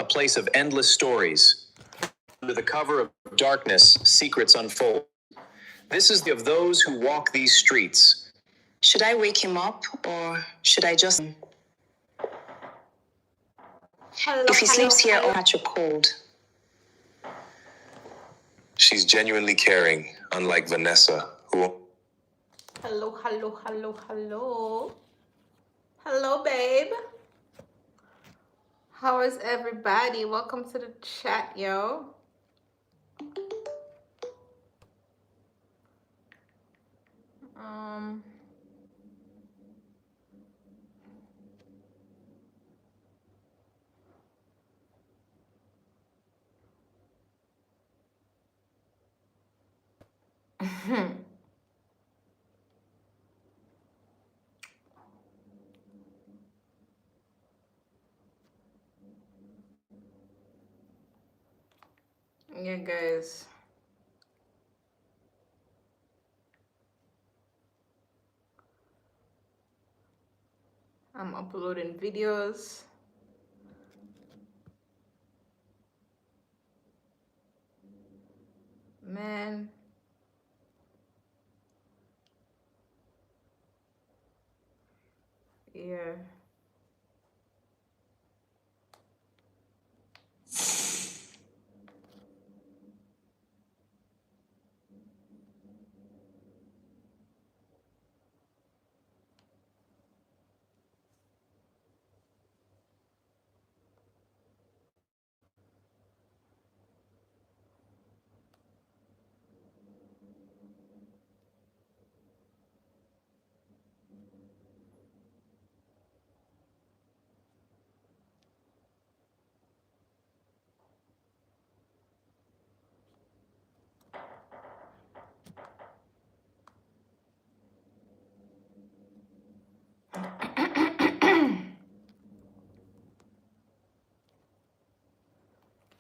place of endless stories. Under the cover of darkness, secrets unfold. This is the of those who walk these streets. Should I wake him up or should I just... If he sleeps here, I'll catch a cold. She's genuinely caring, unlike Vanessa, who... Hello. Hello, babe. How is everybody? Welcome to the chat, yo. Yeah, guys. I'm uploading videos. Man. Yeah.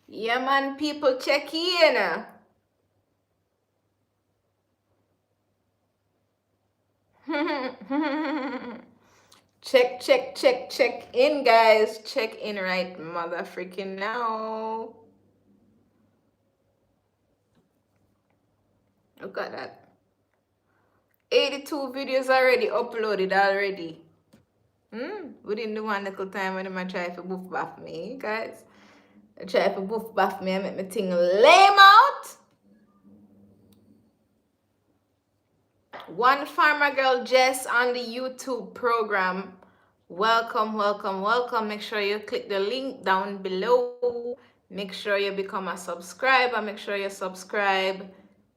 Yeah, man, people check in. Check in, guys. Check in right mother freaking now. Look at that. 82 videos already uploaded already. Within the one little time when I try to boof bath me, guys. I try to boof bath me and make my thing lame out. One farmer girl Jess on the YouTube program. Welcome. Make sure you click the link down below. Make sure you become a subscriber. Make sure you subscribe.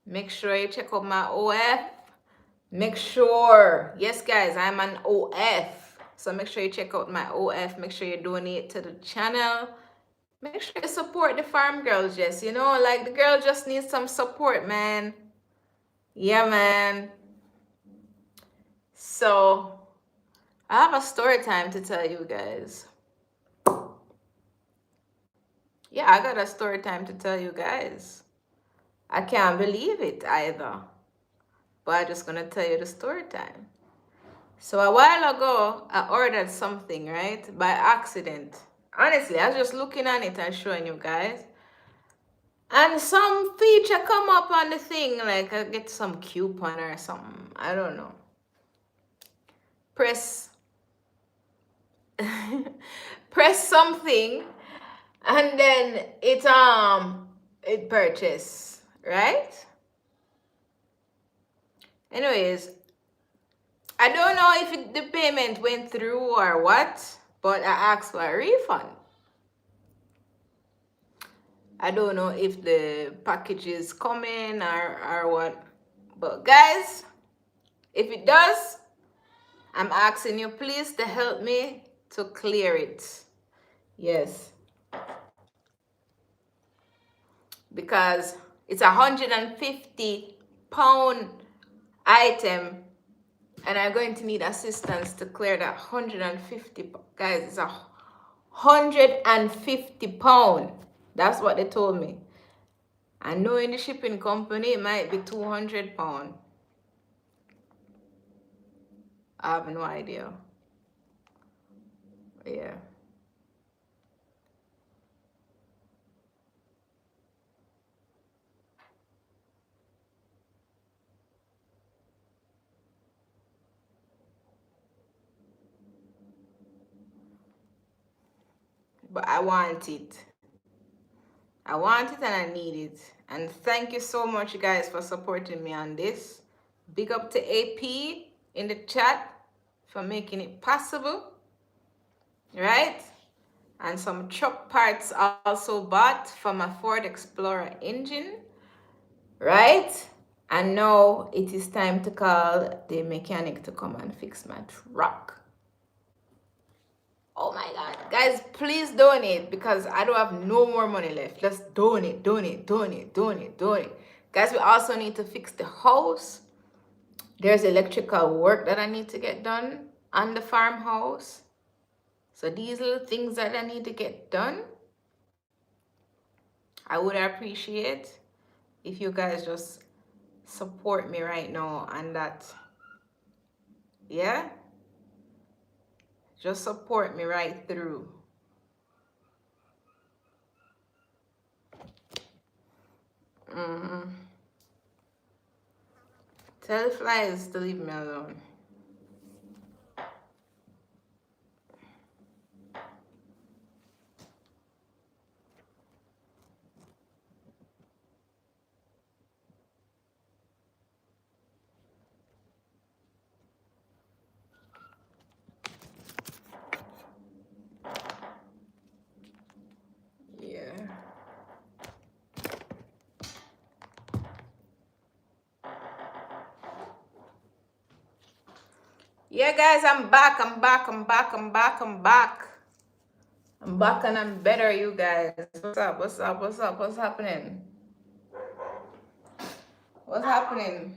Make sure you check out my OF. Make sure, yes guys, I'm an OF. So make sure you check out my OF. Make sure you donate to the channel. Make sure you support the farm girls, Jess. You know, like the girl just needs some support, man. Yeah, man. So I have a story time to tell you guys. Yeah, I got a story time to tell you guys. I can't believe it either. But I'm just gonna tell you the story time. So a while ago, I ordered something, right? By accident. Honestly, I was just looking at it and showing you guys. And some feature come up on the thing, like I get some coupon or something. I don't know. Press press something and then it purchase, right? Anyways, I don't know if the payment went through or what, but I asked for a refund. I don't know if the package is coming or what. But guys, if it does, I'm asking you please to help me to clear it. Yes. Because it's £150 item and I'm going to need assistance to clear that 150. Guys, it's £150. That's what they told me. I know in the shipping company it might be £200. I have no idea. Yeah. but I want it. I want it and I need it. And thank you so much, you guys, for supporting me on this. Big up to AP in the chat for making it possible, right? And some truck parts also bought for my Ford Explorer engine, right? And now it is time to call the mechanic to come and fix my truck. Oh my God. Guys, please donate because I don't have no more money left. Just donate, donate, donate, donate, donate. Guys, we also need to fix the house. There's electrical work that I need to get done on the farmhouse. So these little things that I need to get done, I would appreciate if you guys just support me right now on that. Yeah? Just support me right through. Tell the flies to leave me alone. Yeah. Yeah, guys, I'm back. I'm back. I'm back. I'm back. I'm back. I'm back and I'm better, you guys. What's up? What's up? What's up? What's happening? What's happening?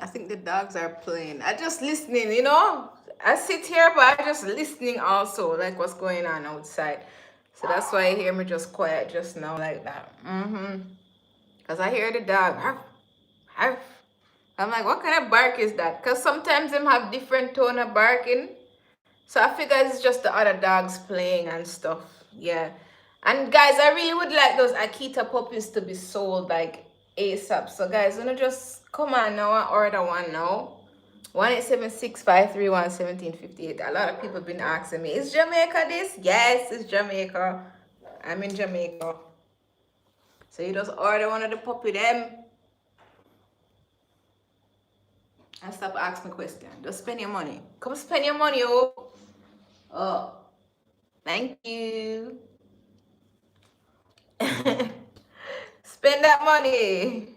I think the dogs are playing. I just listening, you know. I sit here, but I just listening also, like what's going on outside. So that's why you hear me just quiet just now like that. Cause I hear the dog. Arf, arf. I'm like, what kind of bark is that? Cause sometimes them have different tone of barking. So I figure it's just the other dogs playing and stuff. Yeah. And guys, I really would like those Akita puppies to be sold like ASAP. So guys, wanna just come on now and order one now. 1-876-531-1758. A lot of people been asking me, is Jamaica this? Yes, it's Jamaica. I'm in Jamaica. So you just order one of the puppy them and stop asking me questions. Just spend your money. Come spend your money, oh. Oh, thank you. Spend that money.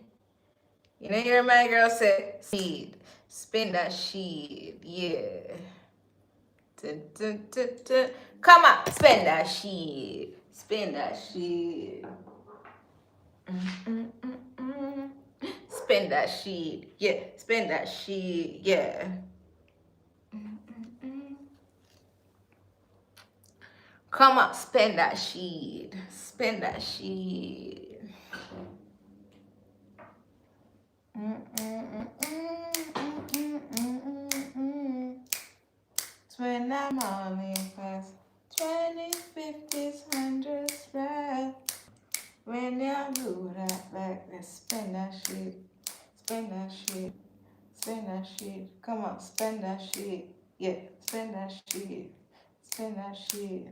You know, hear my girl say, seed. Spend that shit. Yeah. Dun, dun, dun, dun. Come on, spend that shit. Spend that shit. Spend that shit. Yeah, spend that shit. Yeah. Come on, spend that shit. Spend that shit. When I'm on me fast, 20s, 50s, 100s, right? When you do that, like that, spend that shit, spend that shit, spend that shit. Come on, spend that shit, yeah, spend that shit, spend that shit.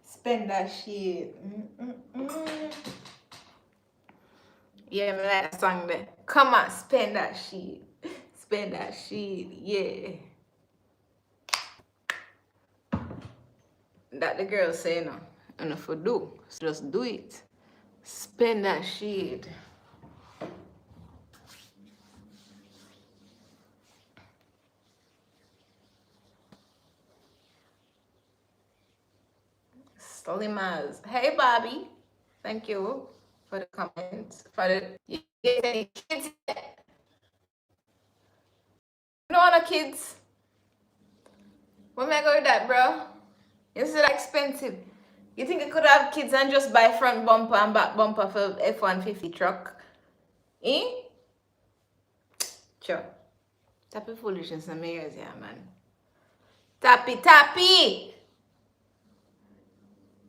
Spend that shit. Yeah, me like that song there. Come on, spend that shit. Spend that shit, yeah. That the girl say no. And if you do, just do it. Spend that shit. Slimmers. Hey Bobby. Thank you. for the comments. For the you get any kids? You don't want no kids? Where am I going with that, bro? It's that expensive. You think I could have kids and just buy front bumper and back bumper for F-150 truck? Eh? Sure. Type of foolishness in my ears, yeah, man. Tappy.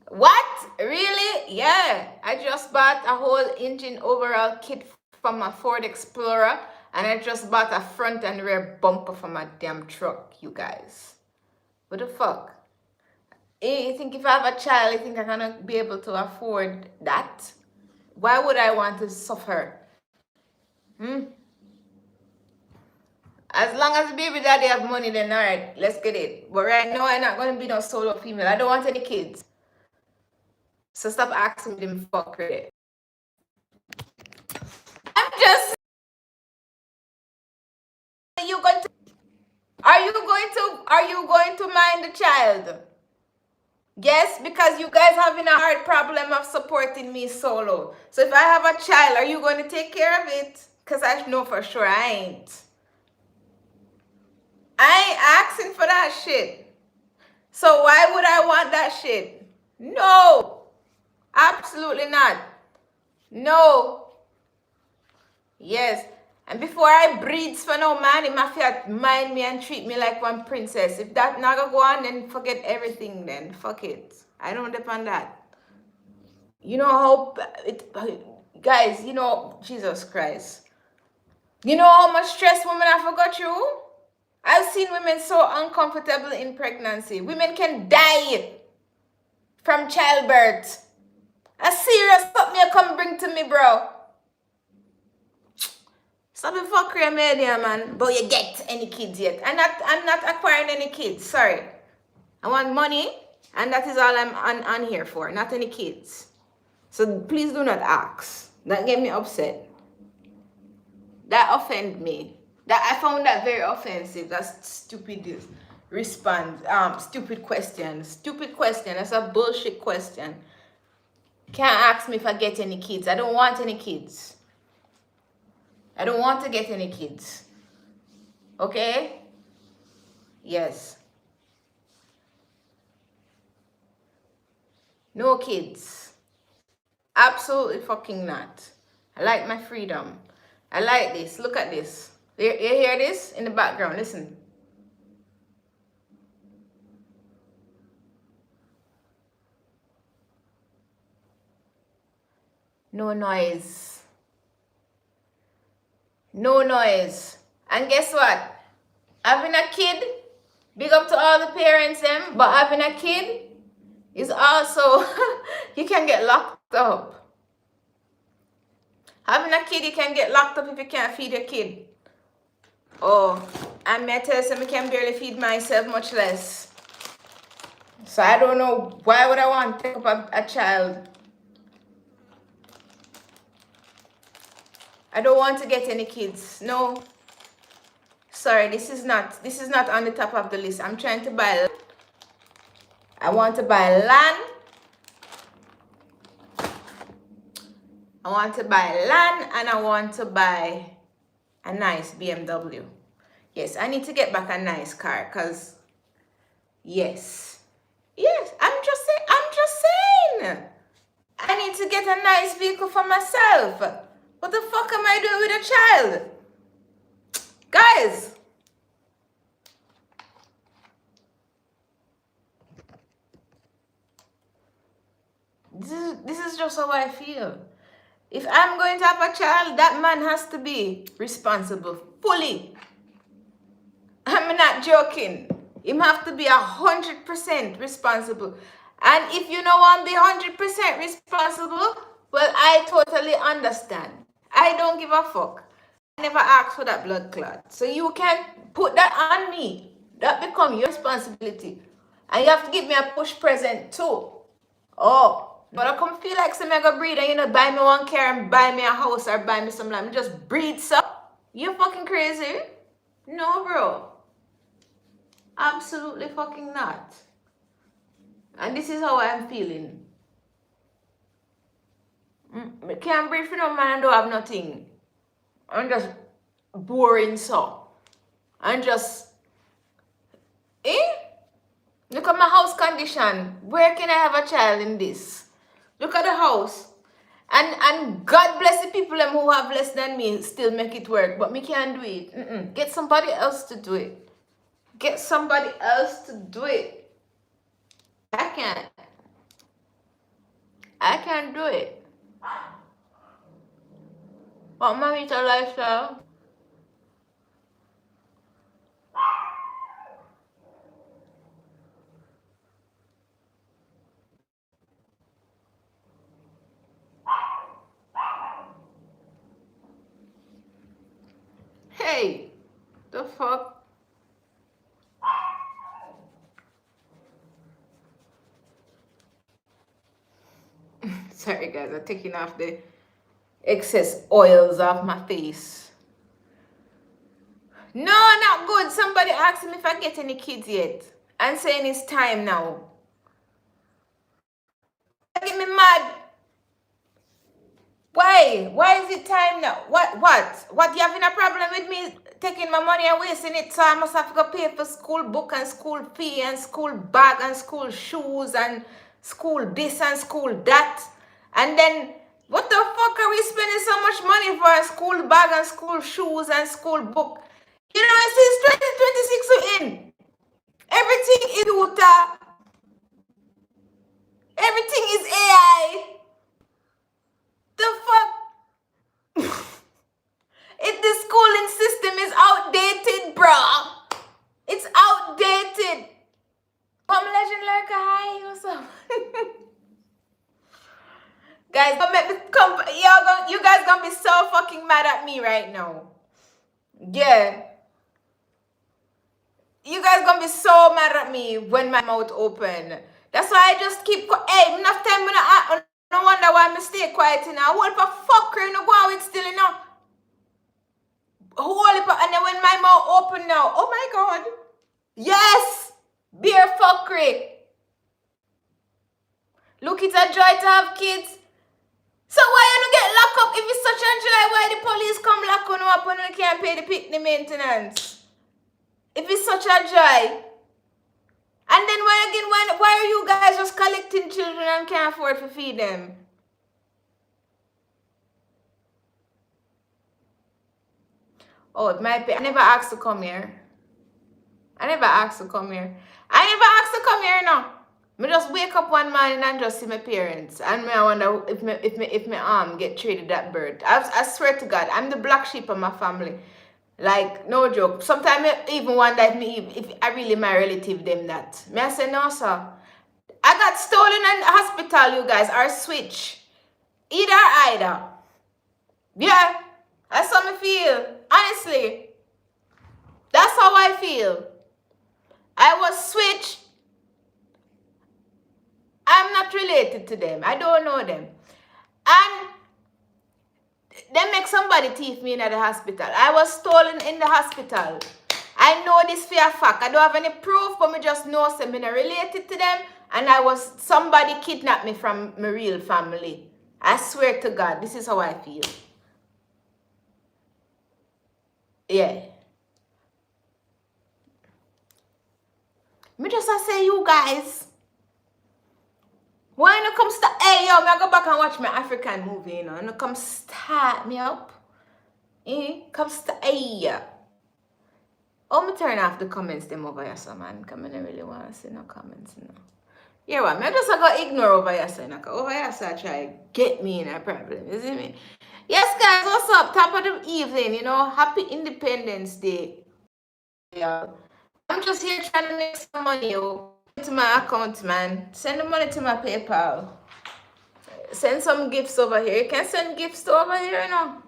What? Really? Yeah. I just bought a whole engine overall kit from my Ford Explorer, and I just bought a front and rear bumper for my damn truck, you guys. What the fuck? You think if I have a child, you think I'm gonna be able to afford that? Why would I want to suffer? As long as the baby daddy have money, then alright, let's get it. But right now, I'm not gonna be no solo female. I don't want any kids. So stop asking them for credit. I'm just. Are you going to mind the child? Yes, because you guys having a hard problem of supporting me solo. So if I have a child, are you going to take care of it? Because I know for sure I ain't. I ain't asking for that shit. So why would I want that shit? No. Absolutely not. No. Yes. And before I breeds for no man, he must mind me and treat me like one princess. If that not gonna go on, then forget everything then. Fuck it. I don't depend on that. You know how it, guys, you know, Jesus Christ. You know how much stress women have to go through? I've seen women so uncomfortable in pregnancy. Women can die from childbirth. A serious something you come bring to me, bro. Stop it for career media, man. But you get any kids yet. I'm not acquiring any kids. Sorry. I want money, and that is all I'm on here for. Not any kids. So please do not ask. That get me upset. That offend me. That I found that very offensive. That's stupid stupid question. Stupid question. That's a bullshit question. Can't ask me if I get any kids. I don't want any kids. I don't want to get any kids. Okay? Yes. No kids. Absolutely fucking not. I like my freedom. I like this. Look at this. You hear this in the background? Listen. No noise. No noise. And guess what? Having a kid, big up to all the parents them, but having a kid is also, you can get locked up. Having a kid, you can get locked up if you can't feed your kid. Oh, and me tell you, I can barely feed myself, much less. So I don't know, why would I want to take up a child? I don't want to get any kids. No. Sorry, this is not on the top of the list. I'm trying to buy land. I want to buy land. I want to buy land, and I want to buy a nice BMW. Yes, I need to get back a nice car, because yes, I'm just saying. I need to get a nice vehicle for myself. What the fuck am I doing with a child? Guys. This is just how I feel. If I'm going to have a child, that man has to be responsible fully. I'm not joking. Him have to be 100% responsible. And if you don't want to be 100% responsible, well, I totally understand. I don't give a fuck. I never asked for that blood clot. So you can put that on me. That become your responsibility. And you have to give me a push present too. Oh. But I come feel like some go breed and you know buy me one car and buy me a house or buy me some land. Just breed some. You fucking crazy? No, bro. Absolutely fucking not. And this is how I'm feeling. I can't breathe for no man and don't have nothing. I'm just boring so. I'm just look at my house condition. Where can I have a child in this? Look at the house. And God bless the people who have less than me still make it work. But me can't do it. Get somebody else to do it. Get somebody else to do it. I can't. I can't do it. But mommy, it's a lifestyle. Hey, the fuck? Sorry guys, I'm taking off the excess oils off my face. No, not good. Somebody asked me if I get any kids yet. And saying it's time now. Get me mad. Why? Why is it time now? What? You having a problem with me taking my money and wasting it? So I must have to go pay for school book and school fee and school bag and school shoes and school this and school that. And then what the fuck are we spending so much money for a school bag and school shoes and school book? You know, since 2026 we're in. Everything is Utah. Everything is AI. The fuck? If the schooling system is outdated, bruh. It's outdated. Come legend like a hi, what's up? Guys, don't make me come. You guys gonna be so fucking mad at me right now. Yeah. You guys gonna be so mad at me when my mouth open. That's why I just keep hey, enough time when I no wonder why I stay quiet now. Hold for fucker, you know, go out with still, you know. Hold it, and then when my mouth open now, oh my god. Yes! Beer fuckery. Look, it's a joy to have kids. So why you don't get locked up if it's such a joy? Why the police come lock on up when you can't pay the picnic maintenance? If it's such a joy. And then why are you guys just collecting children and can't afford to feed them? Oh, it might be. I never asked to come here. I never asked to come here. No. Me just wake up one morning and just see my parents. And me I wonder if my arm get traded that bird. I swear to God, I'm the black sheep of my family. Like, no joke. Sometimes I even wonder if I really my relative them that. Me I say, no, sir. I got stolen in the hospital, you guys, or switch. Either. Yeah. That's how I feel. Honestly. That's how I feel. I was switched. I'm not related to them. I don't know them. And they make somebody thief me in the hospital. I was stolen in the hospital. I know this for a fact. I don't have any proof, but me just know I'm not related to them. And somebody kidnapped me from my real family. I swear to God, this is how I feel. Yeah. Me just say you guys. Why not come start? Hey yo, me I go back and watch my African movie, you know. And come start me up. Come start. Hey. Oh, me turn off the comments them over here, so man. Cause I don't really want to see no comments, you know. Yeah, well, I just go ignore over here, so over here, so I try get me in a problem. You see me? Yes, guys, what's up? Top of the evening, you know. Happy Independence Day. Yeah. I'm just here trying to make some money, yo. To my account, man. Send the money to my PayPal. Send some gifts over here. You can send gifts over here, you know.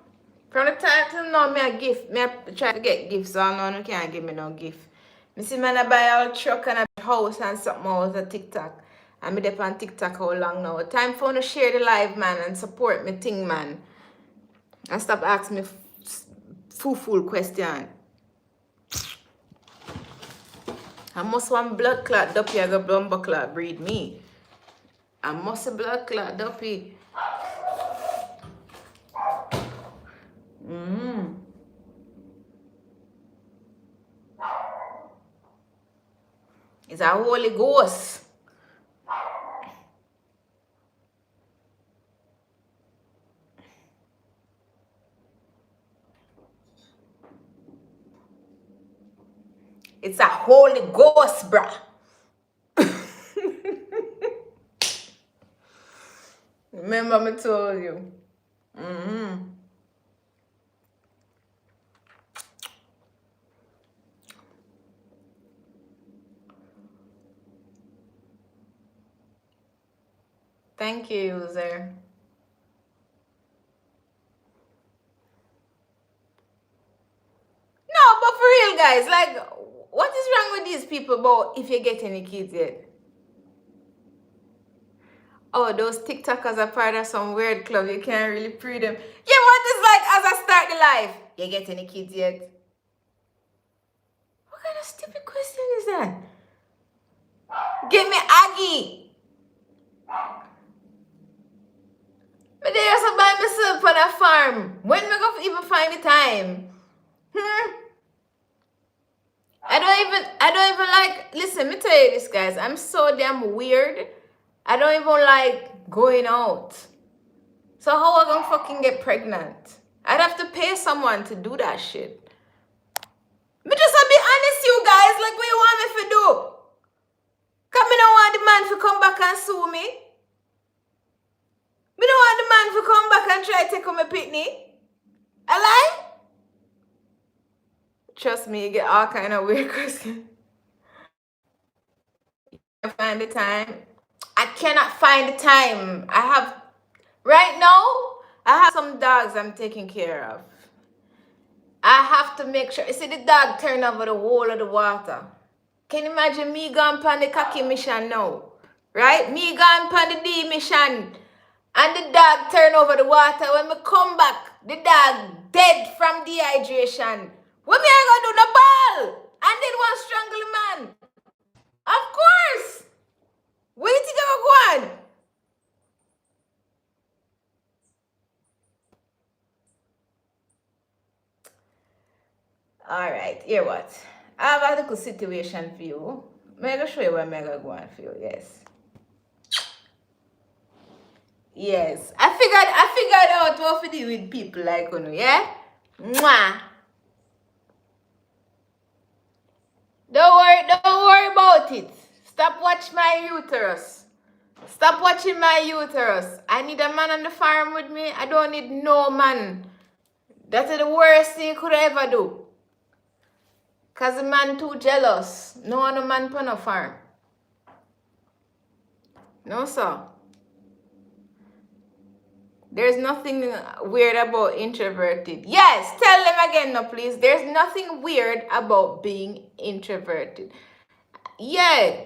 From the time till now, me a gift. Me a try to get gifts, so no one can't give me no gift. Me see man I buy a truck and a house and something else on TikTok. And me dep on TikTok how long now. Time for me to share the live, man, and support me thing, man. And stop asking me fool question. I must want blood clot duppy I got bumper clot breed me. I must a blood clot duppy. Mm. It's a Holy Ghost. It's a Holy Ghost, bruh. Remember me told you. Mm-hmm. Thank you, user. No, but for real, guys, like, what is wrong with these people about if you get any kids yet? Oh, those TikTokers are part of some weird club. You can't really pre them. Yeah, what is like as I start the life? You get any kids yet? What kind of stupid question is that? Give me Aggie. But there's a by myself on a farm. When we go even find the time? I don't even like, listen, me tell you this, guys. I'm so damn weird. I don't even like going out. So how I gonna fucking get pregnant? I'd have to pay someone to do that shit. But just to be honest, you guys, like what you want me to do? Cause me don't want the man to come back and sue me. Me don't want the man to come back and try to take on my pitney. A lie? Trust me, you get all kind of weird questions. I find the time. I cannot find the time. Right now, I have some dogs I'm taking care of. I have to make sure. You see, the dog turn over the whole of the water. Can you imagine me going on the cocky mission now? Right? Me going on the D mission. And the dog turn over the water. When we come back, the dog dead from dehydration. What me I gonna do? The ball! And then one strangle the man. Of course! Where you think I go on? Alright, here what? I have a little situation for you. I'm going to show you where I'm going to go on for you, yes. Yes. I figured out what to do with people like you, yeah? Mwah! Don't worry about it. Stop watching my uterus. Stop watching my uterus. I need a man on the farm with me. I don't need no man. That's the worst thing you could ever do. Cause the man too jealous. No one man on a farm. No sir. There's nothing weird about introverted. Yes, tell them again now, please. There's nothing weird about being introverted. Yeah,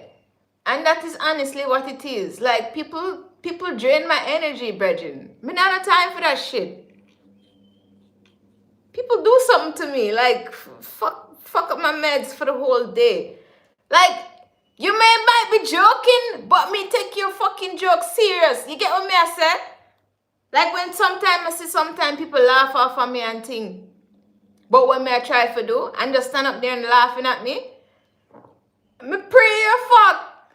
and that is honestly what it is. Like people drain my energy, brethren. Me not have time for that shit. People do something to me, like fuck up my meds for the whole day. Like you might be joking, but me take your fucking joke serious. You get what me I say? Like when sometimes I see sometimes people laugh off of me and think. But when me I try to do and just stand up there and laughing at me, me pray you fuck.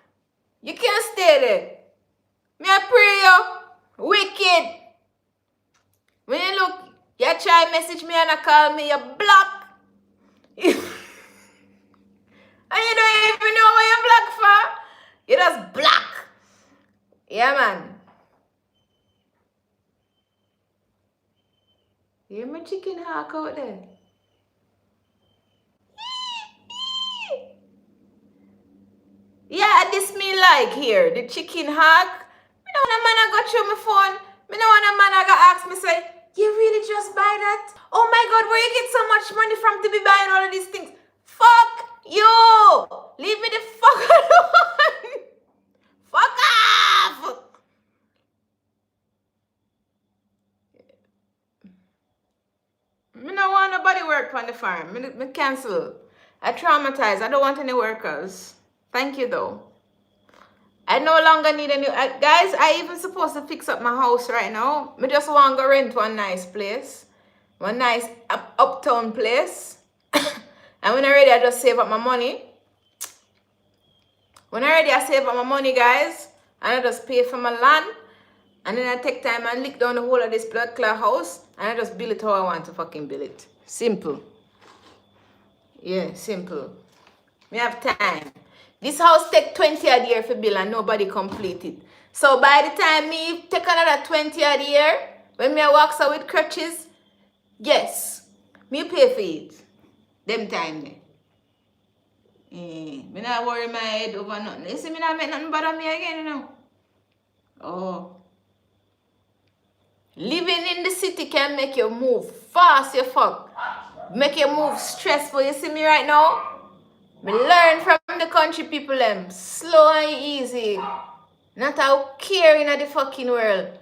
You can't stay there. Me I pray you wicked. When you look, you try message me and I call me, you block. And you don't even know what you block for. You just block. Yeah man. You hear my chicken hawk out there? Yeah, this me like here. The chicken hawk. Me know when a man I got through my phone. Me know when a man I got ask me say, you really just buy that? Oh my god, where you get so much money from to be buying all of these things? Fuck you! Leave me the fuck alone! Fuck off! Me don't want nobody work on the farm. Me cancel. I traumatized. I don't want any workers. Thank you though. I no longer need any guys. I even supposed to fix up my house right now. Me just want to go rent one nice place. one nice uptown place. And when I'm ready, I just save up my money. When I'm ready, I save up my money, guys. And I just pay for my land. And then I take time and lick down the whole of this blood clot house. And I just build it how I want to fucking build it. Simple. Yeah, simple. We have time. This house take 20 odd year for build and nobody complete it. So by the time me take another 20 odd year, when me I walk out with crutches, yes, me pay for it. Them time there. Me not worry my head over nothing. You see me not make nothing bother me again, you know. Oh. Living in the city can make you move fast, you fuck. Make you move stressful. You see me right now? Me learn from the country people them. Slow and easy. Not how caring in the fucking world.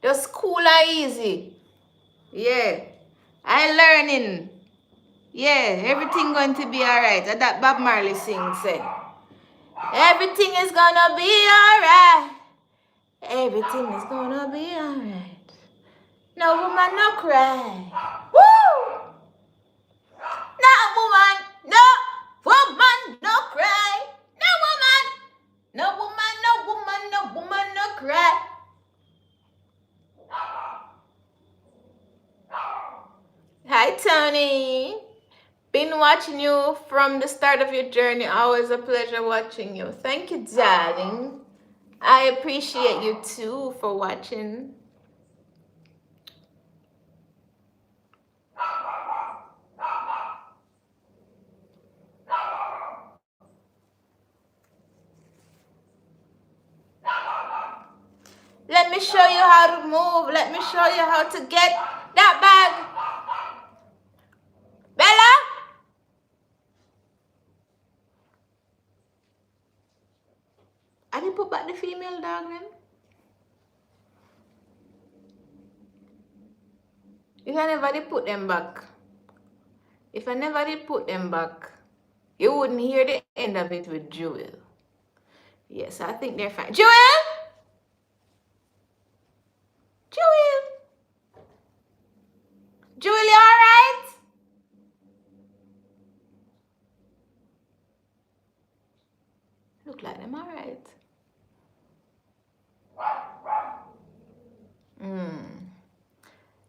Just cool and easy. Yeah. I learning. Yeah, everything going to be alright. That Bob Marley sings say. Everything is gonna be alright. Everything is gonna be alright. No woman, no cry. Woo! No woman, no woman, no cry. No woman, no woman, no woman, no woman, no cry. Hi, Tony. Been watching you from the start of your journey. Always a pleasure watching you. Thank you, darling. I appreciate you too for watching. Let me show you how to move. Let me show you how to get that bag. Bella? I didn't put back the female dog then. If I never did put them back. If I never did put them back, you wouldn't hear the end of it with Jewel. Yes, I think they're fine. Jewel? Jewel? Jewel, you alright? Look like them alright.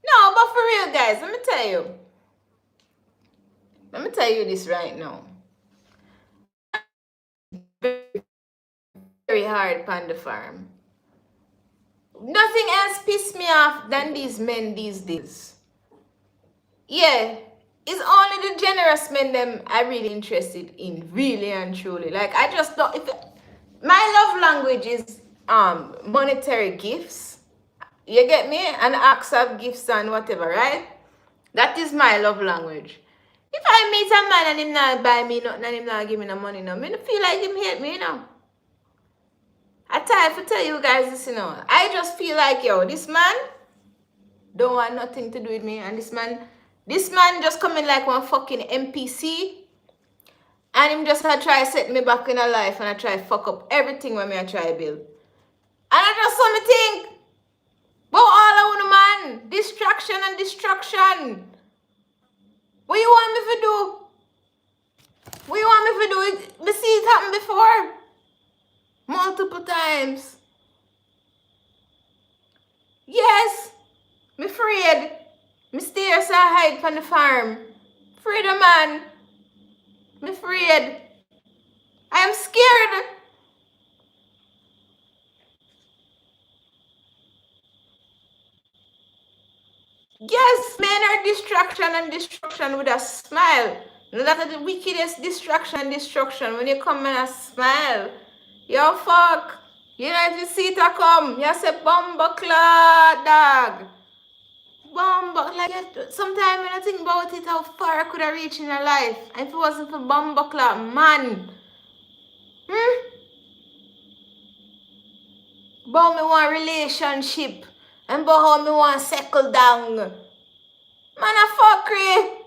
No, but for real, guys, let me tell you. Let me tell you this right now. Very hard on the farm. Nothing else pisses me off than these men these days. Yeah, it's only the generous men them I'm really interested in, really and truly. Like I just don't. My love language is monetary gifts. You get me? And acts of gifts and whatever, right? That is my love language. If I meet a man and him not buy me nothing and him not give me no money, no, me don't feel like him hate me, you know. I try to tell you guys this, you know. I just feel like, yo, this man don't want nothing to do with me. And this man just coming like one fucking NPC. And him just try to set me back in a life and I try to fuck up everything when I try to build. And I just saw me think, but all I want, man, distraction and destruction. What you want me to do? What you want me to do? We see it happen before. Multiple times. Yes. Me afraid. Me stay so hide from the farm. Afraid of man. Me afraid. I am scared. Yes, men are distraction and destruction with a smile. That is the wickedest distraction and destruction when you come and a smile. Yo, fuck. You know, if you see it come, you say, Bumbleclaw, dog. Like, sometimes when I think about it, how far I could have reached in a life. If it wasn't for Bumbleclaw, man. About me want relationship. And about how me want settle down. Man, a fuckery.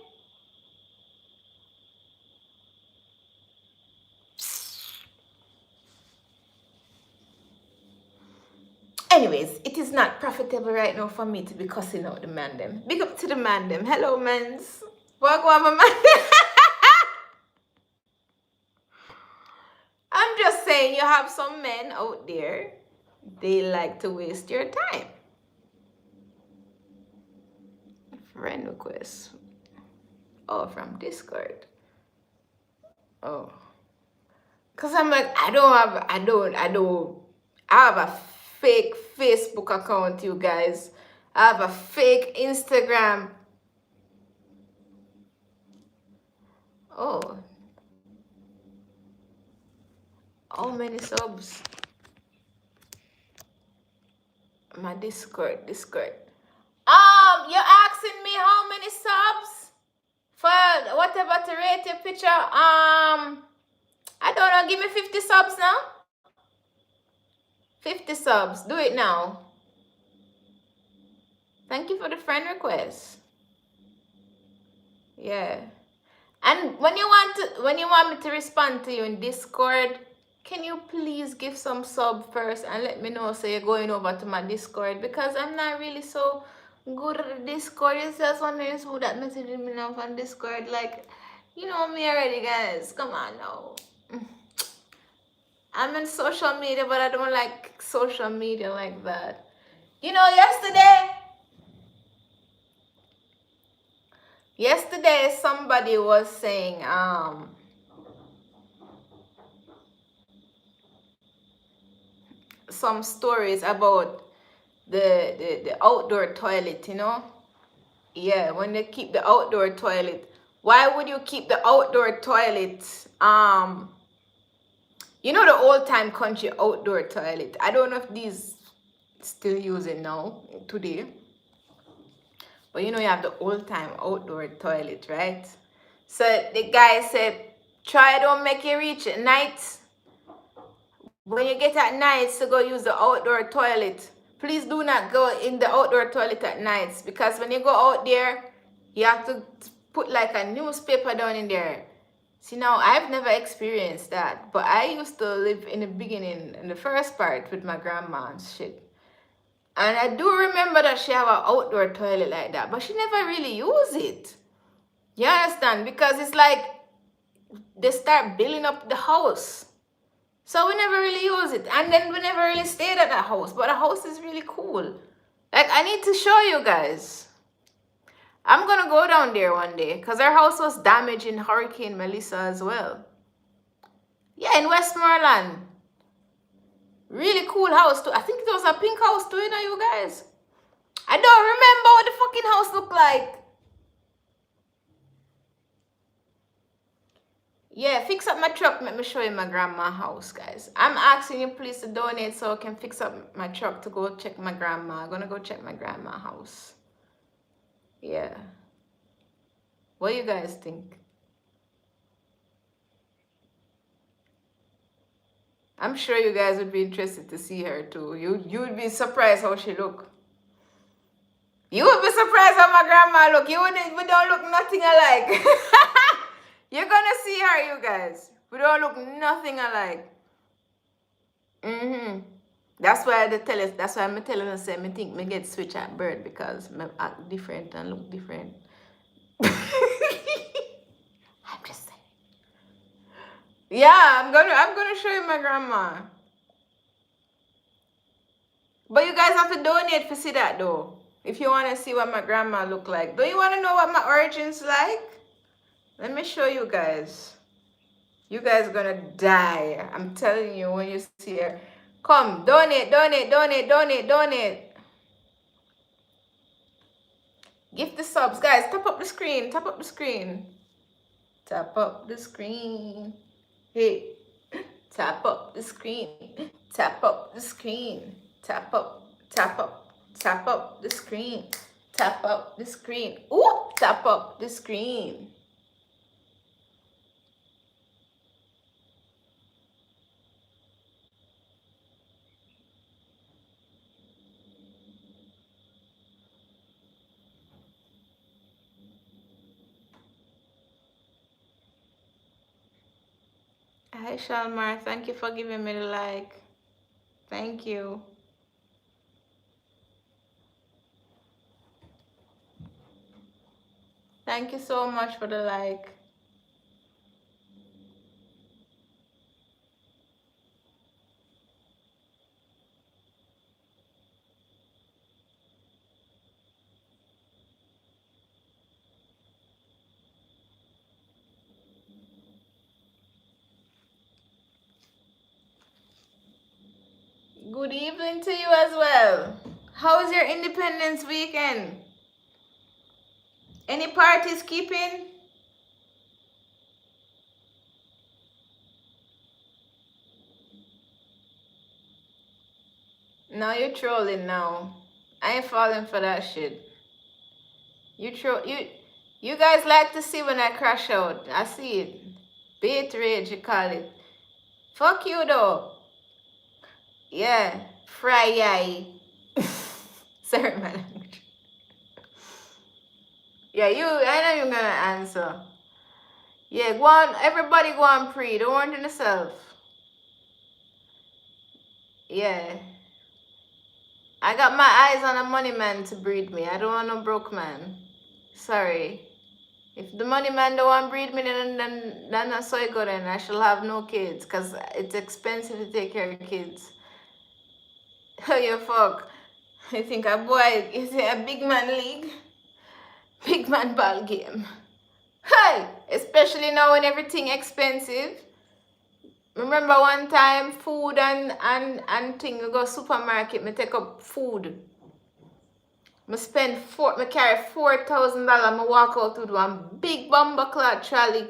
Anyways, it is not profitable right now for me to be cussing out the man them. Big up to the man them. Hello, mans. Welcome, my man. I'm just saying, you have some men out there, they like to waste your time. Friend request. Oh, from Discord. Oh. Cause I'm like, I have a fake Facebook account, you guys. I have a fake Instagram. Oh. How many subs? My Discord. You're asking me how many subs for whatever to rate your picture. I don't know. Give me 50 subs now. 50 subs. Do it now. Thank you for the friend request. Yeah. And when you want me to respond to you in Discord, can you please give some sub first and let me know so you're going over to my Discord, because I'm not really so good at the Discord. It's just wondering who that messaging me now on Discord. Like, you know me already, guys. Come on now. I'm in social media, but I don't like social media like that. You know, yesterday somebody was saying, some stories about the outdoor toilet, you know? Yeah, when they keep the outdoor toilet. Why would you keep the outdoor toilet? You know, the old time country outdoor toilet. I don't know if these still use it now, today. But you know, you have the old time outdoor toilet, right? So the guy said, try don't make you reach at night. When you get at nights to go use the outdoor toilet, please do not go in the outdoor toilet at nights, because when you go out there, you have to put like a newspaper down in there. See, now I've never experienced that, but I used to live in the beginning, in the first part with my grandma and shit. And I do remember that she have an outdoor toilet like that, but she never really use it. You understand? Because it's like they start building up the house. So we never really use it. And then we never really stayed at that house. But the house is really cool. Like, I need to show you guys. I'm going to go down there one day, because our house was damaged in Hurricane Melissa as well. Yeah, in Westmoreland. Really cool house too. I think it was a pink house too, you know, you guys. I don't remember what the fucking house looked like. Yeah, fix up my truck. Let me show you my grandma's house, guys. I'm asking you please to donate so I can fix up my truck to go check my grandma. I'm gonna go check my grandma's house. Yeah. What do you guys think? I'm sure you guys would be interested to see her too. You would be surprised how she look. You would be surprised how my grandma look. We don't look nothing alike. You're gonna see her, you guys. We don't look nothing alike. That's why I'm telling her, say, I think me get switch at birth, because I act different and look different. I'm just saying. Yeah, I'm gonna show you my grandma. But you guys have to donate to see that though. If you want to see what my grandma look like. Do you want to know what my origins like? Let me show you guys. You guys are gonna die. I'm telling you when you see her. Come, donate. Give the subs, guys. Tap up the screen. Tap up the screen. Hey, tap up the screen. Tap up the screen. Tap up the screen. Tap up the screen. Ooh, tap up the screen. Hi, Shalmar. Thank you for giving me the like. Thank you. Thank you so much for the like. Good evening to you as well. How was your Independence weekend? Any parties keeping? No, you're trolling now. I ain't falling for that shit. You guys like to see when I crash out. I see it. Bait rage, you call it. Fuck you though. Yeah. Fry eye. Sorry, my language. Yeah, I know you're gonna answer. Yeah, go on, everybody go on pre. Don't want yourself. Yeah. I got my eyes on a money man to breed me. I don't want no broke man. Sorry. If the money man don't want to breed me, then that's so good, and I shall have no kids, because it's expensive to take care of kids. Oh, you fuck. You think a boy is a big man league? Big man ball game. Hey! Especially now when everything expensive. Remember one time food and thing, you go supermarket, me take up food. Me carry $4,000, me walk out with one big bomber cloth trolley.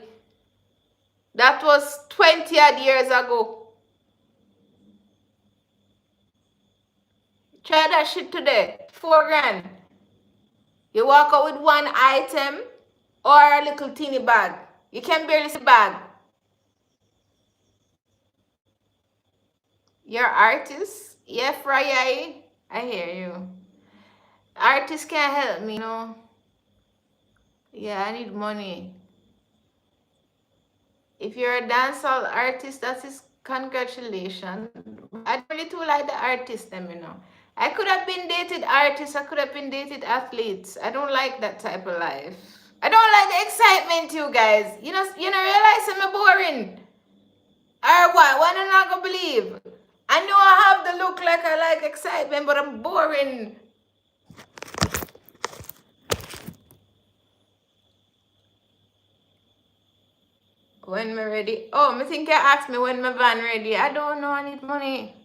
That was 20 odd years ago. Try that shit today. 4 grand. You walk out with one item or a little teeny bag. You can barely see bag. You're artist? Yeah, Fry. I hear you. Artists can't help me, you know. Yeah, I need money. If you're a dancehall artist, that is congratulations. I don't really too like the artists, them, you know. I could have been dated artists, I could have been dated athletes. I don't like that type of life. I don't like the excitement, you guys. You know, realize I'm boring. Or what? Why don't I not gonna believe? I know I have the look like I like excitement, but I'm boring. When me ready? Oh, me think you asked me when my van ready. I don't know, I need money.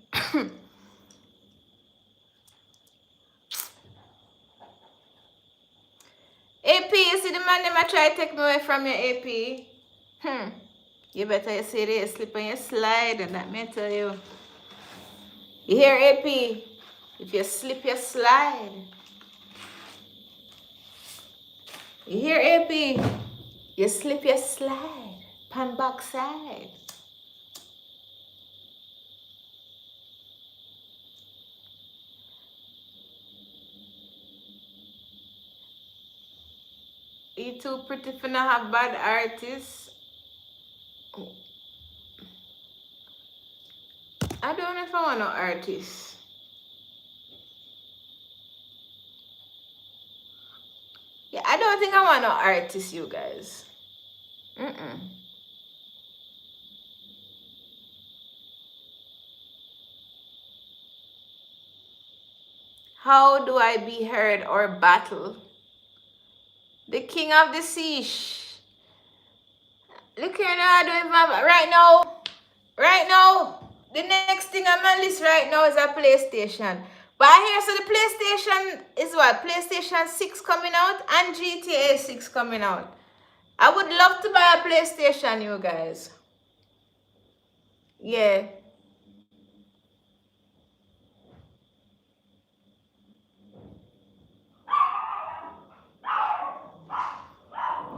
AP, you see the man them I try to take me away from your AP? You better see they slip on your slide, and that may tell you. You hear AP? If you slip your slide. You hear AP? You slip your slide. Pan back side. You too pretty for not have bad artists. I don't know if I want no artist. Yeah, I don't think I want no artist, you guys. How do I be heard or battle? The king of the siege. Look here now, I don't even have, right now, the next thing on my list right now is a PlayStation. But I hear so the PlayStation is what? PlayStation 6 coming out and GTA 6 coming out. I would love to buy a PlayStation, you guys. Yeah.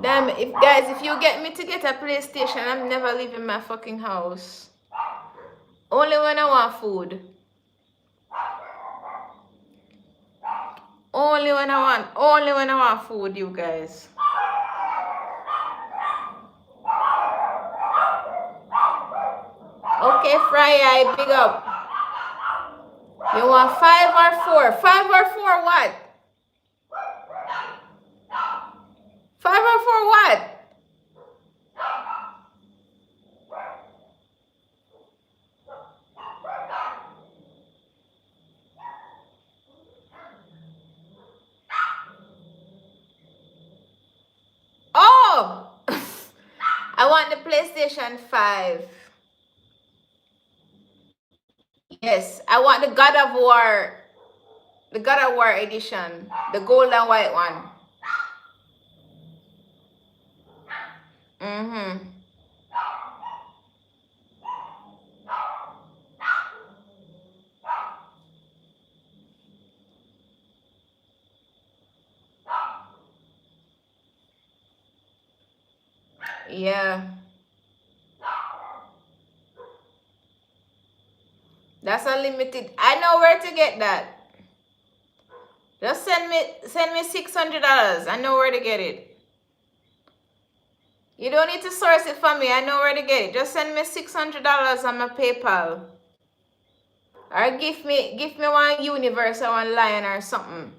Damn, if you get me to get a PlayStation, I'm never leaving my fucking house. Only when I want food. Only when I want food, you guys. Okay, Fry Eye, big up. You want 5 or 4? 5 or 4 what? Fiverr for what? Oh! I want the PlayStation 5. Yes, I want the God of War. The God of War edition. The gold and white one. Mm-hmm. Yeah. That's unlimited. I know where to get that. Just send me $600. I know where to get it. You don't need to source it for me. I know where to get it. Just send me $600 on my PayPal. Or give me one universe or one lion or something.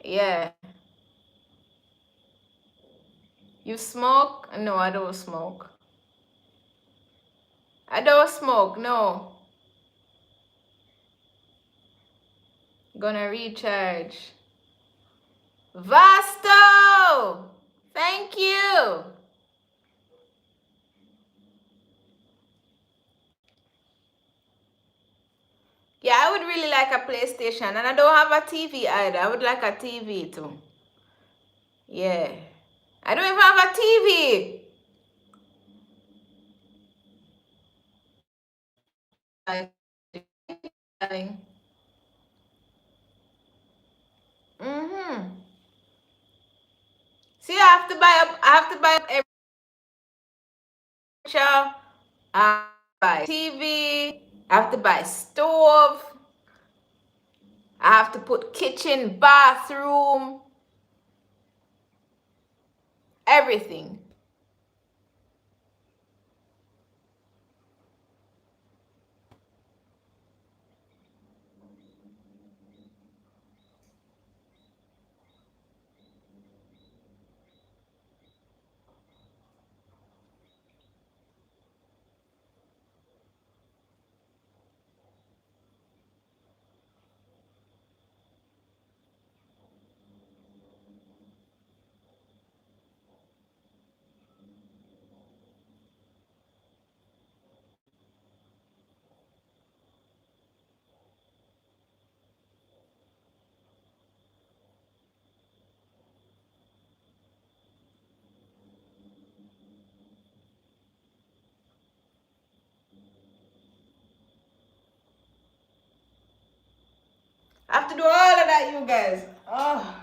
Yeah. You smoke? No, I don't smoke. I don't smoke, no. Gonna recharge. Vasto! Thank you. Yeah, I would really like a PlayStation, and I don't have a TV either. I would like a TV too. Yeah. I don't even have a TV. Mm-hmm. See, I have to buy up every show. I have to buy TV. I have to buy stove. I have to put kitchen, bathroom, everything. I have to do all of that, you guys. Oh.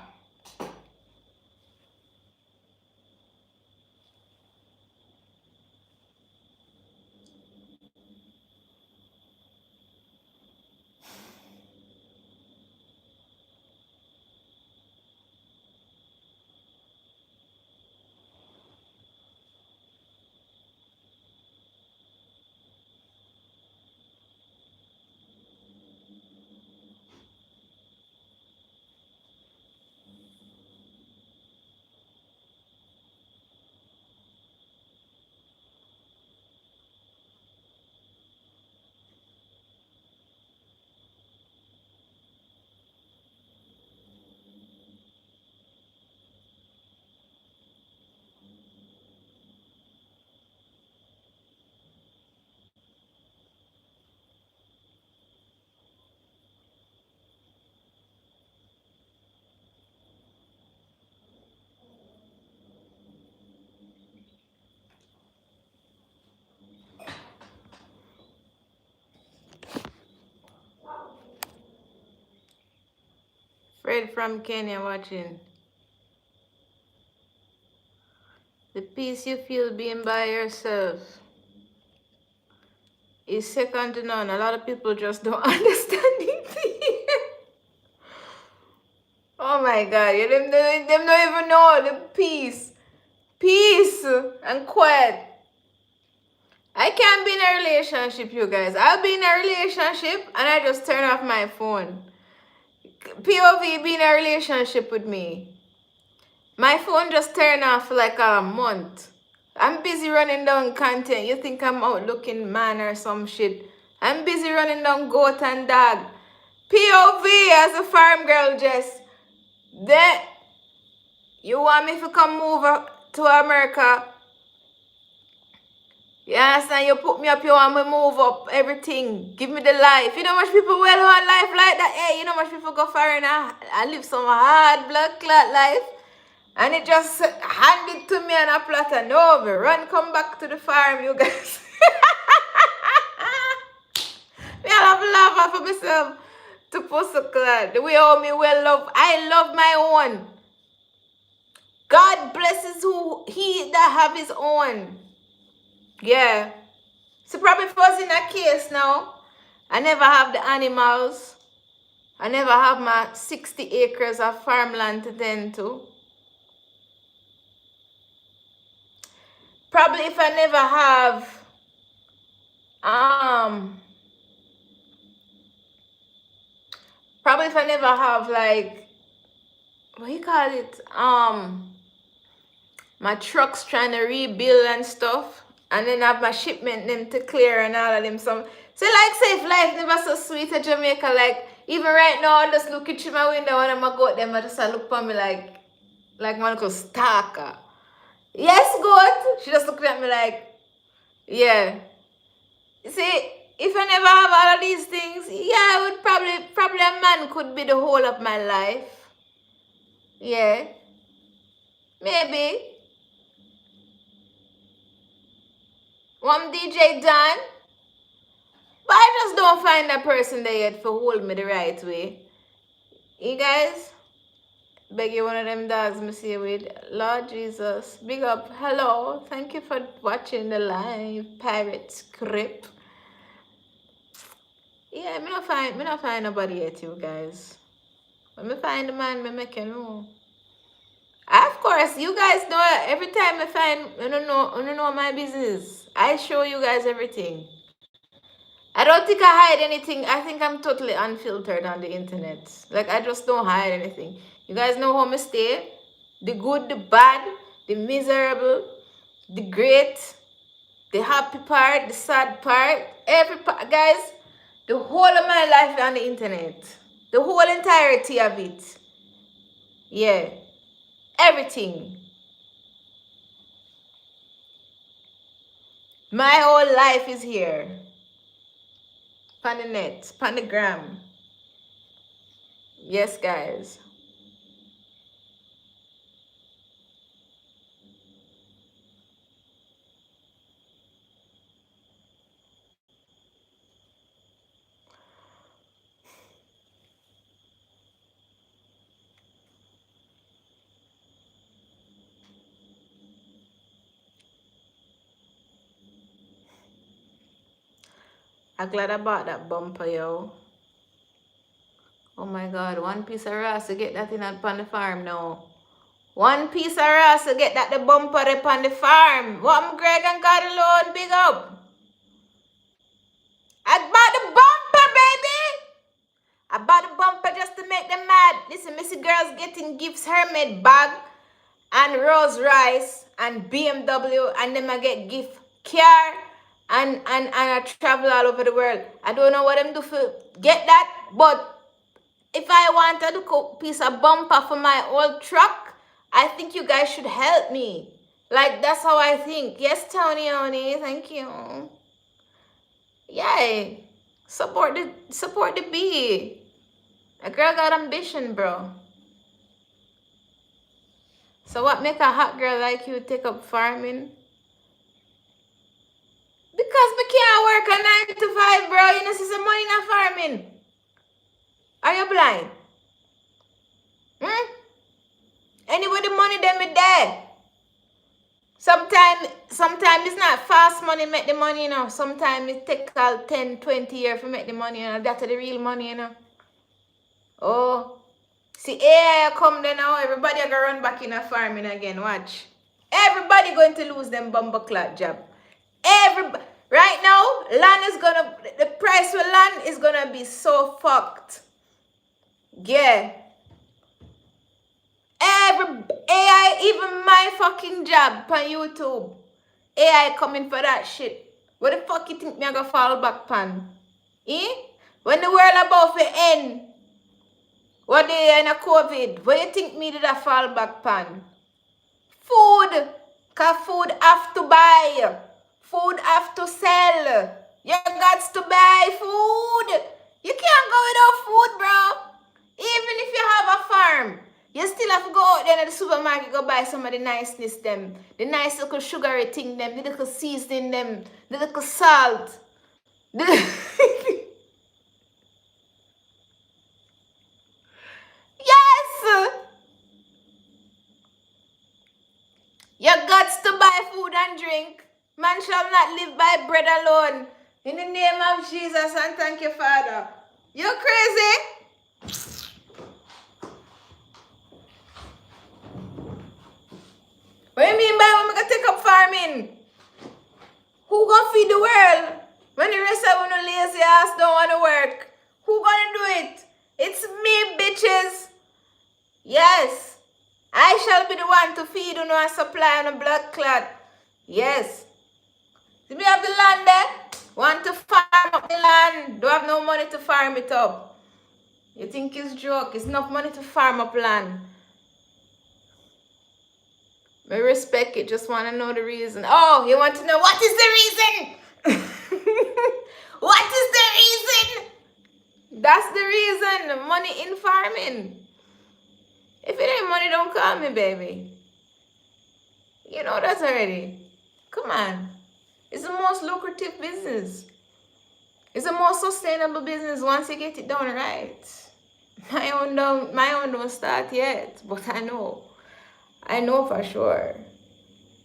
Fred from Kenya watching. The peace you feel being by yourself is second to none. A lot of people just don't understand it. Oh my God, you them don't even know the peace and quiet. I can't be in a relationship, you guys. I'll be in a relationship and I just turn off my phone. POV be in a relationship with me. My phone just turned off for like a month. I'm busy running down content. You think I'm out looking man or some shit. I'm busy running down goat and dog. POV as a farm girl, Jess. Then you want me to come move to America? You understand? You put me up, you want me move up, everything. Give me the life. You know much people well want life like that? Hey, you know much people go foreign and live some hard blood clot life? And it just handed to me on a platter. No, me run, come back to the farm, you guys. Me I love love for myself to post a clad. The way how me well love. I love my own. God blesses who he that have his own. Yeah. So probably if I was in a case now, I never have the animals. I never have my 60 acres of farmland to tend to. Probably if I never have probably if I never have like what you call it? My trucks trying to rebuild and stuff. And then have my shipment them to clear and all of them some. So like say if life never so sweet at Jamaica, like even right now I just look through my window when I'm go out them, I just look for me like my little stalker. Yes, good. She just looking at me like, yeah. See, if I never have all of these things, yeah, I would probably a man could be the whole of my life. Yeah. Maybe. One DJ done. But I just don't find that person there yet for hold me the right way. You guys? Beg you one of them dogs me see with. Lord Jesus. Big up. Hello. Thank you for watching the live pirate script. Yeah, me not find nobody yet, you guys. When me find the man, me make you know. Of course, you guys know every time I find I don't know my business. I show you guys everything. I don't think I hide anything. I think I'm totally unfiltered on the internet. Like I just don't hide anything. You guys know how I stay. The good, the bad, the miserable, the great, the happy part, the sad part, every part, guys. The whole of my life on the internet. The whole entirety of it. Yeah. Everything. My whole life is here. On the net, on the gram. Yes, guys. I'm glad I bought that bumper, yo. Oh my God, one piece of grass to get that in upon the farm now. One piece of grass to get that the bumper upon the farm. What am Greg and God alone, big up. I bought the bumper, baby. I bought the bumper just to make them mad. Listen, Missy girls getting gifts, Hermit bag and Rolls Royce and BMW, and them I get gift car and I travel all over the world. I don't know what them do for get that, but if I want a piece of bumper for my old truck, I think you guys should help me. Like that's how I think. Yes, Tony Oni, thank you. Yay. Support the bee. A girl got ambition, bro. So what make a hot girl like you take up farming? Because we can't work a 9 to 5, bro. You know, see some money in a farming. Are you blind? Anyway, the money them be there. Sometimes it's not fast money make the money, you know. Sometimes it take all 10, 20 years to make the money, you know. That's the real money, you know. Oh. See, AI come there now. Everybody are going to run back in a farming again. Watch. Everybody going to lose them bumper clock job. Everybody. Right now, the price for land is gonna be so fucked. Yeah. Every AI, even my fucking job on YouTube, AI coming for that shit. What the fuck you think me I gonna fall back pan? Eh? When the world about to end, what they in a COVID, what you think me did I fall back pan? Food. Cause food have to buy. Food have to sell. You got to buy food. You can't go without food, bro. Even if you have a farm, you still have to go out there to the supermarket, go buy some of the niceness them. The nice little sugary thing them, the little seasoning them, the little salt. Yes! You got to buy food and drink. Man shall not live by bread alone. In the name of Jesus, and thank you, Father. You crazy? What do you mean by when we gonna take up farming? Who gonna feed the world? When the rest of them lazy ass don't wanna work. Who gonna do it? It's me, bitches. Yes. I shall be the one to feed you and supply on a blood clot. Yes. Do we have the land there? Want to farm up the land? Don't have no money to farm it up. You think it's joke? It's enough money to farm up land. I respect it. Just want to know the reason. Oh, you want to know what is the reason? What is the reason? That's the reason. Money in farming. If it ain't money, don't call me, baby. You know that already. Come on. It's the most lucrative business. It's the most sustainable business once you get it done right. My own don't start yet, but I know. I know for sure.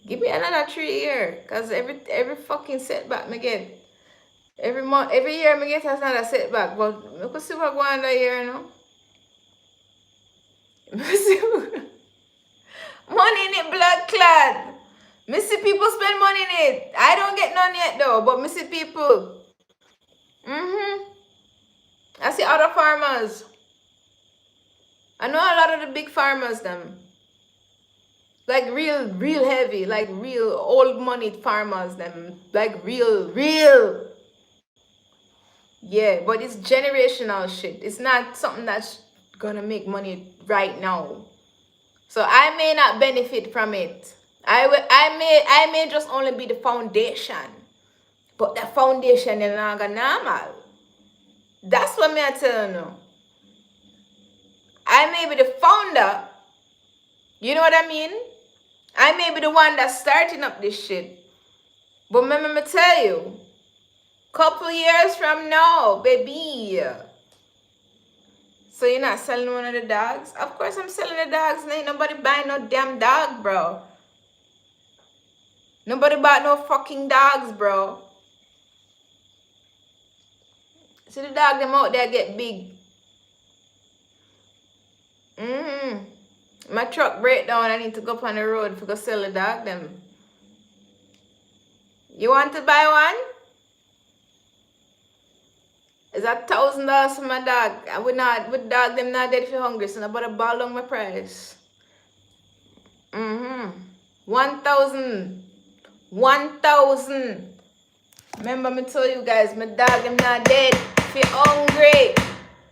Give me another 3 years, cause every fucking setback me get. Every month, every year me get another setback. But we could see what go on that year, you know. Money in it, blood clad. Me see people spend money in it. I don't get none yet though, but me see people. I see other farmers. I know a lot of the big farmers them. Like real heavy, like real old money farmers them. Like real. Yeah, but it's generational shit. It's not something that's gonna make money right now. So I may not benefit from it. I may just only be the foundation. But the foundation is not normal. That's what me I tell you. I may be the founder. You know what I mean? I may be the one that's starting up this shit. But remember me tell you, couple years from now, baby. So you're not selling one of the dogs? Of course I'm selling the dogs. And ain't nobody buying no damn dog, bro. Nobody bought no fucking dogs, bro. See the dog them out there get big. My truck break down. I need to go up on the road to go sell the dog them. You want to buy one? It's $1,000 for my dog. I would not, with dog them not dead if you're hungry, so nobody ball on my price. 1,000. 1,000. Remember me told you guys, my dog them not dead if you're hungry.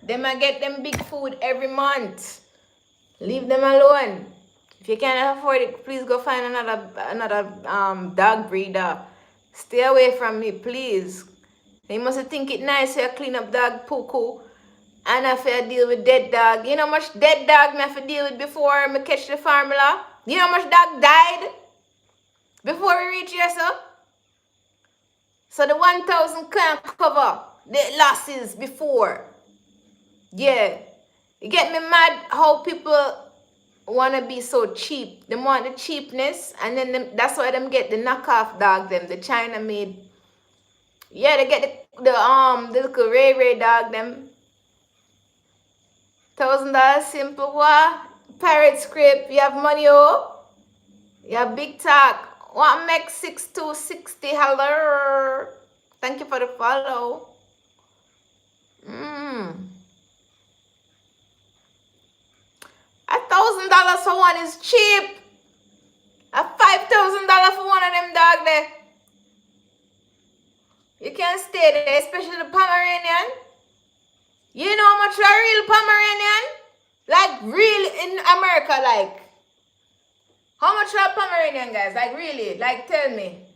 They might get them big food every month. Leave them alone. If you can't afford it, please go find another dog breeder. Stay away from me, please. You must think it nice to clean up dog poo and have to deal with dead dog. You know how much dead dog me have to deal with before I catch the formula? You know how much dog died before we reach here, sir? So the 1,000 can't cover the losses before. Yeah. You get me mad how people want to be so cheap. They want the cheapness, and then that's why them get the knockoff dog them, the China made. Yeah, they get the little Ray dog them. $1,000 simple what? Parrot script. You have money, oh? You have big talk. What make 6260? Hello. Thank you for the follow. I $1,000 for one is cheap. A $5,000 for one of them dog there. You can't stay there, especially the Pomeranian. You know how much a real Pomeranian? Like real in America, like. How much a Pomeranian, guys? Like really, like tell me.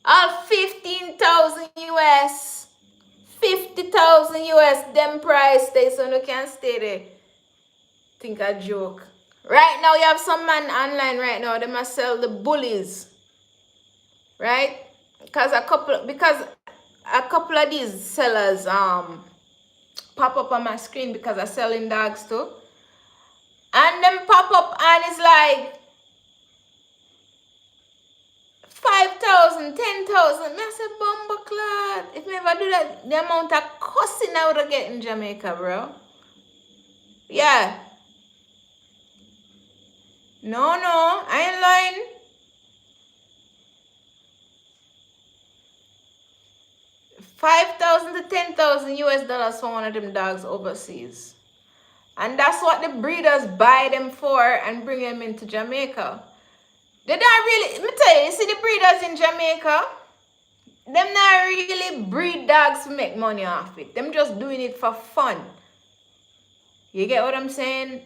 All 15,000 US. 50,000 US, them price they so you can't stay there. Think a joke. Right now you have some man online right now, they must sell the bullies. Right? Because a couple of these sellers pop up on my screen because I'm selling dogs too. And them pop up and it's like 5,000, 10,000. I said, bumper clot. If me ever do that, the amount of cussing I would get in Jamaica, bro. Yeah. No, I ain't lying. $5,000 to $10,000 US for one of them dogs overseas. And that's what the breeders buy them for and bring them into Jamaica. They don't really, let me tell you, see the breeders in Jamaica, them not really breed dogs to make money off it. Them just doing it for fun. You get what I'm saying?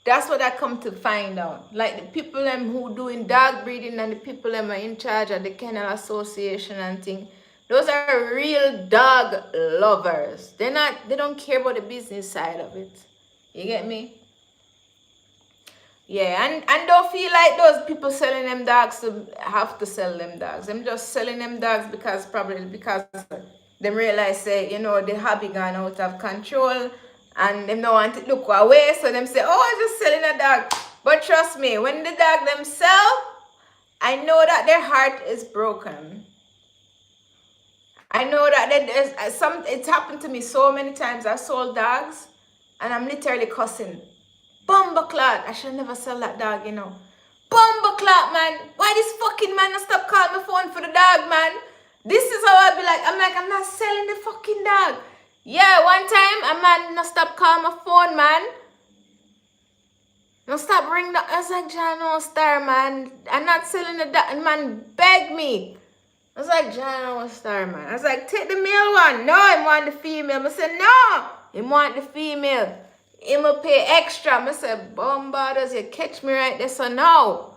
That's what I come to find out. Like the people them who doing dog breeding and the people them are in charge of the Kennel Association and thing. Those are real dog lovers. They don't care about the business side of it. You get me? Yeah, and don't feel like those people selling them dogs to have to sell them dogs. I'm just selling them dogs because they realize say, you know, the hobby gone out of control and them don't want to look away, so them say, oh, I'm just selling a dog. But trust me, when the dog them sell, I know that their heart is broken. I know that it's happened to me so many times. I've sold dogs and I'm literally cussing. Bumbleclot, I should never sell that dog, you know. Bumbleclot, man. Why this fucking man not stop calling my phone for the dog, man? This is how I be like, I'm not selling the fucking dog. Yeah, one time a man not stop calling my phone, man. No stop ring the, I was like, John, no star, man. I'm not selling the dog. And man begged me. I was like, John, no star, man. I was like, take the male one. No, I want the female. I said, no, I want the female. He will pay extra. I said, bombardas, you catch me right there, so no.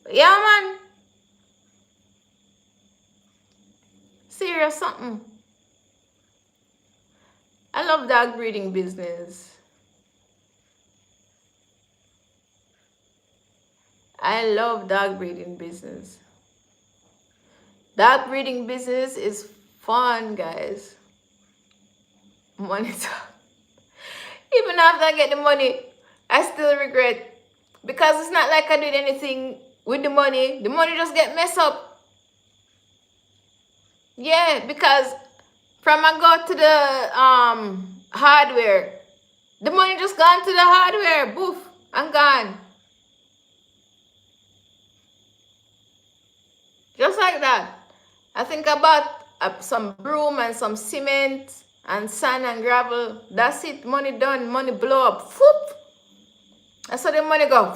Yeah, man. Serious something. I love dog breeding business. I love dog breeding business. Dog breeding business is fun, guys. Money talk. Even after I get the money, I still regret. Because it's not like I did anything with the money. The money just get messed up. Yeah, because from I go to the hardware, the money just gone to the hardware. Boof, I'm gone. Just like that. I think I bought some broom and some cement and sand and gravel. That's it. Money done. Money blow up. Whoop. That's how the money go.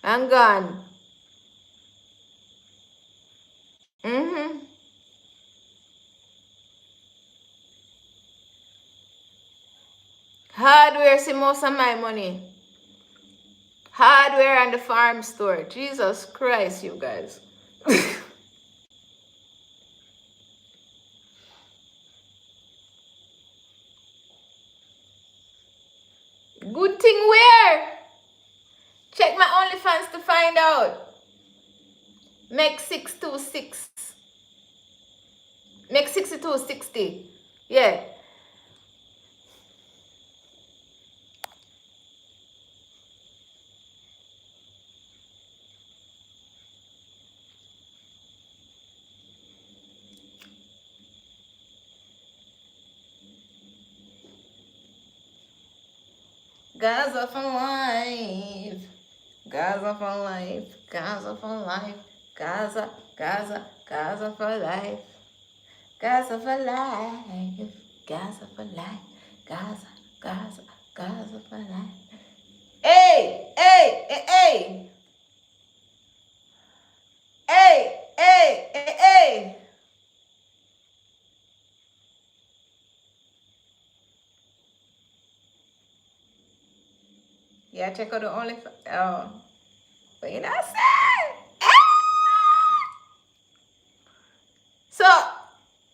And gone. Hardware see most of my money. Hardware and the farm store. Jesus Christ, you guys. Good thing where? Check my OnlyFans to find out. Make 626. Make 6260. Yeah. Gaza for life. Gaza for life. Gaza for life. Gaza, Gaza, Gaza for life. Gaza for life. Gaza for life. Gaza, Gaza, Gaza for life. Hey, hey, hey, hey. Hey, hey, hey, hey. Yeah, check out the only. Oh, but you know what I'm saying? So,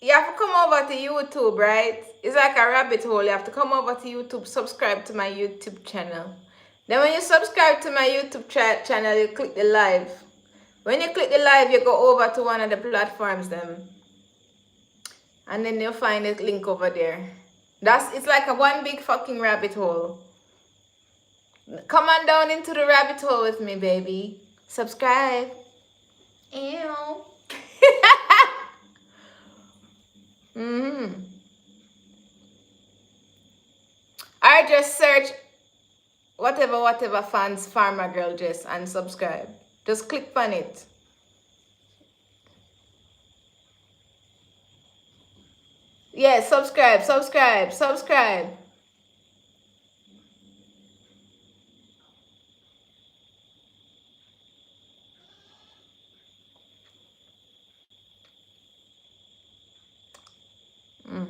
you have to come over to YouTube, right? It's like a rabbit hole. You have to come over to YouTube, subscribe to my YouTube channel. Then when you subscribe to my YouTube channel, you click the live. When you click the live, you go over to one of the platforms then. And then you'll find the link over there. It's like a one big fucking rabbit hole. Come on down into the rabbit hole with me, baby. Subscribe. Ew. Mm-hmm. I just search whatever fans Farmer Girl Jess and subscribe. Just click on it. Yeah, subscribe. Mm.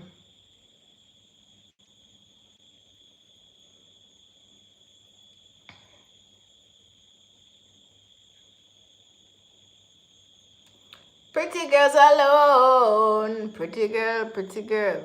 Pretty girls alone. Pretty girl, pretty girl.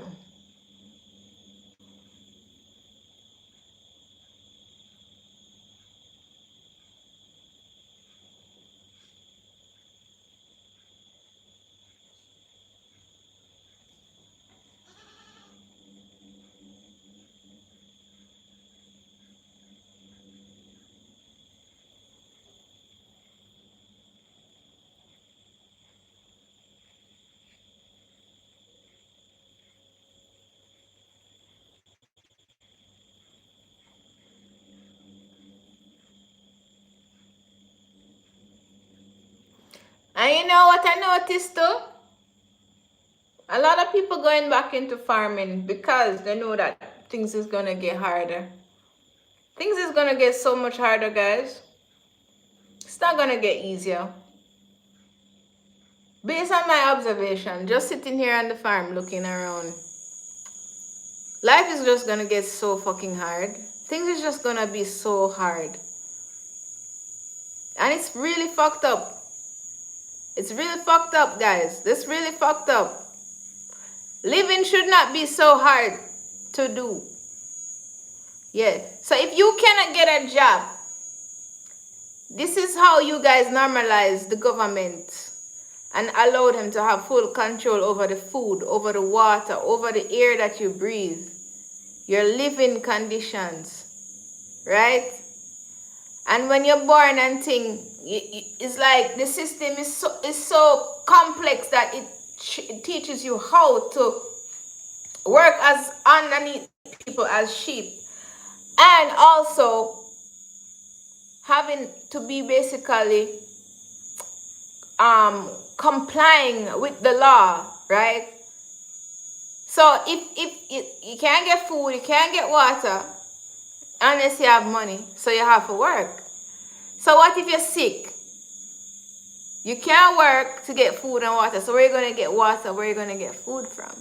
And you know what I noticed too? A lot of people going back into farming because they know that things is gonna get harder. Things is gonna get so much harder, guys. It's not gonna get easier. Based on my observation, just sitting here on the farm looking around, life is just gonna get so fucking hard. Things is just gonna be so hard. And it's really fucked up. It's really fucked up, guys. This really fucked up. Living should not be so hard to do. Yeah. So if you cannot get a job, this is how you guys normalize the government and allow them to have full control over the food, over the water, over the air that you breathe, your living conditions, right? And when you're born and thing, it's like the system is so complex that it teaches you how to work as underneath people as sheep, and also having to be basically complying with the law, right? So if you can't get food, you can't get water unless you have money, so you have to work. So what if you're sick? You can't work to get food and water. So where are you going to get water? Where are you going to get food from?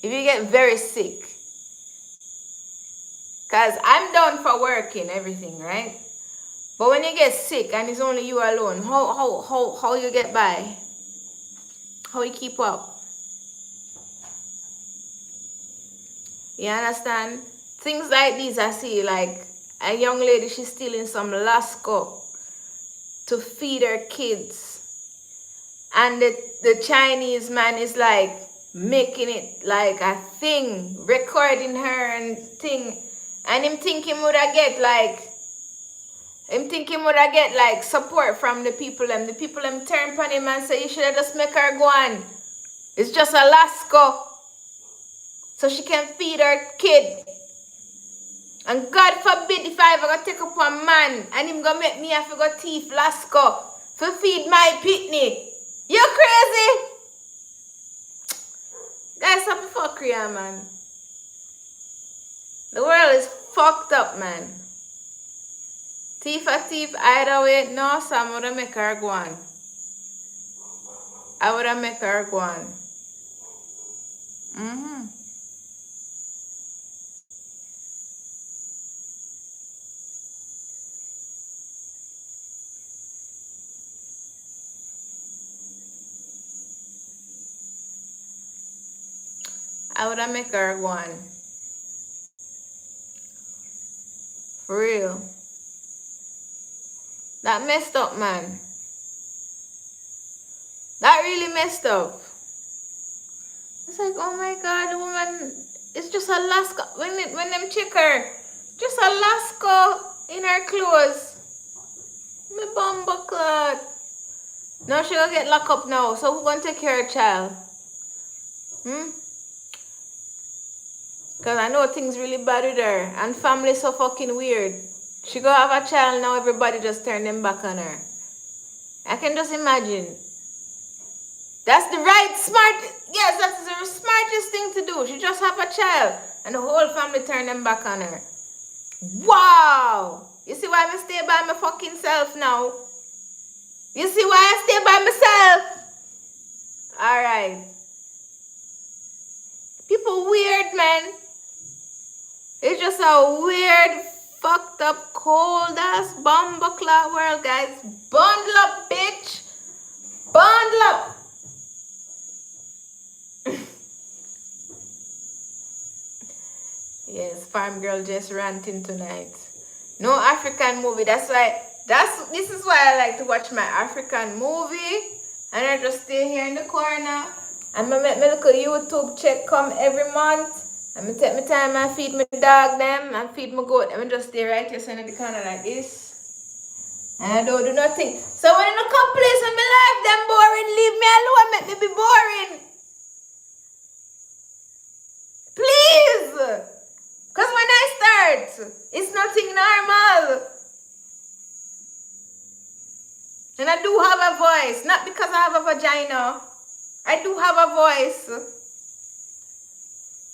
If you get very sick. Because I'm down for working, everything, right? But when you get sick and it's only you alone, how you get by? How you keep up? You understand? Things like these I see, like a young lady, she's stealing some Lasco to feed her kids. And the Chinese man is like making it like a thing, recording her and thing. And him thinking would I get like support from the people them. The people them turn on him and say you should have just make her go on. It's just a Lasco. So she can feed her kid. And God forbid if I ever go take up a man and him go make me have to go thief Lasco for feed my pitney. You crazy? Guys, stop fuckery, man. The world is fucked up, man. Thief a thief either way. No, Sam would make her go on. I would make her go on. I would make her go on. For real. That messed up, man. That really messed up. It's like, oh my god, the woman, it's just a Alaska. When them check her, just a Alaska in her clothes. Me bumbo clot. Now she gonna get locked up now. So who gonna take care of her child? Because I know things really bad with her. And family so fucking weird. She gonna have a child now, everybody just turn them back on her. I can just imagine. That's the right yes, that's the smartest thing to do. She just have a child and the whole family turn them back on her. Wow! You see why I stay by my fucking self now? You see why I stay by myself? Alright. People weird, man. It's just a weird, fucked up, cold ass bumbleclot world, guys. Bundle up, bitch. Bundle up. Yes, farm girl just ranting tonight. No African movie. This is why I like to watch my African movie. And I just stay here in the corner. And I make my little YouTube check come every month. And I take my time and feed my dog them and feed my goat. And I just stay right here in the corner like this. And I don't do nothing. So when in a couple place in my life, them boring, leave me alone, make me be boring. Please. Because when I start, it's nothing normal. And I do have a voice. Not because I have a vagina. I do have a voice.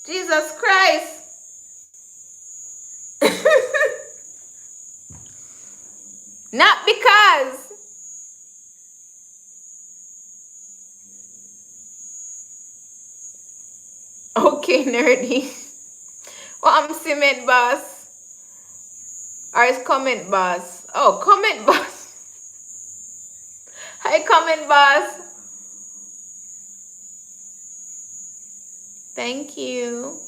Jesus Christ. Not because. Okay, nerdy. Well, I'm cement boss. Or it's comment boss. Oh, comment boss. Hi, comment boss. Thank you.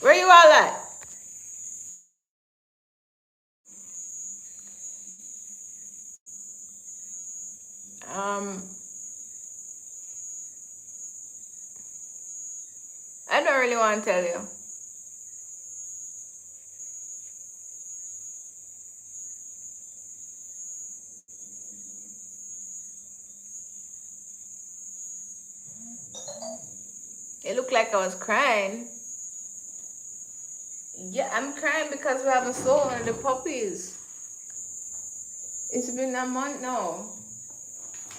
Where you all at? I don't really want to tell you. It looked like I was crying. Yeah, I'm crying because we haven't sold one of the puppies. It's been a month now.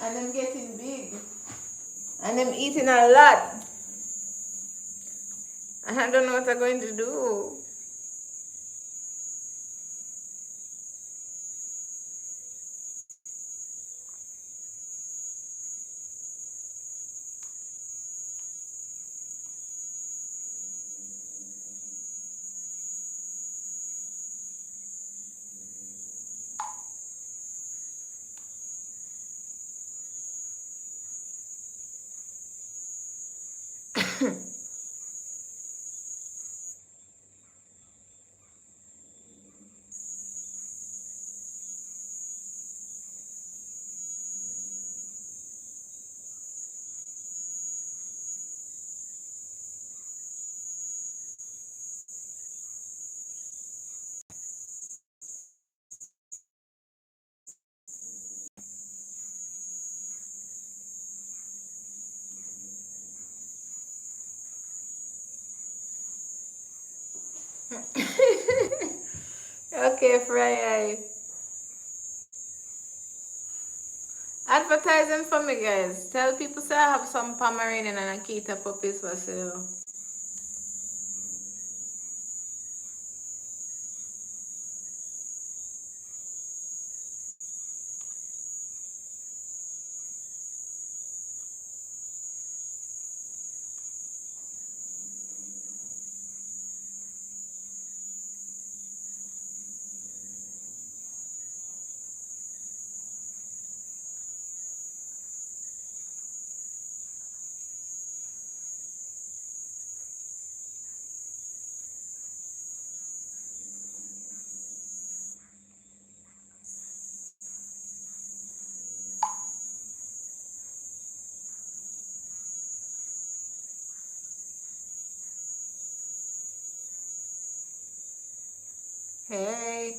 And I'm getting big. And I'm eating a lot. And I don't know what I'm going to do. Okay, Fry. Advertising for me, guys. Tell people say I have some Pomeranian and Akita puppies for sale. Hey.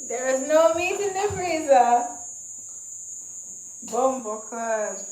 There is no meat in the freezer. Bumbo clad.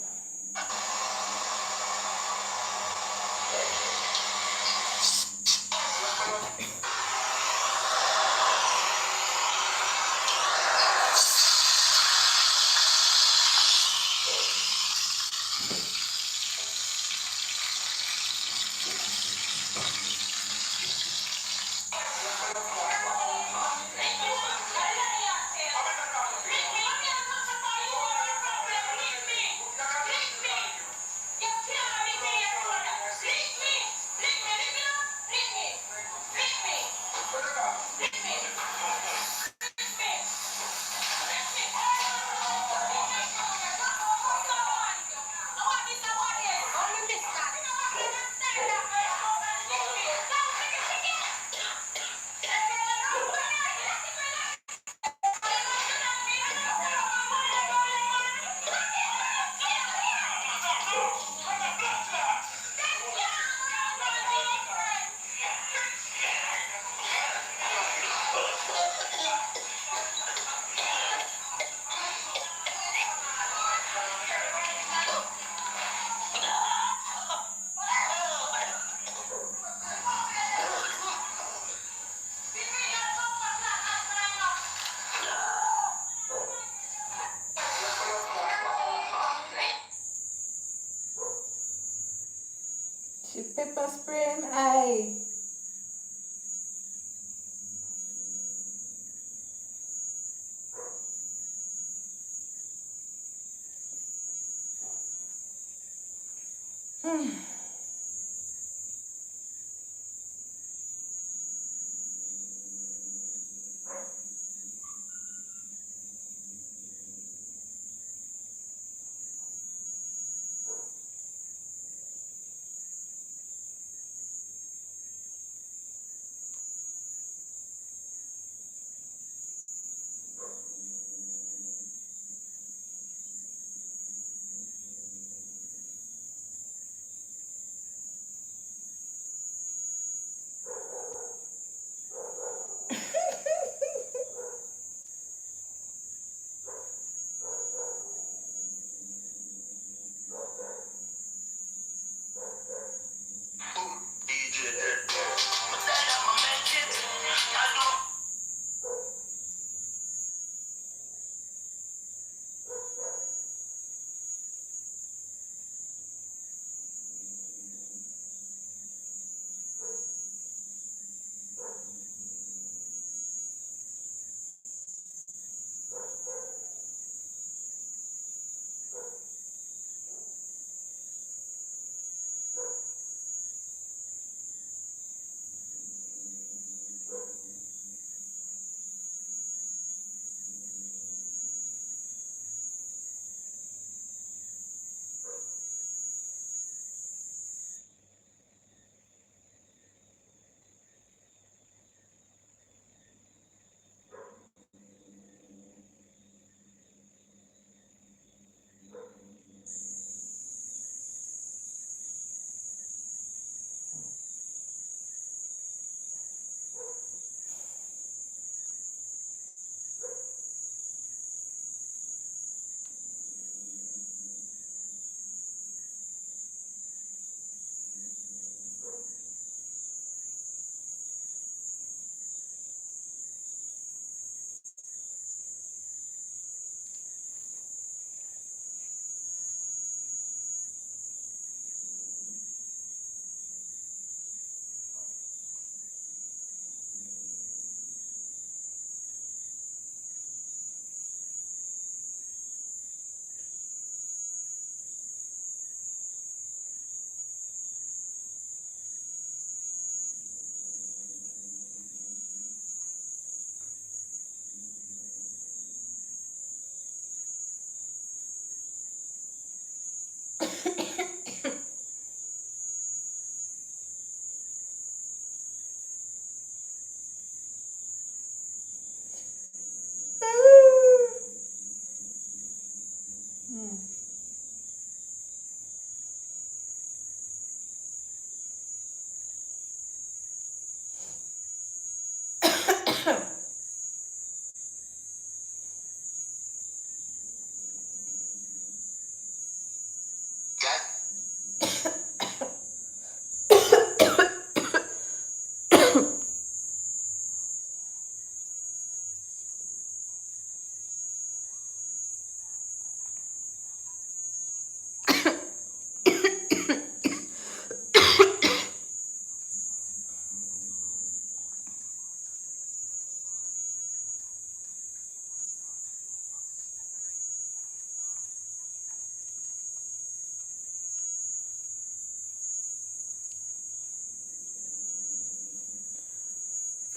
She pepper spray him eye.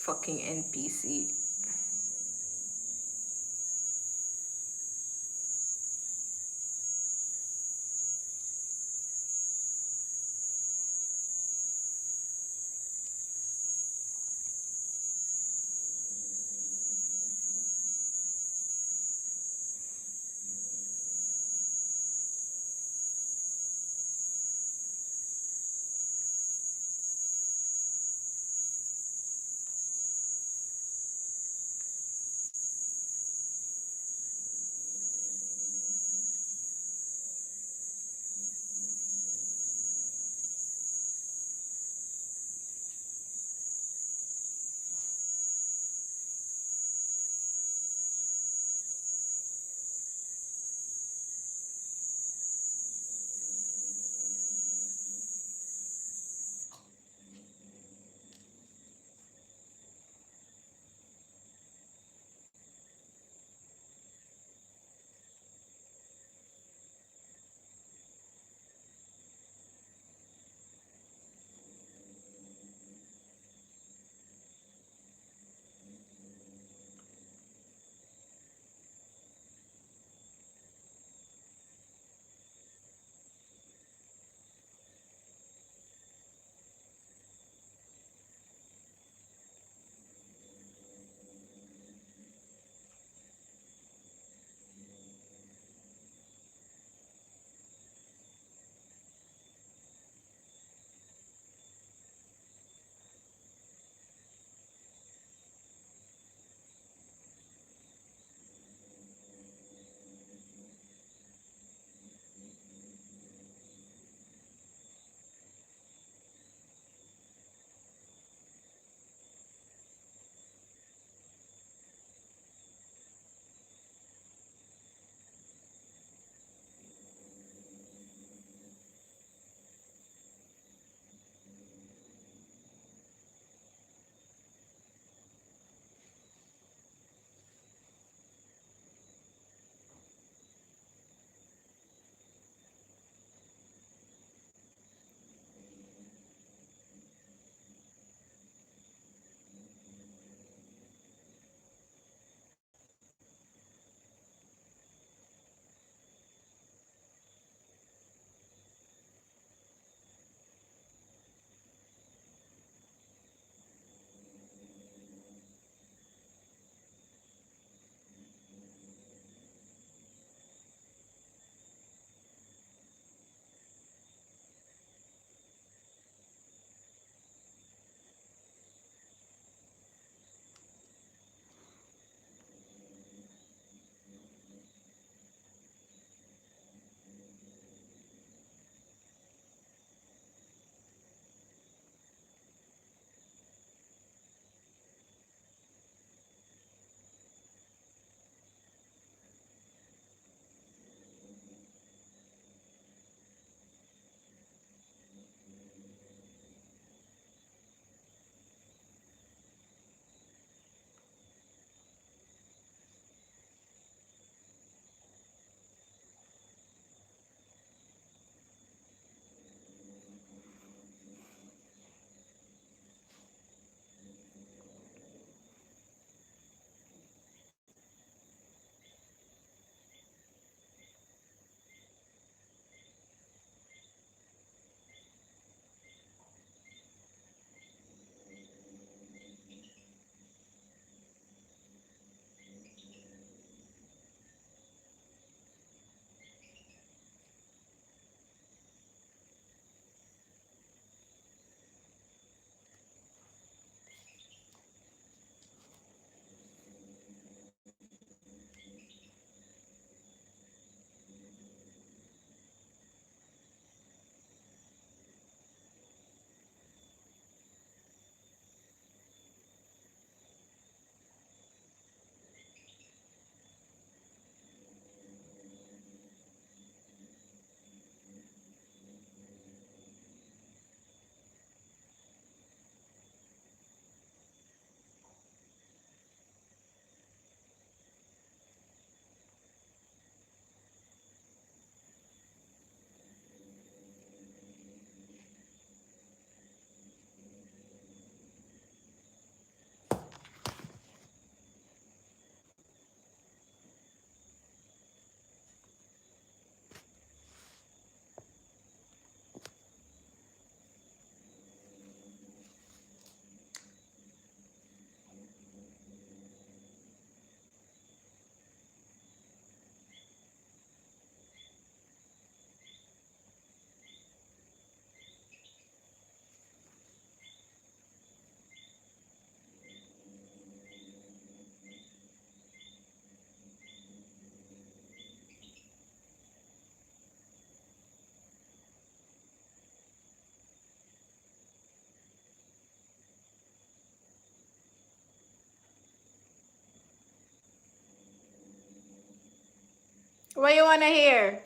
Fucking NPC. What you wanna hear?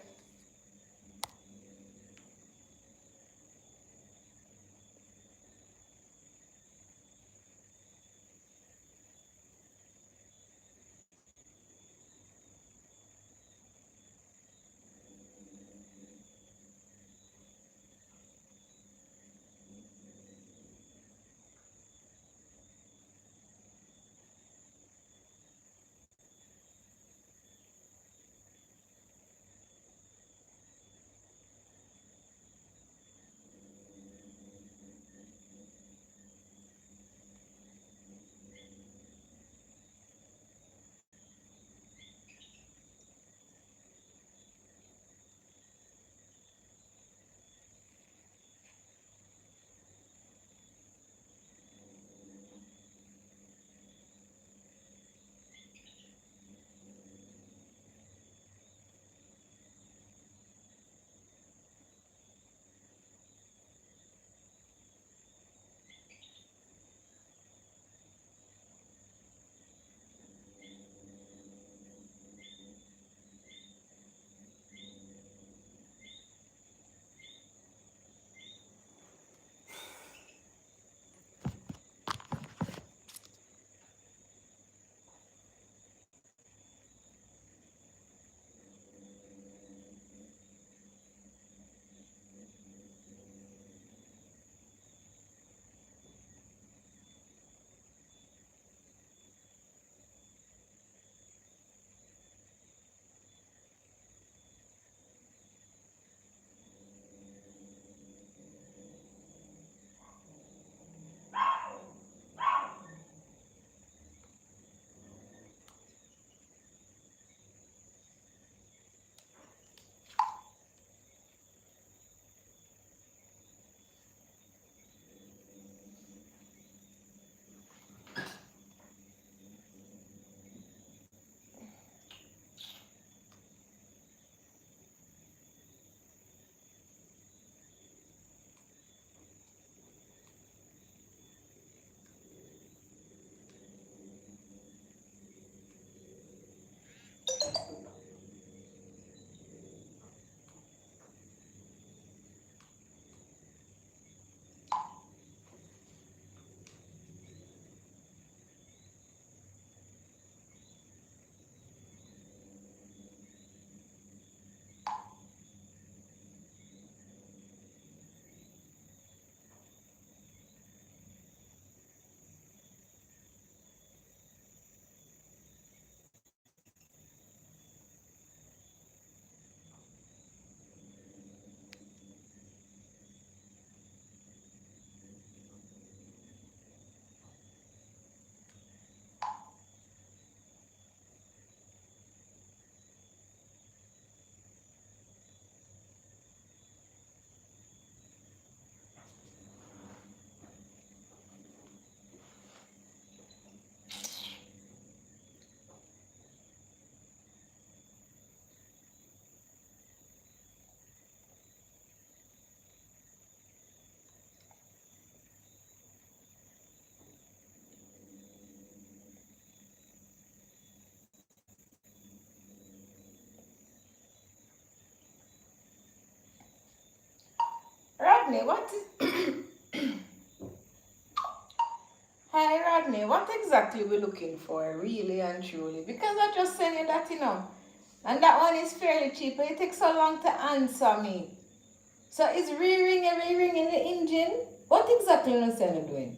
Rodney, what is Hi Rodney, what exactly we looking for, really and truly? Because I just sent you that, and that one is fairly cheap, but it takes so long to answer me. So it's re-ringing the engine. What exactly are you doing?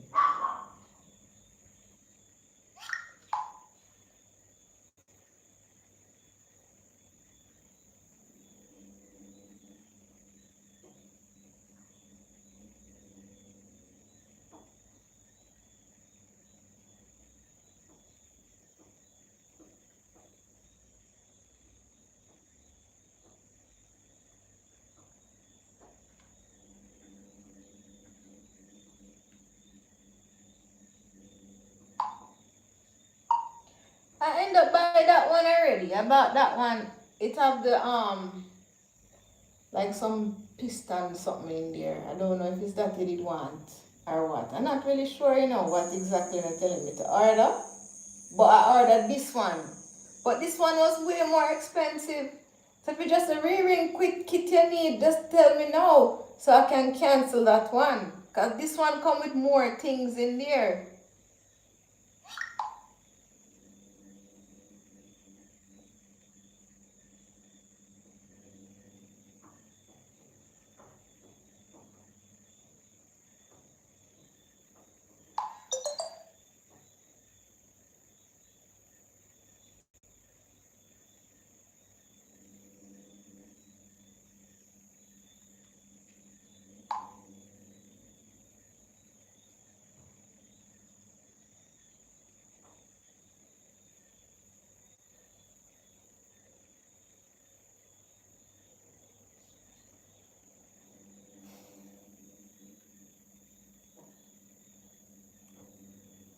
I end up buying that one already. I bought that one. It have the like some piston something in there. I don't know if it's that they did want or what. I'm not really sure, what exactly they're telling me to order. But I ordered this one. But this one was way more expensive. So if you just ring quick kit you need, just tell me now so I can cancel that one. Cause this one come with more things in there.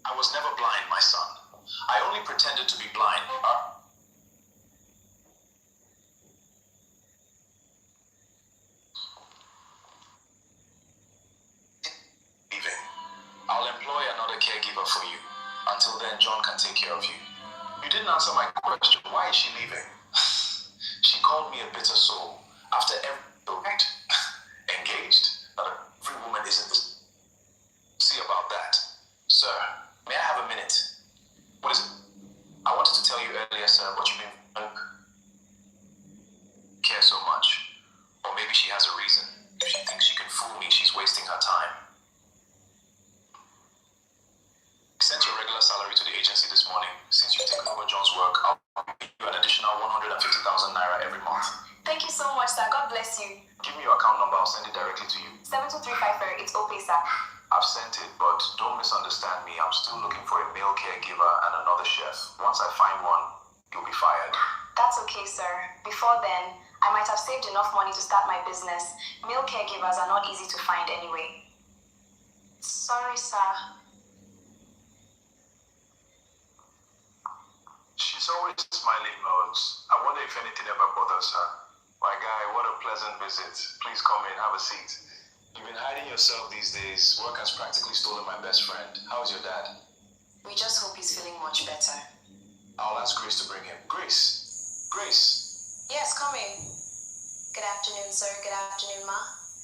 I was never blind, my son. I only pretended to be blind. Leaving. I'll employ another caregiver for you. Until then, John can take care of you. You didn't answer my question. Why is she leaving? She called me a bitter soul. After every right, engaged, but every woman isn't this. See about that. Sir, may I have a minute? What is it? I wanted to tell you earlier, sir, but you've been care so much. Or maybe she has a reason. If she thinks she can fool me, she's wasting her time. Sent your regular salary to the agency this morning. Since you've taken over John's work, I'll give you an additional 150,000 naira every month. Thank you so much, sir. God bless you. Give me your account number. I'll send it directly to you. 72354. It's okay, sir. I've sent it, but don't misunderstand me. I'm still looking for a male caregiver and another chef. Once I find one, you'll be fired. That's okay, sir. Before then, I might have saved enough money to start my business. Male caregivers are not easy to find anyway. Sorry, sir. She's always smiling, Lords. I wonder if anything ever bothers her. My guy, what a pleasant visit. Please come in, have a seat. You've been hiding yourself these days. Work has practically stolen my best friend. How's your dad? We just hope he's feeling much better. I'll ask Grace to bring him. Grace! Grace! Yes, come in. Good afternoon, sir. Good afternoon, ma.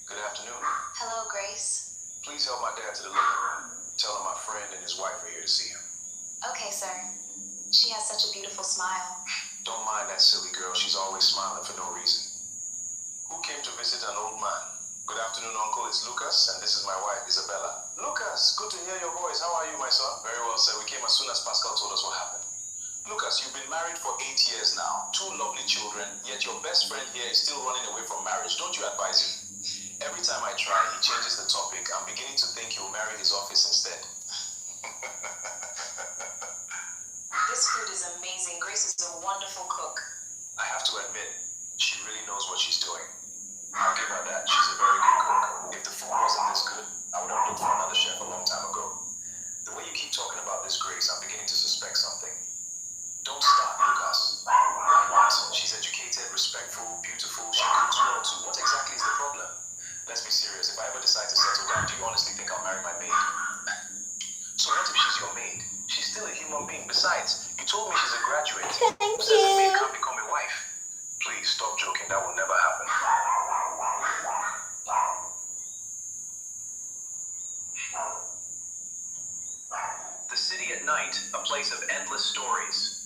Good afternoon. Hello, Grace. Please help my dad to the living room. Tell him my friend and his wife are here to see him. Okay, sir. She has such a beautiful smile. Don't mind that silly girl. She's always smiling for no reason. Who came to visit an old man? Good afternoon, Uncle. It's Lucas, and this is my wife, Isabella. Lucas, good to hear your voice. How are you, my son? Very well, sir. We came as soon as Pascal told us what happened. Lucas, you've been married for 8 years now. 2 lovely children, yet your best friend here is still running away from marriage. Don't you advise him? Every time I try, he changes the topic. I'm beginning to think he'll marry his office instead. This food is amazing. Grace is a wonderful cook. I have to admit, she really knows what she's doing. I'll give her that. She's a very good cook. If the food wasn't this good, I would have looked for another chef a long time ago. The way you keep talking about this Grace, I'm beginning to suspect something. Don't start, Lucas. Why not? She's educated, respectful, beautiful. She cooks well too. What exactly is the problem? Let's be serious. If I ever decide to settle down, do you honestly think I'll marry my maid? So what if she's your maid? She's still a human being. Besides, you told me she's a graduate. Thank Who says a maid you. can't become a wife? Please stop joking. That will never happen. The city at night, a place of endless stories.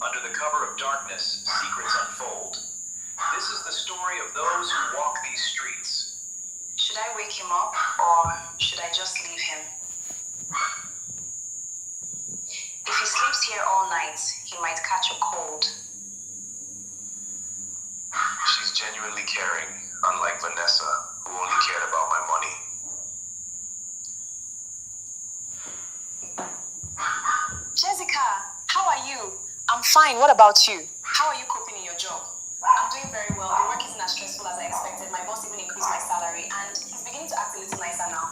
Under the cover of darkness, secrets unfold. This is the story of those who walk these streets. Should I wake him up, or should I just leave him? If he sleeps here all night, he might catch a cold. She's genuinely caring, unlike Vanessa, who only cared about my money. Jessica, how are you? I'm fine. What about you? How are you coping in your job? I'm doing very well. The work isn't as stressful as I expected. My boss even increased my salary, and he's beginning to act a little nicer now.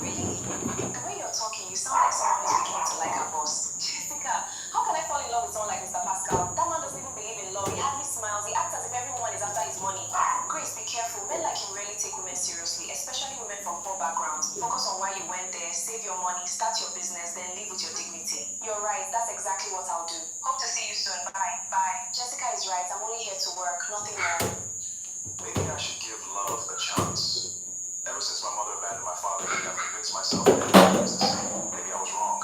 Really? The way you're talking, you sound like someone who's beginning to like her boss. Jessica, how can I fall in love with someone like Mr. Pascal? That man doesn't even believe in love. He hardly smiles. He acts as if everyone is after his money. Grace, be careful. Men like like you really take women seriously, especially women from poor backgrounds. Focus on why you went there, save your money, start your business, then leave with your dignity. You're right, that's exactly what I'll do. Hope to see you soon. Bye. Bye. Jessica is right, I'm only here to work, nothing more. Maybe I should give love a chance. Ever since my mother abandoned my father, I've convinced myself that maybe I was wrong.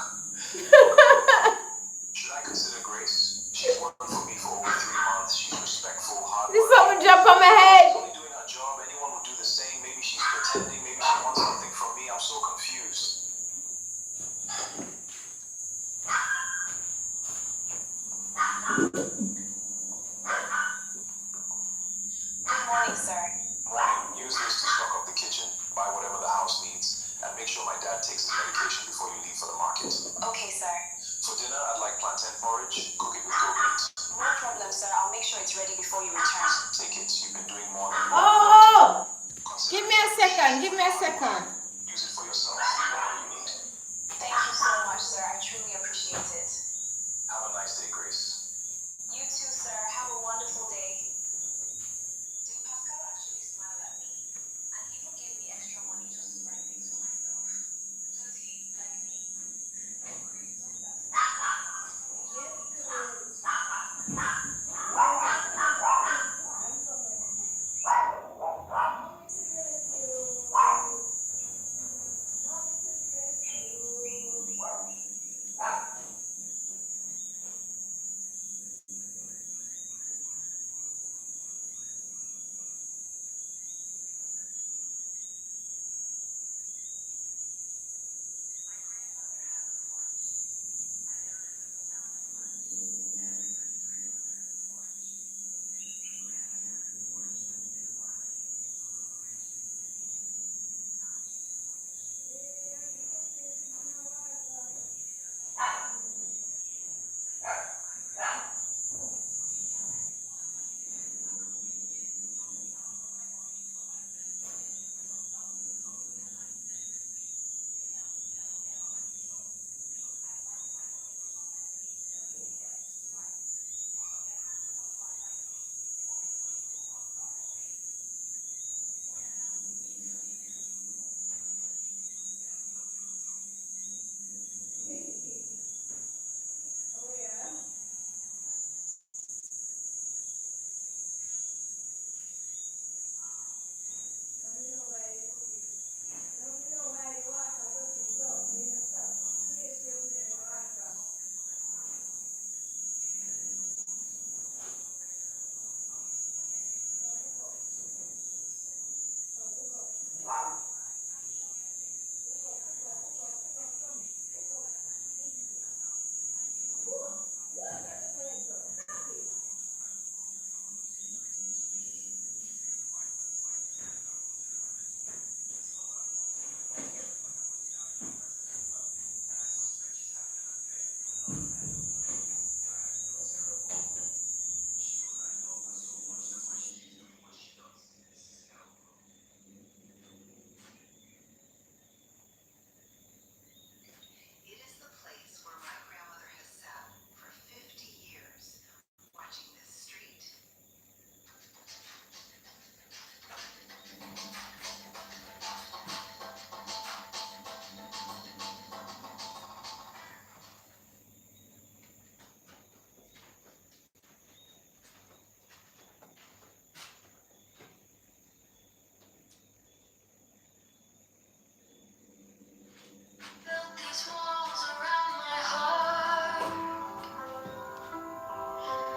Should I consider Grace? She's worked for me for over 3 months. She's respectful, This hardworking. someone jump on my She's head. only doing her job. Anyone would do the same. Maybe she's pretending. Maybe she wants something from me. I'm so confused. Good morning, sir. Morning. Use this to stock up the kitchen, buy whatever the house needs, and make sure my dad takes his medication before you leave for the market. Okay, sir. For dinner, I'd like plantain porridge. Cook it with goat meat. No problem, sir. I'll make sure it's ready before you return. Take it. You've been doing more than Oh, Consider give me a second. Give me a second. Use it for yourself. Whatever you need. Thank you so much, sir. I truly appreciate it. Have a nice day, Grace. You too, sir. Have a wonderful day. Did Pascal actually smile at me? And even give me extra money just to buy things for myself? Does he like me? Oh, great.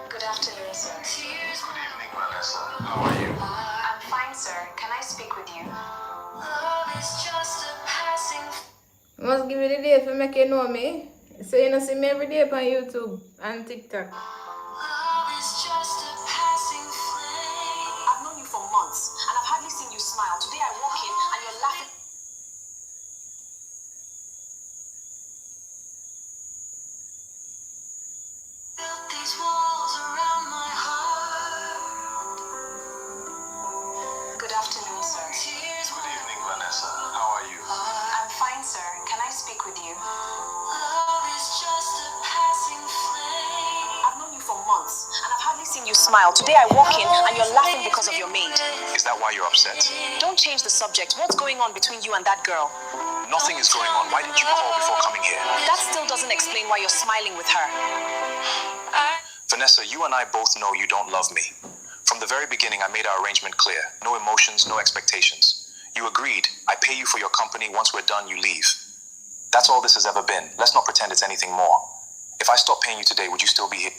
Good afternoon, sir. Good evening, Vanessa. How are you? I'm fine, sir. Can I speak with you? You must give me the day for make you know me. So you know see me every day on YouTube and TikTok. I've known you for months, and I've hardly seen you smile. Today I walk in, and you're laughing. Good afternoon, sir. Good evening, Vanessa. How are you? I'm fine, sir. Can I speak with you? I've known you for months, and I've hardly seen you smile. Today I walk in and you're laughing because of your maid. Is that why you're upset? Don't change the subject. What's going on between you and that girl? Nothing is going on. Why didn't you call before coming here? That still doesn't explain why you're smiling with her. Vanessa, you and I both know you don't love me. From the very beginning, I made our arrangement clear. No emotions, no expectations. You agreed. I pay you for your company. Once we're done, you leave. That's all this has ever been. Let's not pretend it's anything more. If I stop paying you today, would you still be here?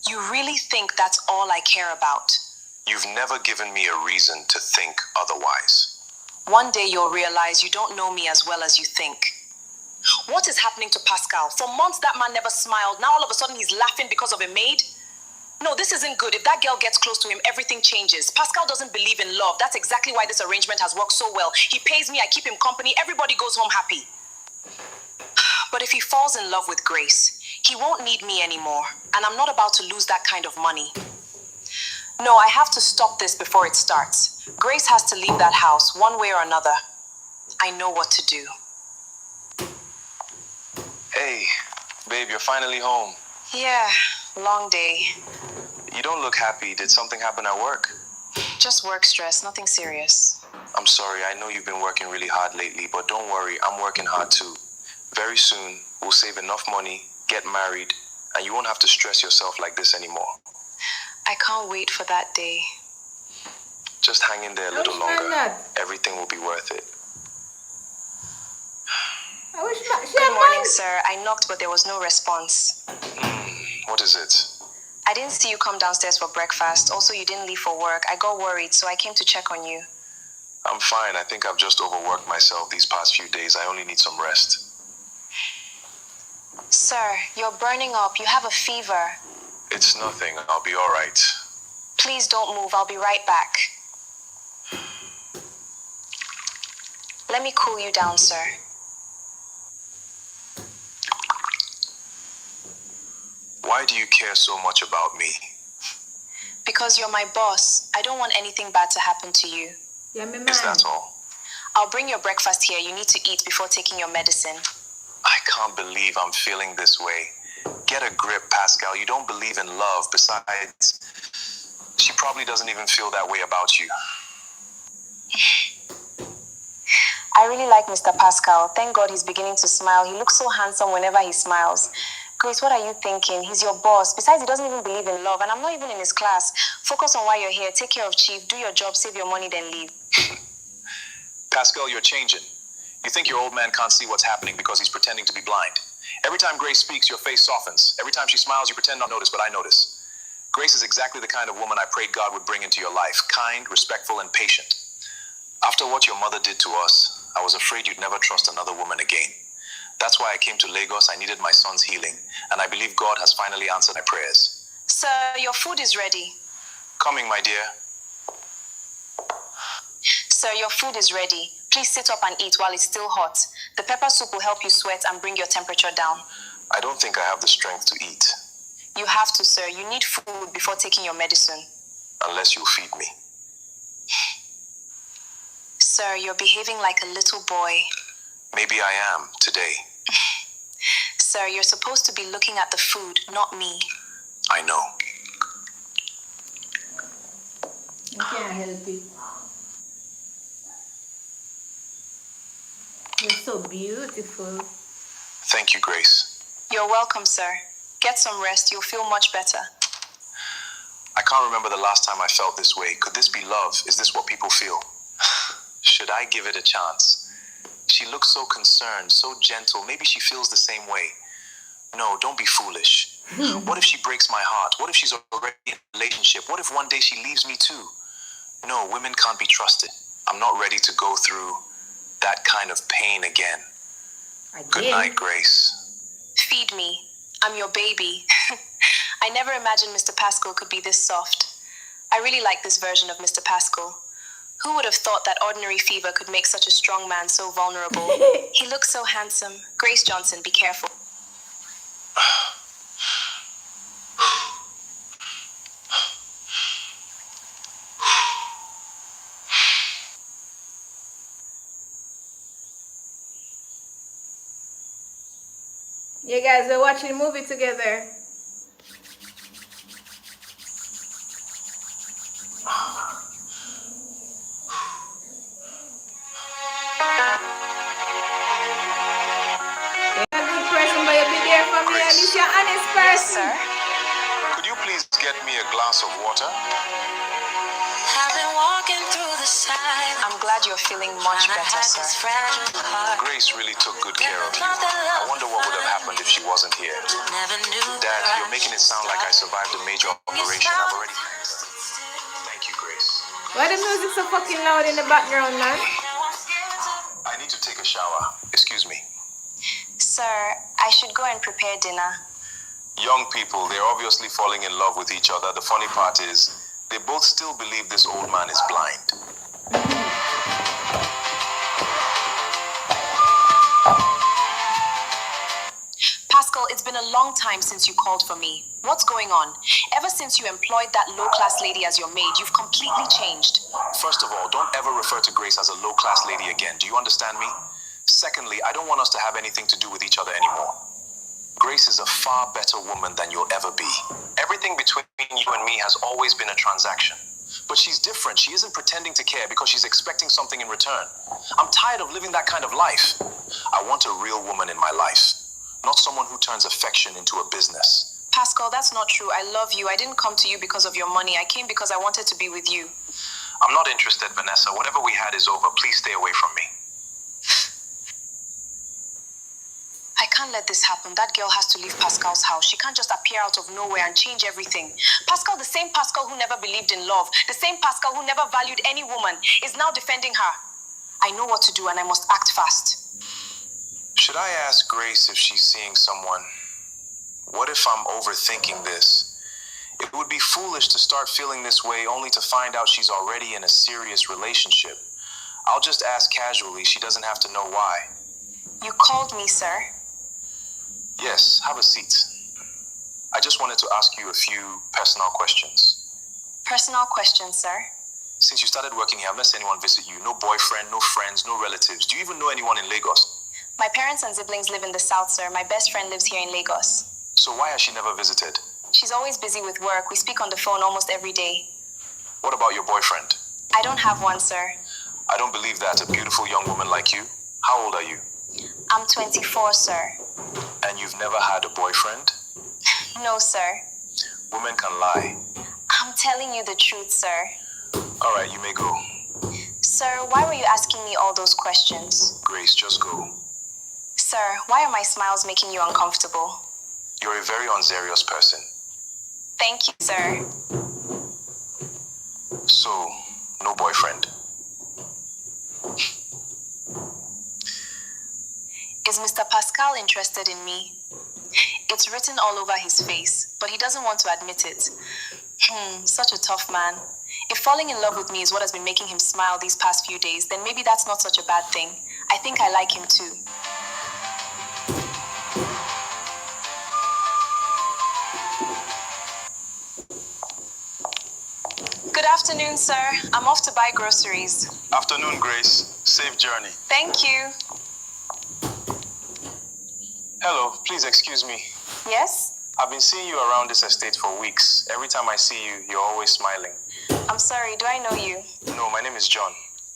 You really think that's all I care about? You've never given me a reason to think otherwise. One day you'll realize you don't know me as well as you think. What is happening to Pascal? For months that man never smiled. Now all of a sudden he's laughing because of a maid? No, this isn't good. If that girl gets close to him, everything changes. Pascal doesn't believe in love. That's exactly why this arrangement has worked so well. He pays me, I keep him company, everybody goes home happy. But if he falls in love with Grace, he won't need me anymore, and I'm not about to lose that kind of money. No, I have to stop this before it starts. Grace has to leave that house, one way or another. I know what to do. Hey, babe, you're finally home. Yeah, long day. You don't look happy. Did something happen at work? Just work stress, nothing serious. I'm sorry, I know you've been working really hard lately, but don't worry, I'm working hard too. Very soon, we'll save enough money, get married, and you won't have to stress yourself like this anymore. I can't wait for that day. Just hang in there a little longer. Everything will be worth it. Good morning, sir. I knocked, but there was no response. What is it? I didn't see you come downstairs for breakfast. Also, you didn't leave for work. I got worried, so I came to check on you. I'm fine. I think I've just overworked myself these past few days. I only need some rest. Sir, you're burning up. You have a fever. It's nothing. I'll be all right. Please don't move. I'll be right back. Let me cool you down, sir. Why do you care so much about me? Because you're my boss. I don't want anything bad to happen to you. Yeah, my man. Is that all? I'll bring your breakfast here. You need to eat before taking your medicine. I can't believe I'm feeling this way. Get a grip, Pascal. You don't believe in love. Besides, she probably doesn't even feel that way about you. I really like Mr. Pascal. Thank God he's beginning to smile. He looks so handsome whenever he smiles. Grace, what are you thinking? He's your boss. Besides, he doesn't even believe in love, and I'm not even in his class. Focus on why you're here. Take care of Chief. Do your job, save your money, then leave. Pascal, you're changing. You think your old man can't see what's happening because he's pretending to be blind. Every time Grace speaks, your face softens. Every time she smiles, you pretend not to notice, but I notice. Grace is exactly the kind of woman I prayed God would bring into your life. Kind, respectful, and patient. After what your mother did to us, I was afraid you'd never trust another woman again. That's why I came to Lagos. I needed my son's healing, and I believe God has finally answered my prayers. Sir, your food is ready. Coming, my dear. Sir, your food is ready. Please sit up and eat while it's still hot. The pepper soup will help you sweat and bring your temperature down. I don't think I have the strength to eat. You have to, sir. You need food before taking your medicine. Unless you feed me. Sir, you're behaving like a little boy. Maybe I am, today. Sir, you're supposed to be looking at the food, not me. I know. I can't help it. You're so beautiful. Thank you, Grace. You're welcome, sir. Get some rest. You'll feel much better. I can't remember the last time I felt this way. Could this be love? Is this what people feel? Should I give it a chance? She looks so concerned, so gentle. Maybe she feels the same way. No, don't be foolish. What if she breaks my heart? What if she's already in a relationship? What if one day she leaves me too? No, women can't be trusted. I'm not ready to go through that kind of pain again. Good night, Grace. Feed me. I'm your baby. I never imagined Mr. Pascal could be this soft. I really like this version of Mr. Pascal. Who would have thought that ordinary fever could make such a strong man so vulnerable? He looks so handsome. Grace Johnson, be careful. You guys are watching a movie together. You're a good person, but you'll be there for me. At least you're an honest Yes, person. sir. Could you please get me a glass of water? I've been walking through the silence. I'm glad you're feeling much better, sir. Grace really took good care of you. I wonder what would have happened if she wasn't here. Dad, you're making it sound like I survived a major operation. I've already thanked her. Thank you, Grace. Why the music so fucking loud in the background, man? I need to take a shower. Excuse me. Sir, I should go and prepare dinner. Young people, they're obviously falling in love with each other. The funny part is, they both still believe this old man is blind. Pascal, it's been a long time since you called for me. What's going on? Ever since you employed that low-class lady as your maid, you've completely changed. First of all, don't ever refer to Grace as a low-class lady again. Do you understand me? Secondly, I don't want us to have anything to do with each other anymore. Grace is a far better woman than you'll ever be. Everything between you and me has always been a transaction. But she's different. She isn't pretending to care because she's expecting something in return. I'm tired of living that kind of life. I want a real woman in my life, not someone who turns affection into a business. Pascal, that's not true. I love you. I didn't come to you because of your money. I came because I wanted to be with you. I'm not interested, Vanessa. Whatever we had is over. Please stay away from me. I can't let this happen. That girl has to leave Pascal's house. She can't just appear out of nowhere and change everything. Pascal, the same Pascal who never believed in love, the same Pascal who never valued any woman, is now defending her. I know what to do and I must act fast. Should I ask Grace if she's seeing someone? What if I'm overthinking this? It would be foolish to start feeling this way only to find out she's already in a serious relationship. I'll just ask casually. She doesn't have to know why. You called me, sir. Yes, have a seat. I just wanted to ask you a few personal questions. Personal question, sir. Since you started working here, I've not seen anyone visit you. No boyfriend, no friends, no relatives. Do you even know anyone in Lagos? My parents and siblings live in the south, sir. My best friend lives here in Lagos. So why has she never visited? She's always busy with work. We speak on the phone almost every day. What about your boyfriend? I don't have one, sir. I don't believe that. A beautiful young woman like you. How old are you? I'm 24, sir. And you've never had a boyfriend? No, sir. Women can lie. I'm telling you the truth, sir. All right, you may go. Sir, why were you asking me all those questions? Grace, just go. Sir, why are my smiles making you uncomfortable? You're a very unserious person. Thank you, sir. So, no boyfriend. Is Mr. Pascal interested in me? It's written all over his face, but he doesn't want to admit it. Such a tough man. If falling in love with me is what has been making him smile these past few days, then maybe that's not such a bad thing. I think I like him too. Good afternoon, sir. I'm off to buy groceries. Afternoon, Grace. Safe journey. Thank you. Hello, please excuse me. Yes? I've been seeing you around this estate for weeks. Every time I see you, you're always smiling. I'm sorry, do I know you? No, my name is John.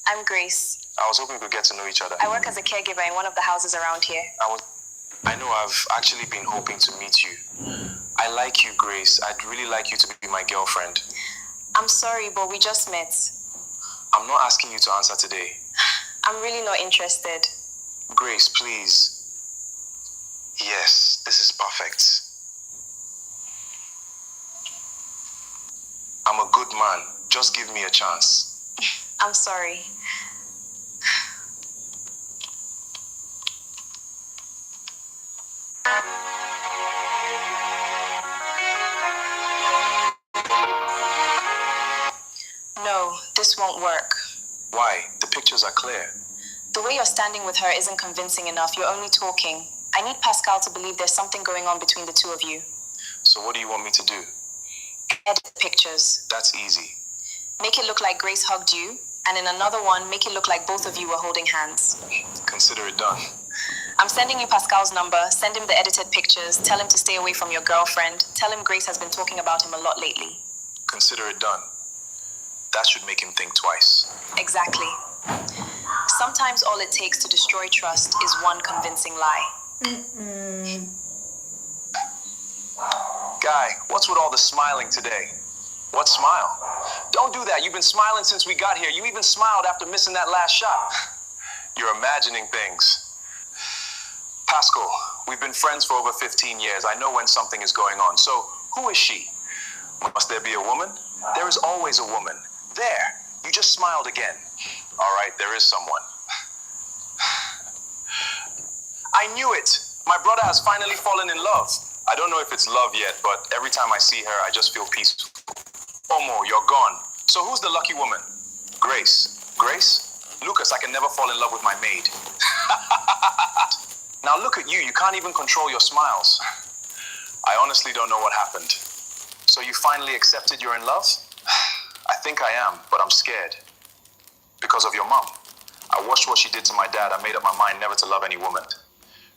I'm Grace. I was hoping we could get to know each other. I work as a caregiver in one of the houses around here. I know I've actually been hoping to meet you. I like you, Grace. I'd really like you to be my girlfriend. I'm sorry, but we just met. I'm not asking you to answer today. I'm really not interested. Grace, please. Yes, this is perfect. I'm a good man. Just give me a chance. I'm sorry. No, this won't work. Why? The pictures are clear. The way you're standing with her isn't convincing enough. You're only talking. I need Pascal to believe there's something going on between the two of you. So what do you want me to do? Edit the pictures. That's easy. Make it look like Grace hugged you, and in another one, make it look like both of you were holding hands. Consider it done. I'm sending you Pascal's number. Send him the edited pictures. Tell him to stay away from your girlfriend. Tell him Grace has been talking about him a lot lately. Consider it done. That should make him think twice. Exactly. Sometimes all it takes to destroy trust is one convincing lie. Guy, what's with all the smiling today? What smile? Don't do that. You've been smiling since we got here. You even smiled after missing that last shot. You're imagining things. Pascal, we've been friends for over 15 years. I know when something is going on. So, who is she? Must there be a woman? There is always a woman. There. You just smiled again. All right, there is someone. I knew it. My brother has finally fallen in love. I don't know if it's love yet, but every time I see her, I just feel peaceful. Omo, you're gone. So who's the lucky woman? Grace. Grace? Lucas, I can never fall in love with my maid. Now look at you. You can't even control your smiles. I honestly don't know what happened. So you finally accepted you're in love? I think I am, but I'm scared. Because of your mom. I watched what she did to my dad. I made up my mind never to love any woman.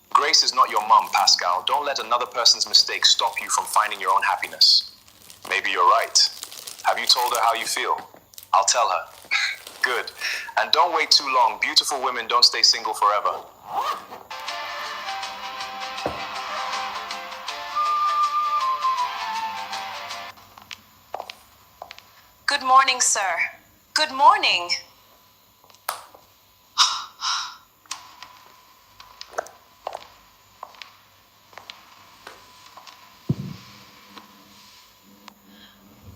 Grace is not your mom, Pascal. Don't let another person's mistake stop you from finding your own happiness. Maybe you're right. Have you told her how you feel? I'll tell her. Good. And don't wait too long. Beautiful women don't stay single forever. Good morning, sir. Good morning.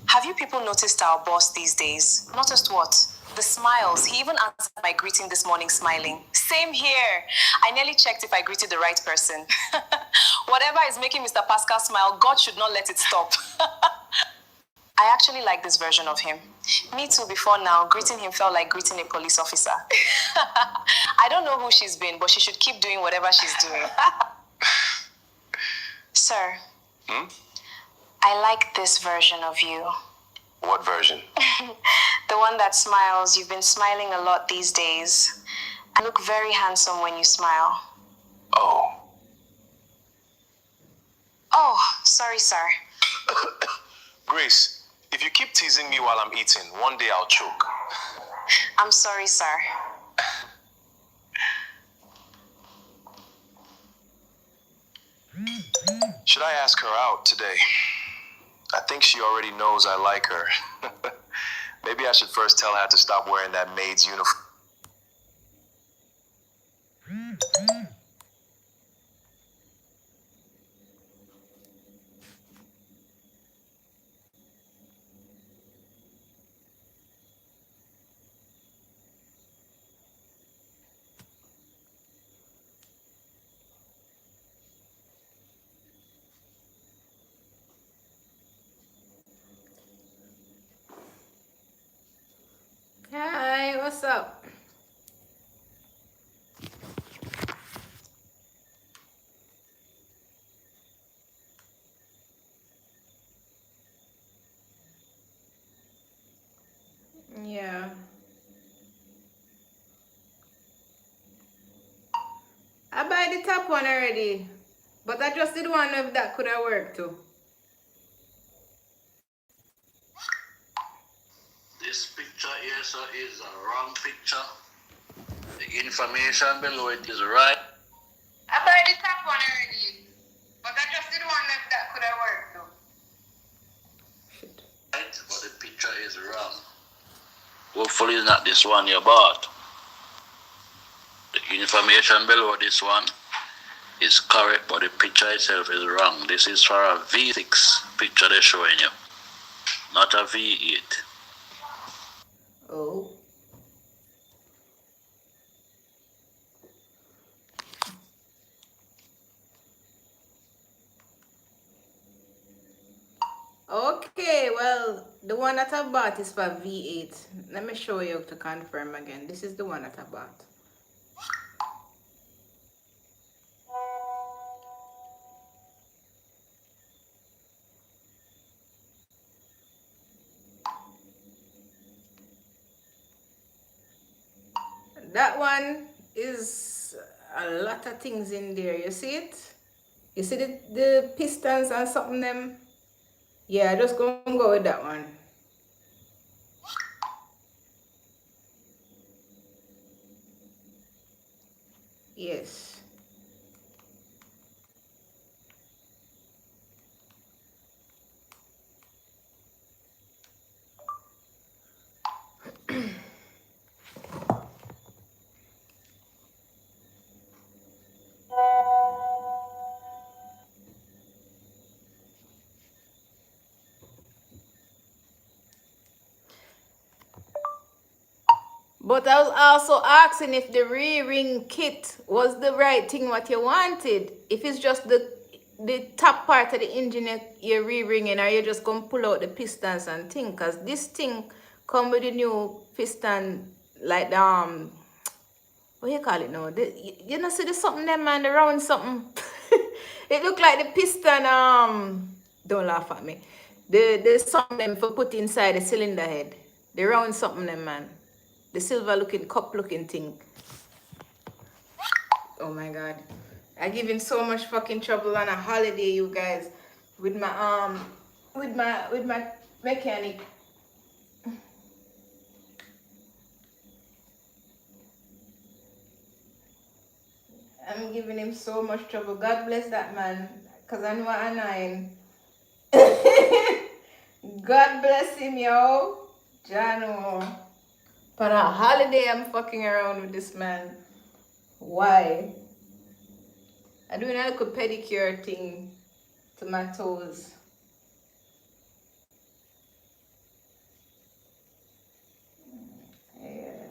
Have you people noticed our boss these days? Noticed what? The smiles. He even answered my greeting this morning smiling. Same here. I nearly checked if I greeted the right person. Whatever is making Mr. Pascal smile, God should not let it stop. I actually like this version of him. Me too, before now, greeting him felt like greeting a police officer. I don't know who she's been, but she should keep doing whatever she's doing. Sir, I like this version of you. What version? The one that smiles. You've been smiling a lot these days. You look very handsome when you smile. Oh. Oh, sorry, sir. Grace, if you keep teasing me while I'm eating, one day I'll choke. I'm sorry, sir. Should I ask her out today? I think she already knows I like her. Maybe I should first tell her to stop wearing that maid's uniform. Hi, what's up? Yeah. I buy the top one already. But I just did one if that could have worked too. This picture here, sir, is a wrong picture. The information below it is right. I buy the top one already. But I just did one if that could have worked too. Shit. Right, but the picture is wrong. Hopefully it's not this one you bought. The information below this one is correct, but the picture itself is wrong. This is for a V6 picture they're showing you, not a V8. Oh. Okay, well, the one that I bought is for V8. Let me show you to confirm again. This is the one that I bought. That one is a lot of things in there. You see it? You see the pistons and something them? Yeah, just go and go with that one. Yes. But I was also asking if the re-ring kit was the right thing what you wanted. If it's just the top part of the engine you're re-ringing, or you just gonna pull out the pistons and thing. Cause this thing come with the new piston, like the what you call it now? You know see the something there, man, the round something. It look like the piston don't laugh at me. The something them for put inside the cylinder head. The round something them, man. The silver looking cup looking thing. Oh my god. I giving so much fucking trouble on a holiday, you guys. With my mechanic. I'm giving him so much trouble. God bless that man. Cause I know I'm nine. God bless him, yo. Jano. But a holiday I'm fucking around with this man. Why? I'm doing a little pedicure thing to my toes. Yeah.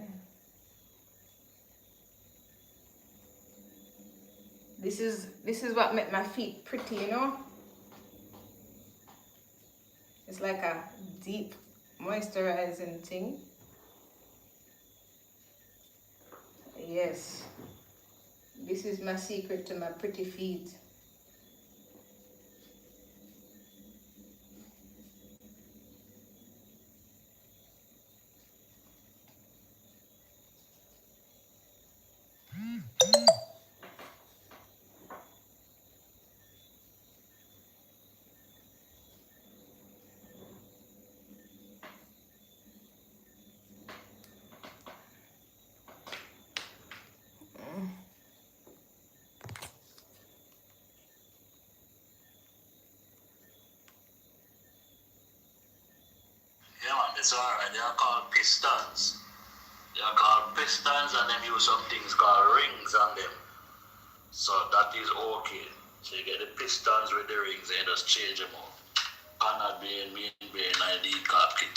This is what make my feet pretty, you know? It's like a deep moisturizing thing. Yes. This is my secret to my pretty feet. Yeah, man, it's alright. They are called pistons. They are called pistons, and then use some things called rings on them. So that is okay. So you get the pistons with the rings and just change them out. Cannot be in main bearing ID carb kit.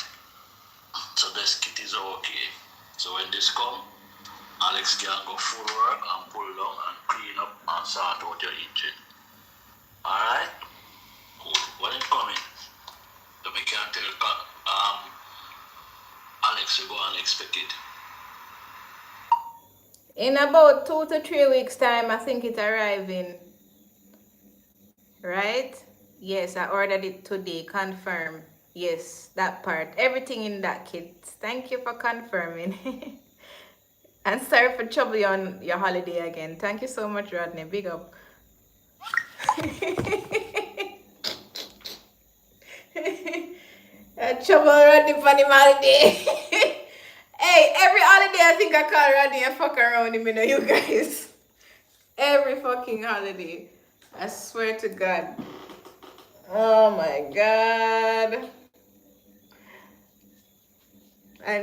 So this kit is okay. So when this come, Alex can go full work and pull down and clean up and sort out your engine. Alright? Cool. When it coming, so we can tell Alex to go and expect it. In about 2 to 3 weeks time, I think it's arriving. Right? Yes, I ordered it today. Confirm. Yes, that part. Everything in that kit. Thank you for confirming. And sorry for trouble you on your holiday again. Thank you so much, Rodney. Big up. Trouble Rodney for the holiday. Hey, every holiday I think I call Rodney and fuck around him, you know, you guys. Every fucking holiday. I swear to God. Oh my God. I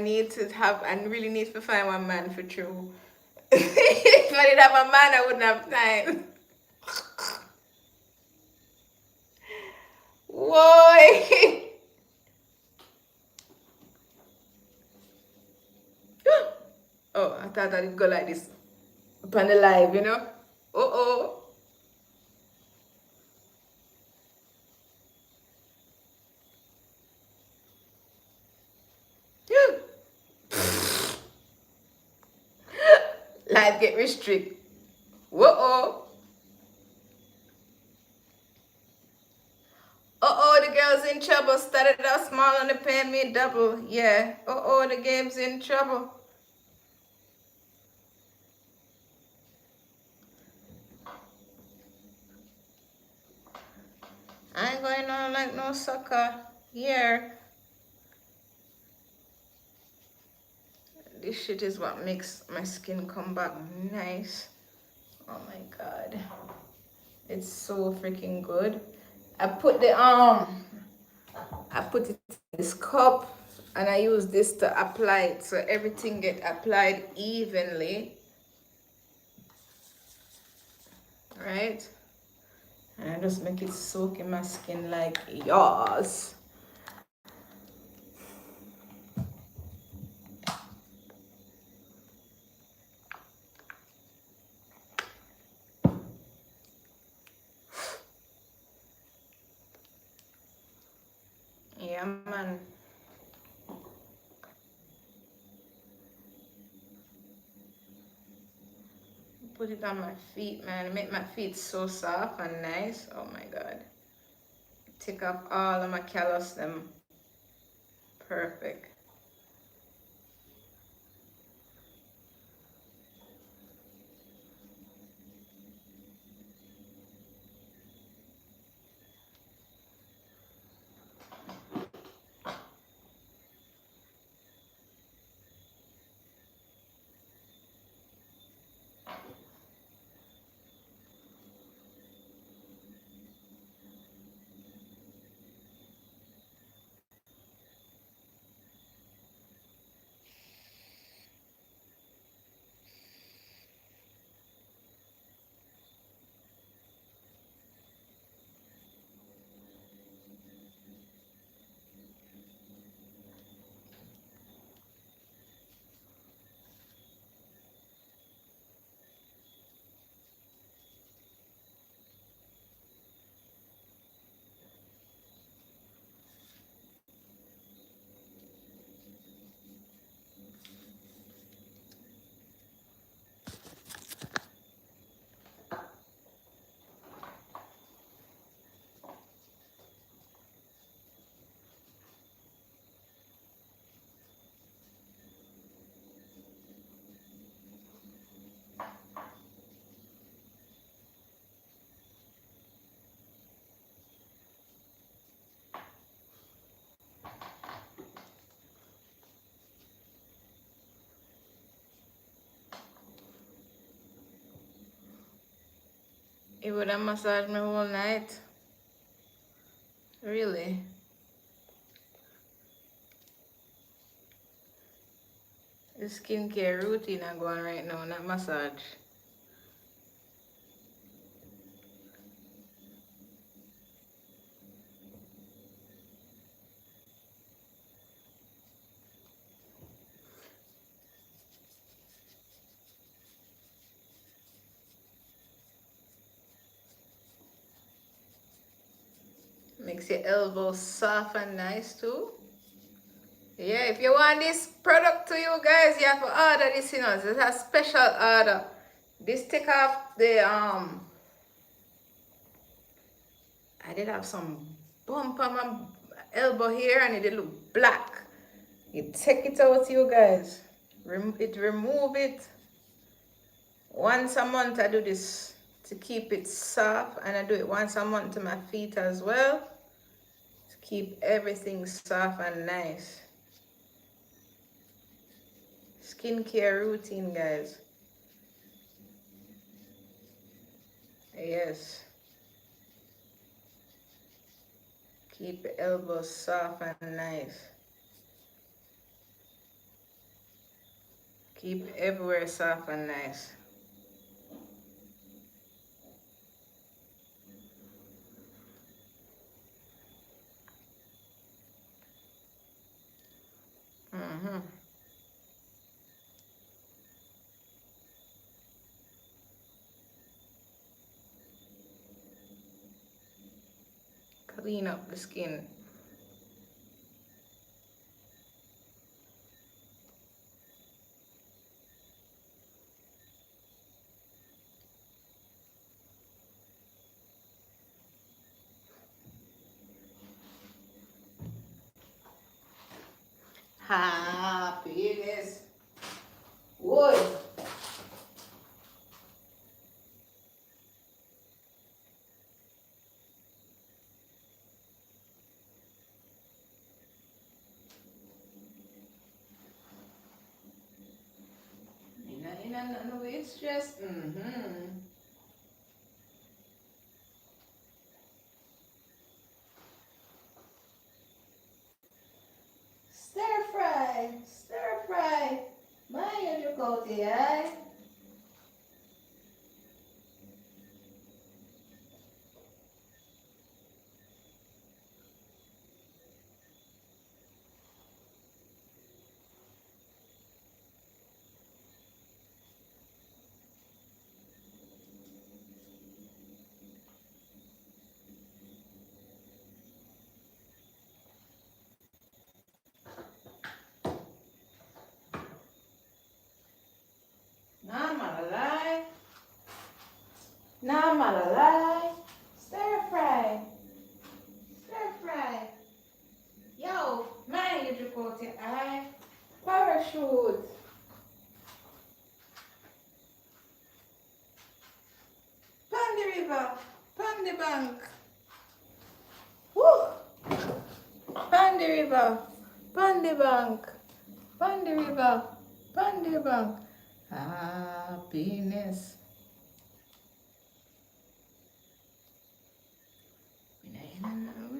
really need to find one man for true. If I didn't have a man, I wouldn't have time. Why? Oh, I thought I'd go like this upon the live, you know? Uh-oh. Live get restrict. Whoa. Uh-oh, the girl's in trouble. Started out small and they pay me double. Yeah. Uh-oh, the game's in trouble. I ain't going on like no sucker here. This shit is what makes my skin come back nice. Oh my god. It's so freaking good. I put the I put it in this cup and I use this to apply it so everything get applied evenly. Right? And I just make it soak in my skin like yours. Yeah, man. Put it on my feet, man. Make my feet so soft and nice. Oh my god. Take off all of my callus them. Perfect. You would have massaged me whole night? Really? The skincare routine I'm going right now, not massage. Makes your elbows soft and nice too. Yeah, if you want this product to you guys, you have to order this, you know. It's a special order. This take off the I did have some bump on my elbow here and it did look black. You take it out, you guys. Remove it. Once a month I do this to keep it soft, and I do it once a month to my feet as well to keep everything soft and nice. Skincare routine, guys. Yes. Keep your elbows soft and nice. Keep everywhere soft and nice. Mm-hmm. Clean up the skin. Happiness. Wood. In a way it's just, mm-hmm. Shorty, eh? Nah, malalai. Nah, malalai. Stir fry. Stir fry. Yo, man, you drip out your eye. Parachute. Pon the river. Pon the bank. Woo! Pon the river. Pon the bank. Pon the river. Pon the bank. Happiness.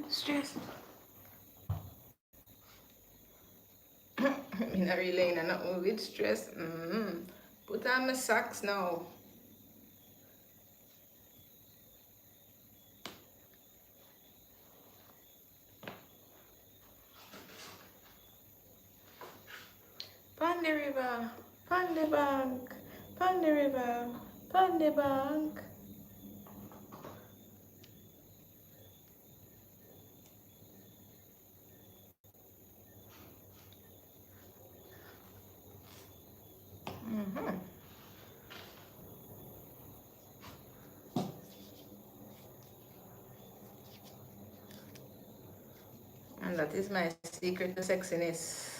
Stress. Me not really in nothing with stress. Put on my socks now. Pon the river, pon the bank, pon the river, pon the bank. And that is my secret to sexiness.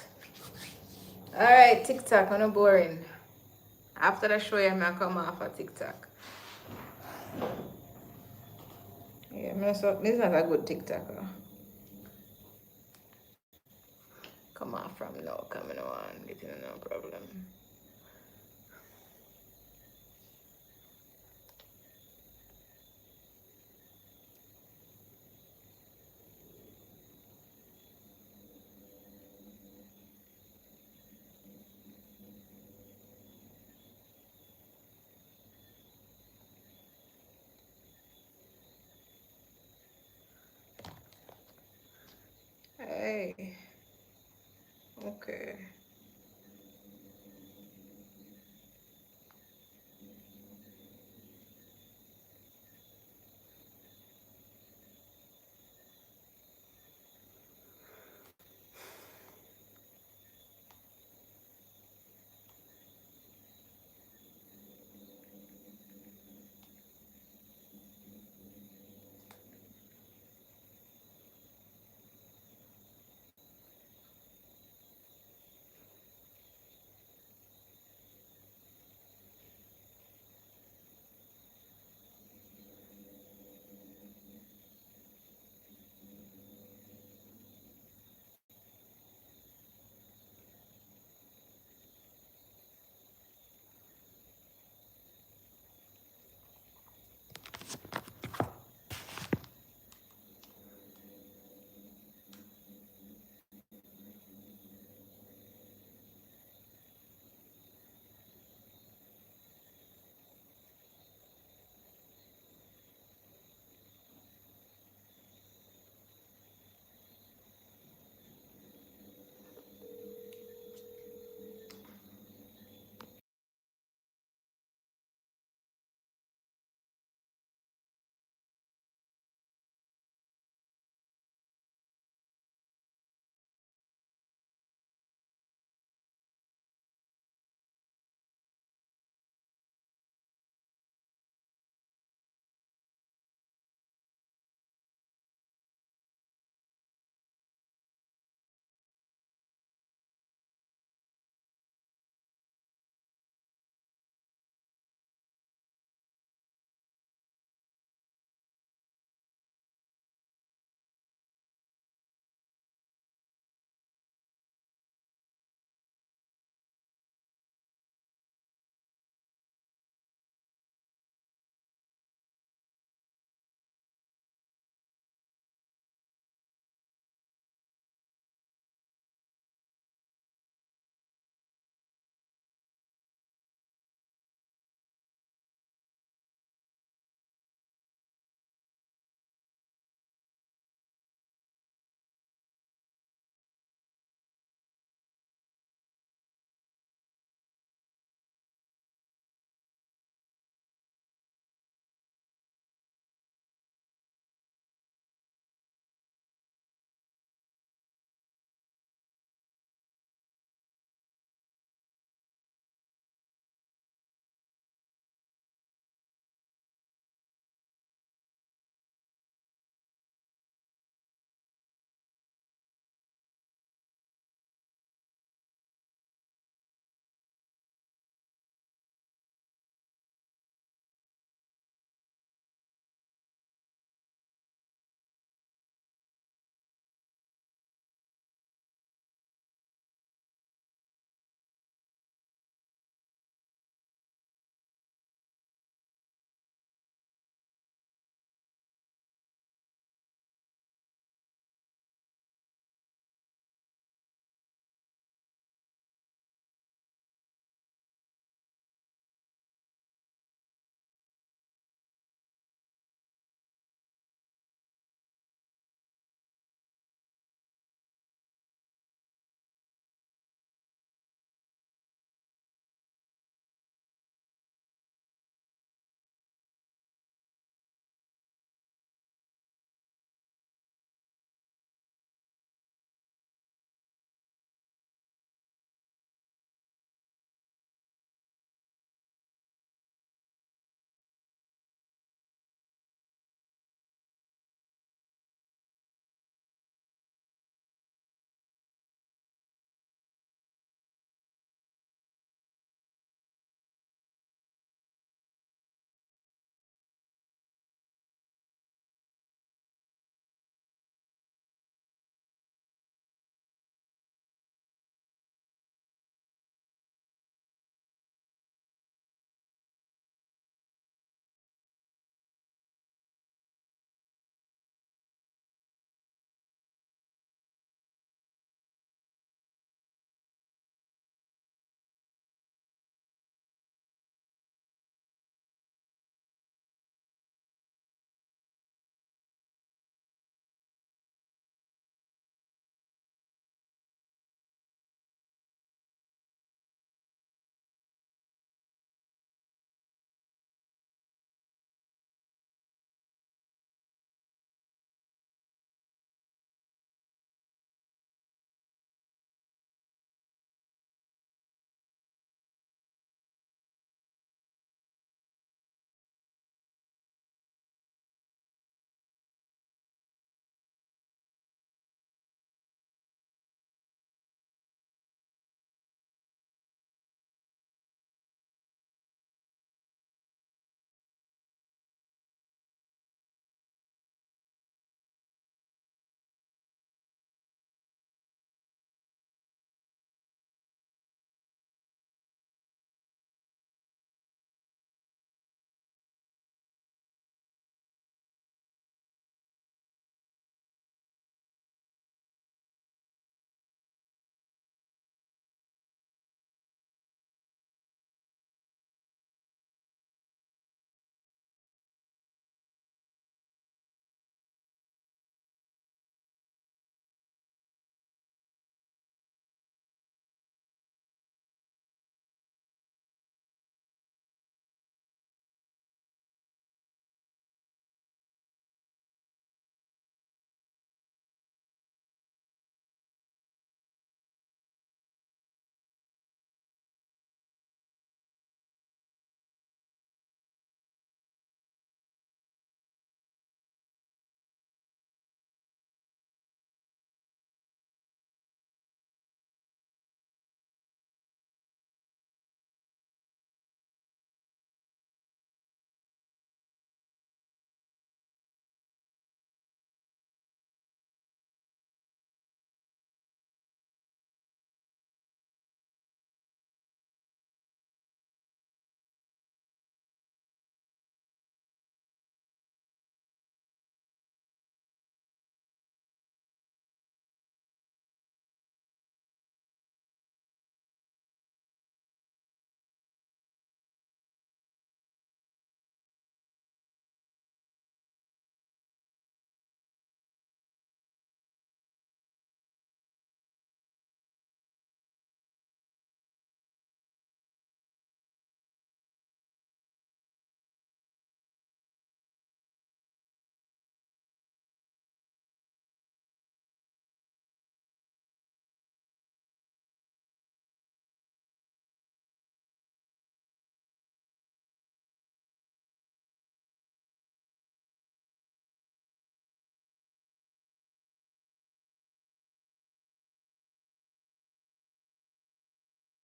Alright, TikTok, I'm not boring. After the show, I'm gonna come off of TikTok. Yeah, so this is not a good TikTok. Come off from now, coming on, getting no problem. Hey, okay.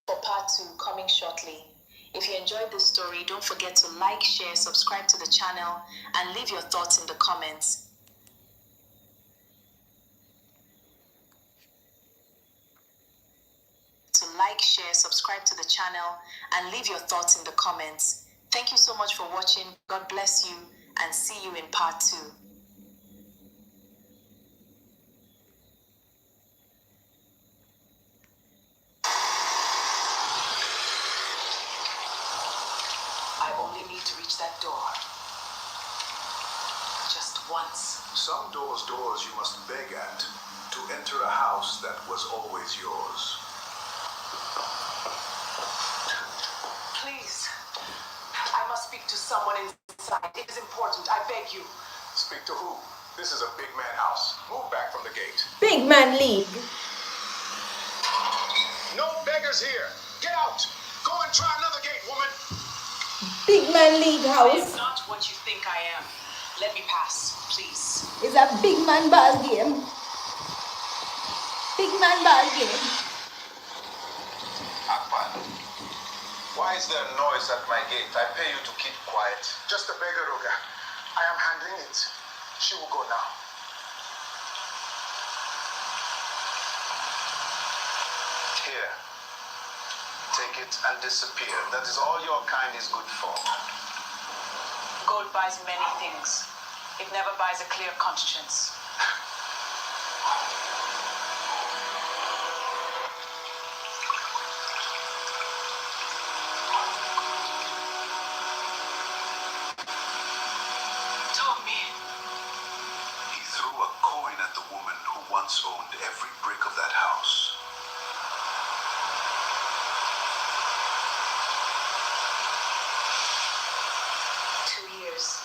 for part 2 coming shortly. If you enjoyed this story, don't forget to like, share, subscribe to the channel, and leave your thoughts in the comments. To like, share, subscribe to the channel, and leave your thoughts in the comments. Thank you so much for watching. God bless you, and see you in part 2. I only need to reach that door. Just once. Some doors you must beg at to enter a house that was always yours. Please. I must speak to someone inside. It is important. I beg you. Speak to who? This is a big man house. Move back from the gate. Big Man League. No beggars here. Get out. Go and try another gate, woman. Big Man League I am house. not what you think I am. Let me pass, please. It's a big man ball game. Big man ball game. Akpan, why is there noise at my gate? I pay you to keep quiet. Just a beggar, Ruga. I am handling it. She will go now. Here. Take it and disappear. That is all your kind is good for. Gold buys many things. It never buys a clear conscience. Tommy. He threw a coin at the woman who once owned every brick of that house. 2 years.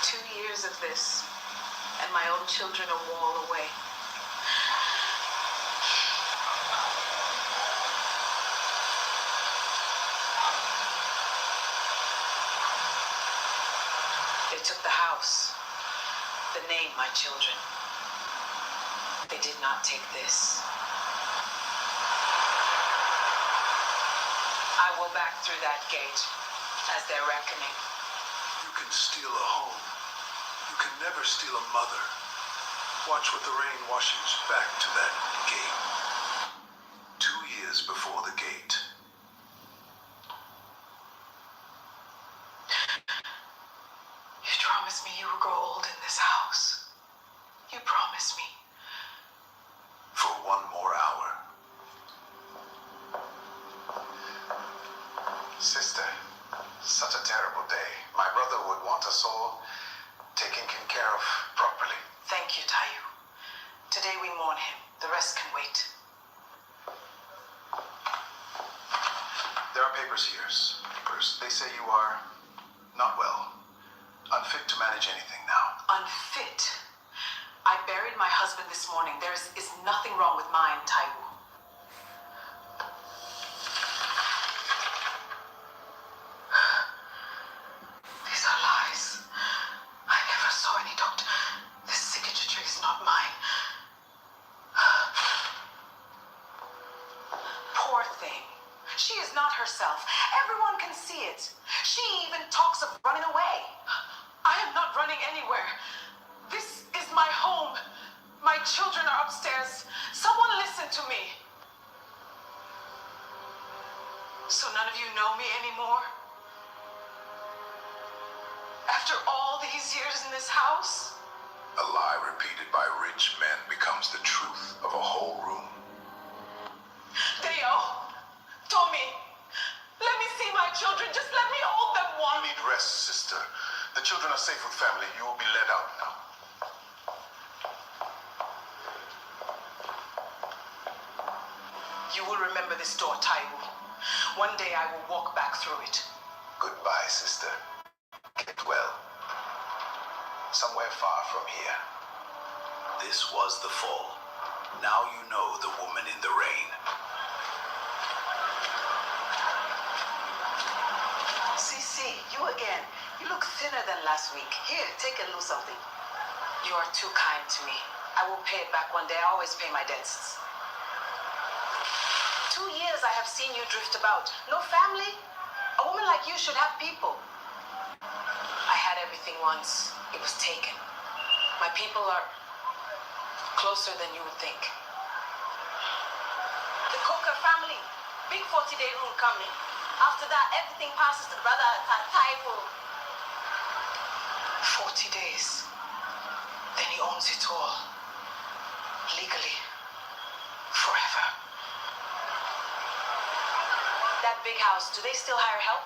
2 years of this, and my own children a wall away. They took the house, the name, my children. They did not take this. I will back through that gate as their reckoning. You can steal a home. You can never steal a mother. Watch what the rain washes back to that gate. 2 years before the gate. You promised me you would grow old in this house. You promised me. For 1 more hour. Sister, such a terrible day. My brother would want us all taken care of properly. Thank you, Tayu. Today we mourn him. The rest can wait. There are papers here. Papers. They say you are not well. Unfit to manage anything now. Unfit. I buried my husband this morning. There is nothing wrong with mine, Tayu. These are lies. I never saw any doctor. This signature is not mine. Poor thing. She is not herself. Everyone can see it. She even talks of running away. I am not running anywhere. This is my home. My children are upstairs. Someone listen to me. So none of you know me anymore? After all these years in this house? A lie repeated by rich men becomes the truth of a whole room. Deo, Tommy, let me see my children. Just let me hold them You one. need rest, sister. The children are safe with family. You will be let out now. You will remember this door, Tayu. One day I will walk back through it. Goodbye, sister. Get well. Somewhere far from here. This was the fall. Now you know the woman in the rain. Cece, you again. You look thinner than last week. Here, take a little something. You are too kind to me. I will pay it back one day. I always pay my debts. 2 2 years I have seen you drift about. No family? A woman like you should have people. I had everything once. It was taken. My people are closer than you would think. The Coker family. Big 40-day room coming. After that, everything passes to brother Taiwo. 40 days. Then he owns it all. Legally. Forever. That big house, do they still hire help?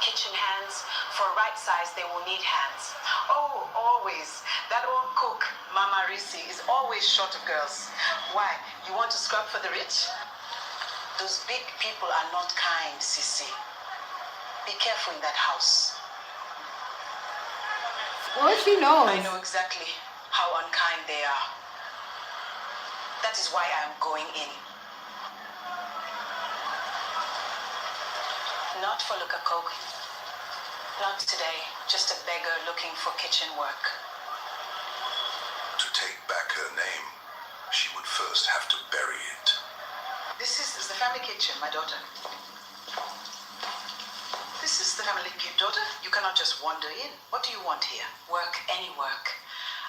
Kitchen hands. For a right size, they will need hands. Oh, always. That old cook, Mama Risi, is always short of girls. Why? You want to scrub for the rich? Those big people are not kind, Sissy. Be careful in that house. Oh, she knows. I know exactly how unkind they are. That is why I am going in. Not for Luka Coke. Not today. Just a beggar looking for kitchen work. To take back her name, she would first have to bury it. This is the family kitchen, my daughter. This is the family kitchen, daughter. You cannot just wander in. What do you want here? Work, any work.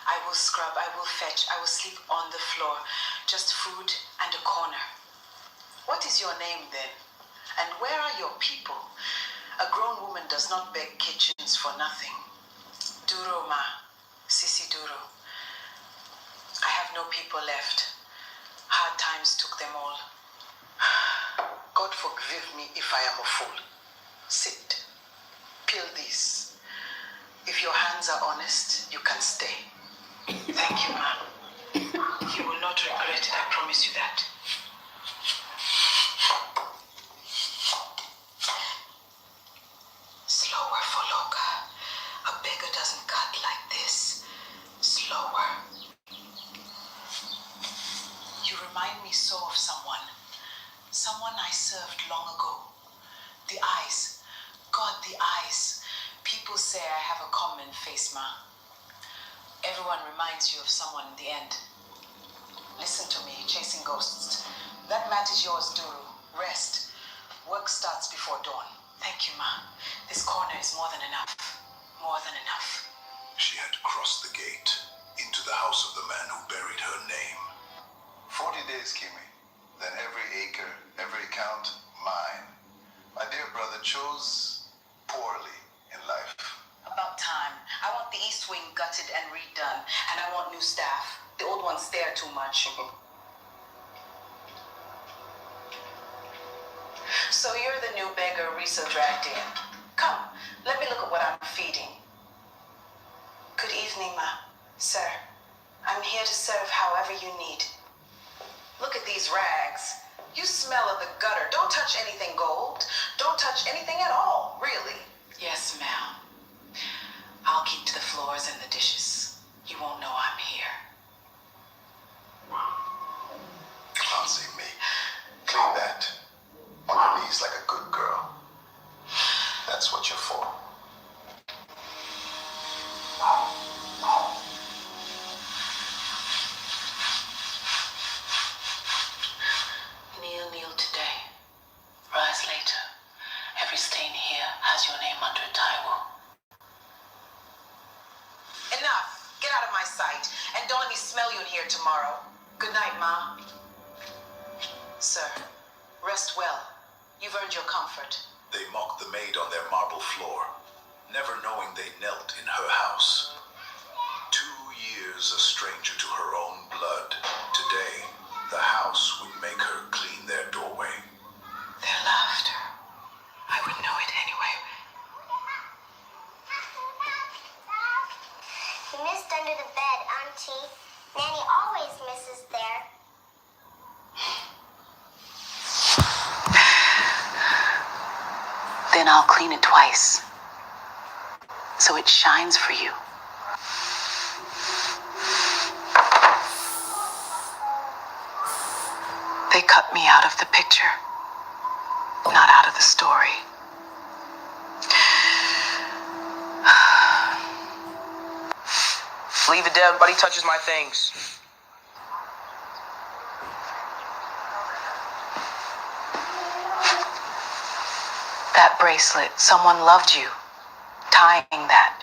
I will scrub, I will fetch, I will sleep on the floor. Just food and a corner. What is your name then? And where are your people? A grown woman does not beg kitchens for nothing. Duro, ma. Sisi Duro. I have no people left. Hard times took them all. God forgive me if I am a fool. Sit. Peel this. If your hands are honest, you can stay. Thank you, ma'am. You will not regret it, I promise you that. Slower, Foloka. A beggar doesn't cut like this. Slower. You remind me so of someone. Someone I served long ago. The eyes. God, the eyes. People say I have a common face, ma. Everyone reminds you of someone in the end. Listen to me, chasing ghosts. That mat is yours, Duru. Rest. Work starts before dawn. Thank you, ma. This corner is more than enough. More than enough. She had crossed the gate into the house of the man who buried her name. 40 days, Kimi. Then every acre, every count, mine. My dear brother chose poorly in life. About time. I want the east wing gutted and redone. And I want new staff. The old ones stare too much. So you're the new beggar Risa dragged in. Come, let me look at what I'm feeding. Good evening, ma. Sir, I'm here to serve however you need. Look at these rags. You smell of the gutter. Don't touch anything gold. Don't touch anything at all, really. Yes, ma'am. I'll keep to the floors and the dishes. You won't know I'm here. Can't see me. Clean that. On your knees like a good girl. That's what you're for. Kneel today. Rise later. Every stain here has your name under it, Taiwo. Enough. Get out of my sight. And don't let me smell you in here tomorrow. Good night, Ma. Sir, rest well. You've earned your comfort. They mocked the maid on their marble floor, never knowing they knelt in her house. 2 years a stranger to her own blood. Today, the house would make her clean their doorway. Their laughter. I would know it anyway. You missed under the bed, Auntie. Nanny always misses there. Then I'll clean it twice. So it shines for you. They cut me out of the picture, not out of the story. Leave it there, everybody touches my things. That bracelet, someone loved you. Tying that.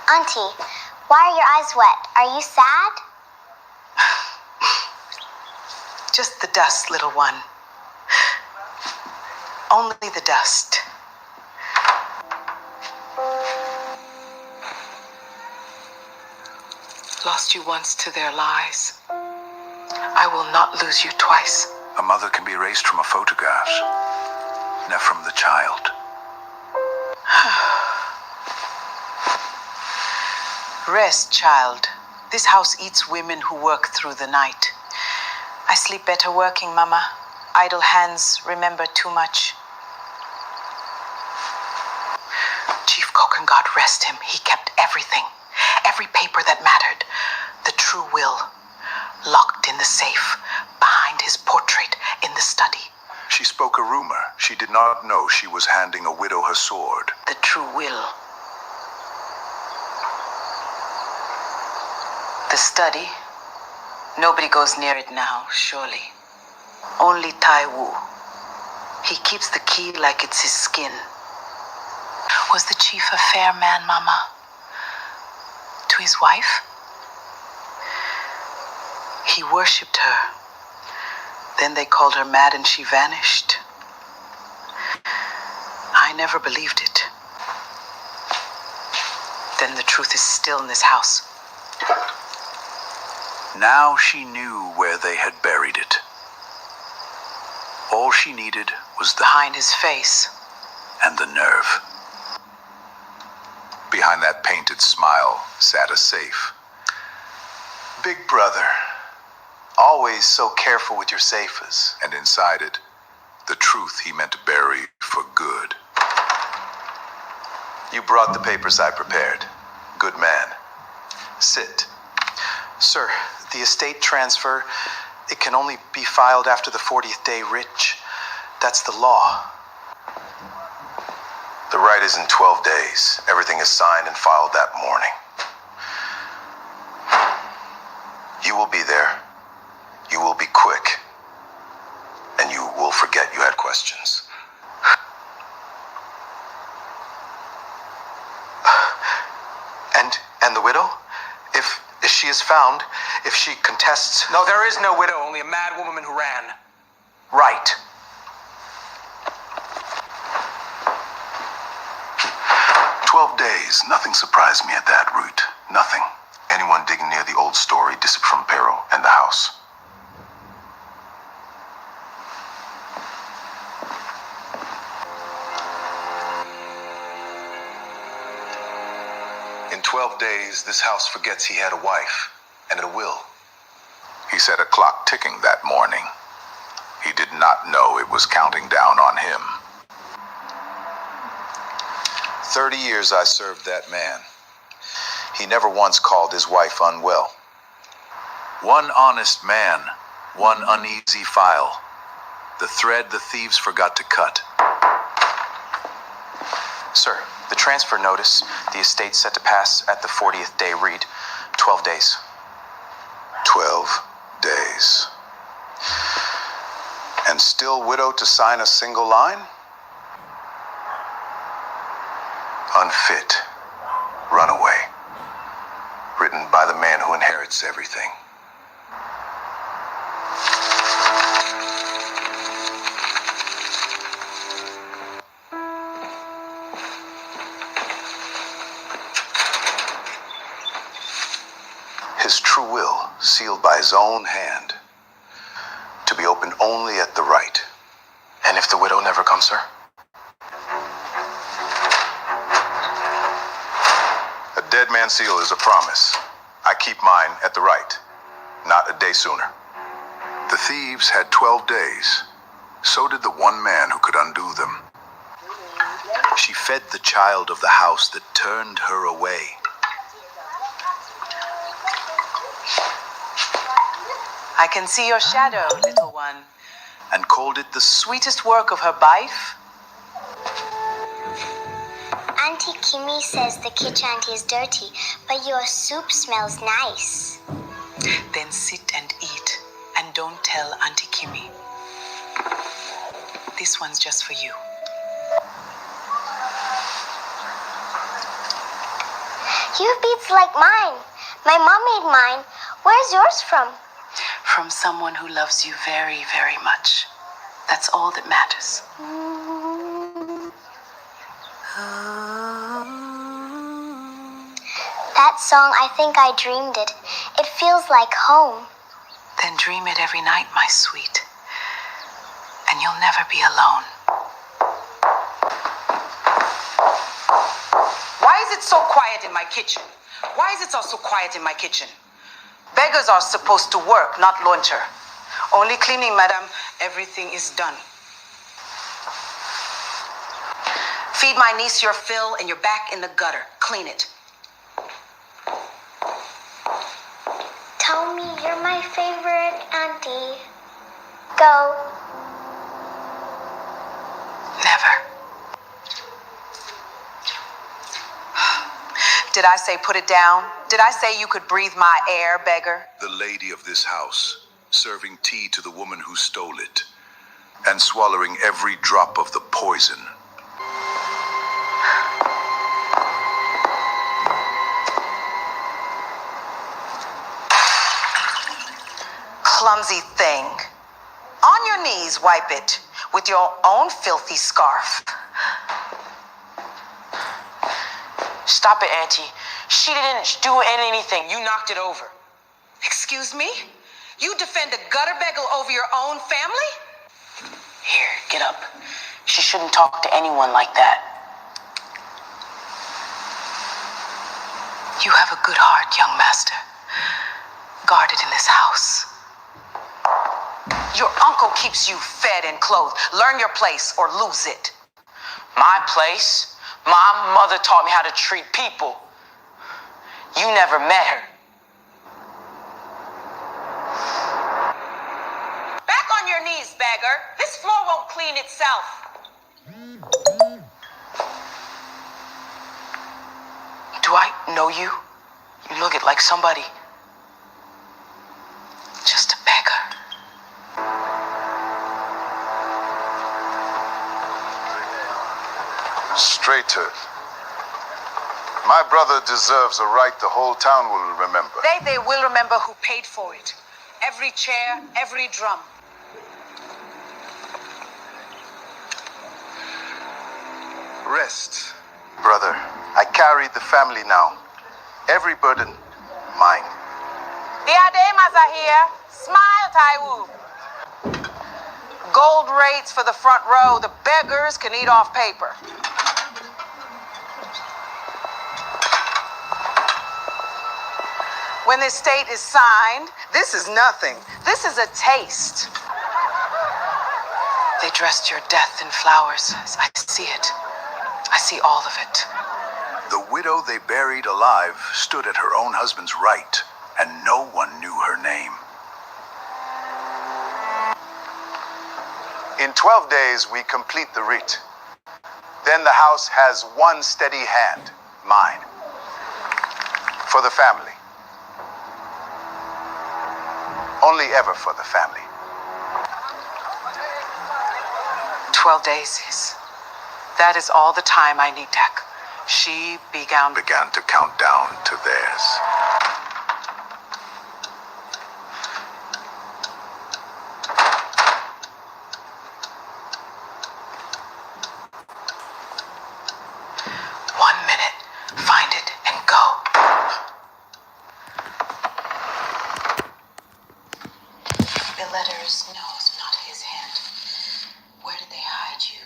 Auntie, why are your eyes wet? Are you sad? Just the dust, little one. Only the dust. Lost you once to their lies. I will not lose you twice. A mother can be erased from a photograph, never from the child. Rest, child. This house eats women who work through the night. I sleep better working, Mama. Idle hands remember too much. Chief Cochran, God rest him, he kept everything. Every paper that mattered. The true will. Locked in the safe, behind his portrait in the study. She spoke a rumor. She did not know she was handing a widow her sword. The true will. The study. Nobody goes near it now, surely. Only Tai Wu. He keeps the key like it's his skin. Was the chief a fair man, Mama? To his wife? He worshipped her. Then they called her mad and she vanished. I never believed it. Then the truth is still in this house. Now she knew where they had buried it. All she needed was the Behind his face. and the nerve. Behind that painted smile sat a safe. Big brother, always so careful with your safes. And inside it, the truth he meant to bury for good. You brought the papers I prepared. Good man. Sit. Sir, the estate transfer, it can only be filed after the 40th day rich. That's the law. The right is in 12 days. Everything is signed and filed that morning. You will be there. You will be quick. And you will forget you had questions. And the widow? If she is found, if she contests... No, there is no widow, only a mad woman who ran. Right. Days, nothing surprised me at that route. Nothing. Anyone digging near the old story disappeared from peril and the house. In 12 days, this house forgets he had a wife and a will. He set a clock ticking that morning. He did not know it was counting down on him. 30 years I served that man. He never once called his wife unwell. One honest man, one uneasy file. The thread the thieves forgot to cut. Sir, the transfer notice, the estate set to pass at the 40th day read, 12 days. 12 days. And still widow to sign a single line? Unfit. Runaway. Written by the man who inherits everything. His true will, sealed by his own hand, to be opened only at the right. And if the widow never comes, sir? A dead man's seal is a promise. I keep mine at the right, not a day sooner. The thieves had 12 days. So did the one man who could undo them. She fed the child of the house that turned her away. I can see your shadow, little one. And called it the Sweetest work of her life. Auntie Kimmy says the kitchen auntie is dirty, but your soup smells nice. Then sit and eat, and don't tell Auntie Kimmy. This one's just for you. You have beads like mine. My mom made mine. Where's yours from? From someone who loves you very, very much. That's all that matters. That song, I think I dreamed it. It feels like home. Then dream it every night, my sweet. And you'll never be alone. Why is it so quiet in my kitchen? Why is it so quiet in my kitchen? Beggars are supposed to work, not luncher. Only cleaning, madam. Everything is done. Feed my niece your fill and you're back in the gutter. Clean it. Tell me you're my favorite auntie. Go. Never. Did I say put it down? Did I say you could breathe my air, beggar? The lady of this house, serving tea to the woman who stole it, and swallowing every drop of the poison. Clumsy thing. On your knees, wipe it with your own filthy scarf. Stop it, Auntie. She didn't do anything. You knocked it over. Excuse me? You defend a gutter beggar over your own family? Here, get up. She shouldn't talk to anyone like that. You have a good heart, young master. Guarded in this house. Your uncle keeps you fed and clothed. Learn your place or lose it. My place? My mother taught me how to treat people. You never met her. Back on your knees, beggar. This floor won't clean itself. Do I know you? You look it like somebody. Just a beggar. Straight to it. My brother deserves a right the whole town will remember. They will remember who paid for it. Every chair, every drum. Rest, brother. I carry the family now. Every burden, mine. The Ademas are here. Smile, Taiwu. Gold rates for the front row. The beggars can eat off paper. When the estate is signed, this is nothing. This is a taste. They dressed your death in flowers. I see it. I see all of it. The widow they buried alive stood at her own husband's right, and no one knew her name. In 12 days, we complete the rite. Then the house has one steady hand, mine. For the family. Only ever for the family. 12 days. That is all the time I need, Dak. She began To count down to theirs. One minute. Find it and go. The letters, no, it's not his hand. Where did they hide you?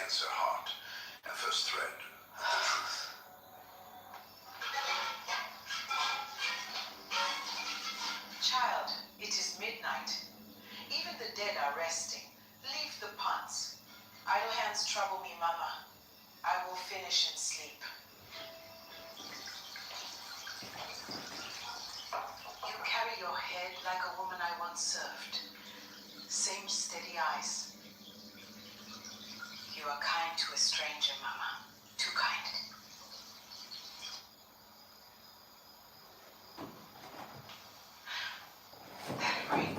against her heart, and first thread of the truth. Child, it is midnight. Even the dead are resting. Leave the punts. Idle hands trouble me, Mama. I will finish and sleep. You carry your head like a woman I once served. Same steady eyes. You are kind to a stranger, Mama. Too kind. That ring.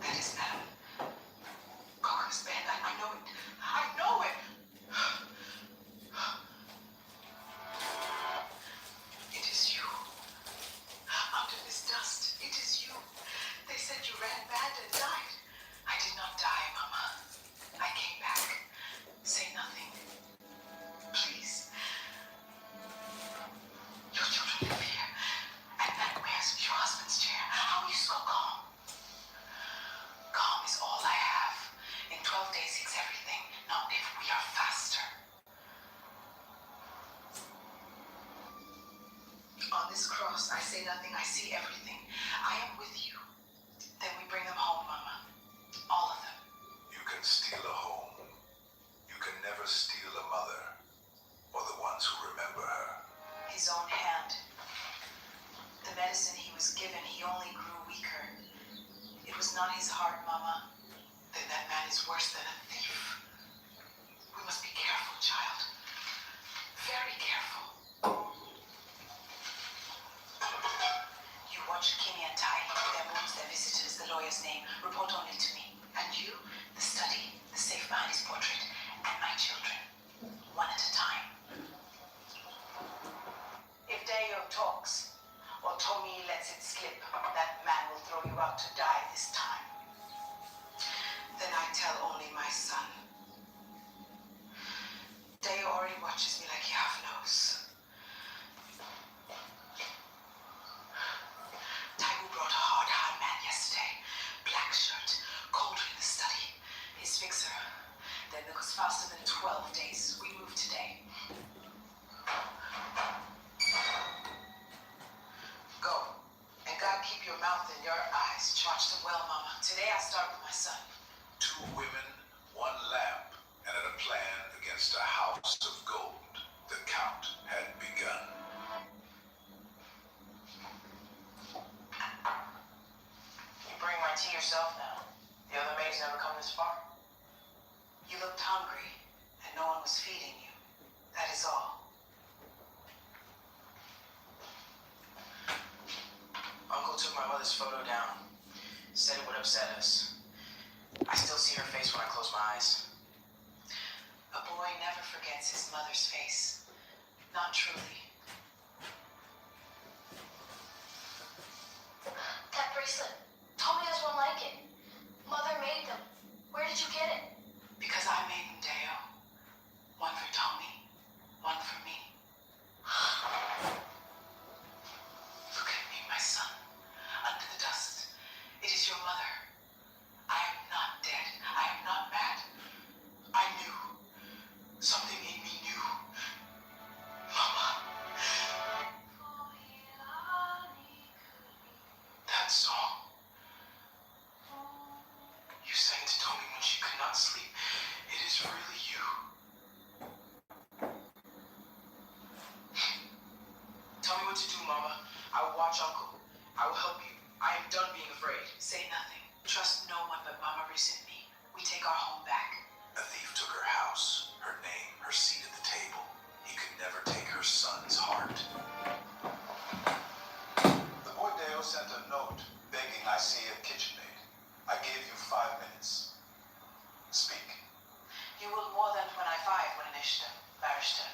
That is Madam Cocker's band. I know it. I know it. It is you. Under this dust, it is you. They said you ran bad and died. I did not die, Mama. I came back. Say nothing. Please. Your children live here. And that wears your husband's chair. How are you so calm? Calm is all I have. In 12 days, it's everything. Now, if we are faster. On this cross, I say nothing. I see everything. I am with you. Then we bring them home, Mama. All of them. You can steal a home. You can never steal a mother, or the ones who remember her. His own hand. The medicine he was given, he only grew weaker. It was not his heart, Mama. Then that man is worse than a thief. We must be careful, child. Very careful. You watch Kimmy and Ty, their moons, their visitors, the lawyer's name. Report only to me. And you, the study, the safe behind his portrait, and my children. One at a time. If Deo talks, or Tommy lets it slip, that man will throw you out to die this time. Then I tell only my son. Deo already watches me like he half knows. Taiwo brought a hard man yesterday. Black shirt, colder in the study. His fixer. Then it was faster than 12 days. We moved today. Go. And God keep your mouth and your eyes. Charge them well, Mama. Today I start with my son. 2 women, 1 lamp, and a plan against a house of gold. The count had begun. You bring my tea yourself now. The other maids never come this far. You looked hungry, and no one was feeding you. That is all. Uncle took my mother's photo down. Said it would upset us. I still see her face when I close my eyes. A boy never forgets his mother's face. Not truly. That bracelet. Tommy has one like it. Mother made them. Where did you get it? Because I made them, Deo. One for Tommy, one for me. Look at me, my son. Under the dust. It is your mother. I am not dead. I am not mad. I knew. Something in me knew. Mama. That song. You sang it to Tommy when she could not sleep. It is really you. Tell me what to do, Mama. I will watch Uncle. I will help you. I am done being afraid. Say nothing. Trust no one but Mama Reese and me. We take our home back. A thief took her house, her name, her seat at the table. He could never take her son's heart. The boy Deo sent a note begging I see a kitchen maid. I gave you 5 minutes. Speak. You will more than 25 when Nishta, Barrister.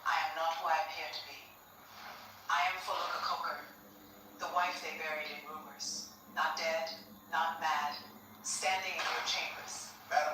I am not who I appear to be. I am Foloka Coker, the wife they buried in rumors. Not dead, not mad, standing in your chambers. Madam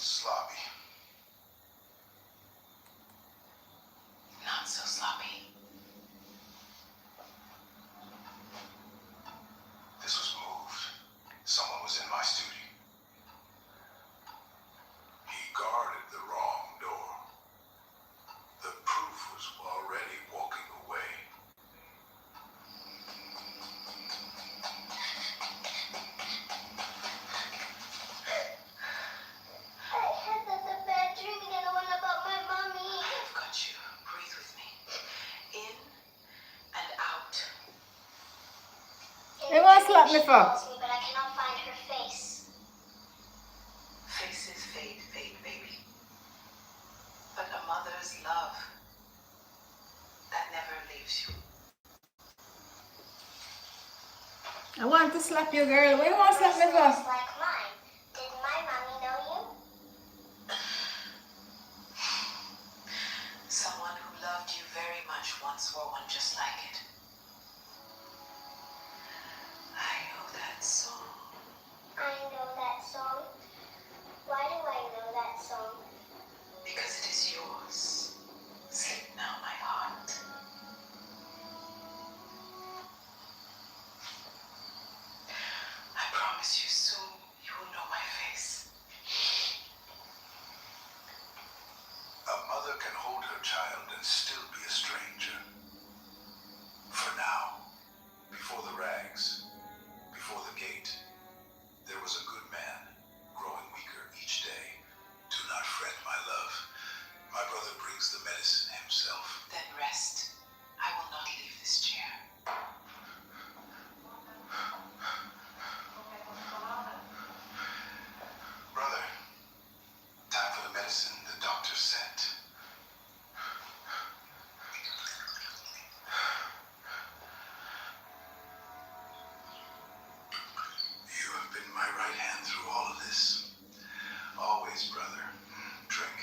sloppy. Not so sloppy. This was moved. Someone was in my studio. He guarded the wrong door. The proof was already walking away. I had a bad dream again, one about my mommy. I've got you. Breathe with me. In and out. In Hey, the what's dream, slap me she for? calls me, but I cannot find her face. Faces fade, baby. But a mother's love, that never leaves you. I want to slap you, girl. What you want to slap me Your for? smells like mine. Did my mommy know you? Someone who loved you very much once wore one just like it. I know that song. I know that song. Why do I know that song? Because it is yours. Sleep now, my heart. I promise you soon you will know my face. A mother can hold her child and still be a stranger. For now, before the rags, before the gate, there was a good man, growing weaker each day. Do not fret, my love. My brother brings the medicine himself. Then rest. I will not leave this chair. Brother, time for the medicine the doctor sent. You have been my right hand through all of this. Always, brother. Drink.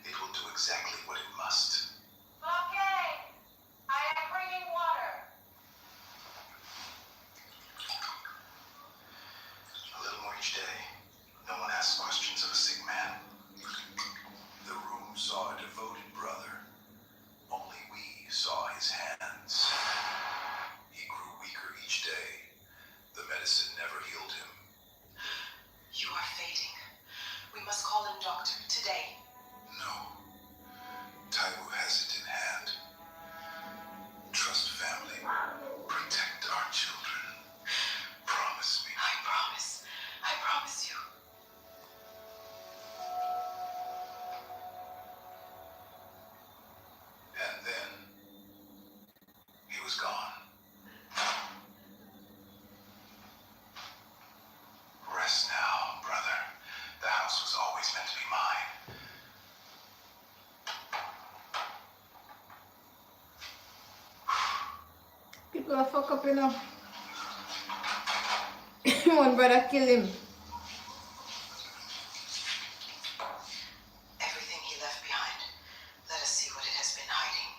It will do exactly what it must. Okay, I am bringing water. A little more each day. No one asks questions of a sick man. The room saw a devoted brother. Only we saw his hands. He grew weaker each day. The medicine never healed him. You are fading. We must call in doctor today. No. Taiwu has it in hand. Trust family. Protect our children. Promise me. I promise. I promise you. And then he was gone. Rest now, brother. The house was always meant to be mine. People are fuck up, you know. One brother kill him. Everything he left behind. Let us see what it has been hiding.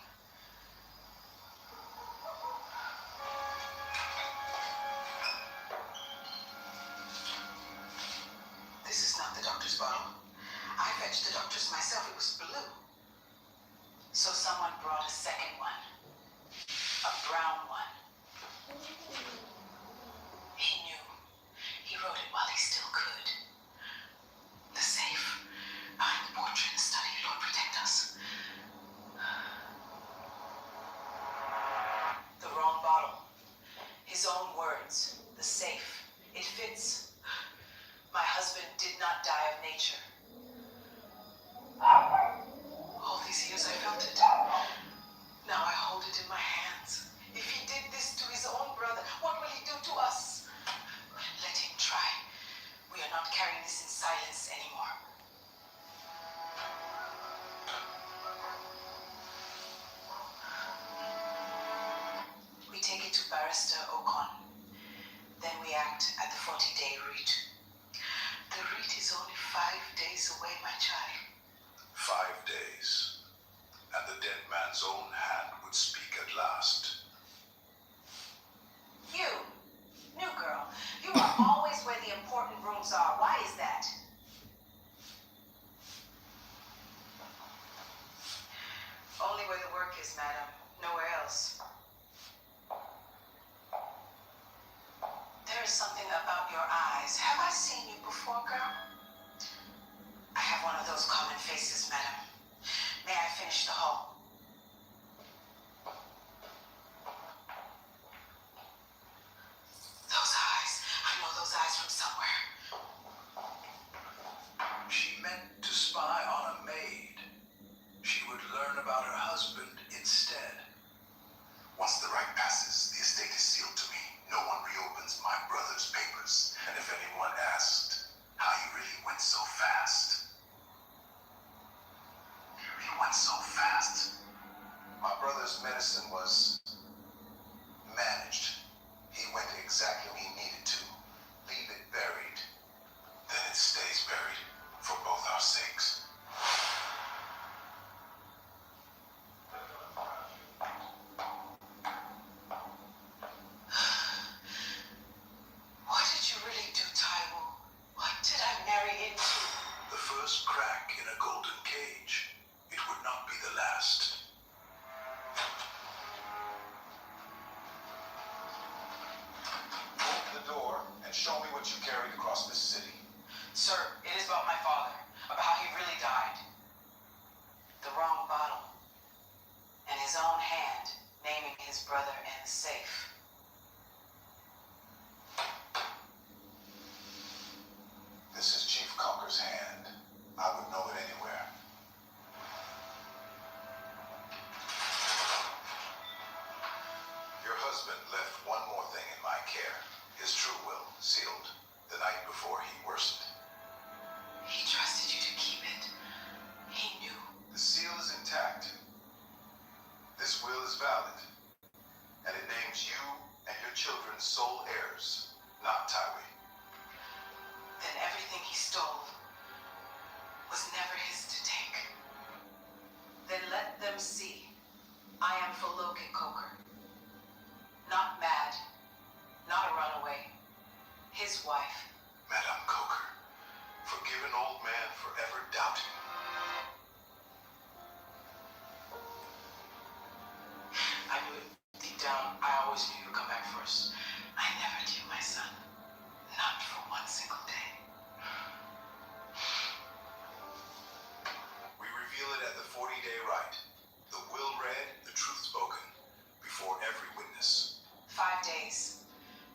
This is not the doctor's bottle. I fetched the doctor's myself. It was blue. So someone brought a second one. A brown one. He knew. He wrote it while he still could. The safe. Behind the portrait and study. Lord, protect us. The wrong bottle. His own words. The safe. It fits. My husband did not die of nature. All these years I felt it. Now I hold it in my hands. If he did this to his own brother, what will he do to us? Let him try. We are not carrying this in silence anymore. We take it to Barrister Ocon. Then we act at the 40-day rite. The rite is only 5 days away, my child. 5 days. And the dead man's own hand would speak at last. was. There is something about your eyes. Have I seen you before, girl? I have one of those common faces, madam. May I finish the haul? Those eyes. I know those eyes from somewhere. She meant to spy on a maid. She would learn about her husband instead. Once the right passes, the estate is sealed to me. No one reopens my brother's papers. And if anyone asked how he really went so fast, he went so fast. My brother's medicine was managed. He went exactly when he needed to. Leave it buried. Then it stays buried for both our sakes. What did you really do, Taiwo? What did I marry into? The first crack in a golden cage. It would not be the last. Open the door and show me what you carried across this city. Sir, it is about my father, about how he really died. The wrong bottle. And his own hand naming his brother in the safe. This is Chief Conker's hand. I would know it anywhere. Your husband left one more thing in my care. His true will, sealed the night before he worsened. He trusted you to keep it. He knew. The seal is intact. This will is valid. And it names you and your children sole heirs, not Tywee. Then everything he stole was never his to take. Then let them see I am for Logan Coker. Not mad, not a runaway. His wife. Madame Coker, forgive an old man for ever doubting. I knew it deep down. I always knew you would come back first. I never did, my son. Not for one single day. We reveal it at the 40-day rite. The will read, the truth spoken, before every witness. 5 days.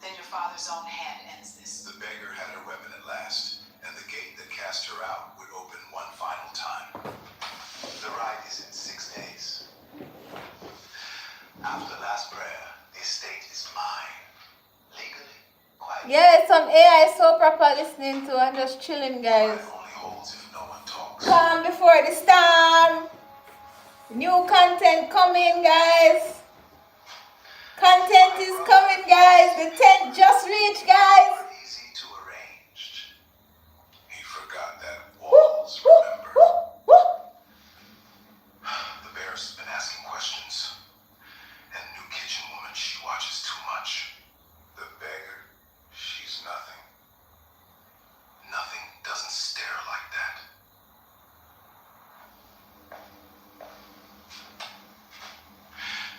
Then your father's own hand ends this. The beggar had her weapon at last, and the gate that cast her out would open one final time. The rite is in 6 days. After last prayer, the estate is mine. Legally, quietly. Yeah, some AI soap opera listening to and just chilling, guys. Pride only holds if no one talks. Calm before the storm. New content coming, guys. Content is coming, guys. The tent just reached, guys. Easy to arrange. He forgot that walls remember. The bear's been asking questions. And the new kitchen woman, she watches too much. The beggar, she's nothing. Nothing doesn't stare like that.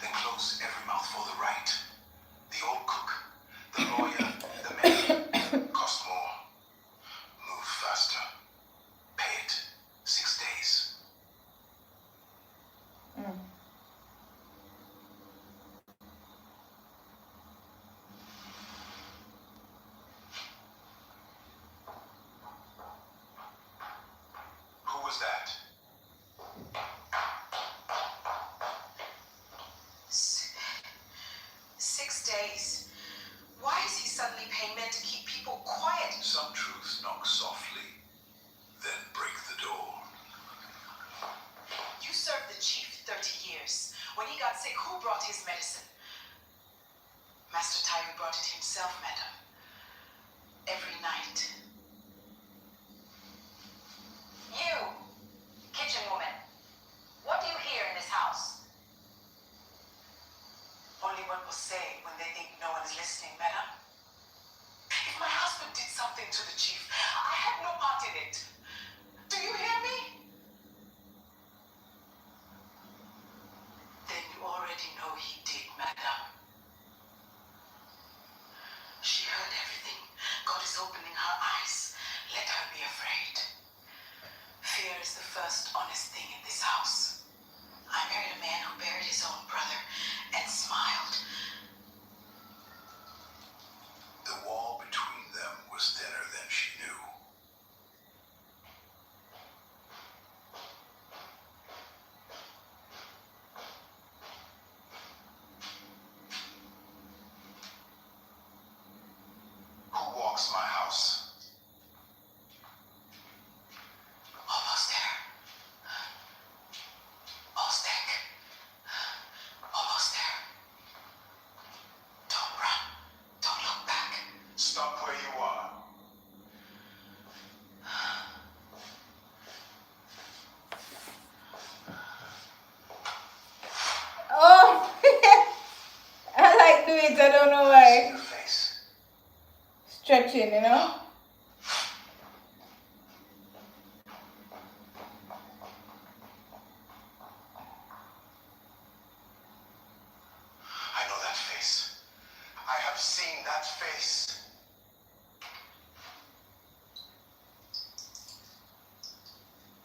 Then close every mouth for the right. The old cook, the lawyer, the maid. Cost more. Move faster. Pay it. 6 days. Who was that? 6 days. Why is he suddenly paying men to keep people quiet? Some truths knock softly, then break the door. You served the chief 30 years. When he got sick, who brought his medicine? Master Tyree brought it himself, madam. Every night. You, kitchen woman, what do you hear in this house? Only what will say when they think no one is listening, madam. If my husband did something to the chief, I had no part in it. Do you hear me? Then you already know he did. can't do it. I don't know why. Your face. Stretching, you know. I know that face. I have seen that face.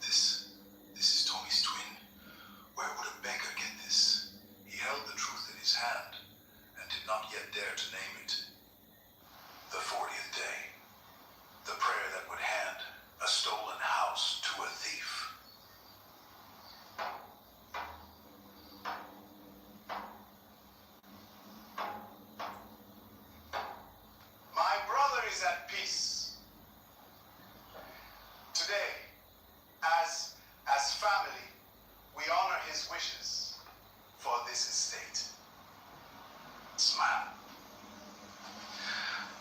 This is Tommy's twin. Where would a beggar get this? He held the truth in his hand and did not yet dare to name it. The 40th day. The prayer that would hand a stolen house to a thief. My brother is at peace. Today, as family, we honor his wishes for this estate. Smile.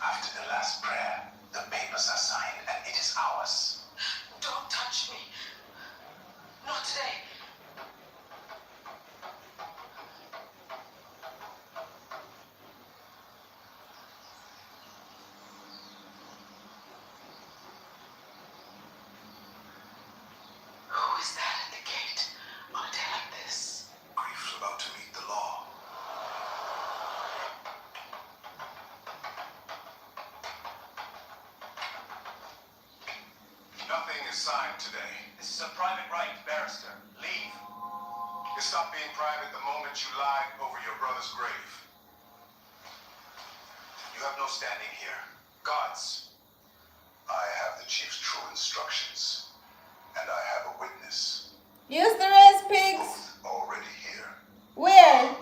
After the last prayer, the papers are signed and it is ours. Don't touch me. Not today. Who is that at the gate on a day like this? Grief's about to meet the law. Nothing is signed today. This is a private right, barrister. Leave. You stop being private the moment you lie over your brother's grave. You have no standing here. Guards, I have the chief's true instructions, and I have a witness. Use the race pigs. Both already here. Where?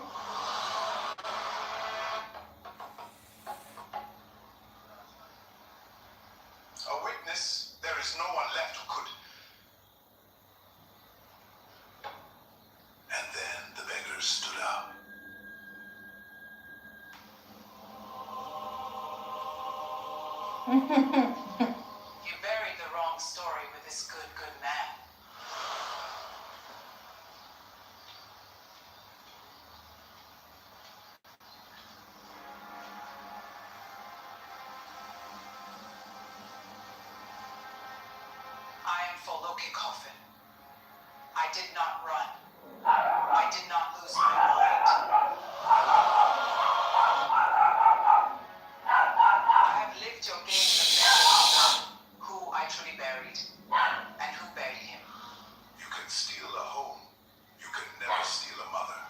A witness, there is no one left who could. And then the beggars stood up. You buried the wrong story with this good man. I am for Loki Coffin. I did not run. I did not lose my mind. I have lived your game of memory, who I truly buried, and who buried him. You can steal a home. You can never steal a mother.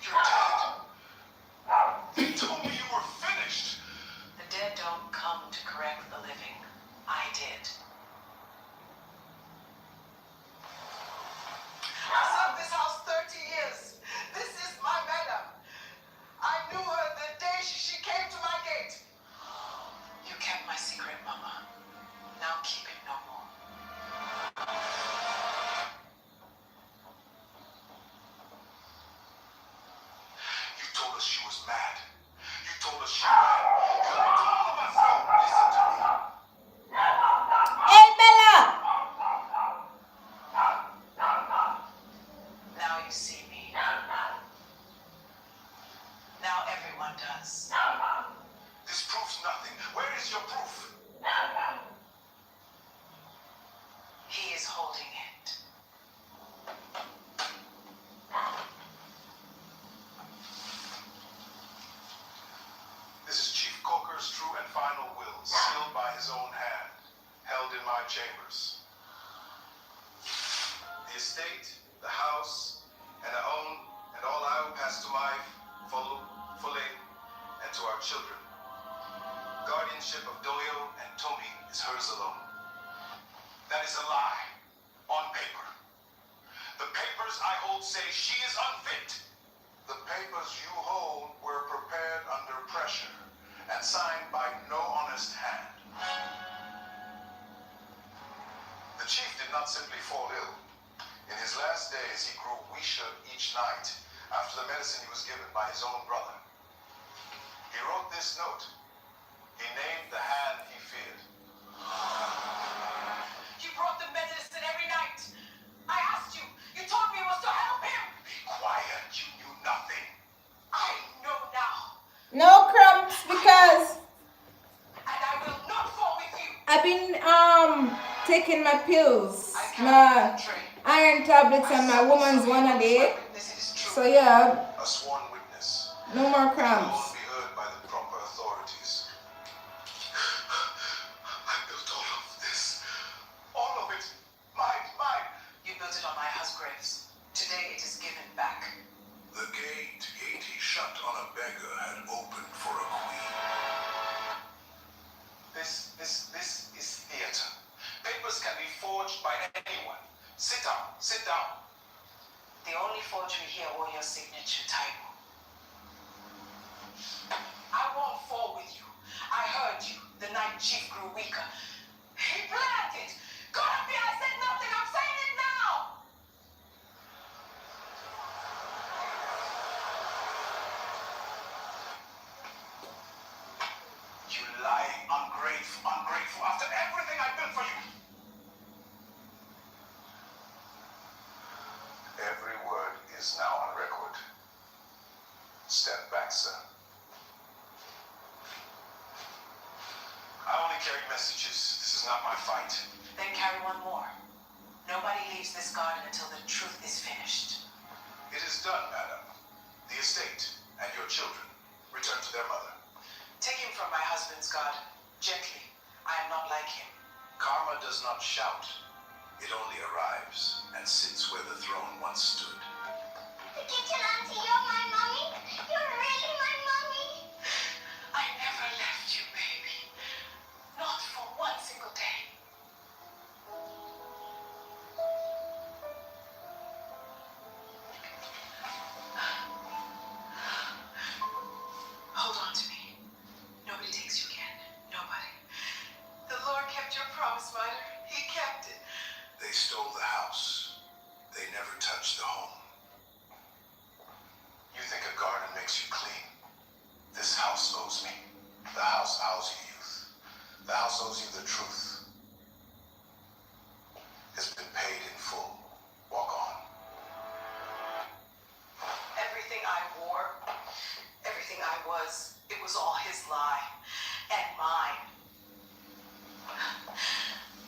You're dead. They told me you were finished. The dead don't come to correct the living. I did. I served this house 30 years. This is my madam. I knew her the day she came to my gate. You kept my secret, Mama. Now keep it no more. You told us she was mad. You told us she ran. You lied to all of us. Listen to me. Hey, Bella. Now you see me. Now everyone does. This proves nothing. Where is your proof? He is holding it. This is Chief Coker's true and final will, sealed by his own hand, held in my chambers. The estate, the house, and I own, and all I will pass to my fully, and to our children. Guardianship of Doyo and Tommy is hers alone. That is a lie, on paper. The papers I hold say she is unfit. The papers you hold were prepared under pressure and signed by no honest hand. The chief did not simply fall ill. In his last days, he grew weaker each night after the medicine he was given by his own brother. He wrote this note. He named the hand he feared. You brought the medicine every night. taking my pills, my iron tablets and my woman's one a day. So yeah, A sworn witness. no more Will cramps. be heard by the proper authorities. I built all of this. All of it. Mine. You built it on my husgraves. Today it is given back. The gate shut on a beggar had opened for a queen. This is theater. Papers can be forged by anyone. Sit down. The only forgery here were your signature title. I won't fall with you. I heard you. The night chief grew weaker. He planned it. God up here, I said nothing. I'm saying it now. You lying, ungrateful, after everything I built for you. Every word is now on record. Step back, sir. I only carry messages. This is not my fight. Then carry one more. Nobody leaves this garden until the truth is finished. It is done, madam. The estate and your children return to their mother. Take him from my husband's garden. Gently. I am not like him. Karma does not shout. It only arrives and sits where the throne once stood. The kitchen auntie, you're my mommy? You're really my mommy? I never left you, baby. Not for one single day. Hold on to me. Nobody takes you again. Nobody. The Lord kept your promise, Miter. He kept it. They stole the house. They never touched the home. You think a garden makes you clean? This house owes me. The house owes you, youth. The house owes you the truth. It's been paid in full. Walk on. Everything I wore, everything I was, it was all his lie and mine.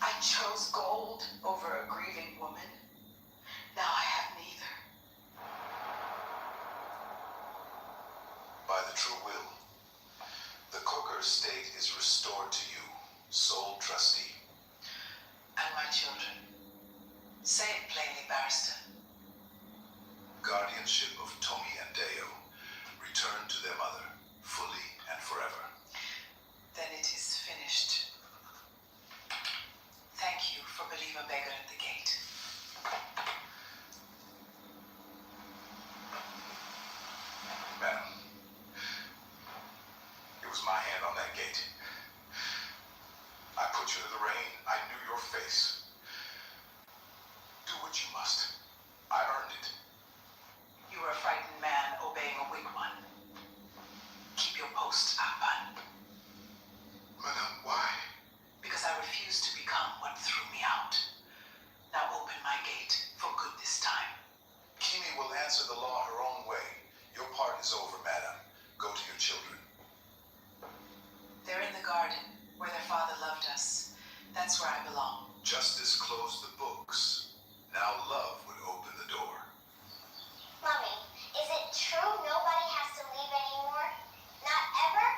I chose gold over a grieving woman. Now I have neither. By the true will, the Coker estate is restored to you, sole trustee. And my children. Say it plainly, barrister. Guardianship of Tommy and Deo return to their mother, fully and forever. Then it is finished. Thank you for believing a beggar at the gate. Madam, it was my hand on that gate. I put you in the rain. I knew your face. Do what you must. I earned it. You were a frightened man obeying a weak one. Keep your post, Apan. Madam, why? Because I refuse to become what threw me out. Now open my gate for good this time. Kimi will answer the law her own way. Your part is over, madam. Go to your children. They're in the garden, where their father loved us. That's where I belong. Justice closed the books. Now love would open the door. Mommy, is it true nobody has to leave anymore? Not ever?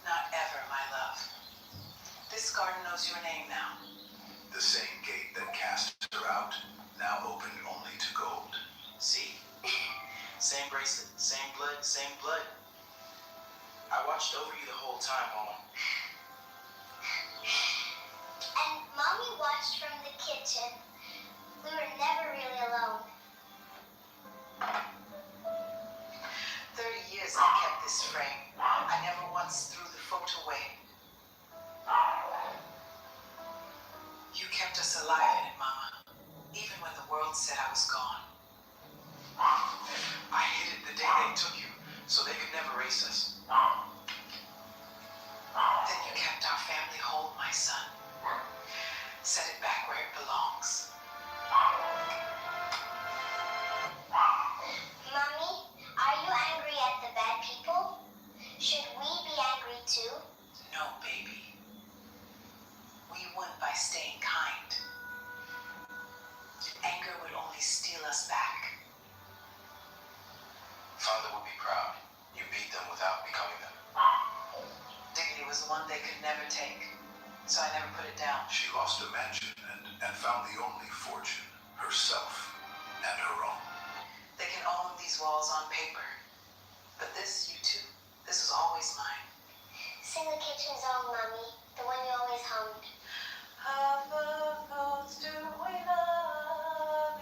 Not ever, my love. This garden knows your name now. The same gate that cast her out, now opened only to gold. See? Same bracelet, same blood. I watched over you the whole time, Mama. And Mommy watched from the kitchen. We were never really alone. 30 years I kept this frame. I never once threw the photo away. You kept us alive in it, Mama. Even when the world said I was gone. I hid it the day they took you, so they could never erase us. Then you kept our family whole, my son. Set it back where it belongs. Mommy, are you angry at the bad people? Should we be angry too? No, baby. We won by staying kind. lost a mansion and found the only fortune, herself and her own. They can own these walls on paper. But this, you too, this was always mine. Sing the kitchen song, Mommy. The one you always hummed. How the thoughts do we love,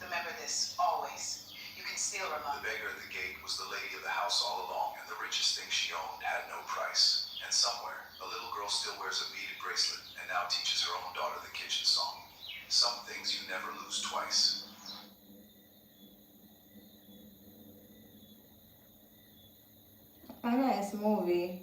remember this, always. You can still The remember. beggar at the gate was the lady of the house all along, and the richest thing she owned had no price. And somewhere, a little girl still wears a beaded bracelet and now teaches her own daughter the kitchen song. Some things you never lose twice. A nice movie.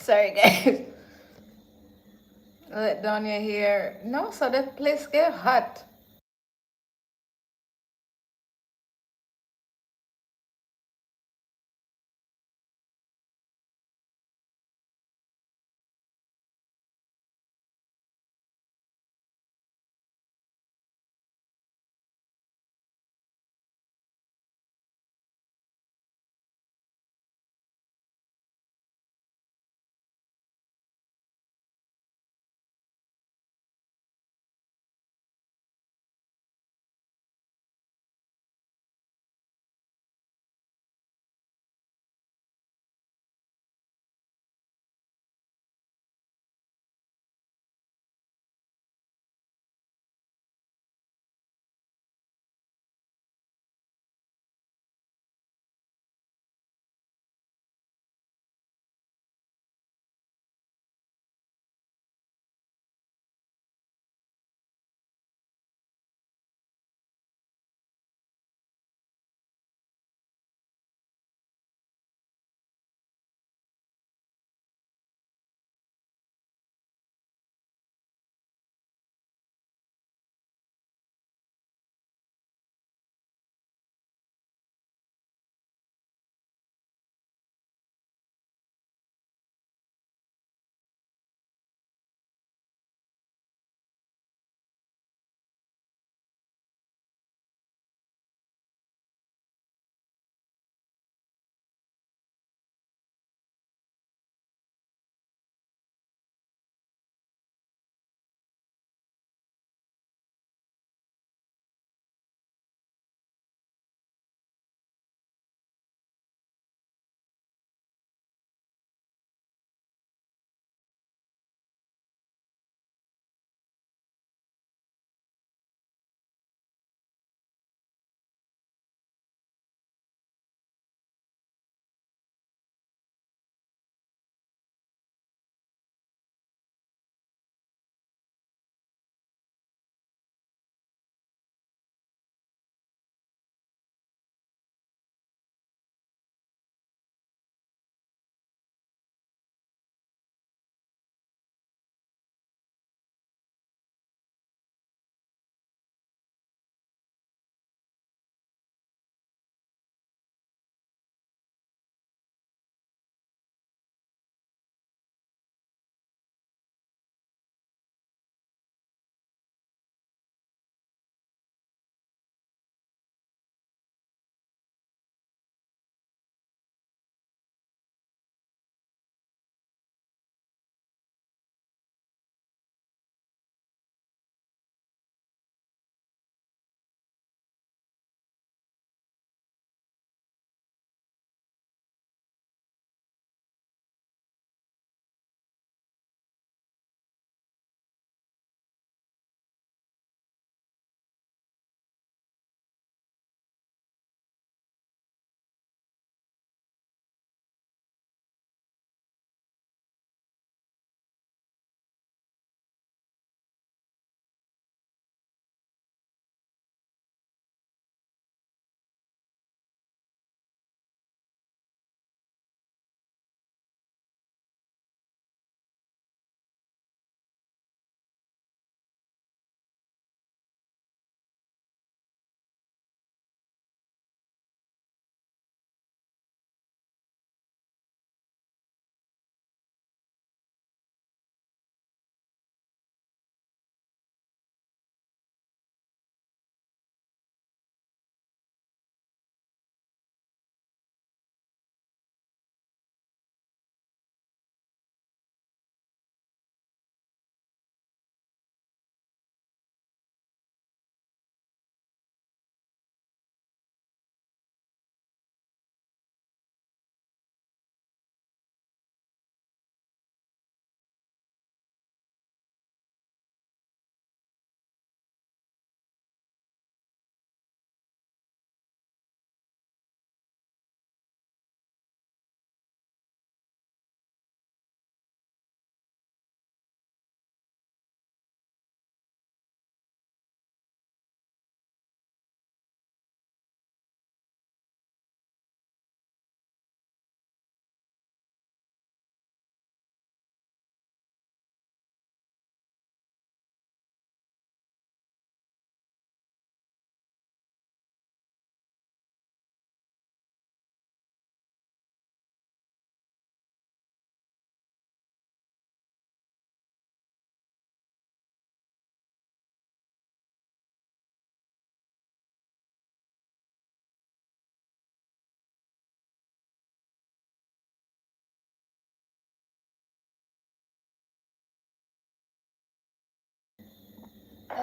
Sorry, guys. Let down your hair. No, so that place get hot.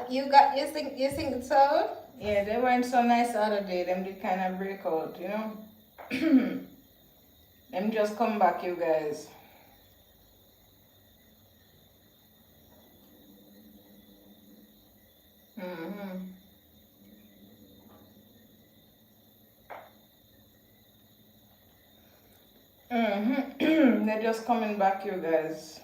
You think so? Yeah, they weren't so nice the other day. Them did kind of break out, you know. Them just come back, you guys. Mhm. Mhm. They're just coming back, you guys.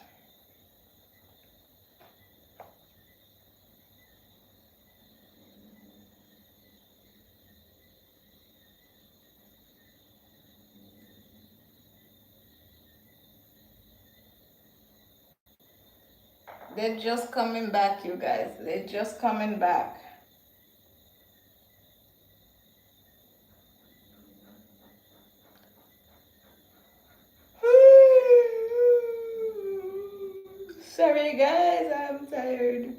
They're just coming back, you guys. They're just coming back. Sorry, guys. I'm tired.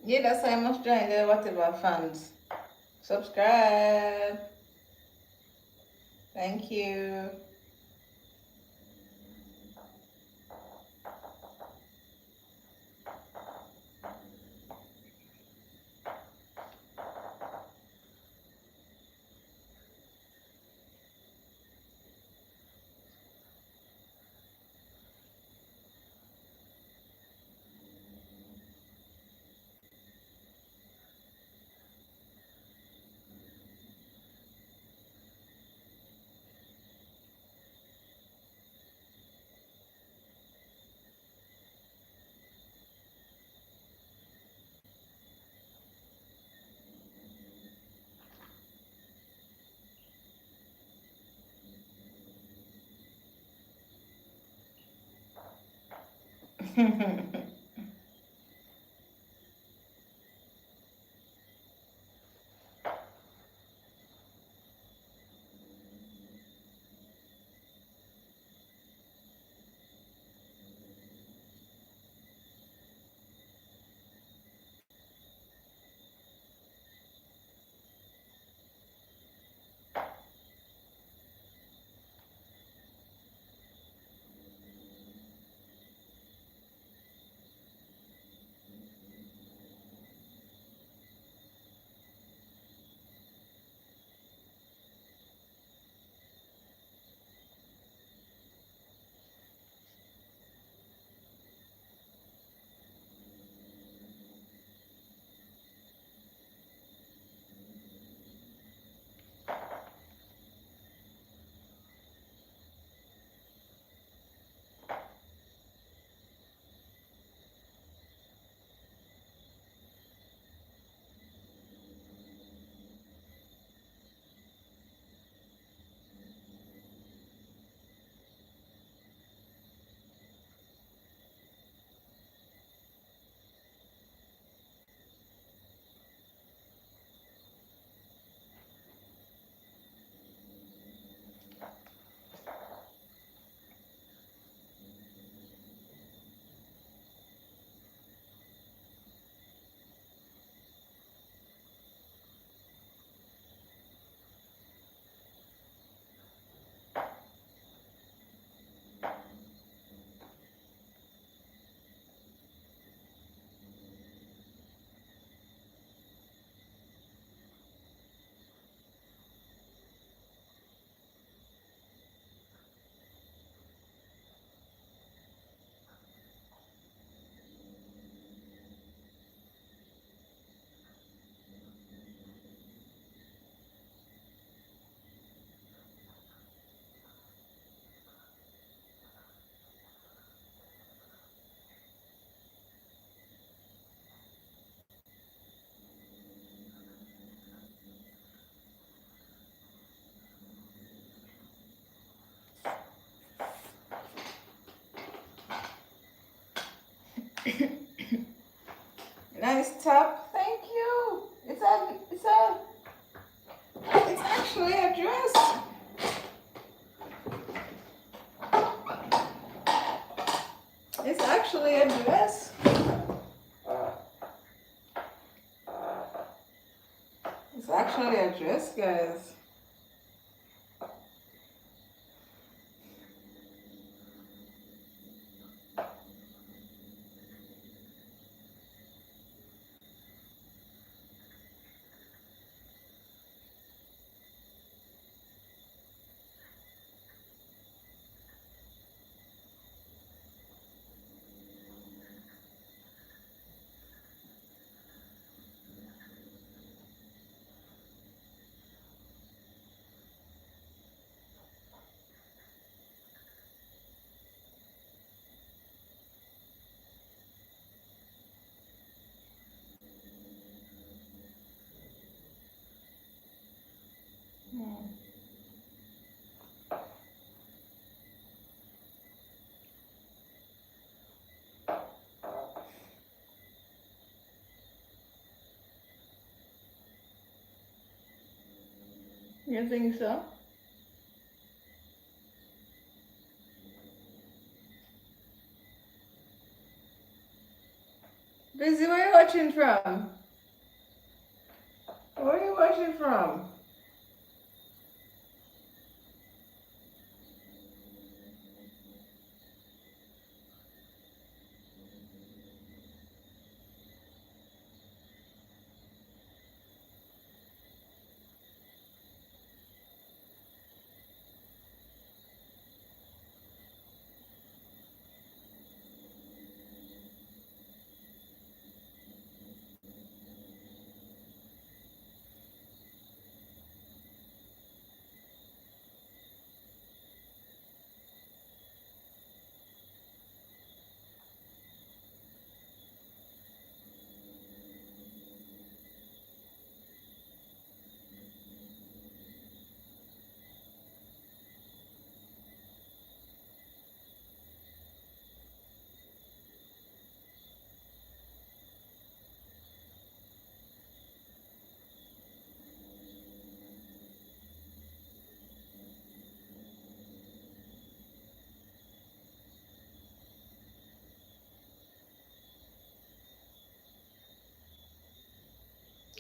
Yeah, that's why I must join the whatever fans. Subscribe. Thank you. Nice top. Thank you. It's actually a dress. It's actually a dress. It's actually a dress, guys. You think so? Busy, where are you watching from? Where are you watching from?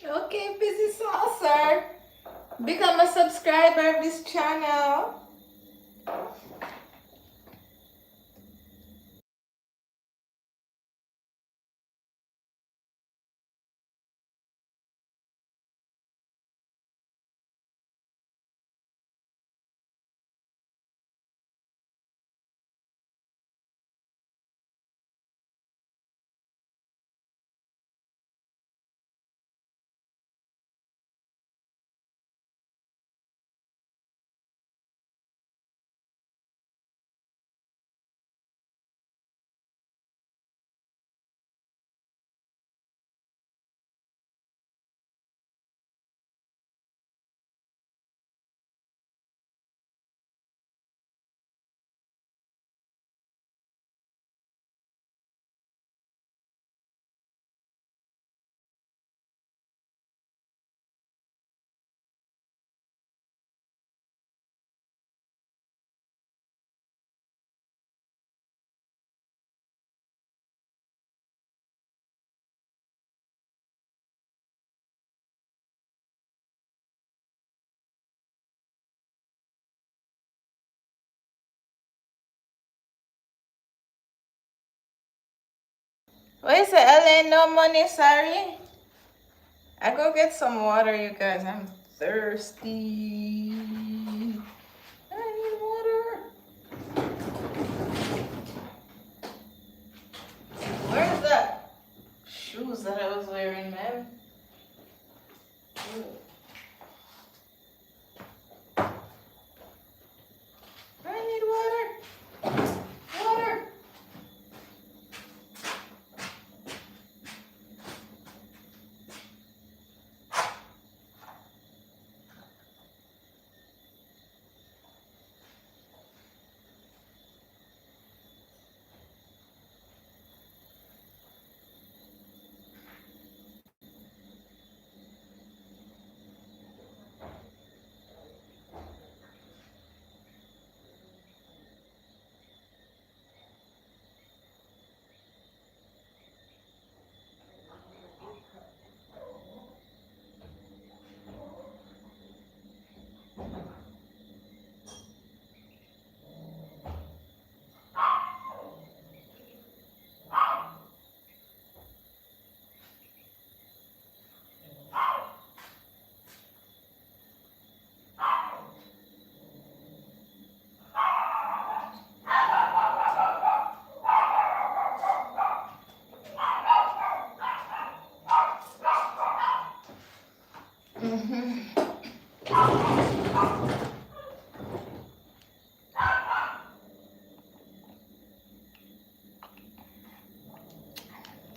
Okay, Busy Saucer. Become a subscriber of this channel. What is it, LA? No money, sorry. I go get some water, you guys. I'm thirsty. I need water. Where's that shoes that I was wearing, man? Ew. I need water. Water.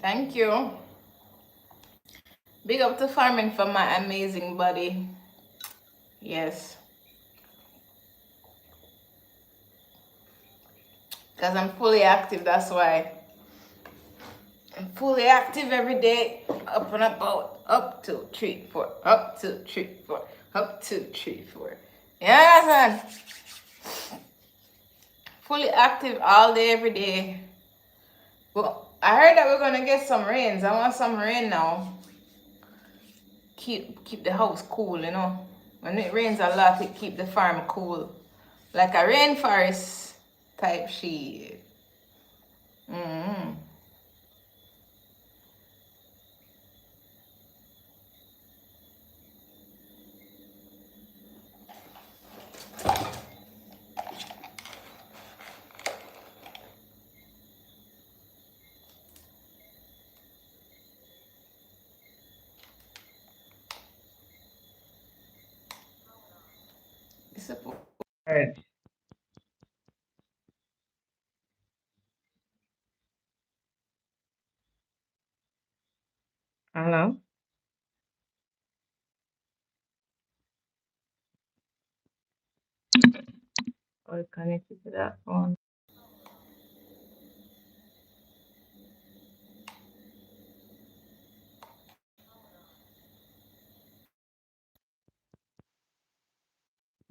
Thank you. Big up to farming for my amazing body. Yes. Because I'm fully active, that's why. I'm fully active every day. Up and about. Up, 2, 3, 4. Up, 2, 3, 4. Up, 2, 3, 4. Yeah, man. Fully active all day, every day. Well, I heard that we're gonna get some rains. I want some rain now. Keep the house cool, you know. When it rains a lot, it keep the farm cool. Like a rainforest type shit. Mm-hmm. It's supposed. Alright. Hello? Or connected to that phone.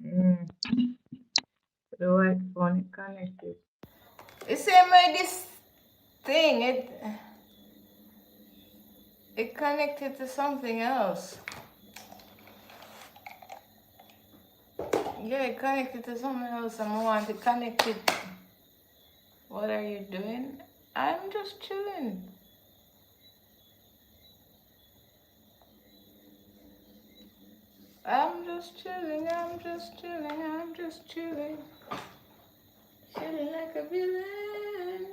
Mm. The right phone is connected. The same way this thing, it connected to something else. Yeah, it connected to something else and I want to connect it. What are you doing? I'm just chilling. I'm just chilling, I'm just chilling, I'm just chilling. Chilling like a villain.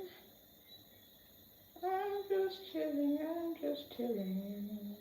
I'm just chilling, I'm just chilling.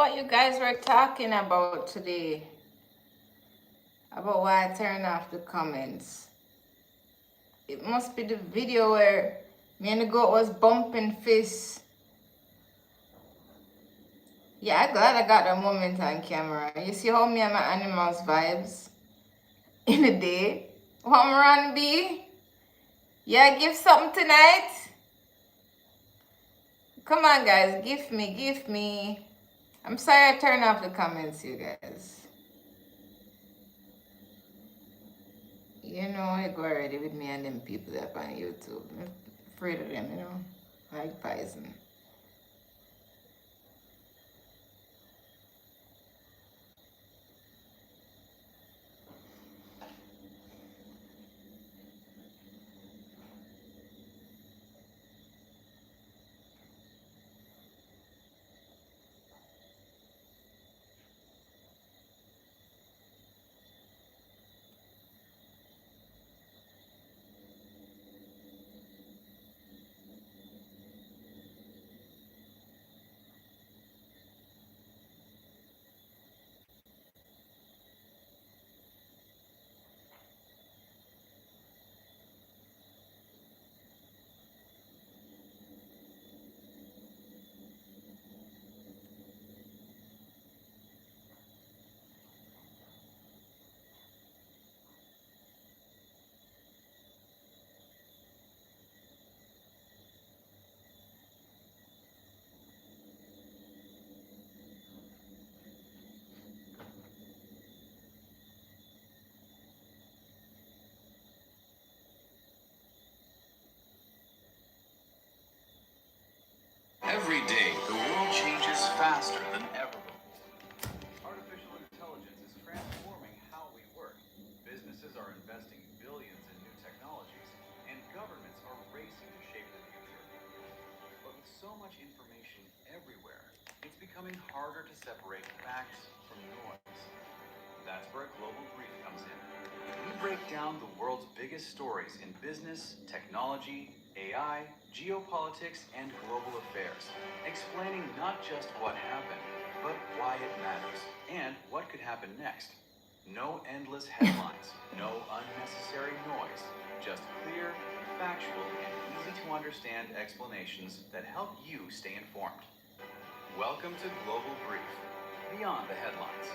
what you guys were talking about today. About why I turned off the comments. It must be the video where me and the goat was bumping fists. Yeah, I'm glad I got that moment on camera. You see how me and my animals vibes in the day? What I'm run be? Yeah, give something tonight. Come on, guys, give me. I'm sorry I turned off the comments, you guys. You know, I go already with me and them people that on YouTube. I'm afraid of them, you know, like poison. Every day, the world changes faster than ever before. Artificial intelligence is transforming how we work. Businesses are investing billions in new technologies, and governments are racing to shape the future. But with so much information everywhere, it's becoming harder to separate facts from noise. That's where Global Brief comes in. We break down the world's biggest stories in business, technology, AI, geopolitics, and global affairs, explaining not just what happened, but why it matters and what could happen next. No endless headlines, no unnecessary noise, just clear, factual, and easy to understand explanations that help you stay informed. Welcome to Global Brief, beyond the headlines.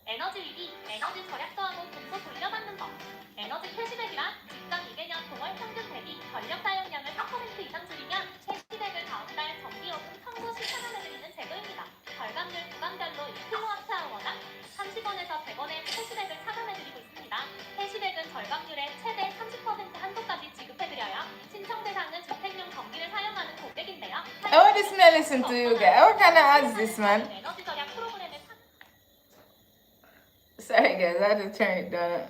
에너지 위기, 에너지 절약도 하고 돈도 돌려받는 법. 에너지 캐시백이란 직전 2개년 동월 평균 대비 전력 사용량을 4% 이상 줄이면 캐시백을 다음 달 전기요금 청구 시 차감해드리는 제도입니다. 절감률 구간별로 1kWh당 30원에서 100원의 캐시백을 차감해드리고 있습니다. 캐시백은 절감률의 최대 30% 한도까지 지급해드려요. 신청 대상은 주택용 전기를 사용하는 고객인데요. Oh, this may listen to you guys. What kind of ads this, man? 에너지 절약 프로그램에 Sorry, guys, I had to turn it down.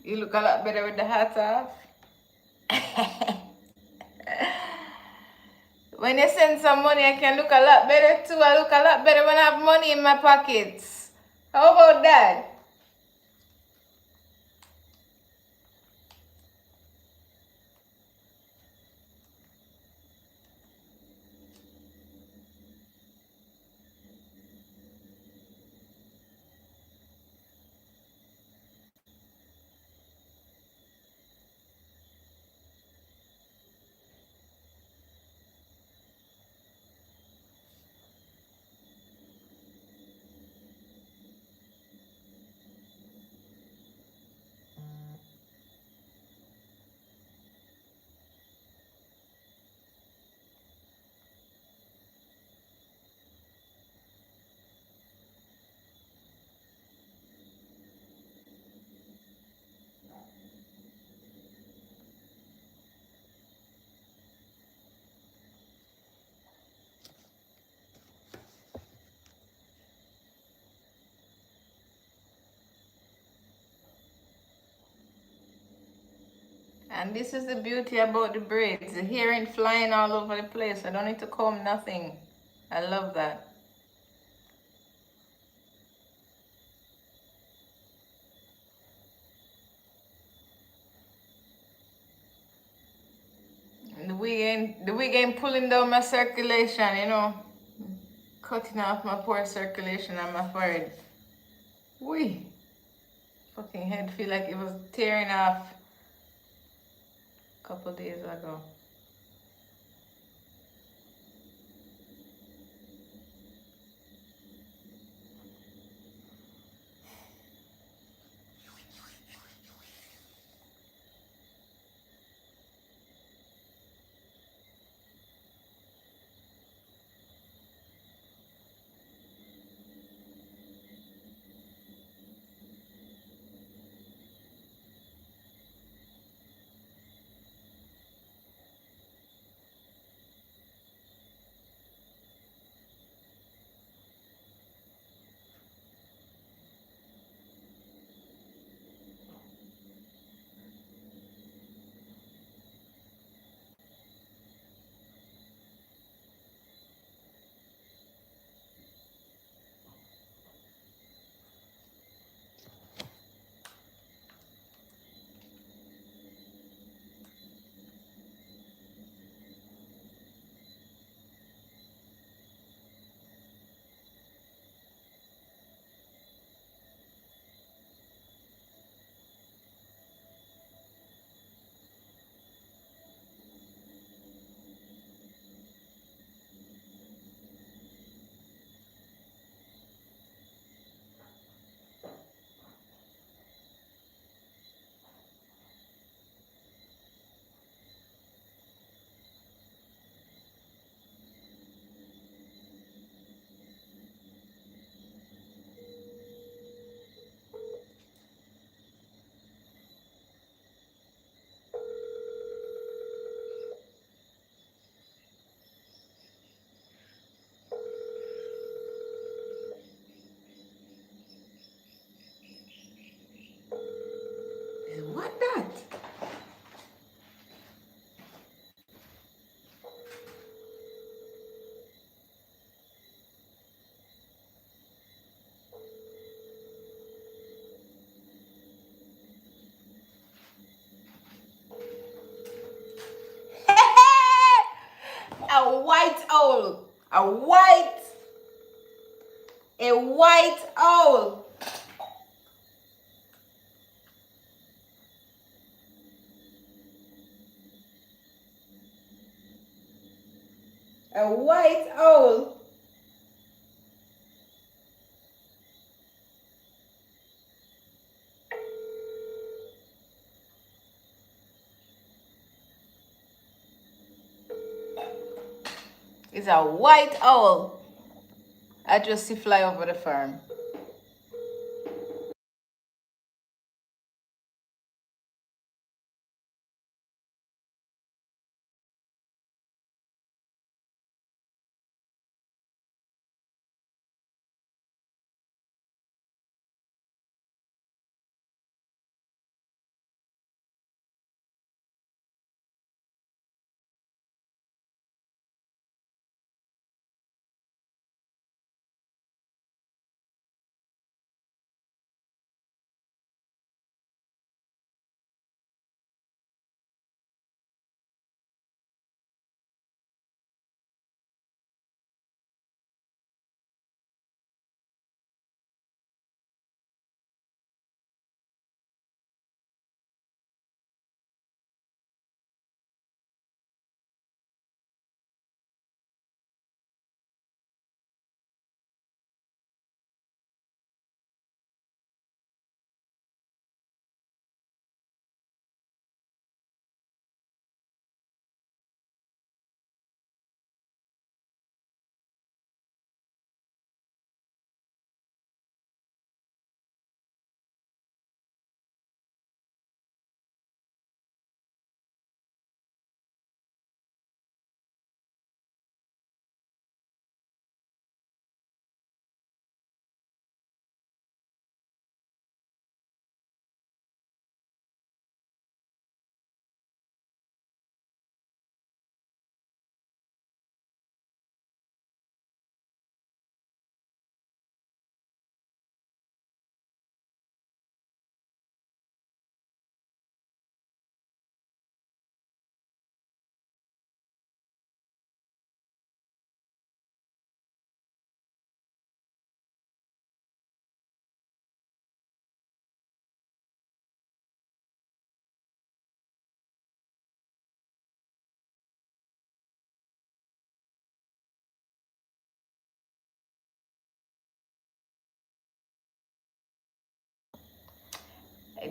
You look a lot better with the hat off. When you send some money, I can look a lot better too. I look a lot better when I have money in my pockets. How about that? And this is the beauty about the braids. The hair ain't flying all over the place. I don't need to comb nothing. I love that. wig ain't pulling down my circulation, you know. Cutting off my poor circulation on my forehead. Wee. Fucking head feel like it was tearing off a couple days ago. What that? A white owl. A white owl. A white owl. It's a white owl. I just see fly over the farm.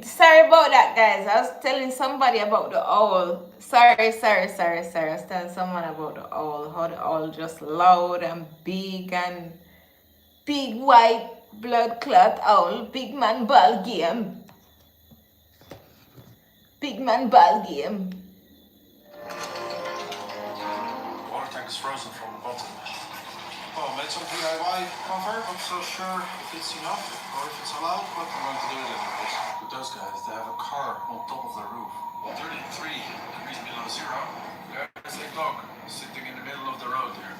Sorry about that, guys. I was telling somebody about the owl. Sorry. I was telling someone about the owl. How the owl just loud and big white blood clot owl. Big man ball game. Big man ball game. Water tank is frozen from the bottom. Well, made some DIY cover. Not so sure if it's enough or if it's allowed, but I'm going to do it anyways. With those guys, they have a car on top of their roof. 33 degrees below zero. There's a dog sitting in the middle of the road here.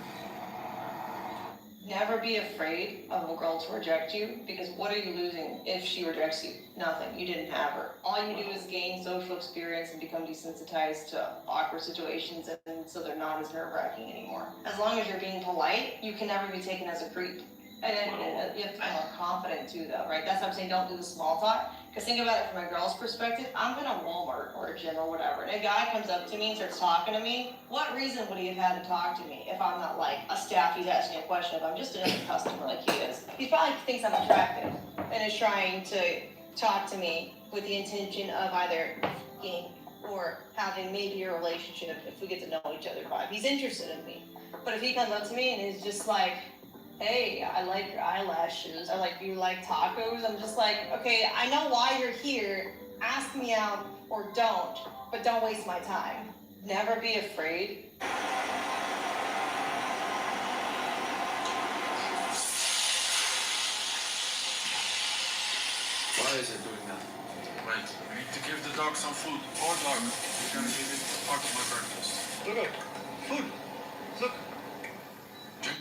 Never be afraid of a girl to reject you, because what are you losing if she rejects you? Nothing. You didn't have her. All you do is gain social experience and become desensitized to awkward situations, and so they're not as nerve-wracking anymore. As long as you're being polite, you can never be taken as a creep. And then you have to be more confident too, though, right? That's what I'm saying. Don't do the small talk. Because think about it from a girl's perspective. I'm in a Walmart or a gym or whatever, and a guy comes up to me and starts talking to me. What reason would he have had to talk to me if I'm not like a staff he's asking a question, if I'm just another customer like he is? He probably thinks I'm attractive and is trying to talk to me with the intention of either being or having maybe a relationship if we get to know each other vibe. He's interested in me. But if he comes up to me and is just like, hey, I like your eyelashes, or like, do you like tacos? I'm just like, okay, I know why you're here. Ask me out or don't, but don't waste my time. Never be afraid. Why is it doing that? Wait, we need to give the dog some food. Poor dog. We're gonna give it part of my breakfast. Look at food. Look. Drink.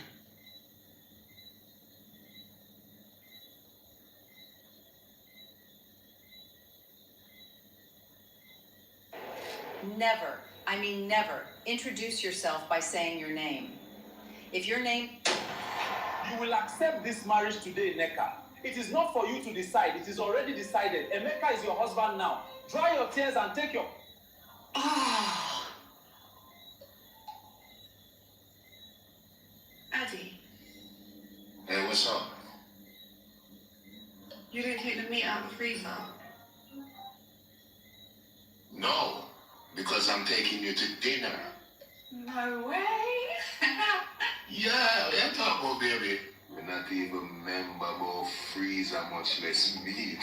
Never, I mean never, introduce yourself by saying your name. If your name... You will accept this marriage today, Neka. It is not for you to decide. It is already decided. Emeka is your husband now. Dry your tears and take your... Addy, Hey, what's up? you didn't take the meat out of the freezer. No, because I'm taking you to dinner. No way. Yeah, yeah, talk about baby. We not even remember about freezer, much less meat.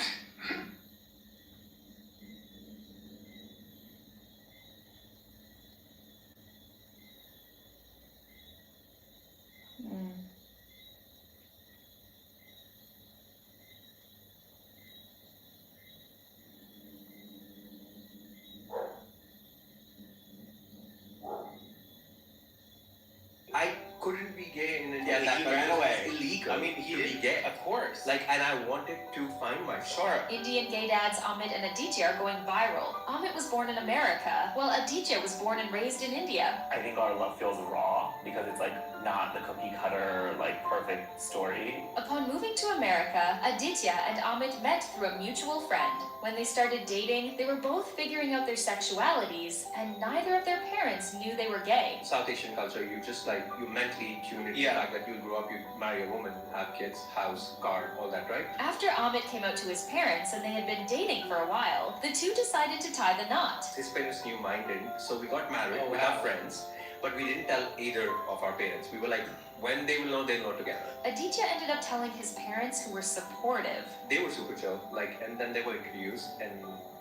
I couldn't be gay in India. Yeah, that ran away. Illegal. I mean, he did be gay, of course. Like, and I wanted to find my sure. Indian gay dads Amit and Aditya are going viral. Amit was born in America, while Aditya was born and raised in India. I think our love feels raw because it's like not the cookie cutter, like perfect story. Upon moving to America, Aditya and Amit met through a mutual friend. When they started dating, they were both figuring out their sexualities, and neither of their parents knew they were gay. South Asian culture, you just like, you mentally tune into the fact that you grow up, you marry a woman, have kids, house, car, all that, right? After Amit came out to his parents and they had been dating for a while, the two decided to tie the knot. His parents knew mine didn't, so we got married with our friends, but we didn't tell either of our parents. We were like, when they will know, they'll know together. Aditya ended up telling his parents, who were supportive. They were super chill, like, and then they were introduced, and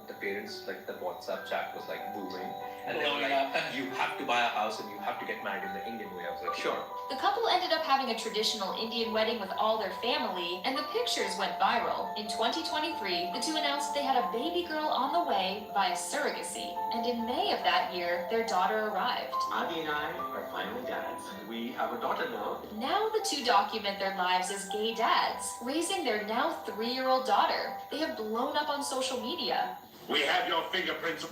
the parents, like, the WhatsApp chat was like booming, and they were like, you have to buy a house and you have to get married in the Indian way. I was like, sure. The couple ended up having a traditional Indian wedding with all their family, and the pictures went viral. In 2023, the two announced they had a baby girl on the way via surrogacy, and in May of that year, their daughter arrived. Adi and I are finally dads. We have a daughter now. Now the two document their lives as gay dads, raising their now 3-year-old daughter. They have blown up on social media. We have your fingerprints.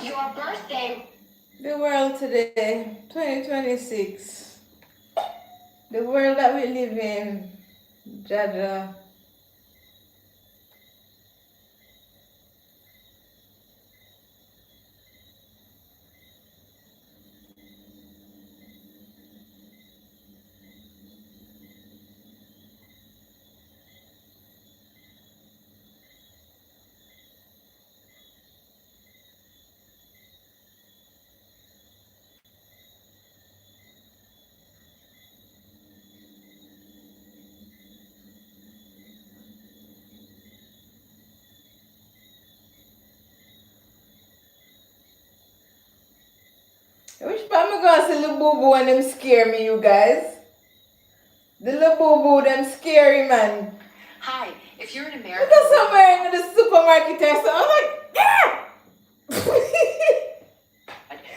Your birthday. The world today, 2026. The world that we live in, Jaja. Which part me gonna see little boo boo and them scare me, you guys? The little boo boo, them scary, man. Hi, if you're an Look American. at somewhere in the supermarket or something. I'm like, yeah!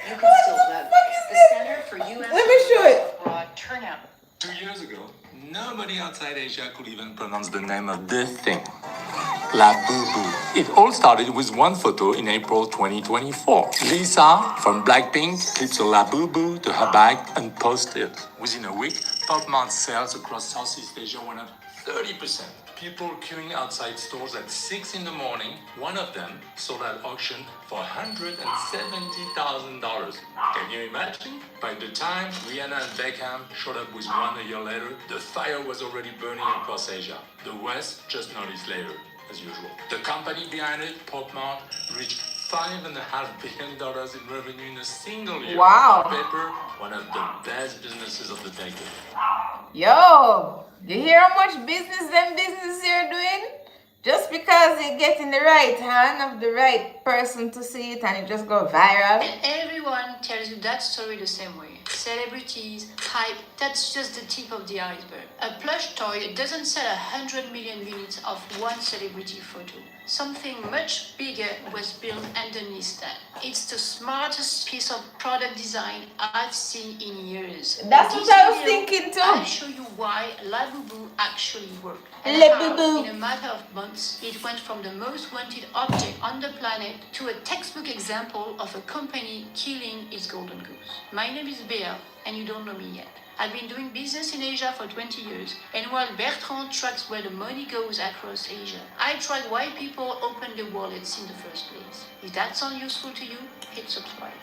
You can still vote. The Center for U.S. Let me show it. Broad turnout. 2 years ago, nobody outside Asia could even pronounce the name of this thing. La Boo Boo. It all started with one photo in April 2024. Lisa from Blackpink clips a La Boo Boo to her bag and posts it. Within a week, Pop Mart's sales across Southeast Asia went up 30%. People queuing outside stores at 6 in the morning. One of them sold at auction for $170,000. Can you imagine? By the time Rihanna and Beckham showed up with one a year later, the fire was already burning across Asia. The West just noticed later, as usual. The company behind it, Pop Mart, reached $5.5 billion in revenue in a single year. Wow. On paper, one of the best businesses of the decade. Yo, you hear how much business them businesses are doing? Just because you get in the right hand of the right person to see it and it just go viral. And everyone tells you that story the same way. Celebrities, hype, that's just the tip of the iceberg. A plush toy doesn't sell 100 million units of one celebrity photo. Something much bigger was built underneath that. It's the smartest piece of product design I've seen in years. That's In what this I was video, thinking too. I'll show you why La Boo Boo actually worked. And La how, Boo Boo. in a matter of months, it went from the most wanted object on the planet to a textbook example of a company killing its golden goose. My name is Bea, and you don't know me yet. I've been doing business in Asia for 20 years, and while Bertrand tracks where the money goes across Asia, I track why people open their wallets in the first place. If that sounds useful to you, hit subscribe.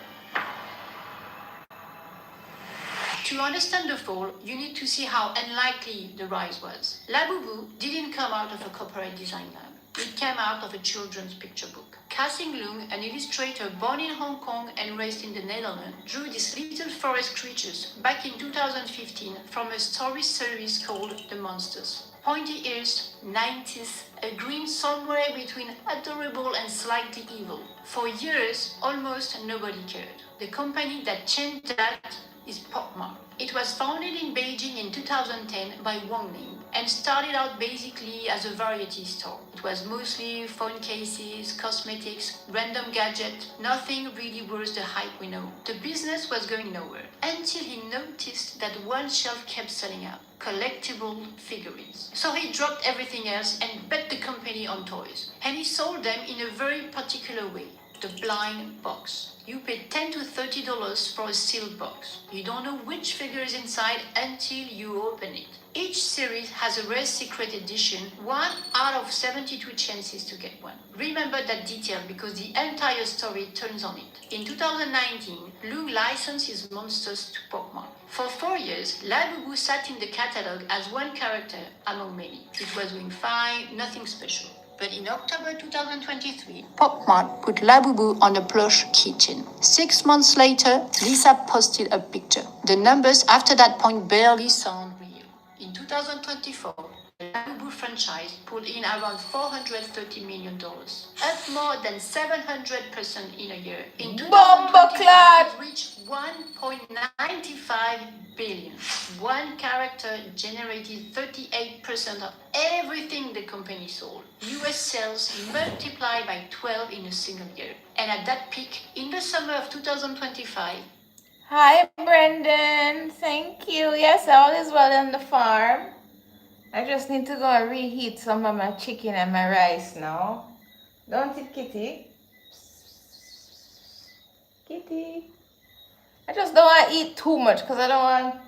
To understand the fall, you need to see how unlikely the rise was. La Boo Boo didn't come out of a corporate design lab. It came out of a children's picture book. Cassie Leung, an illustrator born in Hong Kong and raised in the Netherlands, drew these little forest creatures back in 2015 from a story series called The Monsters. Pointy ears, 90s, a grin somewhere between adorable and slightly evil. For years, almost nobody cared. The company that changed that is Pop Mart. It was founded in Beijing in 2010 by Wang Ling and started out basically as a variety store. It was mostly phone cases, cosmetics, random gadgets, nothing really worth the hype we know. The business was going nowhere until he noticed that one shelf kept selling out. Collectible figurines. So he dropped everything else and bet the company on toys. And he sold them in a very particular way. The blind box. You pay $10 to $30 for a sealed box. You don't know which figure is inside until you open it. Each series has a rare secret edition, 1 out of 72 chances to get one. Remember that detail because the entire story turns on it. In 2019, Leung licensed his monsters to Pop Mart. For 4 years, La Boo Boo sat in the catalog as one character among many. It was doing fine, nothing special. But in October 2023, Pop Mart put La Boo Boo on a plush keychain. 6 months later, Lisa posted a picture. The numbers after that point barely sound real. In 2024, the La Boo Boo franchise pulled in around $430 million, up more than 700% in a year. In 2025, it reached $1.95 billion. One character generated 38% of everything the company sold. US sales multiplied by 12 in a single year. And at that peak, in the summer of 2025, Hi, Brendan. Thank you. Yes, all is well on the farm. I just need to go and reheat some of my chicken and my rice now. Don't it, Kitty? Kitty. I just don't want to eat too much because I don't want to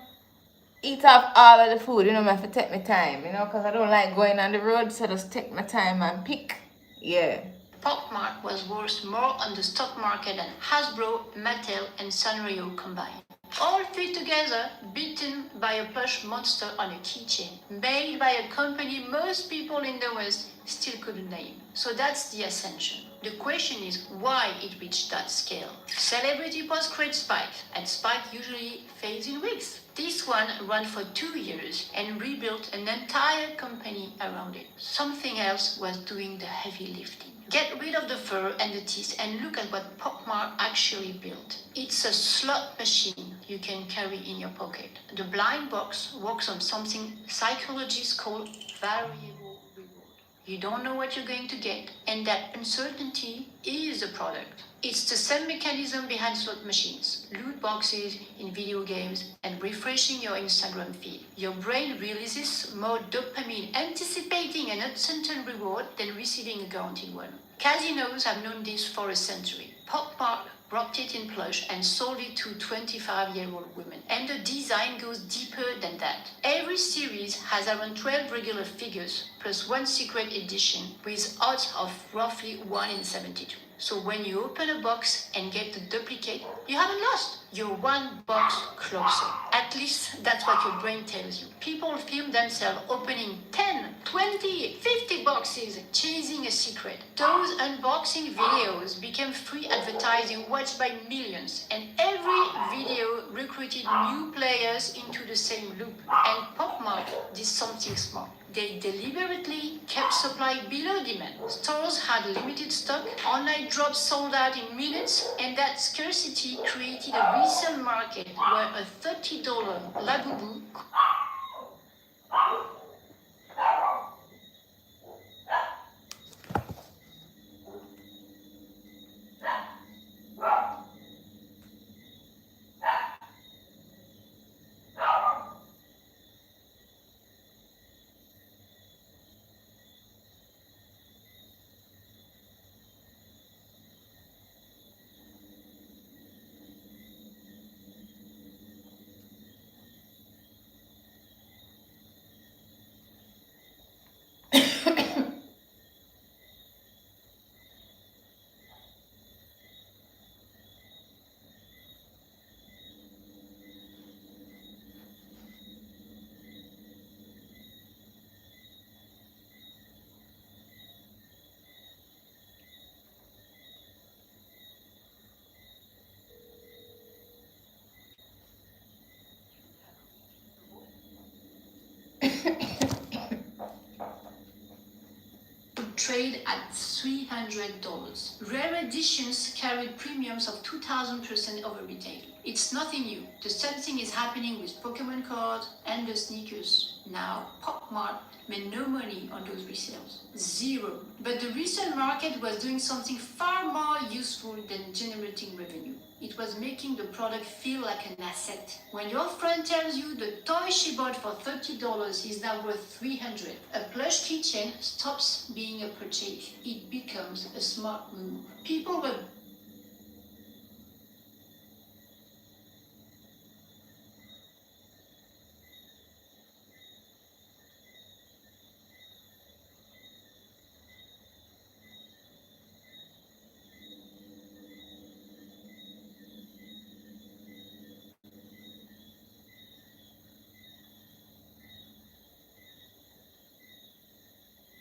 eat off all of the food. You know, I have to take my time, you know, because I don't like going on the road, so I just take my time and pick. Yeah. Pop Mart was worth more on the stock market than Hasbro, Mattel, and Sanrio combined. All three together, beaten by a plush monster on a keychain, made by a company most people in the West still couldn't name. So that's the ascension. The question is why it reached that scale. Celebrity posts create spikes, and spike usually fades in weeks. This one ran for 2 years and rebuilt an entire company around it. Something else was doing the heavy lifting. Get rid of the fur and the teeth and look at what Pop Mart actually built. It's a slot machine you can carry in your pocket. The blind box works on something psychologists call variable reward. You don't know what you're going to get, and that uncertainty is the product. It's the same mechanism behind slot machines, loot boxes in video games, and refreshing your Instagram feed. Your brain releases more dopamine anticipating an uncertain reward than receiving a guaranteed one. Casinos have known this for a century. Pop Mart wrapped it in plush and sold it to 25-year-old women. And the design goes deeper than that. Every series has around 12 regular figures plus one secret edition with odds of roughly 1 in 72. So when you open a box and get the duplicate, you haven't lost. You're one box closer. At least that's what your brain tells you. People film themselves opening 10, 20, 50 boxes, chasing a secret. Those unboxing videos became free advertising watched by millions, and every video recruited new players into the same loop. And Pop Mart did something smart. They deliberately kept supply below demand. Stores had limited stock, online drops sold out in minutes, and that scarcity created a resale market where a $30 Labubu trade at $300. Rare editions carried premiums of 2,000% over retail. It's nothing new. The same thing is happening with Pokemon cards and the sneakers. Now, Pop Mart made no money on those resales. Zero. But the resale market was doing something far more useful than generating revenue. It was making the product feel like an asset. When your friend tells you the toy she bought for $30 is now worth $300, a plush keychain stops being a purchase. It becomes a smart move. People were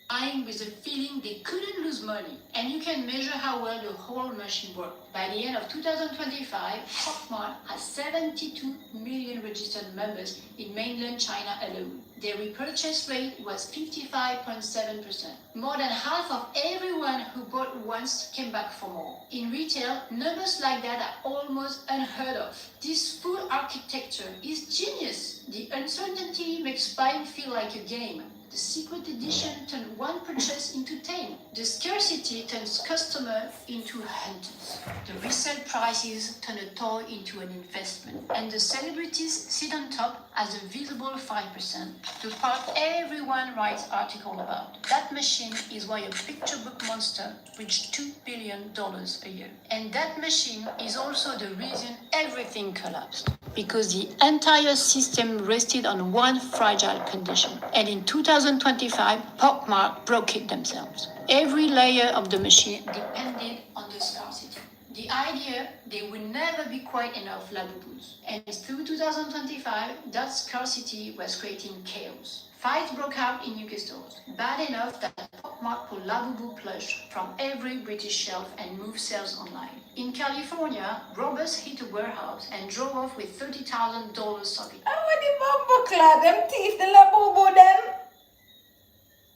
buying with a feeling they couldn't lose money, and you can measure how well the whole machine worked. By the end of 2025, Pop Mart has 72 million registered members in mainland China alone. Their repurchase rate was 55.7%. More than half of everyone who bought once came back for more. In retail, numbers like that are almost unheard of. This full architecture is genius. The uncertainty makes buying feel like a game. The secret edition turned one purchase into 10. The scarcity turns customers into hunters. The resale prices turn a toy into an investment. And the celebrities sit on top as a visible 5%, the part everyone writes articles about. That machine is why a picture book monster reached $2 billion a year. And that machine is also the reason everything collapsed. Because the entire system rested on one fragile condition. And in 2025, Pop Mart broke it themselves. Every layer of the machine depended on the scarcity. The idea they would never be quite enough Labubus. And through 2025, that scarcity was creating chaos. Fights broke out in UK stores, bad enough that Pop Mart pulled Labubu plush from every British shelf and moved sales online. In California, robbers hit a warehouse and drove off with $30,000 of it. And what the bumper clad, them thief, the Labubu them?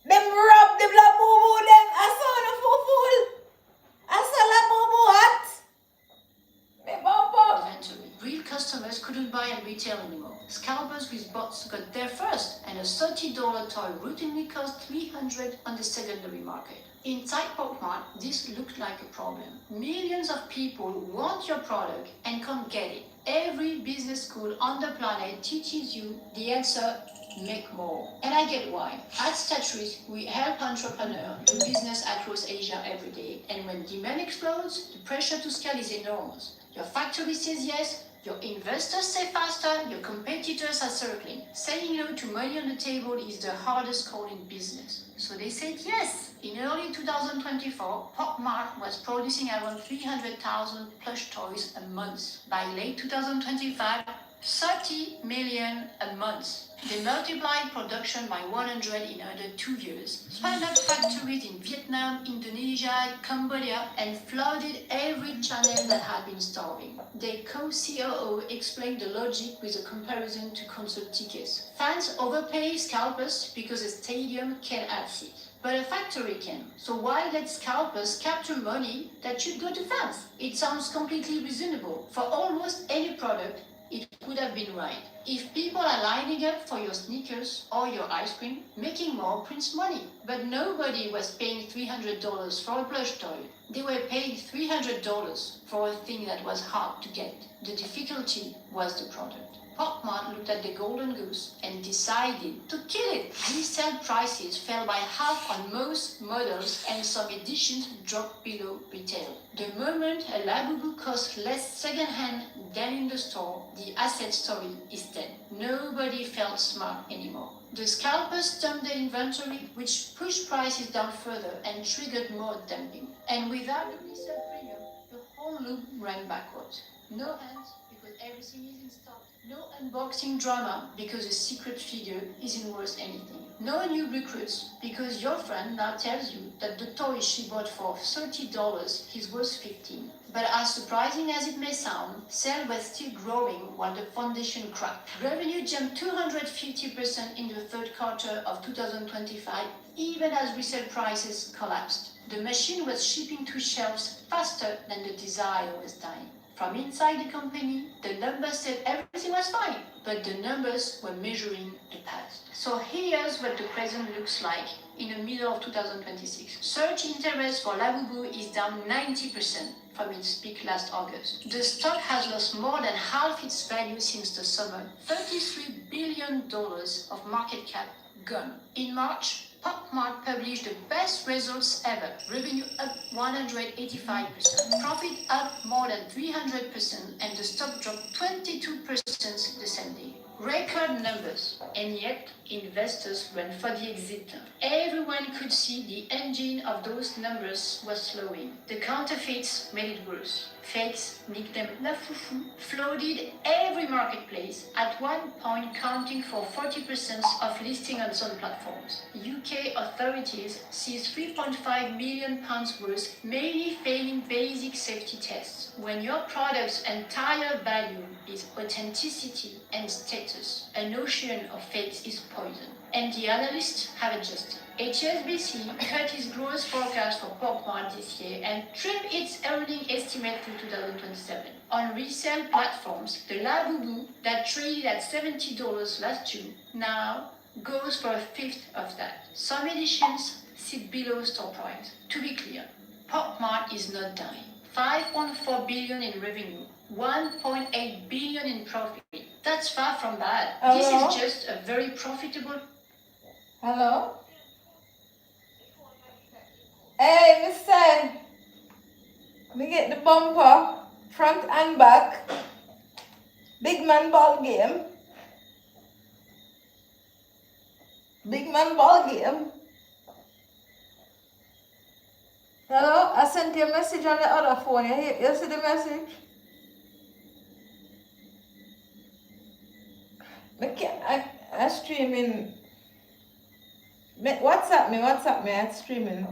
Them rob the Labubu them? I saw the fool. customers couldn't buy at retail anymore. Scalpers with bots got there first, and a $30 toy routinely cost $300 on the secondary market. Inside PopMart, this looked like a problem. Millions of people want your product and can't get it. Every business school on the planet teaches you the answer: make more. And I get why. At Statris, we help entrepreneurs do business across Asia every day. And when demand explodes, the pressure to scale is enormous. Your factory says yes, your investors say faster, your competitors are circling. Saying no to money on the table is the hardest call in business. So they said yes. In early 2024, PopMart was producing around 300,000 plush toys a month. By late 2025, 30 million a month. They multiplied production by 100 in under 2 years, spun up factories in Vietnam, Indonesia, Cambodia, and flooded every channel that had been starving. Their co-COO explained the logic with a comparison to concert tickets. Fans overpay scalpers because a stadium can't add seats, but a factory can. So why let scalpers capture money that should go to fans? It sounds completely reasonable. For almost any product, it would have been right. If people are lining up for your sneakers or your ice cream, making more prints money. But nobody was paying $300 for a plush toy. They were paying $300 for a thing that was hard to get. The difficulty was the product. PopMart looked at the golden goose and decided to kill it. Resale prices fell by half on most models, and some editions dropped below retail. The moment a Labubu costs less secondhand than in the store, the asset story is dead. Nobody felt smart anymore. The scalpers dumped their inventory, which pushed prices down further and triggered more dumping. And without a resale premium, the whole loop ran backwards. No hands, because everything is in stock. No unboxing drama, because a secret figure isn't worth anything. No new recruits, because your friend now tells you that the toy she bought for $30 is worth $15. But as surprising as it may sound, sales were still growing while the foundation cracked. Revenue jumped 250% in the third quarter of 2025, even as resale prices collapsed. The machine was shipping to shelves faster than the desire was dying. From inside the company, the numbers said everything was fine, but the numbers were measuring the past. So here's what the present looks like in the middle of 2026. Search interest for Labubu is down 90% from its peak last August. The stock has lost more than half its value since the summer. $33 billion of market cap gone. In March, PopMart published the best results ever. Revenue up 185%, profit up more than 300%, and the stock dropped 22% the same day. Record numbers, and yet investors ran for the exit. Everyone could see the engine of those numbers was slowing. The counterfeits made it worse. Fakes, nicknamed La Foufou, flooded every marketplace, at one point counting for 40% of listing on some platforms. UK authorities seized £3.5 million worth, mainly failing basic safety tests. When your product's entire value is authenticity and status, an ocean of fakes is poison. And the analysts have adjusted. HSBC cut its growth forecast for PopMart this year and trimmed its earning estimate through 2027. On resale platforms, the Labubu that traded at $70 last June now goes for a fifth of that. Some editions sit below store price. To be clear, PopMart is not dying. 5.4 billion in revenue, 1.8 billion in profit. That's far from bad. Hello? This is just a very profitable. Hello? Hey, Mr. Me get the bumper, front and back. Big man ball game. Big man ball game. Hello? I sent you a message on the other phone. You see the message? I streaming. WhatsApp me, I'm streaming.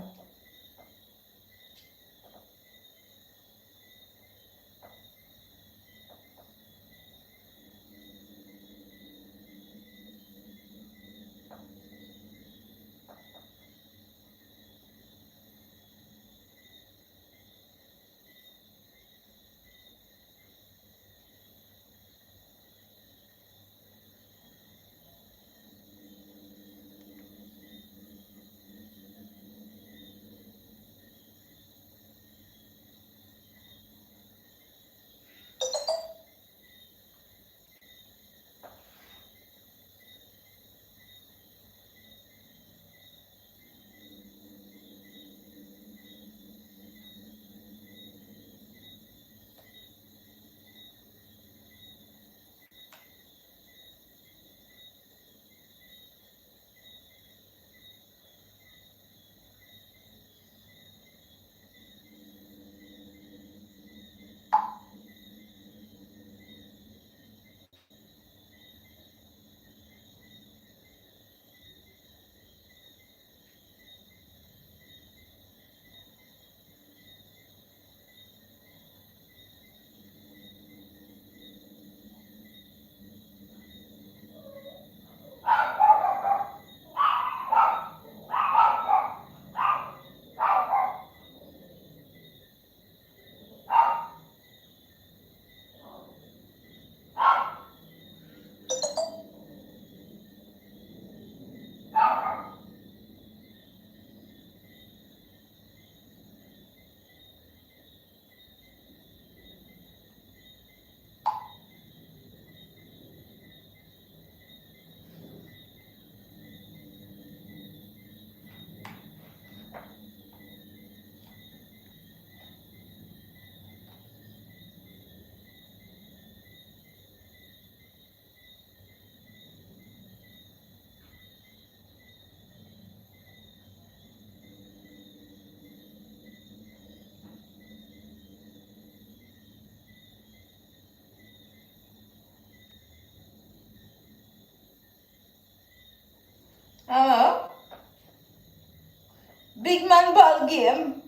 big man ball game.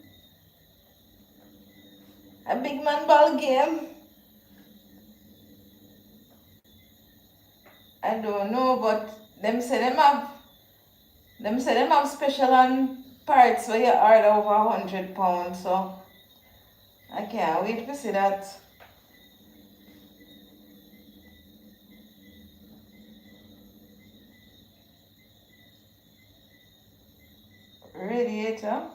A big man ball game. I don't know, but them say them have special on parts where you order over £100, so I can't wait to see that. Radiator.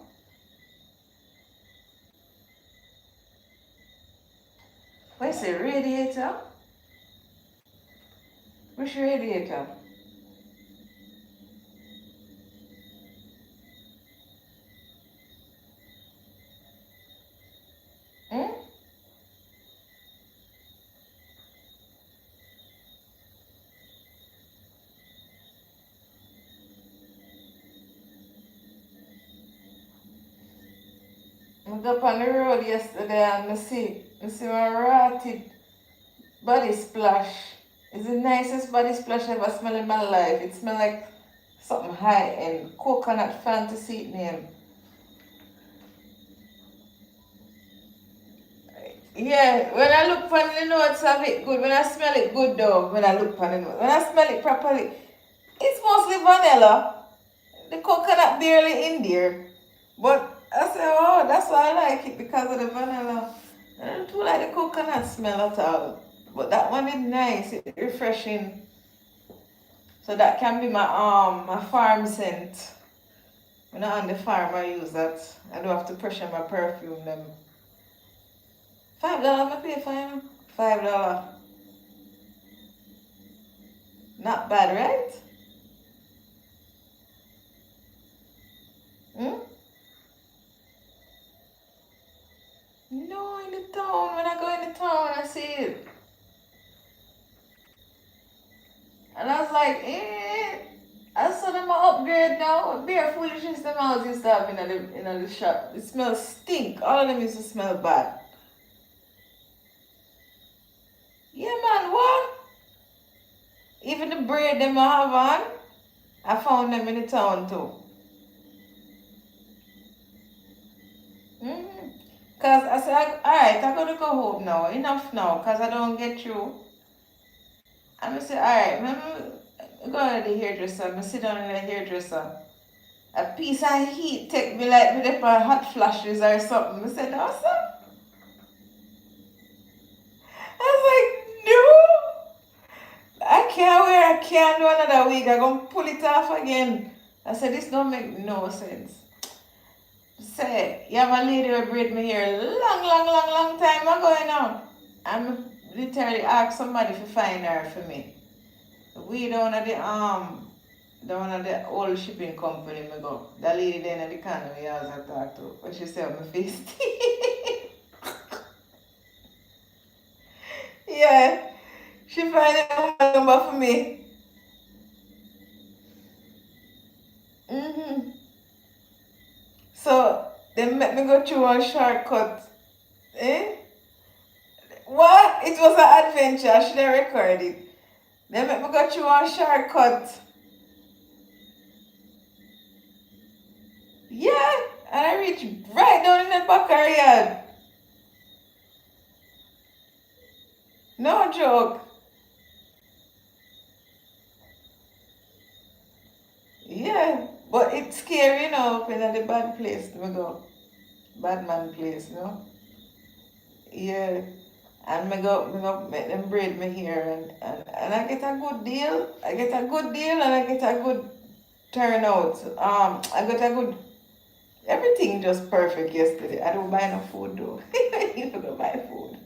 Where's the radiator? Which radiator? Hmm? I was up on the road yesterday and I see my rotted body splash. It's the nicest body splash I ever smelled in my life. It smells like something high end. Coconut fantasy name. Yeah, when I look on the notes of it good, when I smell it good though, when I look on the notes. When I smell it properly, it's mostly vanilla. The coconut barely in there. But I say, oh, that's why I like it because of the vanilla. I don't too like the coconut smell at all. But that one is nice, it's refreshing. So that can be my farm scent. When I'm on the farm I use that. I don't have to pressure my perfume them. $5 I pay for him. $5. Not bad, right? Hmm? No, in the town. When I go in the town, I see it. And I was like, I saw them upgrade now. Bare foolishness them house used to have in the shop. It smells stink. All of them used to smell bad. Yeah, man, what? Even the braid them I have on, I found them in the town too. Because I said, alright, I'm going to go home now. Enough now, because I don't get through. And I said, alright, I'm going to the hairdresser. I'm sit down in the hairdresser. A piece of heat take me like with the hot flashes or something. I said, awesome. I was like, no. I can't wear a candle another week. I'm going to pull it off again. I said, this don't make no sense. Say, you have a lady who braid me hair long time ago, you know. I'm literally ask somebody to find her for me. We don't have the old shipping company me go. The lady then at the corner we always have talk to. But she say my face. Yeah. She find a number for me. So they make me go through one shortcut. Eh? What? It was an adventure. I should have recorded it. They make me go through one shortcut. Yeah, and I reached right down in the backyard. No joke. Yeah, but it's scary, you know, up in the bad place we go. Bad man place, you know. Yeah. And me go make them braid me hair and I get a good deal. I get a good deal and I get a good turnout. I got a good everything just perfect yesterday. I don't buy no food though. I need to go buy food.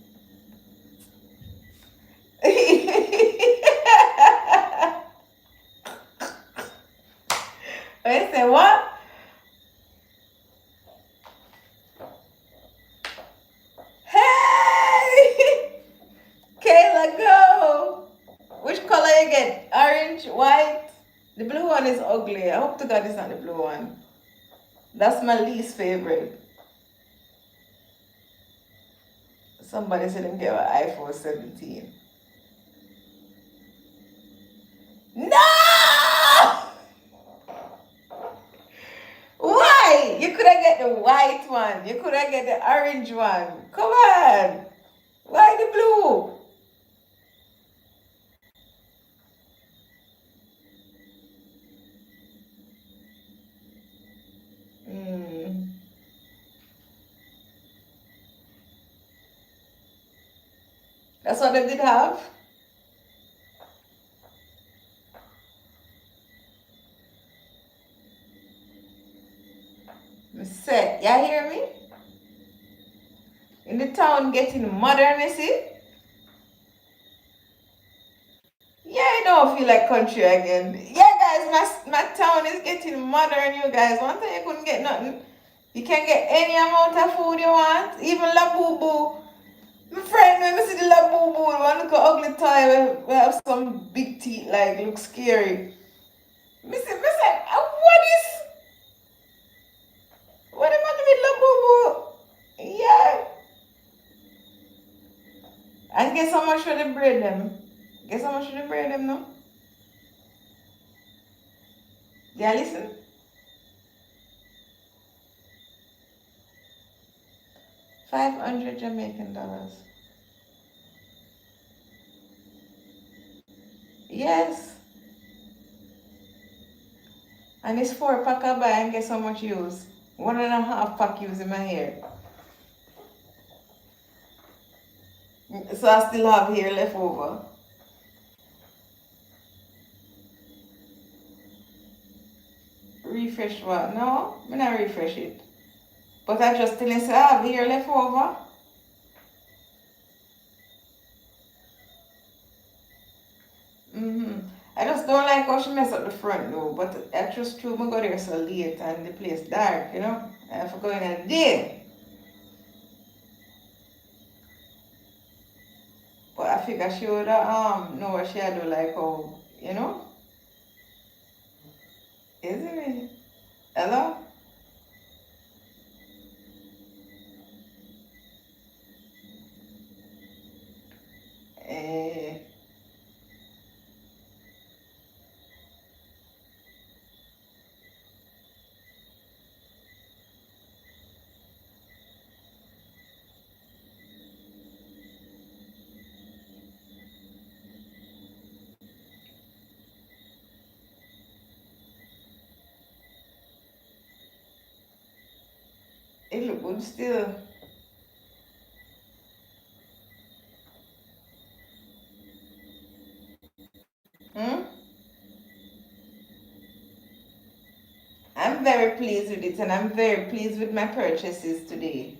I say what? Hey! Kayla, go! Which color you get? Orange, white? The blue one is ugly. I hope to God it's not the blue one. That's my least favorite. Somebody said them get an iPhone 17. No! Why? You could the white one. You could have get the orange one. Come on. Why the blue? That's what they did have. Say, you hear me? In the town getting modern, you see? Yeah, I don't feel like country again. Yeah, guys, my town is getting modern, you guys. One time you couldn't get nothing. You can get any amount of food you want. Even La Boo Boo. My friend, when I see the La Boo Boo, the one look ugly toy, we have some big teeth, like, look scary. Me say, what am I doing, La Boo Boo? Yeah. And guess how much for the bread them? Guess how much for the bread them now? Yeah, listen. 500 Jamaican dollars. Yes. And it's 4 pack I buy and guess how much use? 1.5 pack use in my hair. So I still have hair left over. Refresh what? No, I'm not refresh it. But I just still say I have hair left over. I just don't like how she mess up the front though. But I just true I got there so late and the place dark, you know. I have to go in a day. But I figure she would know what she had to like how, you know? Isn't it? Hello? Eh, it look good still. Hmm? I'm very pleased with it and I'm very pleased with my purchases today.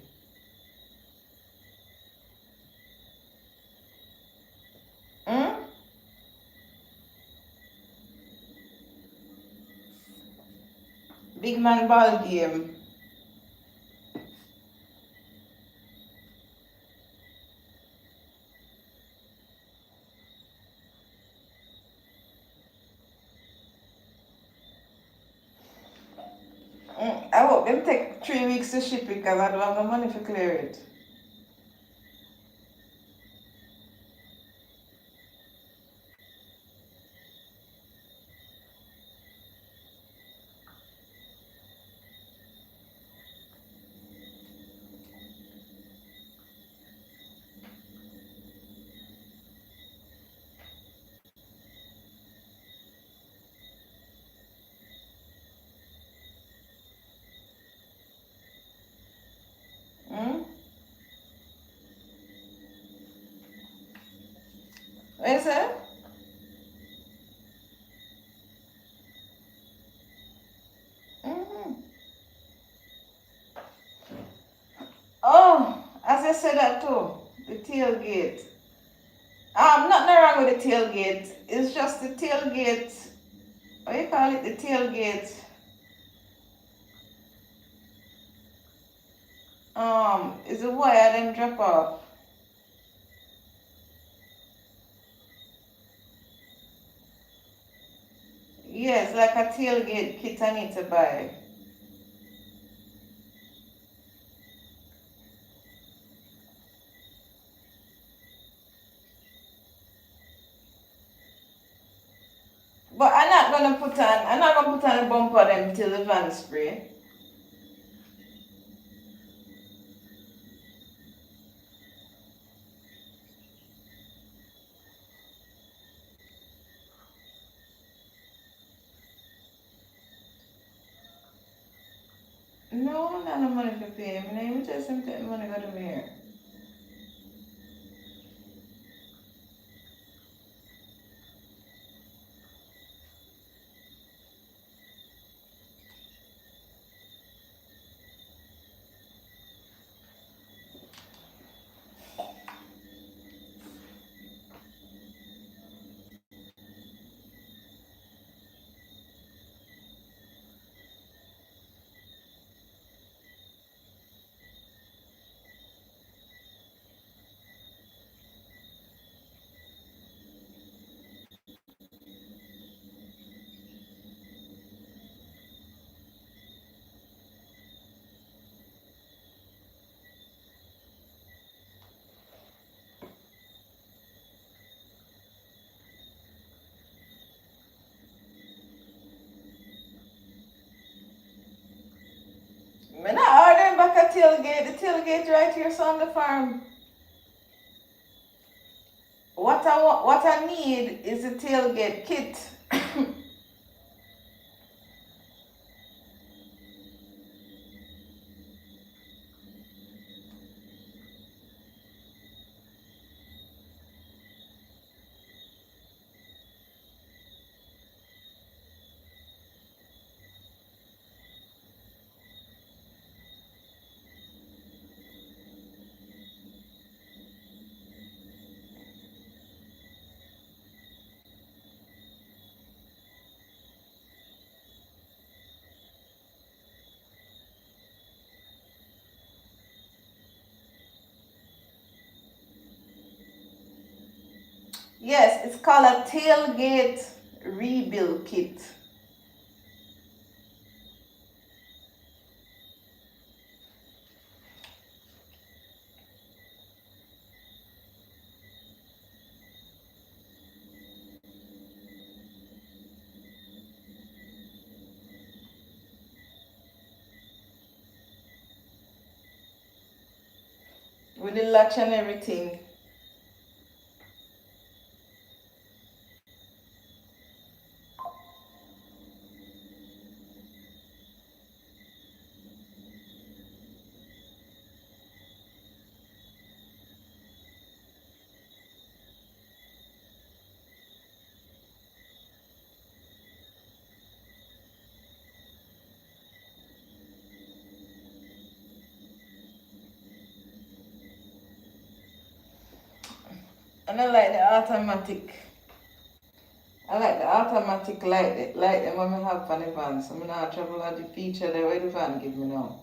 Hmm? Big man ball game. I hope them take 3 weeks to ship it because I don't have the money to clear it. Hmm? What you say? Hmm. Oh, as I said that too, the tailgate. Nothing wrong with the tailgate. It's just the tailgate. What you call it? The tailgate. Is the wire them drop off. Yes, like a tailgate kit I need to buy. But I'm not gonna put on a bumper them till the van spray. have no money to pay him. You just him take money go to me here. Me not ordering back a tailgate. The tailgate right here, so on the farm. What I need is a tailgate kit. Yes, it's called a tailgate rebuild kit. With the latch and everything. And I like the automatic. I like the automatic light them when I have for the van. So I not travel at the feature there where the van give me now.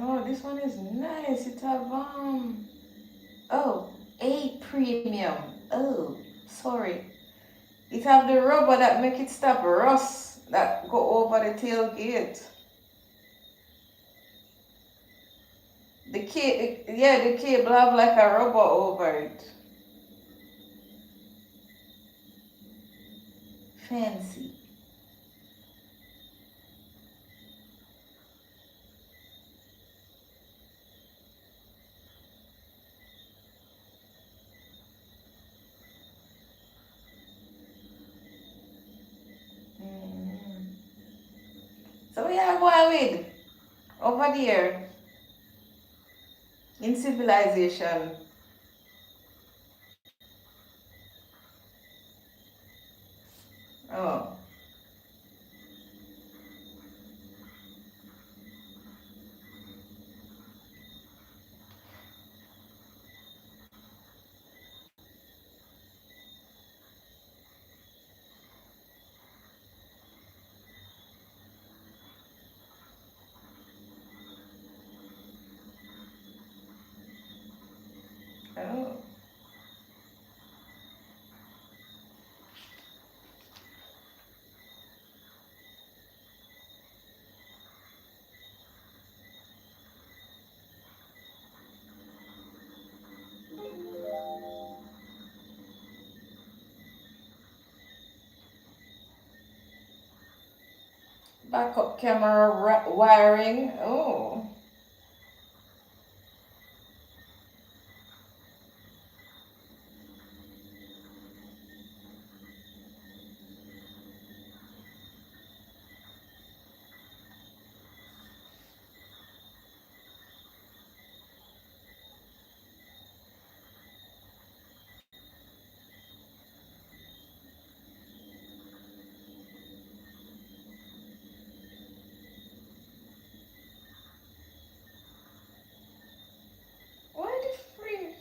Oh, this one is nice. It have oh, A premium. Oh, sorry. It have the rubber that make it stop rust that go over the tailgate. The cable have like a rubber over it. Fancy. Mm. So we are going with over there in civilization. Oh. Oh. Backup camera wiring. Oh. Why the freak?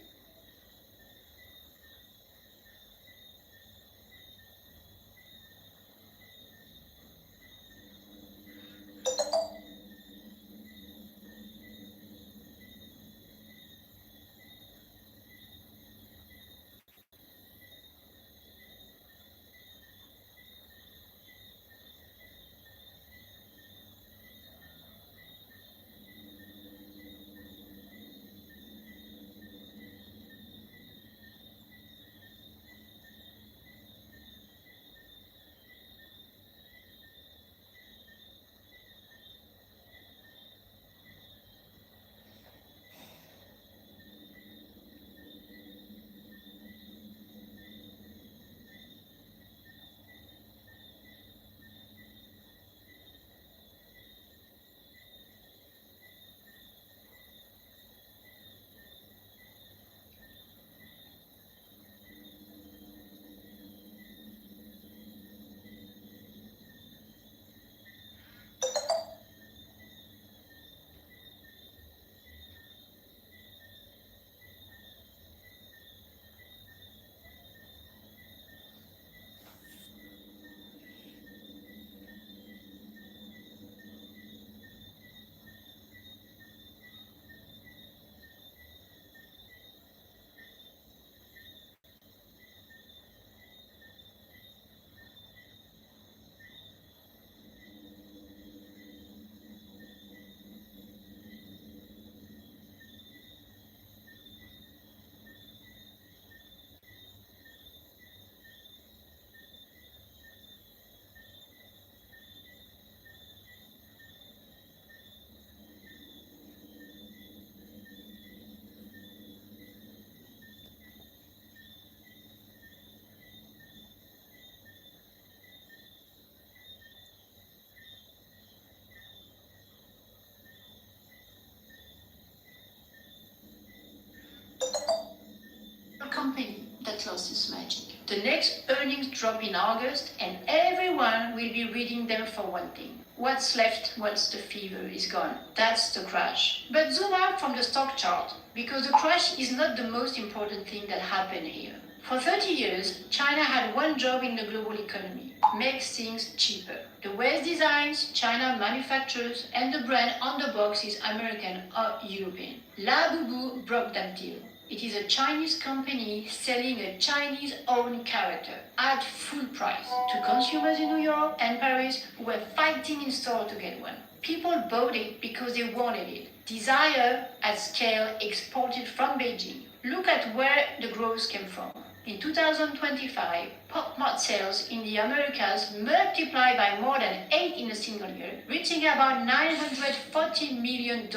Company that lost its magic. The next earnings drop in August, and everyone will be reading them for one thing. What's left once the fever is gone? That's the crash. But zoom out from the stock chart, because the crash is not the most important thing that happened here. For 30 years, China had one job in the global economy: make things cheaper. The West designs, China manufactures, and the brand on the box is American or European. Labubu broke that deal. It is a Chinese company selling a Chinese-owned character at full price to consumers in New York and Paris who were fighting in store to get one. People bought it because they wanted it. Desire at scale exported from Beijing. Look at where the growth came from. In 2025, Pop Mart sales in the Americas multiplied by more than 8 in a single year, reaching about $940 million.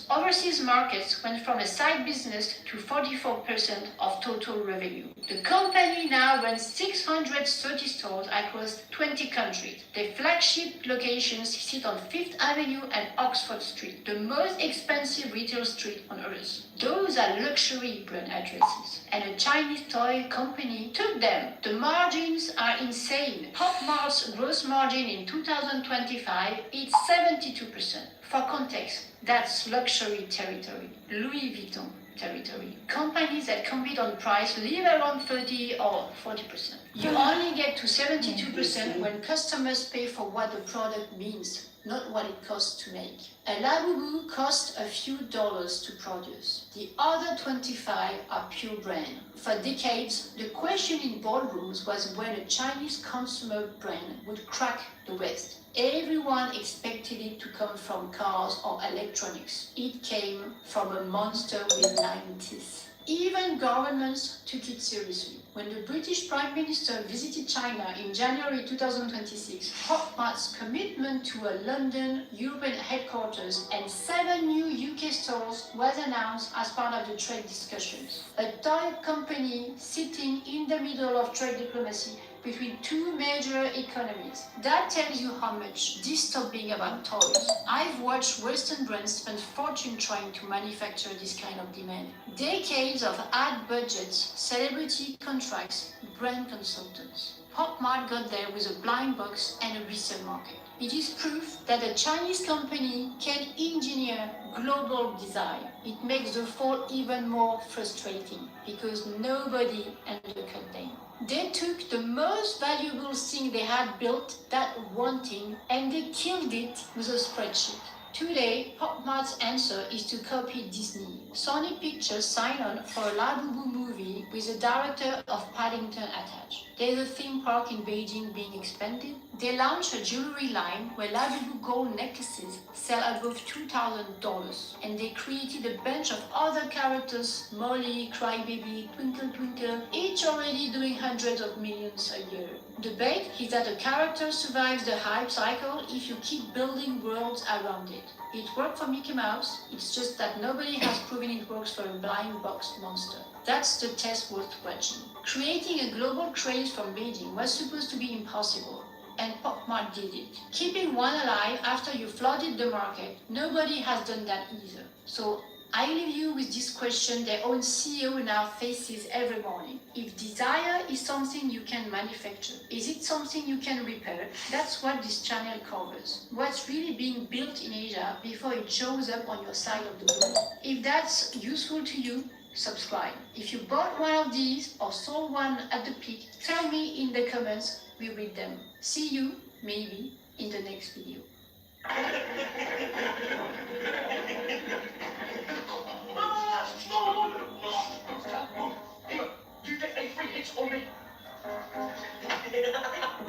Overseas markets went from a side business to 44% of total revenue. The company now runs 630 stores across 20 countries. Their flagship locations sit on Fifth Avenue and Oxford Street, the most expensive retail street on earth. Those are luxury brand addresses, and a Chinese toy company took them. The margins are insane. Pop Mart's gross margin in 2025 is 72%. For context, that's luxury territory, Louis Vuitton territory. Companies that compete on price live around 30 or 40%. You only get to 72% when customers pay for what the product means, not what it costs to make. A Labubu costs a few dollars to produce. The other 25 are pure brand. For decades, the question in boardrooms was when a Chinese consumer brand would crack the West. Everyone expected it to come from cars or electronics. It came from a monster with 9 teeth. Even governments took it seriously. When the British Prime Minister visited China in January 2026, Pop Mart's commitment to a London European headquarters and 7 new UK stores was announced as part of the trade discussions. A toy company sitting in the middle of trade diplomacy between two major economies. That tells you how much this stopped being about toys. I've watched Western brands spend fortune trying to manufacture this kind of demand. Decades of ad budgets, celebrity contracts, brand consultants. Pop Mart got there with a blind box and a resale market. It is proof that a Chinese company can engineer global design. It makes the fall even more frustrating because nobody undercut them. They took the most valuable thing they had built, that one thing, and they killed it with a spreadsheet. Today, Pop Mart's answer is to copy Disney. Sony Pictures signed on for a Labubu movie with the director of Paddington attached. There's a theme park in Beijing being expanded. They launched a jewelry line where Labubu gold necklaces sell above $2,000. And they created a bunch of other characters, Molly, Crybaby, Twinkle Twinkle, each already doing hundreds of millions a year. The bet is that a character survives the hype cycle if you keep building worlds around it. It worked for Mickey Mouse, it's just that nobody has proven it works for a blind box monster. That's the test worth watching. Creating a global craze from Beijing was supposed to be impossible, and Pop Mart did it. Keeping one alive after you flooded the market, nobody has done that either. So I leave you with this question their own CEO now faces every morning. If desire is something you can manufacture, is it something you can repair? That's what this channel covers. What's really being built in Asia before it shows up on your side of the world. If that's useful to you, subscribe. If you bought one of these or sold one at the peak, tell me in the comments, we read them. See you, maybe, in the next video.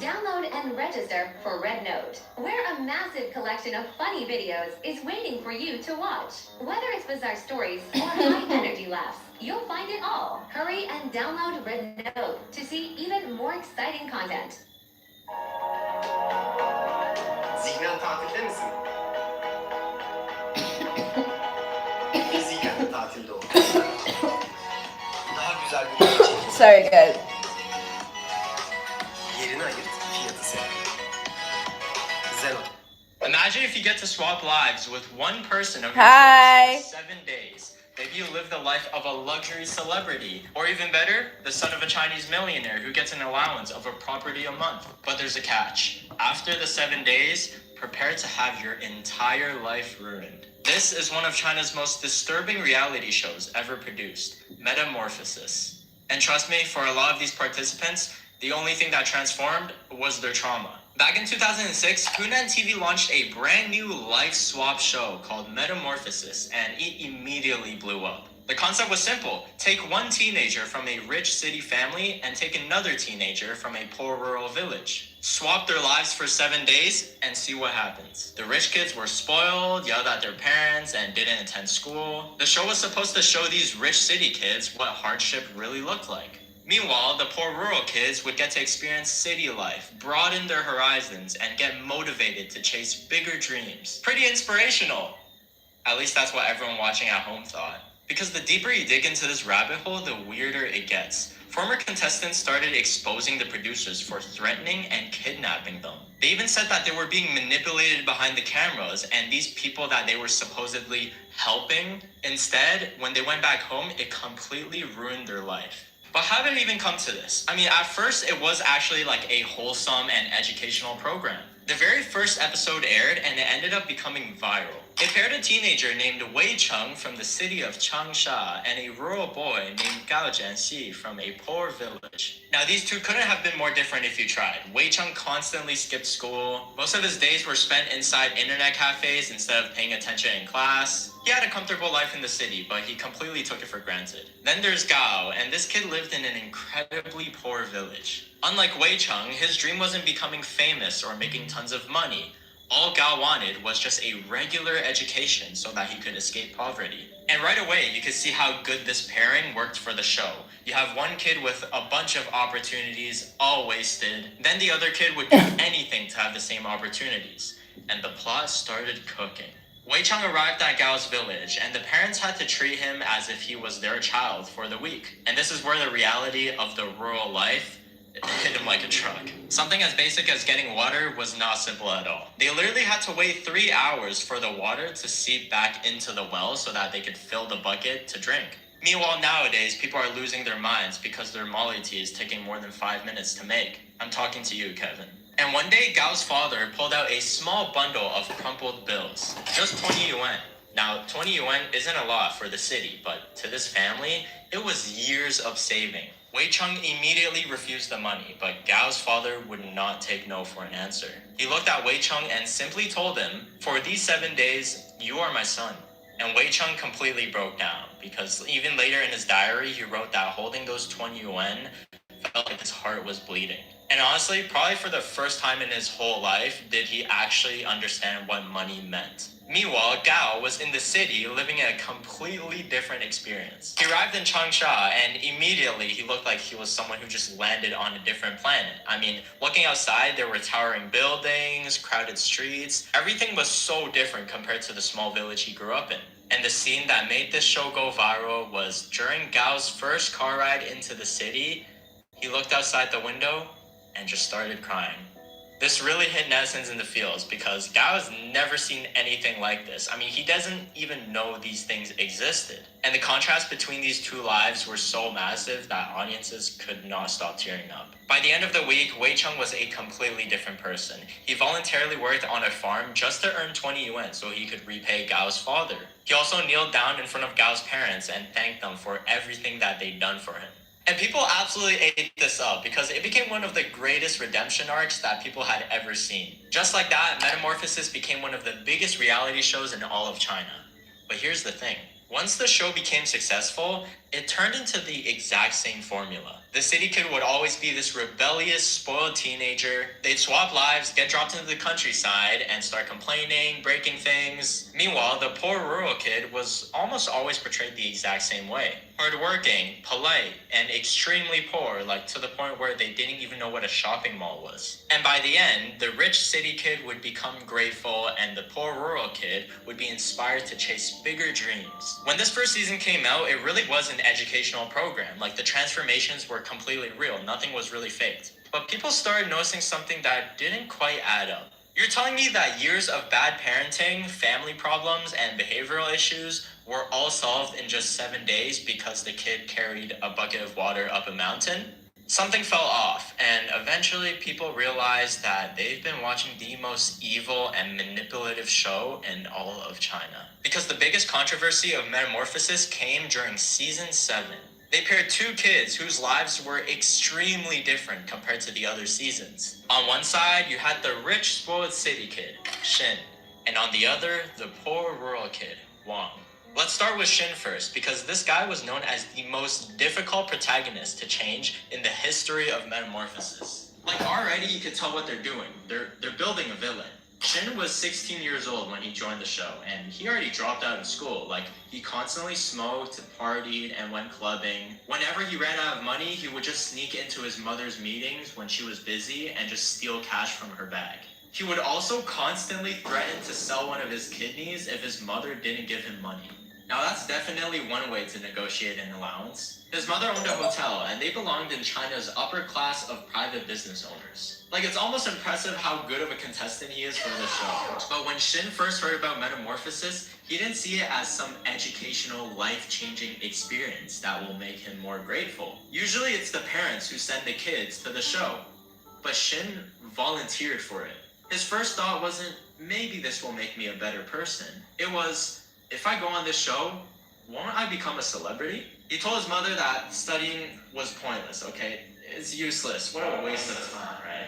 Download and register for Red Note, where a massive collection of funny videos is waiting for you to watch. Whether it's bizarre stories or high-energy laughs, you'll find it all. Hurry and download Red Note to see even more exciting content. Zihnen tatilde misin? Zihnende tatilde ol. Daha güzel bir gün için. Sorry, guys. Yerini ayırt, fiyatı sev. Zeno. Imagine if you get to swap lives with one person of your Hi. choice for 7 days. Maybe you live the life of a luxury celebrity, or even better, the son of a Chinese millionaire who gets an allowance of a property a month. But there's a catch. After the 7 days, prepare to have your entire life ruined. This is one of China's most disturbing reality shows ever produced, Metamorphosis. And trust me, for a lot of these participants, the only thing that transformed was their trauma. Back in 2006, Hunan TV launched a brand new life swap show called Metamorphosis, and it immediately blew up. The concept was simple. Take one teenager from a rich city family and take another teenager from a poor rural village. Swap their lives for 7 days and see what happens. The rich kids were spoiled, yelled at their parents, and didn't attend school. The show was supposed to show these rich city kids what hardship really looked like. Meanwhile, the poor rural kids would get to experience city life, broaden their horizons, and get motivated to chase bigger dreams. Pretty inspirational. At least that's what everyone watching at home thought. Because the deeper you dig into this rabbit hole, the weirder it gets. Former contestants started exposing the producers for threatening and kidnapping them. They even said that they were being manipulated behind the cameras, and these people that they were supposedly helping, instead, when they went back home, it completely ruined their life. But how did it even come to this? I mean, at first, it was actually like a wholesome and educational program. The very first episode aired, and it ended up becoming viral. It paired a teenager named Wei Cheng from the city of Changsha and a rural boy named Gao Jianxi from a poor village. Now, these two couldn't have been more different if you tried. Wei Cheng constantly skipped school. Most of his days were spent inside internet cafes instead of paying attention in class. He had a comfortable life in the city, but he completely took it for granted. Then there's Gao, and this kid lived in an incredibly poor village. Unlike Wei Cheng, his dream wasn't becoming famous or making tons of money. All Gao wanted was just a regular education so that he could escape poverty. And right away, you could see how good this pairing worked for the show. You have one kid with a bunch of opportunities, all wasted. Then the other kid would do anything to have the same opportunities. And the plot started cooking. Wei Cheng arrived at Gao's village, and the parents had to treat him as if he was their child for the week. And this is where the reality of the rural life hit him like a truck. Something as basic as getting water was not simple at all. They literally had to wait 3 hours for the water to seep back into the well so that they could fill the bucket to drink. Meanwhile, nowadays, people are losing their minds because their Molly tea is taking more than 5 minutes to make. I'm talking to you, Kevin. And one day, Gao's father pulled out a small bundle of crumpled bills. Just 20 yuan. Now, 20 yuan isn't a lot for the city, but to this family, it was years of saving. Wei Cheng immediately refused the money, but Gao's father would not take no for an answer. He looked at Wei Cheng and simply told him, "For these 7 days, you are my son." And Wei Cheng completely broke down, because even later in his diary, he wrote that holding those 20 yuan felt like his heart was bleeding. And honestly, probably for the first time in his whole life, did he actually understand what money meant. Meanwhile, Gao was in the city living a completely different experience. He arrived in Changsha and immediately he looked like he was someone who just landed on a different planet. I mean, looking outside, there were towering buildings, crowded streets. Everything was so different compared to the small village he grew up in. And the scene that made this show go viral was during Gao's first car ride into the city, he looked outside the window and just started crying. This really hit netizens in the feels because Gao has never seen anything like this. I mean, he doesn't even know these things existed. And the contrast between these two lives were so massive that audiences could not stop tearing up. By the end of the week, Wei Cheng was a completely different person. He voluntarily worked on a farm just to earn 20 yuan so he could repay Gao's father. He also kneeled down in front of Gao's parents and thanked them for everything that they'd done for him. And people absolutely ate this up because it became one of the greatest redemption arcs that people had ever seen. Just like that, Metamorphosis became one of the biggest reality shows in all of China. But here's the thing. Once the show became successful, it turned into the exact same formula. The city kid would always be this rebellious, spoiled teenager. They'd swap lives, get dropped into the countryside, and start complaining, breaking things. Meanwhile, the poor rural kid was almost always portrayed the exact same way. Hardworking, polite, and extremely poor, like to the point where they didn't even know what a shopping mall was. And by the end, the rich city kid would become grateful, and the poor rural kid would be inspired to chase bigger dreams. When this first season came out, it really was an educational program. Like, the transformations were completely real. Nothing was really faked. But people started noticing something that didn't quite add up. You're telling me that years of bad parenting, family problems, and behavioral issues were all solved in just 7 days because the kid carried a bucket of water up a mountain? Something fell off, and eventually people realized that they've been watching the most evil and manipulative show in all of China. Because the biggest controversy of Metamorphosis came during season 7. They paired two kids whose lives were extremely different compared to the other seasons. On one side, you had the rich, spoiled city kid, Shin, and on the other, the poor rural kid, Wang. Let's start with Shin first, because this guy was known as the most difficult protagonist to change in the history of Metamorphosis. Like, already you could tell what they're doing. They're building a villain. Shin was 16 years old when he joined the show, and he already dropped out of school. Like, he constantly smoked, partied, and went clubbing. Whenever he ran out of money, he would just sneak into his mother's meetings when she was busy and just steal cash from her bag. He would also constantly threaten to sell one of his kidneys if his mother didn't give him money. Now, that's definitely one way to negotiate an allowance. His mother owned a hotel, and they belonged in China's upper class of private business owners. Like, it's almost impressive how good of a contestant he is for the show. But when Shin first heard about Metamorphosis, he didn't see it as some educational, life-changing experience that will make him more grateful. Usually, it's the parents who send the kids to the show. But Shin volunteered for it. His first thought wasn't, maybe this will make me a better person. It was, if I go on this show, won't I become a celebrity? He told his mother that studying was pointless, okay? It's useless. What a waste of time, right?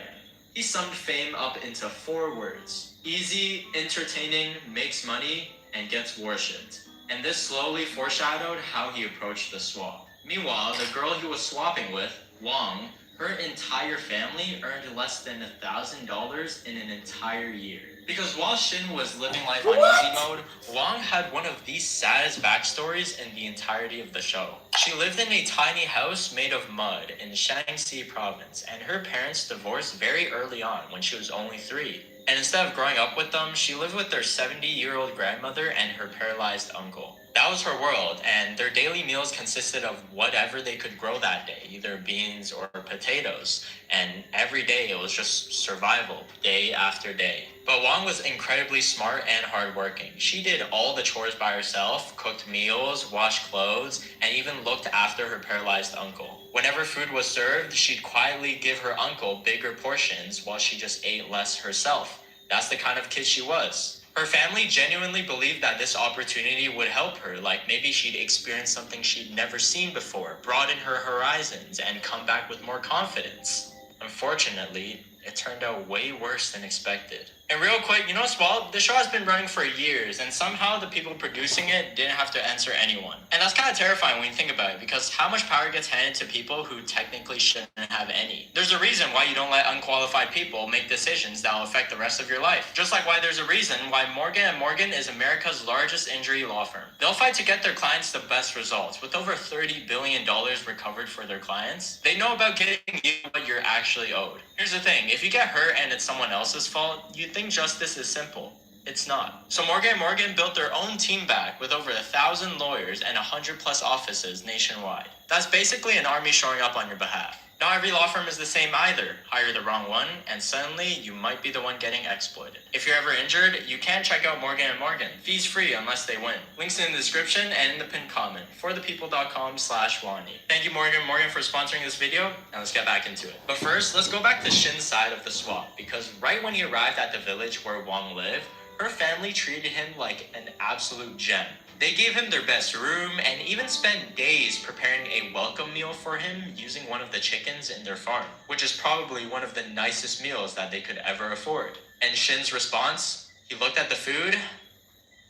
He summed fame up into 4 words. Easy, entertaining, makes money, and gets worshipped. And this slowly foreshadowed how he approached the swap. Meanwhile, the girl he was swapping with, Wang, her entire family earned less than $1,000 in an entire year. Because while Shin was living life on easy mode, Wong had one of the saddest backstories in the entirety of the show. She lived in a tiny house made of mud in Shaanxi province, and her parents divorced very early on when she was only 3. And instead of growing up with them, she lived with their 70-year-old grandmother and her paralyzed uncle. That was her world, and their daily meals consisted of whatever they could grow that day, either beans or potatoes. And every day it was just survival, day after day. But Wong was incredibly smart and hardworking. She did all the chores by herself, cooked meals, washed clothes, and even looked after her paralyzed uncle. Whenever food was served, she'd quietly give her uncle bigger portions while she just ate less herself. That's the kind of kid she was. Her family genuinely believed that this opportunity would help her, like maybe she'd experience something she'd never seen before, broaden her horizons, and come back with more confidence. Unfortunately, it turned out way worse than expected. And real quick, you know what's wild? The show has been running for years, and somehow the people producing it didn't have to answer anyone. And that's kind of terrifying when you think about it, because how much power gets handed to people who technically shouldn't have any? There's a reason why you don't let unqualified people make decisions that will affect the rest of your life. Just like why there's a reason why Morgan & Morgan is America's largest injury law firm. They'll fight to get their clients the best results. With over $30 billion recovered for their clients, they know about getting you what you're actually owed. Here's the thing, if you get hurt and it's someone else's fault, you think justice is simple. It's not. So Morgan & Morgan built their own team back with over 1,000 lawyers and 100+ offices nationwide. That's basically an army showing up on your behalf. Not every law firm is the same either. Hire the wrong one, and suddenly you might be the one getting exploited. If you're ever injured, you can check out Morgan & Morgan. Fees free unless they win. Links in the description and in the pinned comment. forthepeople.com/Wani. Thank you Morgan & Morgan for sponsoring this video, and let's get back into it. But first, let's go back to Shin's side of the swap, because right when he arrived at the village where Wong lived, her family treated him like an absolute gem. They gave him their best room and even spent days preparing a welcome meal for him using one of the chickens in their farm, which is probably one of the nicest meals that they could ever afford. And Shin's response? He looked at the food.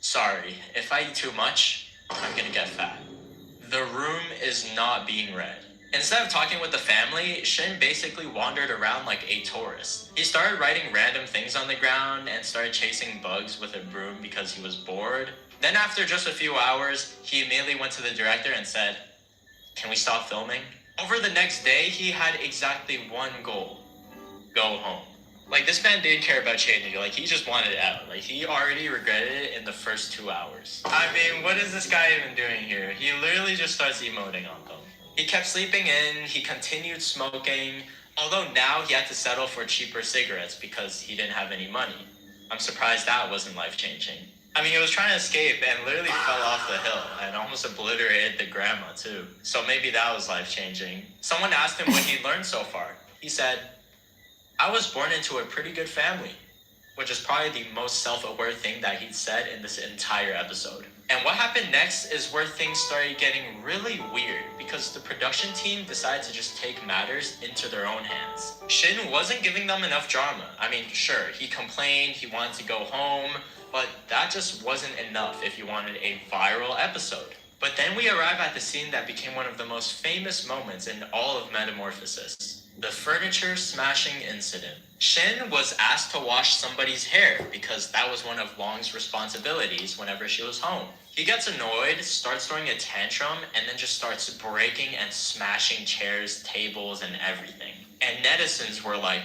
Sorry, if I eat too much, I'm gonna get fat. The room is not being read. Instead of talking with the family, Shin basically wandered around like a tourist. He started writing random things on the ground and started chasing bugs with a broom because he was bored. Then after just a few hours, he immediately went to the director and said, "Can we stop filming?" Over the next day, he had exactly one goal: go home. Like, this man didn't care about changing. Like, he just wanted out. Like, he already regretted it in the first 2 hours. I mean, what is this guy even doing here? He literally just starts emoting on them. He kept sleeping in, he continued smoking, although now he had to settle for cheaper cigarettes because he didn't have any money. I'm surprised that wasn't life-changing. I mean, he was trying to escape and literally fell off the hill and almost obliterated the grandma too. So maybe that was life-changing. Someone asked him what he'd learned so far. He said, "I was born into a pretty good family," which is probably the most self-aware thing that he'd said in this entire episode. And what happened next is where things started getting really weird, because the production team decided to just take matters into their own hands. Shin wasn't giving them enough drama. I mean, sure, he complained, he wanted to go home, but that just wasn't enough if you wanted a viral episode. But then we arrive at the scene that became one of the most famous moments in all of Metamorphosis. The furniture smashing incident. Shin was asked to wash somebody's hair because that was one of Wong's responsibilities whenever she was home. He gets annoyed, starts throwing a tantrum, and then just starts breaking and smashing chairs, tables, and everything. And netizens were like,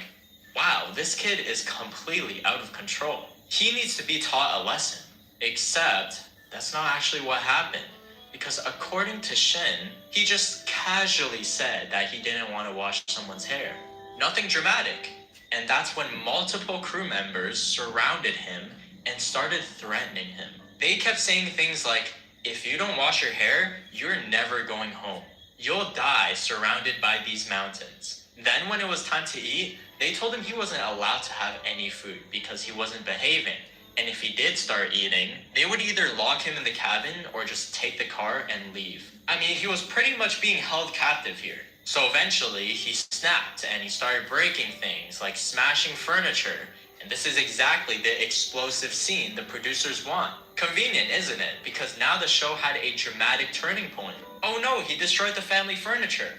wow, this kid is completely out of control. He needs to be taught a lesson. Except, that's not actually what happened. Because according to Shin, he just casually said that he didn't want to wash someone's hair. Nothing dramatic. And that's when multiple crew members surrounded him and started threatening him. They kept saying things like, "If you don't wash your hair, you're never going home. You'll die surrounded by these mountains." Then when it was time to eat, they told him he wasn't allowed to have any food because he wasn't behaving. And if he did start eating, they would either lock him in the cabin or just take the car and leave. I mean, he was pretty much being held captive here. So eventually, he snapped and he started breaking things, like smashing furniture. And this is exactly the explosive scene the producers want. Convenient, isn't it? Because now the show had a dramatic turning point. Oh no, he destroyed the family furniture.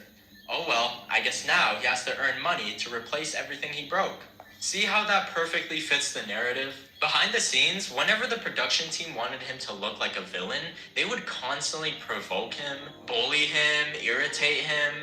Oh well, I guess now he has to earn money to replace everything he broke. See how that perfectly fits the narrative? Behind the scenes, whenever the production team wanted him to look like a villain, they would constantly provoke him, bully him, irritate him.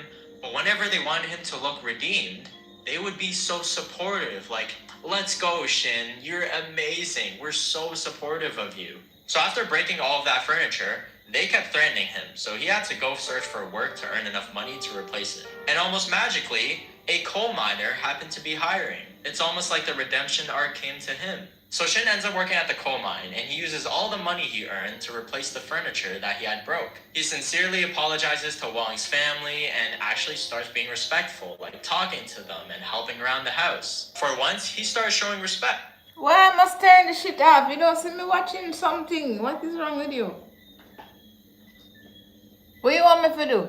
But whenever they wanted him to look redeemed, they would be so supportive, like, let's go, Shin, you're amazing, we're so supportive of you. So after breaking all of that furniture, they kept threatening him, so he had to go search for work to earn enough money to replace it. And almost magically, a coal miner happened to be hiring. It's almost like the redemption arc came to him. So Shin ends up working at the coal mine, and he uses all the money he earned to replace the furniture that he had broke. He sincerely apologizes to Wang's family and actually starts being respectful, like talking to them and helping around the house. For once, he starts showing respect. Why I must turn the shit off? You don't see me watching something. What is wrong with you? What you want me to do?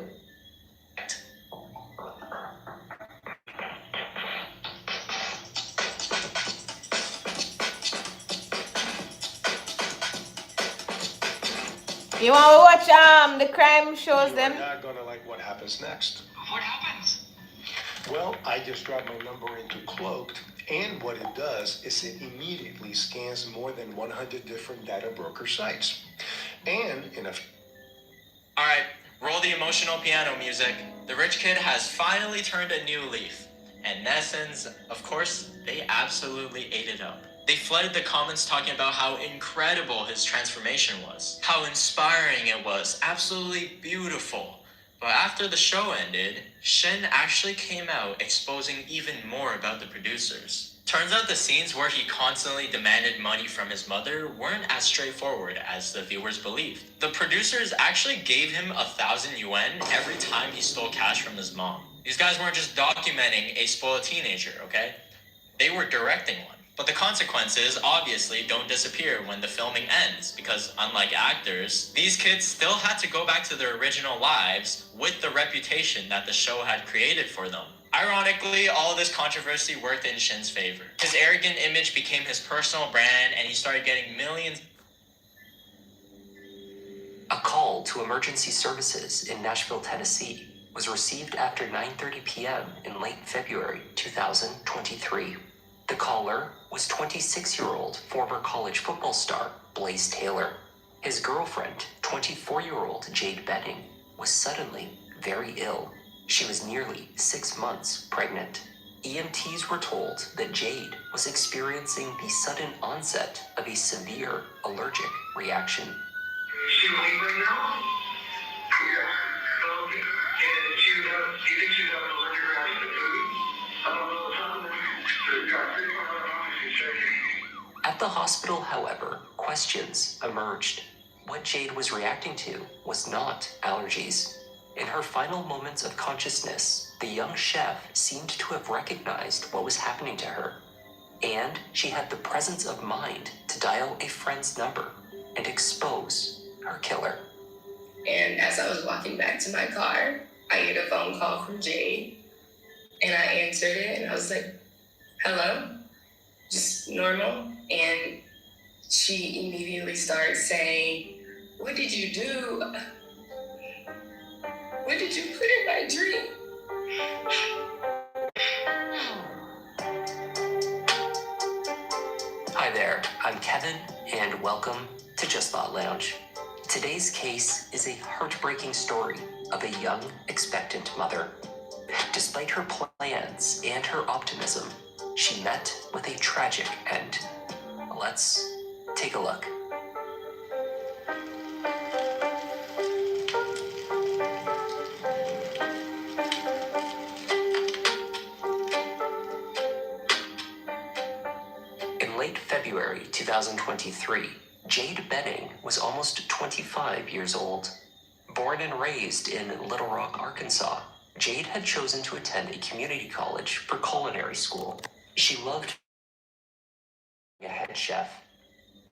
You want to watch the crime shows them? You're not gonna like what happens next. What happens? Well, I just dropped my number into Cloaked, and what it does is it immediately scans more than 100 different data broker sites. And in a... Alright, roll the emotional piano music. The rich kid has finally turned a new leaf. And netizens, of course, they absolutely ate it up. They flooded the comments talking about how incredible his transformation was, how inspiring it was, absolutely beautiful. But after the show ended, Shin actually came out exposing even more about the producers. Turns out the scenes where he constantly demanded money from his mother weren't as straightforward as the viewers believed. The producers actually gave him 1,000 yuan every time he stole cash from his mom. These guys weren't just documenting a spoiled teenager, okay? They were directing one. But the consequences obviously don't disappear when the filming ends, because unlike actors, these kids still had to go back to their original lives with the reputation that the show had created for them. Ironically, all of this controversy worked in Shin's favor. His arrogant image became his personal brand, and he started getting millions. A call to emergency services in Nashville, Tennessee was received after 9:30 p.m. in late February 2023. The caller was 26-year-old former college football star Blaze Taylor. His girlfriend, 24-year-old Jade Benning, was suddenly very ill. She was nearly 6 months pregnant. EMTs were told that Jade was experiencing the sudden onset of a severe allergic reaction. Is she lingering now? Yeah. Okay. And do you think she's having an allergic reaction to food? I don't know what's happening. At the hospital, however, questions emerged. What Jade was reacting to was not allergies. In her final moments of consciousness, the young chef seemed to have recognized what was happening to her. And she had the presence of mind to dial a friend's number and expose her killer. And as I was walking back to my car, I get a phone call from Jade. And I answered it, and I was like, hello? Just normal. And she immediately starts saying, what did you do? What did you put in my drink? Hi there, I'm Kevin, and welcome to Just Thought Lounge. Today's case is a heartbreaking story of a young, expectant mother. Despite her plans and her optimism, she met with a tragic end. Let's take a look. In late February 2023, Jade Benning was almost 25 years old. Born and raised in Little Rock, Arkansas, Jade had chosen to attend a community college for culinary school. She loved being a head chef.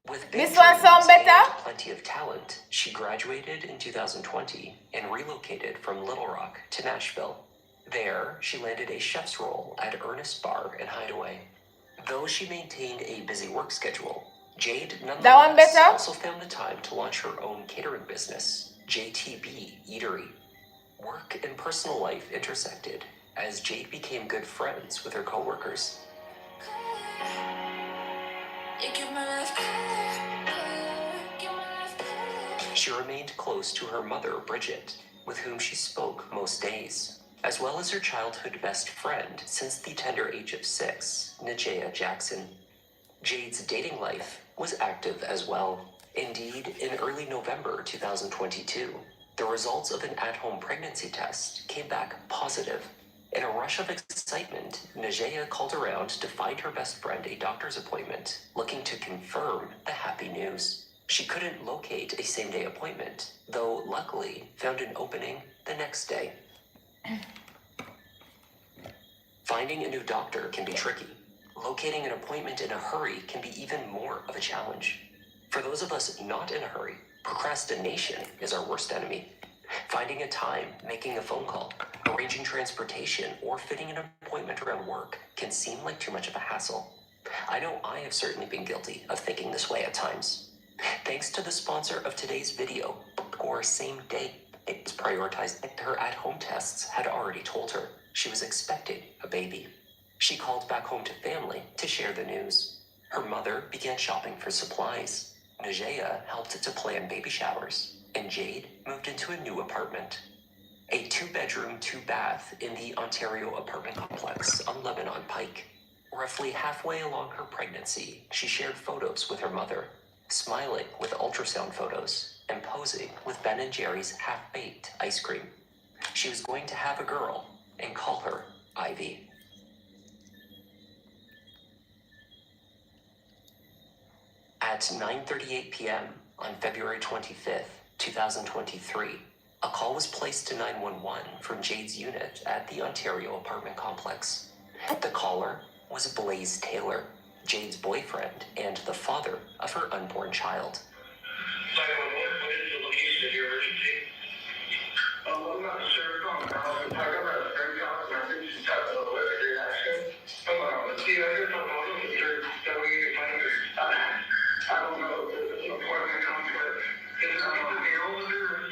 With big This one sound dreams better? and plenty of talent, she graduated in 2020 and relocated from Little Rock to Nashville. There, she landed a chef's role at Ernest Bar and Hideaway. Though she maintained a busy work schedule, Jade nonetheless also found the time to launch her own catering business, JTB Eatery. Work and personal life intersected as Jade became good friends with her coworkers. You give my She remained close to her mother, Bridget, with whom she spoke most days, as well as her childhood best friend since the tender age of 6, Najea Jackson. Jade's dating life was active as well. Indeed, in early November 2022, the results of an at-home pregnancy test came back positive. In a rush of excitement, Najea called around to find her best friend a doctor's appointment, looking to confirm the happy news. She couldn't locate a same-day appointment, though luckily found an opening the next day. Finding a new doctor can be tricky. Locating an appointment in a hurry can be even more of a challenge. For those of us not in a hurry, procrastination is our worst enemy. Finding a time, making a phone call, arranging transportation, or fitting an appointment around work can seem like too much of a hassle. I know I have certainly been guilty of thinking this way at times. Thanks to the sponsor of today's video, or same day, it's prioritized that her at-home tests had already told her she was expecting a baby. She called back home to family to share the news. Her mother began shopping for supplies. Najea helped to plan baby showers, and Jade moved into a new apartment. A 2-bedroom, 2-bath in the Ontario apartment complex on Lebanon Pike. Roughly halfway along her pregnancy, she shared photos with her mother, smiling with ultrasound photos and posing with Ben & Jerry's half-baked ice cream. She was going to have a girl and call her Ivy. At 9:38 p.m. on February 25th, 2023, a call was placed to 911 from Jade's unit at the Ontario apartment complex. The caller was Blaze Taylor, Jade's boyfriend and the father of her unborn child. What is the location of your emergency? I'm not sure. I'm about a friend's house, and I think she's having a little bit of a reaction. See, I just don't know if there's that we can find this. I don't know if there's an appointment comes, but it's not going to be older.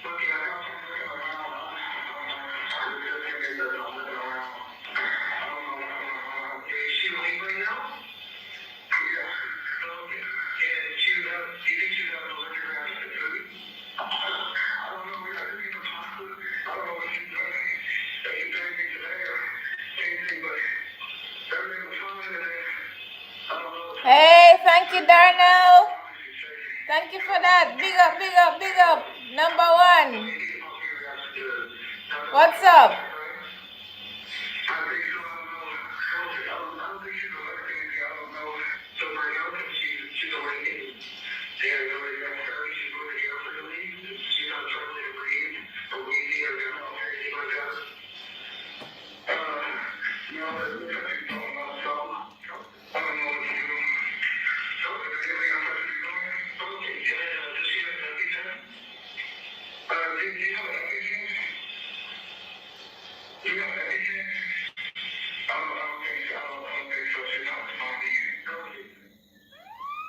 Looking, I got some looking around. I'm just giving me that I'm looking around. I don't know what's going on. Is she awake right now? Yeah. Okay. And she was out, do you think she was out of allergic reaction to food? I don't know. I didn't even talk to her. I don't know what she's doing. If she's doing anything today or anything, but everything was fine today. I don't know. Hey, thank you, Darnell. Thank you for that. Big up, big up, big up. Number 1. What's up?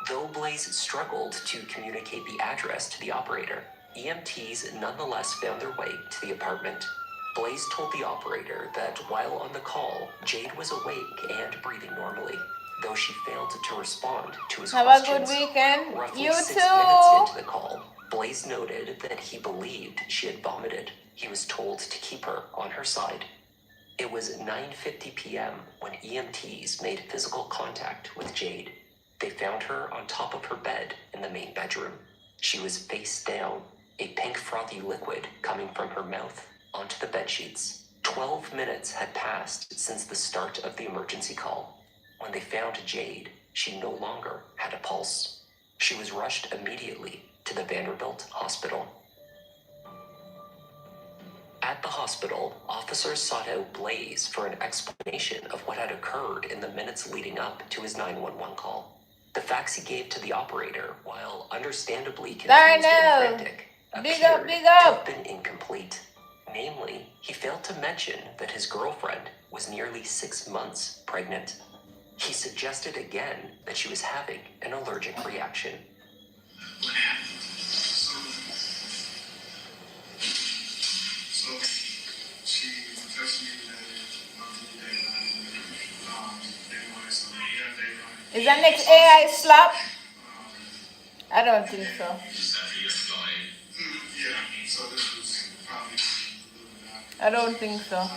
Though Blaze struggled to communicate the address to the operator, EMTs nonetheless found their way to the apartment. Blaze told the operator that while on the call, Jade was awake and breathing normally, though she failed to respond to his questions. Have a good weekend. Roughly You 6 too. minutes into the call, Blaze noted that he believed she had vomited. He was told to keep her on her side. It was 9:50 p.m. when EMTs made physical contact with Jade. They found her on top of her bed in the main bedroom. She was face down, a pink frothy liquid coming from her mouth onto the bedsheets. 12 minutes had passed since the start of the emergency call. When they found Jade, she no longer had a pulse. She was rushed immediately to the Vanderbilt Hospital. At the hospital, officers sought out Blaze for an explanation of what had occurred in the minutes leading up to his 911 call. The facts he gave to the operator, while understandably confused and frantic, appeared to have been incomplete. Namely, he failed to mention that his girlfriend was nearly 6 months pregnant. He suggested again that she was having an allergic reaction. Is that next AI slap? I don't think so. Yeah, so this was probably I don't think so.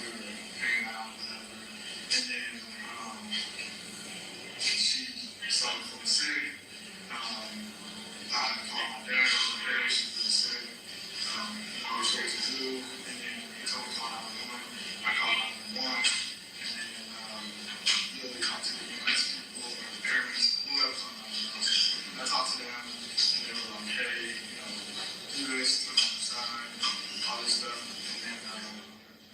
we were hanging out, whatever. And then she saw me from the city. I called my dad over there. She was sick. I was supposed to do, and then he told me to call 911. I called 911, and then literally talked to the US people, or the parents, whoever's on 911. I talked to them, and they were like, hey, do this, turn on the side, all this stuff, and then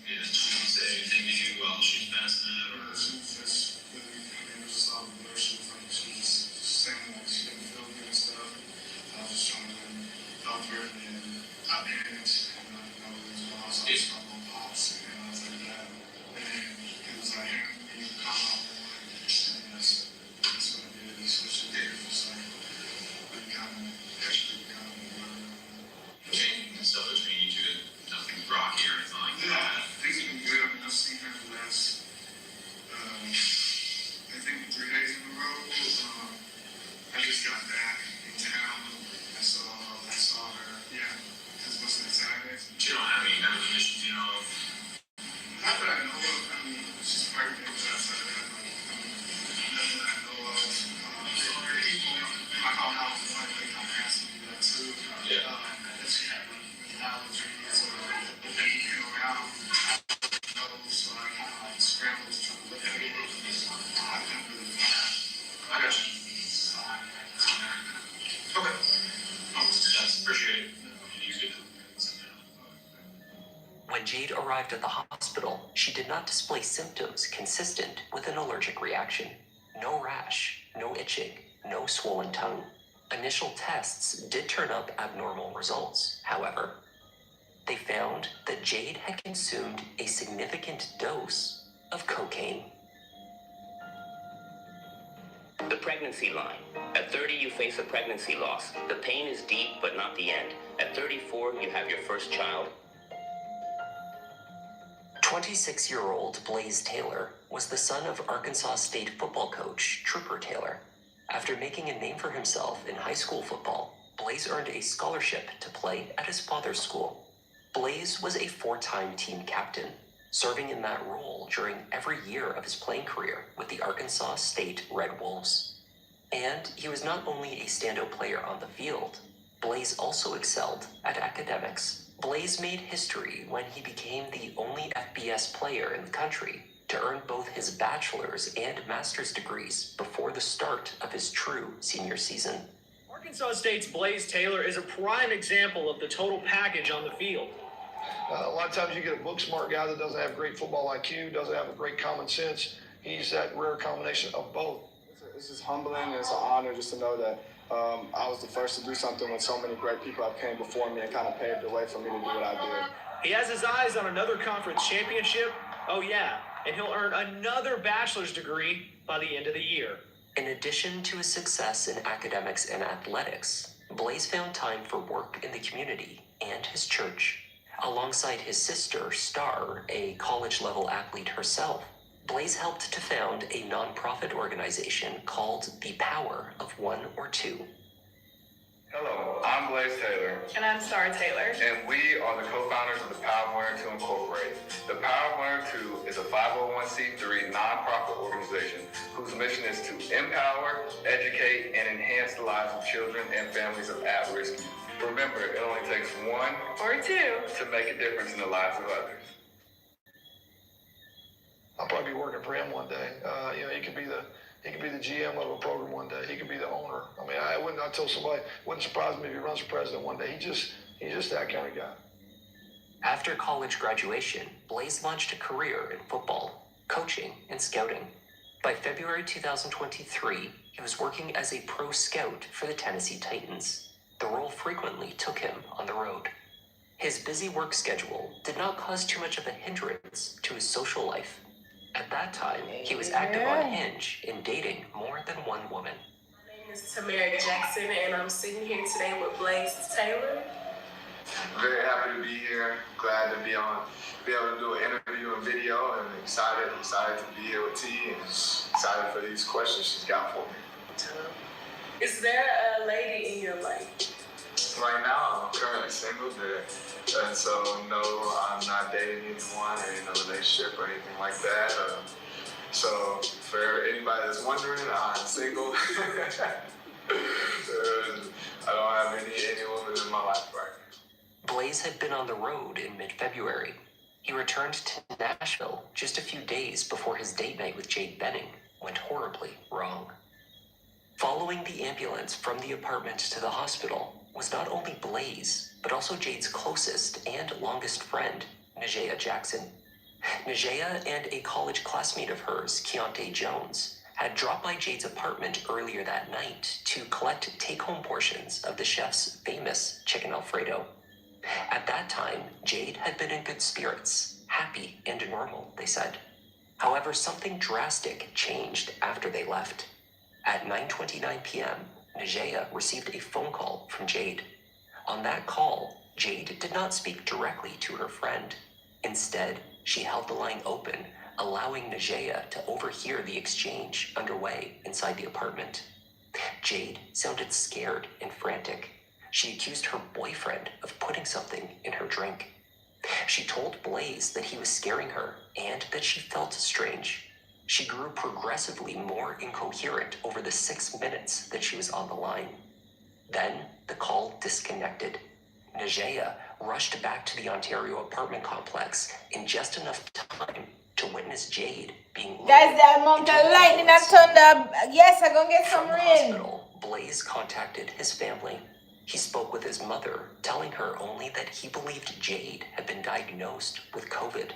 yeah, she didn't say anything to you while she's passing out, or she was just really, it was just all the blur. She was like, she was just saying that she didn't feel good and stuff. I was just trying to help her, and then I panicked, and I didn't know what was going on, so I just called my pops, and I was like, yeah. And then he was like, hey, you can come out, and then that's what I did. So she did, it was like, really kind of extra, kind of Changing and stuff between you two, nothing rocky or anything like that. yeah, things have been good. I mean, I've seen her the last, I think 3 days in a row. I just got back in town. I saw her. Yeah, because what's that Saturday? She don't have any medical conditions, you know. Not that I know of. I mean, she's pregnant, but outside of that, like, nothing that I know of. I call out the one thing I'm asking you that too. Yeah. That she had like allergies or the baby around. No, so I kind of like scrambled to try to look at it. I couldn't really find. I got you. Okay. That's appreciated. When Jade arrived at the hospital, she did not display symptoms consistent with an allergic reaction. No rash, no itching, no swollen tongue. Initial tests did turn up abnormal results, however. They found that Jade had consumed a significant dose of cocaine. The pregnancy line. At 30, you face a pregnancy loss. The pain is deep, but not the end. At 34, you have your first child. 26-year-old Blaze Taylor was the son of Arkansas State football coach Trooper Taylor. After making a name for himself in high school football, Blaze earned a scholarship to play at his father's school. Blaze was a 4-time team captain, serving in that role during every year of his playing career with the Arkansas State Red Wolves. And he was not only a standout player on the field, Blaze also excelled at academics. Blaze made history when he became the only FBS player in the country to earn both his bachelor's and master's degrees before the start of his true senior season. Arkansas State's Blaze Taylor is a prime example of the total package on the field. A lot of times you get a book-smart guy that doesn't have great football IQ, doesn't have a great common sense. He's that rare combination of both. This is humbling, and it's an honor just to know that I was the first to do something when so many great people have came before me and kind of paved the way for me to do what I did. He has his eyes on another conference championship. Oh yeah, and he'll earn another bachelor's degree by the end of the year. In addition to his success in academics and athletics, Blaze found time for work in the community and his church. Alongside his sister, Star, a college-level athlete herself, Blaze helped to found a nonprofit organization called The Power of One or Two. Hello, I'm Blaze Taylor. And I'm Star Taylor. And we are the co-founders of the Power of One or Two Incorporated. The Power of One or Two is a 501c3 nonprofit organization whose mission is to empower, educate, and enhance the lives of children and families of at-risk. Remember, it only takes one or two to make a difference in the lives of others. I'll probably be working for him one day. He could be the GM of a program one day. He could be the owner. I mean, I told somebody, wouldn't surprise me if he runs for president one day. He's just that kind of guy. After college graduation, Blaze launched a career in football, coaching, and scouting. By February 2023, he was working as a pro scout for the Tennessee Titans. The role frequently took him on the road. His busy work schedule did not cause too much of a hindrance to his social life. At that time, he was active on Hinge in dating more than one woman. My name is Tamara Jackson, and I'm sitting here today with Blaze Taylor. I'm very happy to be here. Glad to be able to do an interview and video, and excited to be here with T, and excited for these questions she's got for me. Is there a lady in your life? Right now, I'm currently single, and so no, I'm not dating anyone or in a relationship or anything like that. So for anybody that's wondering, I'm single. I don't have any women in my life right now. Blaze had been on the road in mid-February. He returned to Nashville just a few days before his date night with Jade Benning went horribly wrong. Following the ambulance from the apartment to the hospital was not only Blaze, but also Jade's closest and longest friend, Najea Jackson. Najea and a college classmate of hers, Keontae Jones, had dropped by Jade's apartment earlier that night to collect take-home portions of the chef's famous chicken Alfredo. At that time, Jade had been in good spirits, happy and normal, they said. However, something drastic changed after they left. At 9:29 p.m., Najea received a phone call from Jade. On that call, Jade did not speak directly to her friend. Instead, she held the line open, allowing Najea to overhear the exchange underway inside the apartment. Jade sounded scared and frantic. She accused her boyfriend of putting something in her drink. She told Blaze that he was scaring her and that she felt strange. She grew progressively more incoherent over the 6 minutes that she was on the line. Then the call disconnected. Najea rushed back to the Ontario apartment complex in just enough time to witness Jade being loaded That's the amount into of an lightning that ambulance. thunder. Yes, I'm gonna get some From the rain. hospital, Blaze contacted his family. He spoke with his mother, telling her only that he believed Jade had been diagnosed with COVID.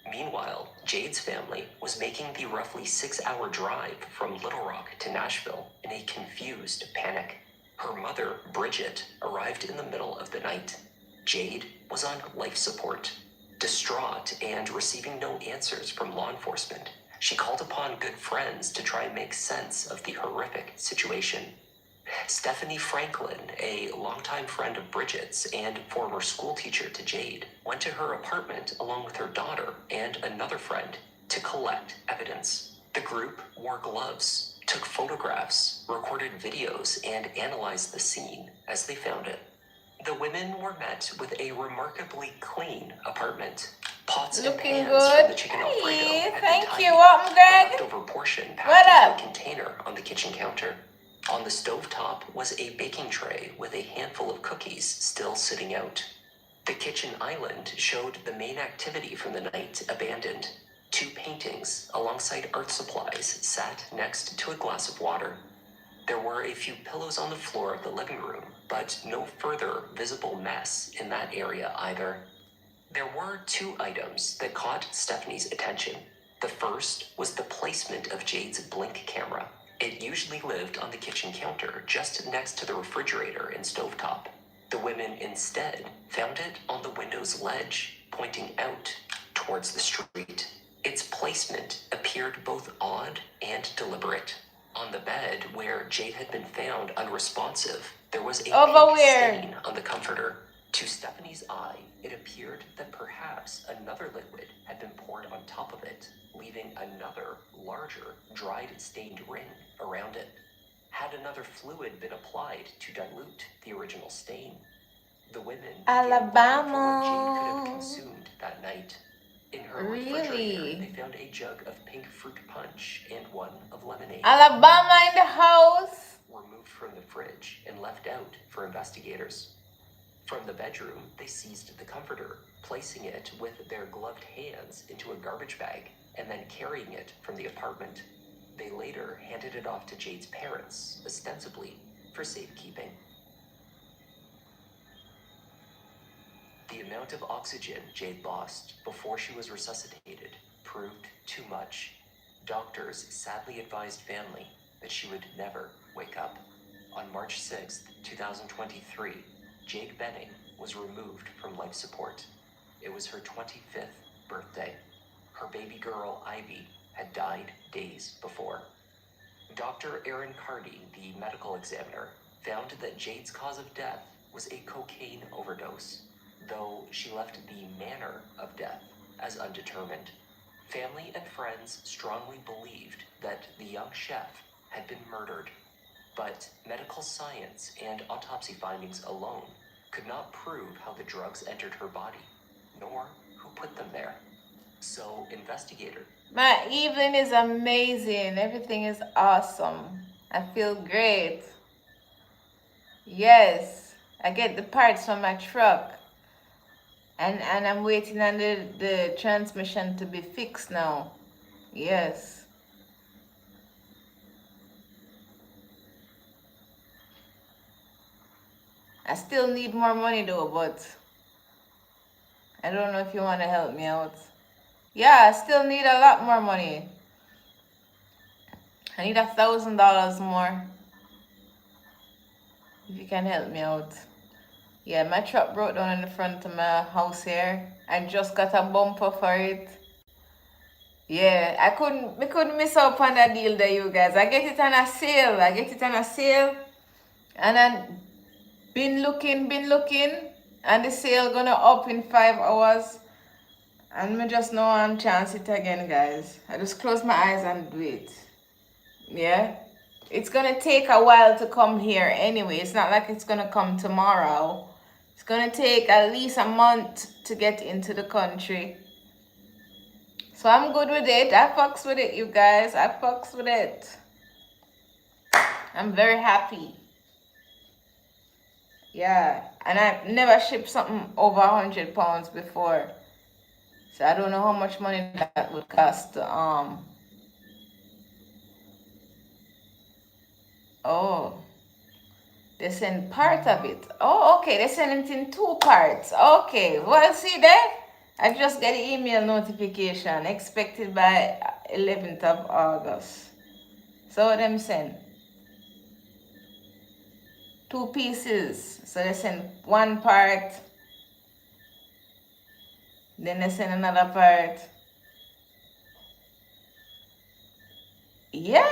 Meanwhile, Jade's family was making the roughly 6-hour drive from Little Rock to Nashville in a confused panic. Her mother, Bridget, arrived in the middle of the night. Jade was on life support. Distraught and receiving no answers from law enforcement, she called upon good friends to try and make sense of the horrific situation. Stephanie Franklin, a longtime friend of Bridget's and former schoolteacher to Jade, went to her apartment along with her daughter and another friend to collect evidence. The group wore gloves, took photographs, recorded videos, and analyzed the scene as they found it. The women were met with a remarkably clean apartment. Pots and Looking pans good. from the chicken Alfredo Hey, had been thank tidied you. up, Welcome, the Greg. leftover portion What packed up? into a container on the kitchen counter. On the stovetop was a baking tray with a handful of cookies still sitting out. The kitchen island showed the main activity from the night abandoned. 2 paintings alongside art supplies sat next to a glass of water. There were a few pillows on the floor of the living room, but no further visible mess in that area either. There were 2 items that caught Stephanie's attention. The first was the placement of Jade's Blink camera. It usually lived on the kitchen counter, just next to the refrigerator and stovetop. The women instead found it on the window's ledge, pointing out towards the street. Its placement appeared both odd and deliberate. On the bed, where Jade had been found unresponsive, there was a pink stain on the comforter. To Stephanie's eye, it appeared that perhaps another liquid had been poured on top of it, leaving another, larger, dried stained ring around it. Had another fluid been applied to dilute the original stain? The women began looking for what Jade could have consumed that night. In her refrigerator, they found a jug of pink fruit punch and one of lemonade. Alabama in the house. Were moved from the fridge and left out for investigators. From the bedroom, they seized the comforter, placing it with their gloved hands into a garbage bag and then carrying it from the apartment. They later handed it off to Jade's parents, ostensibly for safekeeping. The amount of oxygen Jade lost before she was resuscitated proved too much. Doctors sadly advised family that she would never wake up. On March 6, 2023, Jade Benning was removed from life support. It was her 25th birthday. Her baby girl, Ivy, had died days before. Dr. Aaron Cardy, the medical examiner, found that Jade's cause of death was a cocaine overdose, though she left the manner of death as undetermined. Family and friends strongly believed that the young chef had been murdered. But medical science and autopsy findings alone could not prove how the drugs entered her body, nor who put them there. So, investigator. My evening is amazing. Everything is awesome. I feel great. Yes, I get the parts from my truck. And I'm waiting on the transmission to be fixed now. Yes. I still need more money though, but I don't know if you want to help me out. Yeah, I still need a lot more money. I need $1,000 more. If you can help me out. Yeah, my truck broke down in the front of my house here. I just got a bumper for it. Yeah, we couldn't miss out on that deal there, you guys. I get it on a sale. And then been looking, and the sale gonna up in 5 hours. And me just know I'm chance it again, guys. I just close my eyes and do it. Yeah. It's gonna take a while to come here anyway. It's not like it's gonna come tomorrow. It's gonna take at least a month to get into the country. So I'm good with it. I fucks with it, you guys. I fucks with it. I'm very happy. Yeah. And I've never shipped something over £100 before. So I don't know how much money that would cost. Oh. They send part of it. Oh, okay. They send it in 2 parts. Okay. Well, see there? I just get an email notification expected by 11th of August. So them send 2 pieces. So they send 1 part. Then they send another part. Yeah.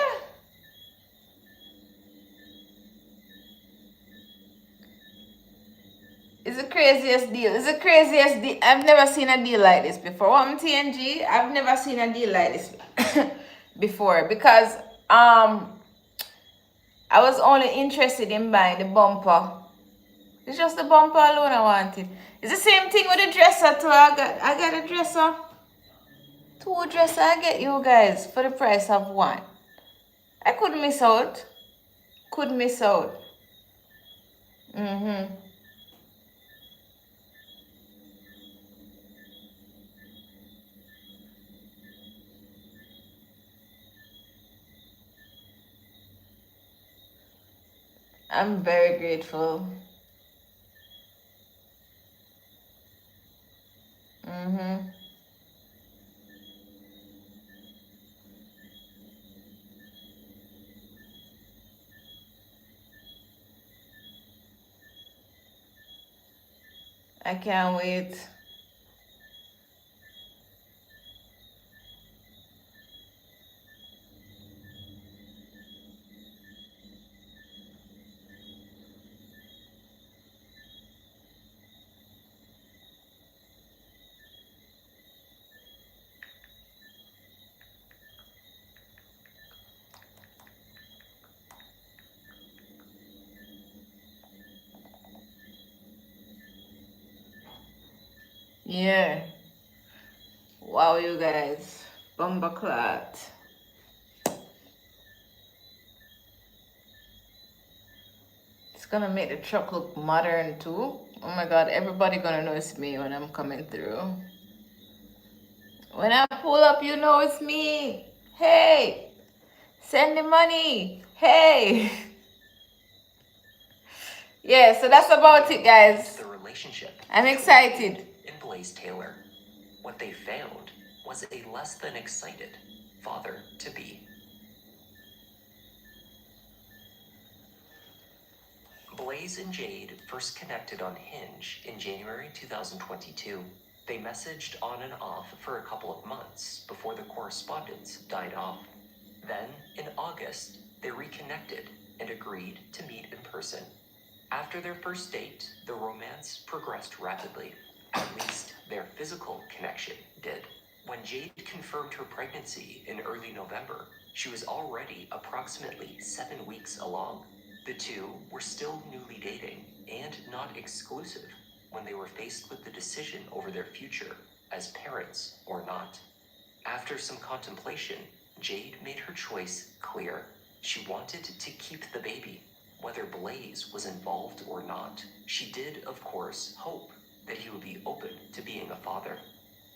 It's the craziest deal. It's the craziest deal. I've never seen a deal like this before. I'm TNG. I've never seen a deal like this before because I was only interested in buying the bumper. It's just the bumper alone I wanted. It's the same thing with the dresser too. I got a dresser. 2 dresser I get you guys for the price of 1. I couldn't miss out. Couldn't miss out. I'm very grateful. I can't wait. Yeah. Wow, you guys. Bumper clot. It's gonna make the truck look modern too. Oh my god, everybody gonna know it's me when I'm coming through. When I pull up, you know it's me. Hey, send the money. Hey. Yeah, so that's about it, guys. The relationship. I'm excited. In Blaze Taylor, what they found was a less than excited father-to-be. Blaze and Jade first connected on Hinge in January 2022. They messaged on and off for a couple of months before the correspondence died off. Then, in August, they reconnected and agreed to meet in person. After their first date, the romance progressed rapidly. At least, their physical connection did. When Jade confirmed her pregnancy in early November, she was already approximately 7 weeks along. The two were still newly dating and not exclusive when they were faced with the decision over their future as parents or not. After some contemplation, Jade made her choice clear. She wanted to keep the baby, whether Blaze was involved or not. She did, of course, hope that he would be open to being a father.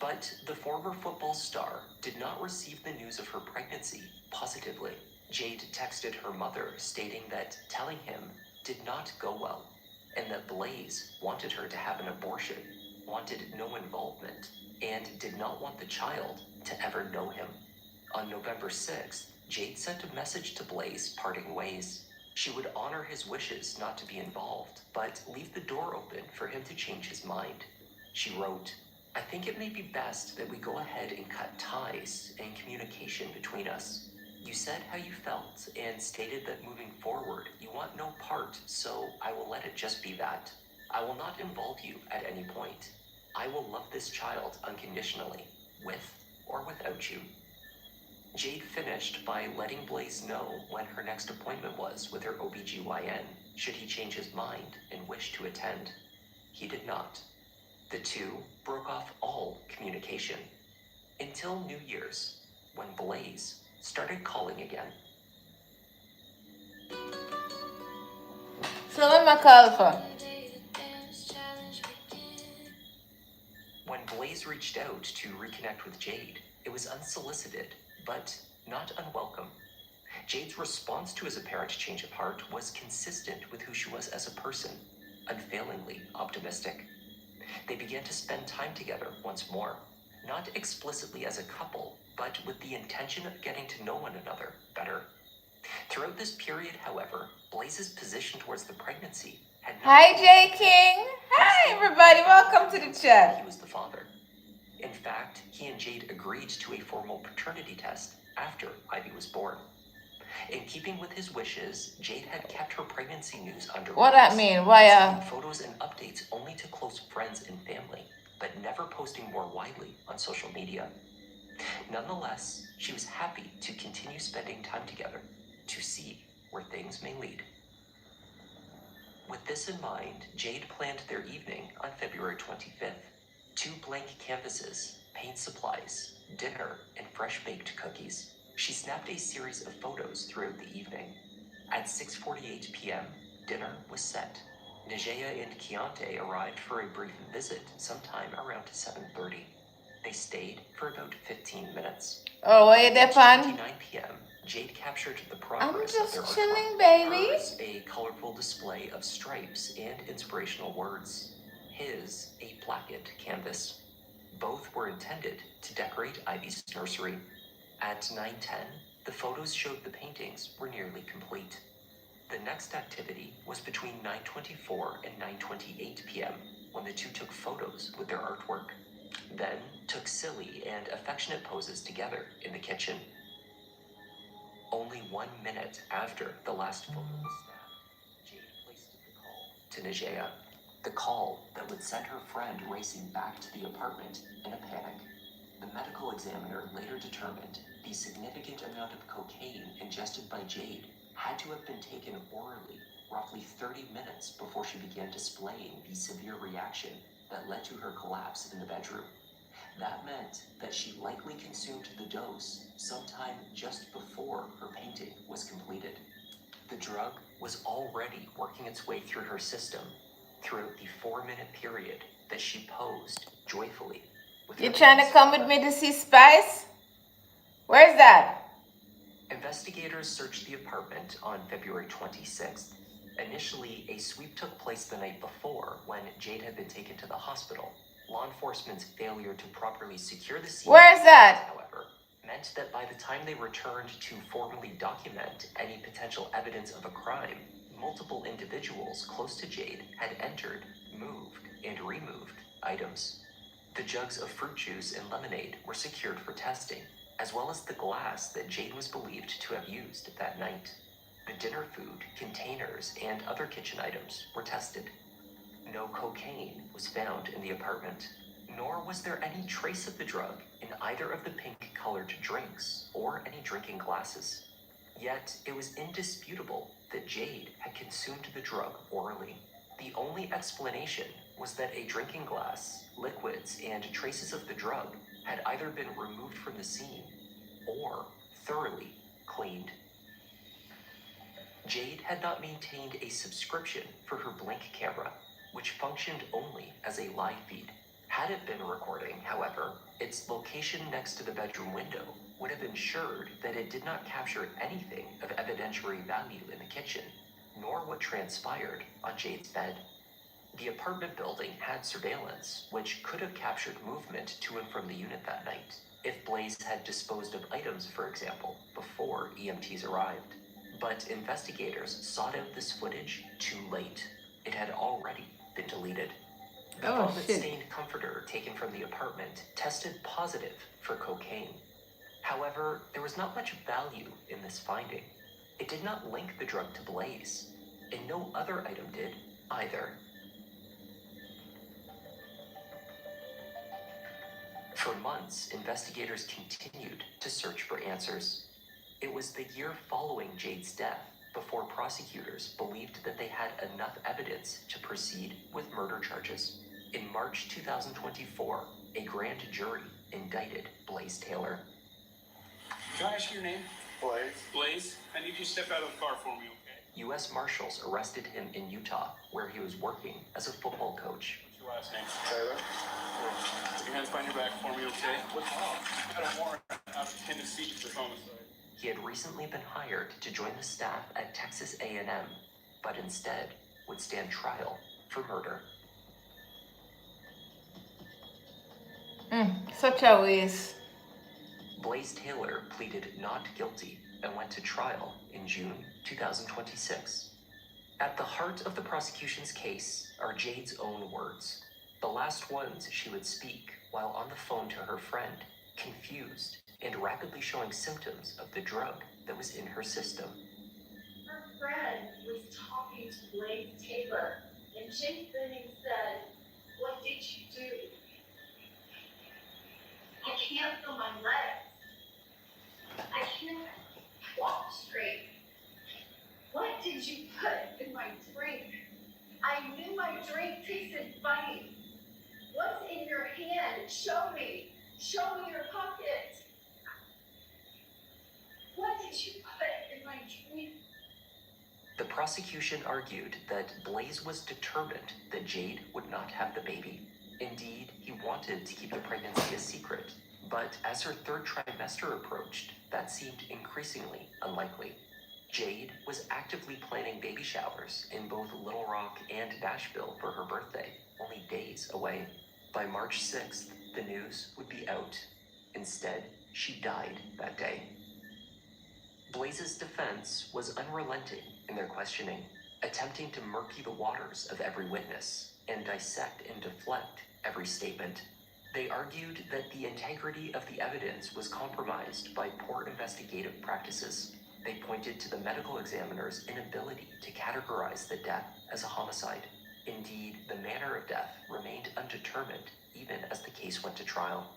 But the former football star did not receive the news of her pregnancy positively. Jade texted her mother stating that telling him did not go well, and that Blaze wanted her to have an abortion, wanted no involvement, and did not want the child to ever know him. On November 6th, Jade sent a message to Blaze parting ways. She would honor his wishes not to be involved, but leave the door open for him to change his mind. She wrote, "I think it may be best that we go ahead and cut ties and communication between us. You said how you felt and stated that moving forward you want no part, so I will let it just be that. I will not involve you at any point. I will love this child unconditionally, with or without you." Jade finished by letting Blaze know when her next appointment was with her OBGYN, should he change his mind and wish to attend. He did not. The two broke off all communication until New Year's, when Blaze started calling again. So what am I call for? When Blaze reached out to reconnect with Jade, it was unsolicited, but not unwelcome. Jade's response to his apparent change of heart was consistent with who she was as a person, unfailingly optimistic. They began to spend time together once more, not explicitly as a couple, but with the intention of getting to know one another better. Throughout this period, however, Blaze's position towards the pregnancy had not Hi, been J King. Hi, everybody. Welcome to the chat. he was the father. In fact, he and Jade agreed to a formal paternity test after Ivy was born. In keeping with his wishes, Jade had kept her pregnancy news under What that mean? Why, sending photos and updates only to close friends and family, but never posting more widely on social media. Nonetheless, she was happy to continue spending time together to see where things may lead. With this in mind, Jade planned their evening on February 25th. 2 blank canvases, paint supplies, dinner, and fresh-baked cookies. She snapped a series of photos throughout the evening. At 6:48 p.m., dinner was set. Najea and Keontae arrived for a brief visit sometime around 7:30. They stayed for about 15 minutes. Oh, what you At depend? 9 p.m., Jade captured the progress I'm of their just artwork. chilling, baby. Hers, a colorful display of stripes and inspirational words. His, a placket canvas. Both were intended to decorate Ivy's nursery. At 9:10, the photos showed the paintings were nearly complete. The next activity was between 9:24 and 9:28 p.m. when the two took photos with their artwork. Then took silly and affectionate poses together in the kitchen. Only 1 minute after the last photo was snapped, Jade placed the call to Najea. The call that would send her friend racing back to the apartment in a panic. The medical examiner later determined the significant amount of cocaine ingested by Jade had to have been taken orally roughly 30 minutes before she began displaying the severe reaction that led to her collapse in the bedroom. That meant that she likely consumed the dose sometime just before her painting was completed. The drug was already working its way through her system throughout the 4-minute period that she posed joyfully. You trying to come with me to see Spice? Where's that? Investigators searched the apartment on February 26th. Initially, a sweep took place the night before when Jade had been taken to the hospital. Law enforcement's failure to properly secure the scene, Where is that? however, meant that by the time they returned to formally document any potential evidence of a crime, multiple individuals close to Jade had entered, moved, and removed items. The jugs of fruit juice and lemonade were secured for testing, as well as the glass that Jade was believed to have used that night. The dinner food, containers, and other kitchen items were tested. No cocaine was found in the apartment, nor was there any trace of the drug in either of the pink-colored drinks or any drinking glasses. Yet, it was indisputable that Jade had consumed the drug orally. The only explanation was that a drinking glass, liquids, and traces of the drug had either been removed from the scene or thoroughly cleaned. Jade had not maintained a subscription for her Blink camera, which functioned only as a live feed. Had it been recording, however, its location next to the bedroom window would have ensured that it did not capture anything of evidentiary value in the kitchen, nor what transpired on Jade's bed. The apartment building had surveillance, which could have captured movement to and from the unit that night, if Blaze had disposed of items, for example, before EMTs arrived. But investigators sought out this footage too late. It had already been deleted. The vomit-stained comforter taken from the apartment tested positive for cocaine. However, there was not much value in this finding. It did not link the drug to Blaze, and no other item did either. For months, investigators continued to search for answers. It was the year following Jade's death before prosecutors believed that they had enough evidence to proceed with murder charges. In March 2024, a grand jury indicted Blaze Taylor. Can I ask your name? Blaze. Blaze, I need you to step out of the car for me, okay? U.S. Marshals arrested him in Utah, where he was working as a football coach. What's your last name? Taylor. Put your hands behind your back for me, okay? What's wrong? I got a warrant out of Tennessee for homicide. He had recently been hired to join the staff at Texas A&M, but instead would stand trial for murder. Such a waste. Blaze Taylor pleaded not guilty and went to trial in June 2026. At the heart of the prosecution's case are Jade's own words, the last ones she would speak while on the phone to her friend, confused and rapidly showing symptoms of the drug that was in her system. Her friend was talking to Blaze Taylor, and Jake Benning said, "What did you do?" "I can't feel my legs. I can't walk straight." "What did you put in my drink? I knew my drink tasted funny. What's in your hand? Show me. Show me your pocket. What did you put in my drink?" The prosecution argued that Blaze was determined that Jade would not have the baby. Indeed, he wanted to keep the pregnancy a secret, but as her third trimester approached, that seemed increasingly unlikely. Jade was actively planning baby showers in both Little Rock and Nashville for her birthday, only days away. By March 6th, the news would be out. Instead, she died that day. Blaze's defense was unrelenting in their questioning, attempting to murky the waters of every witness and dissect and deflect every statement. They argued that the integrity of the evidence was compromised by poor investigative practices. They pointed to the medical examiner's inability to categorize the death as a homicide. Indeed, the manner of death remained undetermined even as the case went to trial.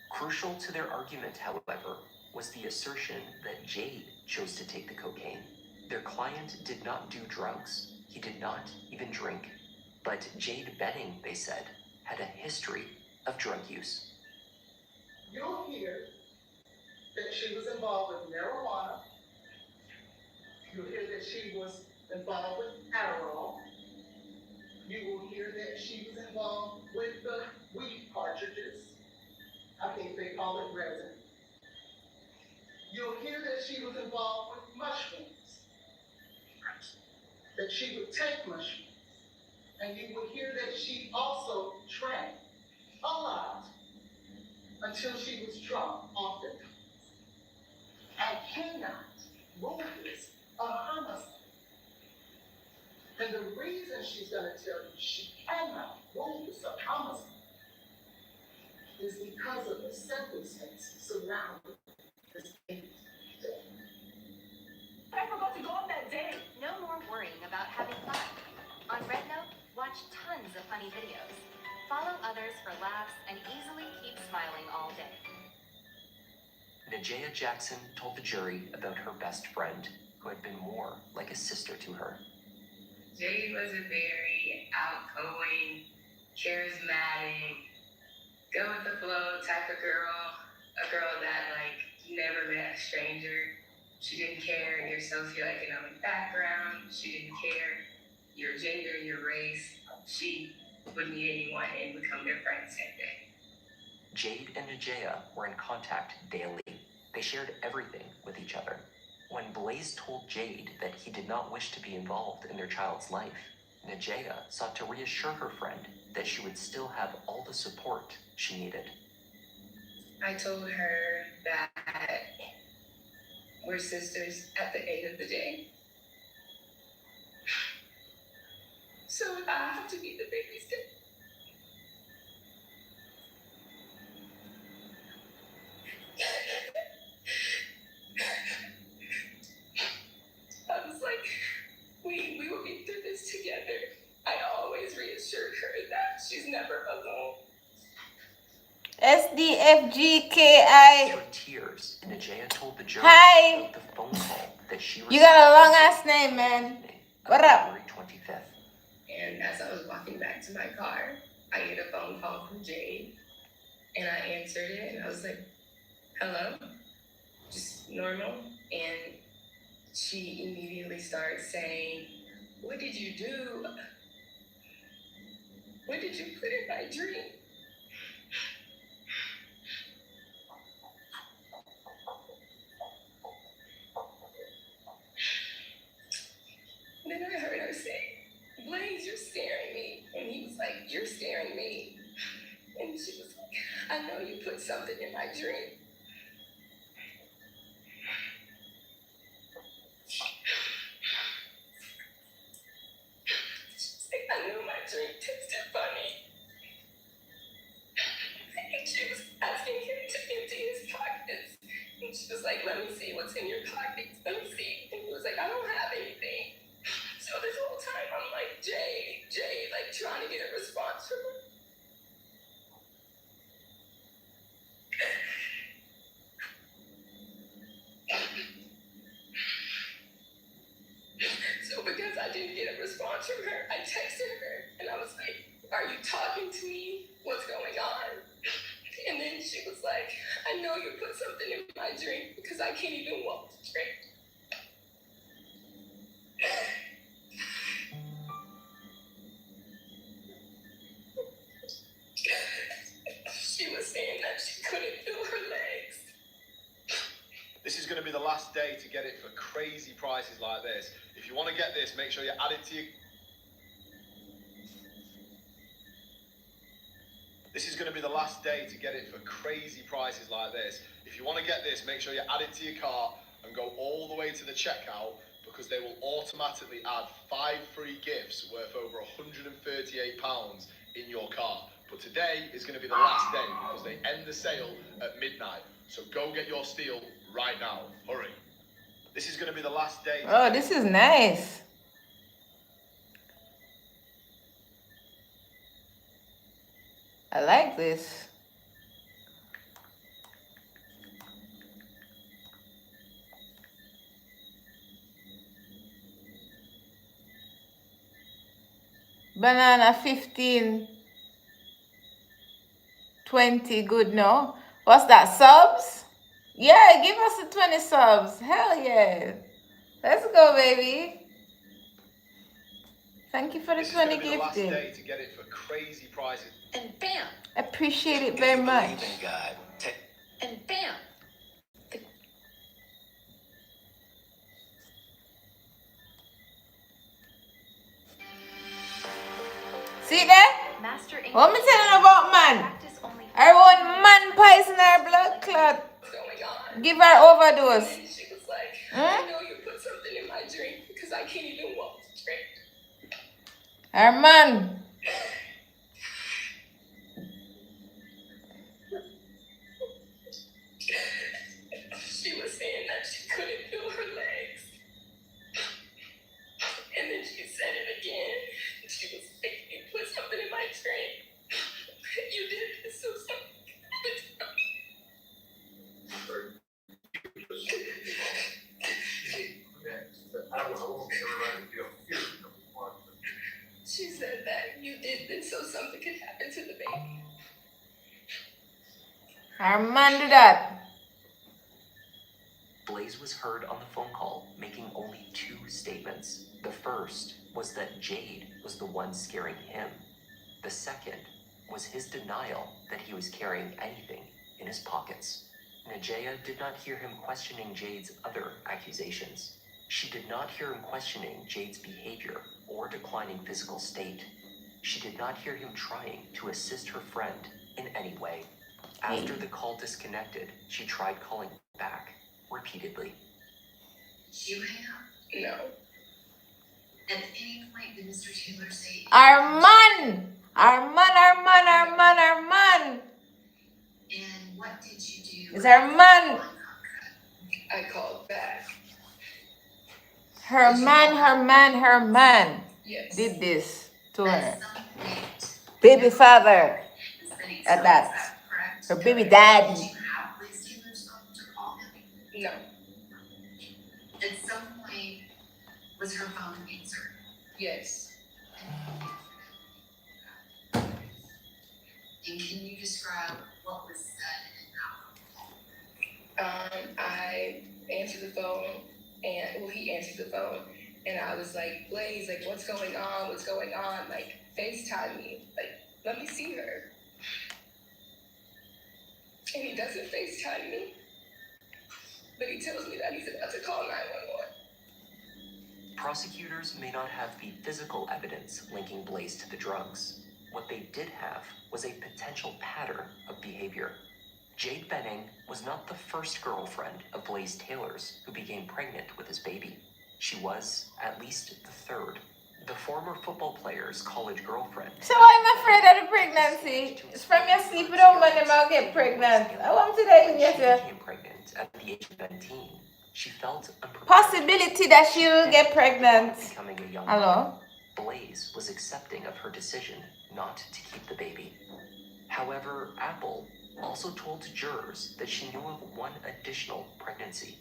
Crucial to their argument, however, was the assertion that Jade chose to take the cocaine. Their client did not do drugs. He did not even drink. But Jade Benning, they said, had a history of drug use. You'll hear that she was involved with marijuana. You'll hear that she was involved with Adderall. You will hear that she was involved with the weed cartridges. I think they call it resin. You'll hear that she was involved with mushrooms. That she would take mushrooms. And you will hear that she also drank a lot until she was drunk off the top. I cannot rule this a homicide. And the reason she's going to tell you she cannot rule this a homicide is because of the circumstances surrounding this case. I forgot to go on that date. No more worrying about having fun. On Red Note, watch tons of funny videos. Follow others for laughs and easily keep smiling all day. Najea Jackson told the jury about her best friend, who had been more like a sister to her. Jade was a very outgoing, charismatic, go with the flow type of girl. A girl that never met a stranger. She didn't care your socioeconomic background. She didn't care your gender, your race. She would meet anyone and become their friend same day. Jade and Najea were in contact daily. They shared everything with each other. When Blaze told Jade that he did not wish to be involved in their child's life, Najea sought to reassure her friend that she would still have all the support she needed. I told her that we're sisters at the end of the day. So if I have to be the babysitter, I was like, we will get through this together. I always reassured her that she's never alone. SDFGKI. Through tears, Najea told the jury Hi. about the phone call that she received. You got a long ass name, man. What up? February 25th. And as I was walking back to my car, I get a phone call from Jade. And I answered it and I was like, hello? Just normal. And she immediately started saying, what did you do? What did you put in my dream? And then I heard her say, Blaze, you're staring me. And he was like, you're staring me. And she was like, I know you put something in my dream. She's like, I knew my dream tasted funny. And she was asking him to empty his pockets. And she was like, let me see what's in your pockets. Let me see. And he was like, I don't have anything. So this whole time I'm like, Jay, trying to get a response from her. So because I didn't get a response from her, I texted her and I was like, are you talking to me? What's going on? And then she was like, I know you put something in my drink because I can't even walk to drink. She was saying that she couldn't feel her legs. This is going to be the last day to get it for crazy prices like this. If you want to get this, make sure you add it to your... This is going to be the last day to get it for crazy prices like this. If you want to get this, make sure you add it to your cart and go all the way to the checkout, because they will automatically add 5 free gifts worth over £138 in your cart. But today is going to be the last day because they end the sale at midnight. So go get your steal right now. Hurry. This is going to be the last day. Oh, this is nice. I like this. Banana 15, 20, good, no? What's that, subs? Yeah, give us the 20 subs. Hell yeah. Let's go, baby. Thank you for the 20 gifted. This is going to be the last day to get it for crazy prices. And bam! Appreciate it very much. God. And bam! See that? What me telling about man? I want man pies in her blood clot. Give her overdose. And she was like, I know you put something in my drink because I can't even walk to drink. Her man. She was saying that she couldn't feel her legs. And then she said it again. She was like, you put something in my drink. You did this so something. Her man do that. Blaze was heard on the phone call making only 2 statements. The first was that Jade was the one scaring him. The second was his denial that he was carrying anything in his pockets. Najaya did not hear him questioning Jade's other accusations. She did not hear him questioning Jade's behavior or declining physical state. She did not hear him trying to assist her friend in any way. After the call disconnected, she tried calling back repeatedly. You hang up? No. At any point did Mr. Taylor say Arman! And what did you do? It's Arman. I called back. Her man Yes. did this to her. Baby father at that. Her baby daddy. Did you have Blaze Taylor's phone to call him? No. At some point, was her phone answered? Yes. And can you describe what was said and how? I answered the phone, and he answered the phone, and I was like, Blaze, like, what's going on? What's going on? Like, FaceTime me. Like, let me see her. And he doesn't FaceTime me, but he tells me that he's about to call 911. Prosecutors may not have the physical evidence linking Blaze to the drugs. What they did have was a potential pattern of behavior. Jade Benning was not the first girlfriend of Blaze Taylor's who became pregnant with his baby. She was at least the third. The former football player's college girlfriend. So I'm afraid of the pregnancy. It's from your sleep, you don't want them to get pregnant. I want to that in She became pregnant at the age of 19. She felt unprepared. possibility that she will get pregnant. Becoming a young Hello? mother, Blaze was accepting of her decision not to keep the baby. However, Apple also told jurors that she knew of one additional pregnancy.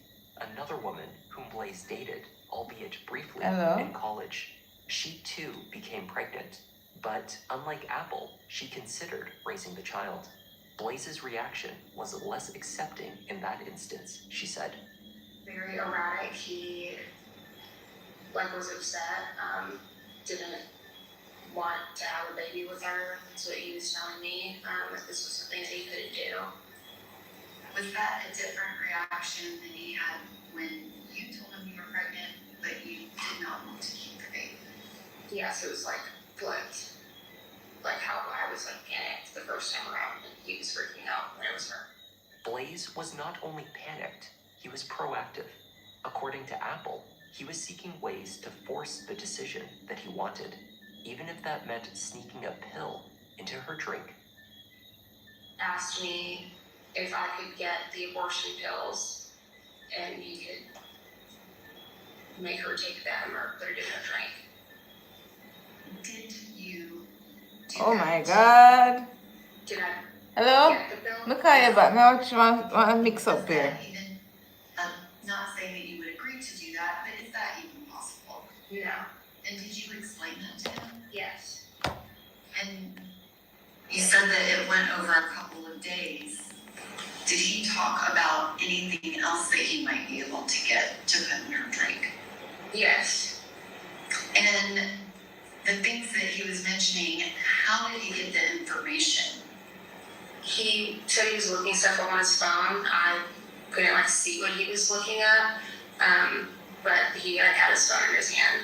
Another woman whom Blaze dated, albeit briefly, Hello? in college. She too became pregnant, but unlike Apple, she considered raising the child. Blaze's reaction was less accepting in that instance, she said. Very erratic. He was upset. Didn't want to have a baby with her. That's what he was telling me. That this was something that he couldn't do. Was that a different reaction than he had when you told him you were pregnant, but you did not want to keep the baby? Yes, it was flipped. Like how I was panicked the first time around, and he was freaking out when it was her. Blaze was not only panicked, he was proactive. According to Apple, he was seeking ways to force the decision that he wanted, even if that meant sneaking a pill into her drink. Asked me if I could get the abortion pills, and he could make her take them or put it in her drink. Did you do Oh that? my God. Did I Hello? get the pill? Me call you back. Now I want to mix up here. Even, not saying that you would agree to do that, but is that even possible? No. And did you explain that to him? Yes. And you said that it went over a couple of days. Did he talk about anything else that he might be able to get to put in her drink? Yes. And the things that he was mentioning, how did he get the information? He said he was looking stuff up on his phone. I couldn't see what he was looking at, but he had his phone in his hand.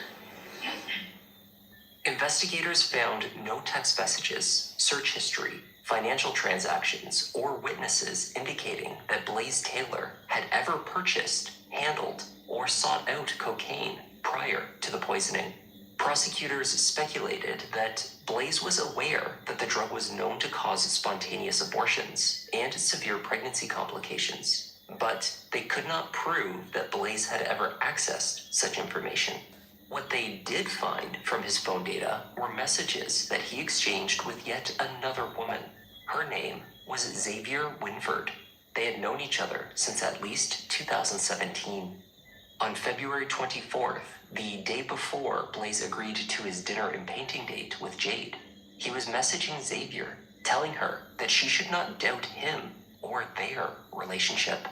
Investigators found no text messages, search history, financial transactions, or witnesses indicating that Blaze Taylor had ever purchased, handled, or sought out cocaine prior to the poisoning. Prosecutors speculated that Blaze was aware that the drug was known to cause spontaneous abortions and severe pregnancy complications, but they could not prove that Blaze had ever accessed such information. What they did find from his phone data were messages that he exchanged with yet another woman. Her name was Xavier Winford. They had known each other since at least 2017. On February 24th, the day before Blaze agreed to his dinner and painting date with Jade, he was messaging Xavier, telling her that she should not doubt him or their relationship.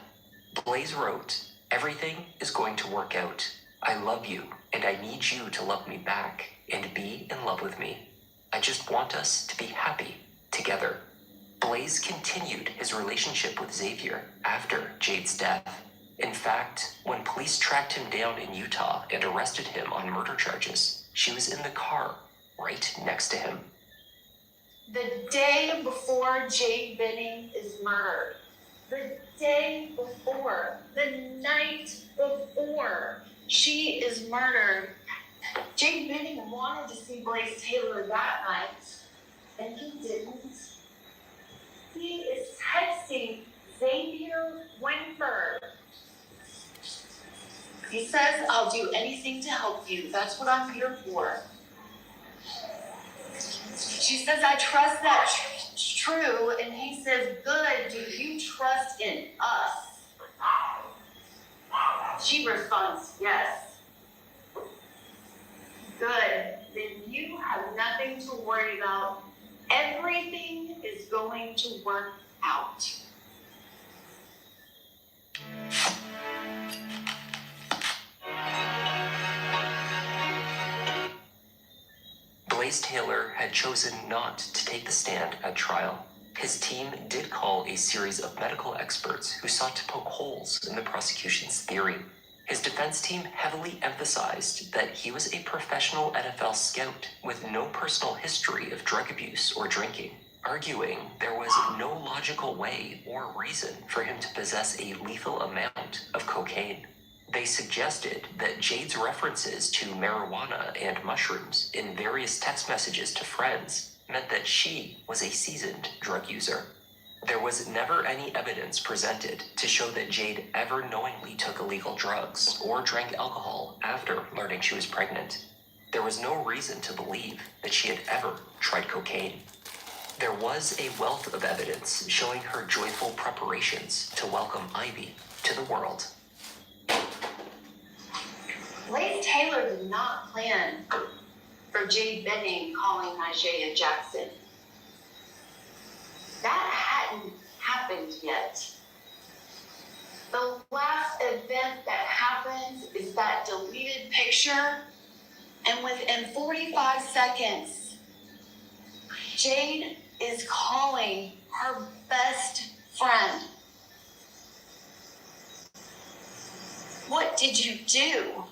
Blaze wrote, "Everything is going to work out. I love you, and I need you to love me back and be in love with me. I just want us to be happy together." Blaze continued his relationship with Xavier after Jade's death. In fact, when police tracked him down in Utah and arrested him on murder charges, she was in the car right next to him. The day before Jade Benning is murdered, the day before, the night before she is murdered, Jade Benning wanted to see Blaze Taylor that night, and he didn't. He is texting Xavier Winford. He says, "I'll do anything to help you. That's what I'm here for." She says, "I trust that it's true." And he says, "Good. Do you trust in us?" She responds, "Yes." "Good. Then you have nothing to worry about. Everything is going to work out." Blaze Taylor had chosen not to take the stand at trial. His team did call a series of medical experts who sought to poke holes in the prosecution's theory. His defense team heavily emphasized that he was a professional NFL scout with no personal history of drug abuse or drinking, arguing there was no logical way or reason for him to possess a lethal amount of cocaine. They suggested that Jade's references to marijuana and mushrooms in various text messages to friends meant that she was a seasoned drug user. There was never any evidence presented to show that Jade ever knowingly took illegal drugs or drank alcohol after learning she was pregnant. There was no reason to believe that she had ever tried cocaine. There was a wealth of evidence showing her joyful preparations to welcome Ivy to the world. Blaze Taylor did not plan for Jade Benning calling Nigella Jackson. That hadn't happened yet. The last event that happens is that deleted picture, and within 45 seconds, Jade is calling her best friend. What did you do?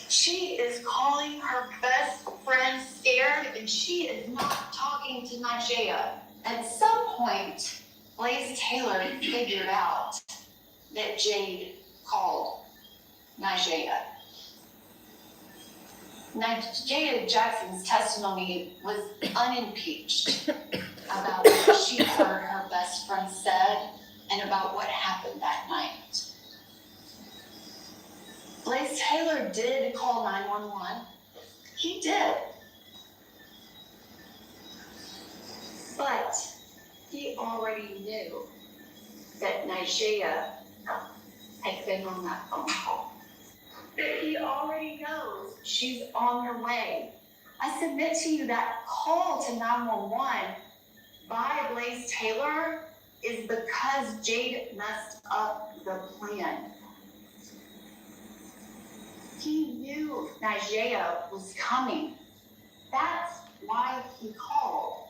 She is calling her best friend scared, and she is not talking to Nigella. At some point, Blaze Taylor figured out that Jade called Nigella. Nigella Jackson's testimony was unimpeached about what she heard her best friend said and about what happened that night. Blaze Taylor did call 911. He did. But he already knew that Nigella had been on that phone call. That he already knows she's on her way. I submit to you that call to 911 by Blaze Taylor is because Jade messed up the plan. He knew Nigella was coming. That's why he called.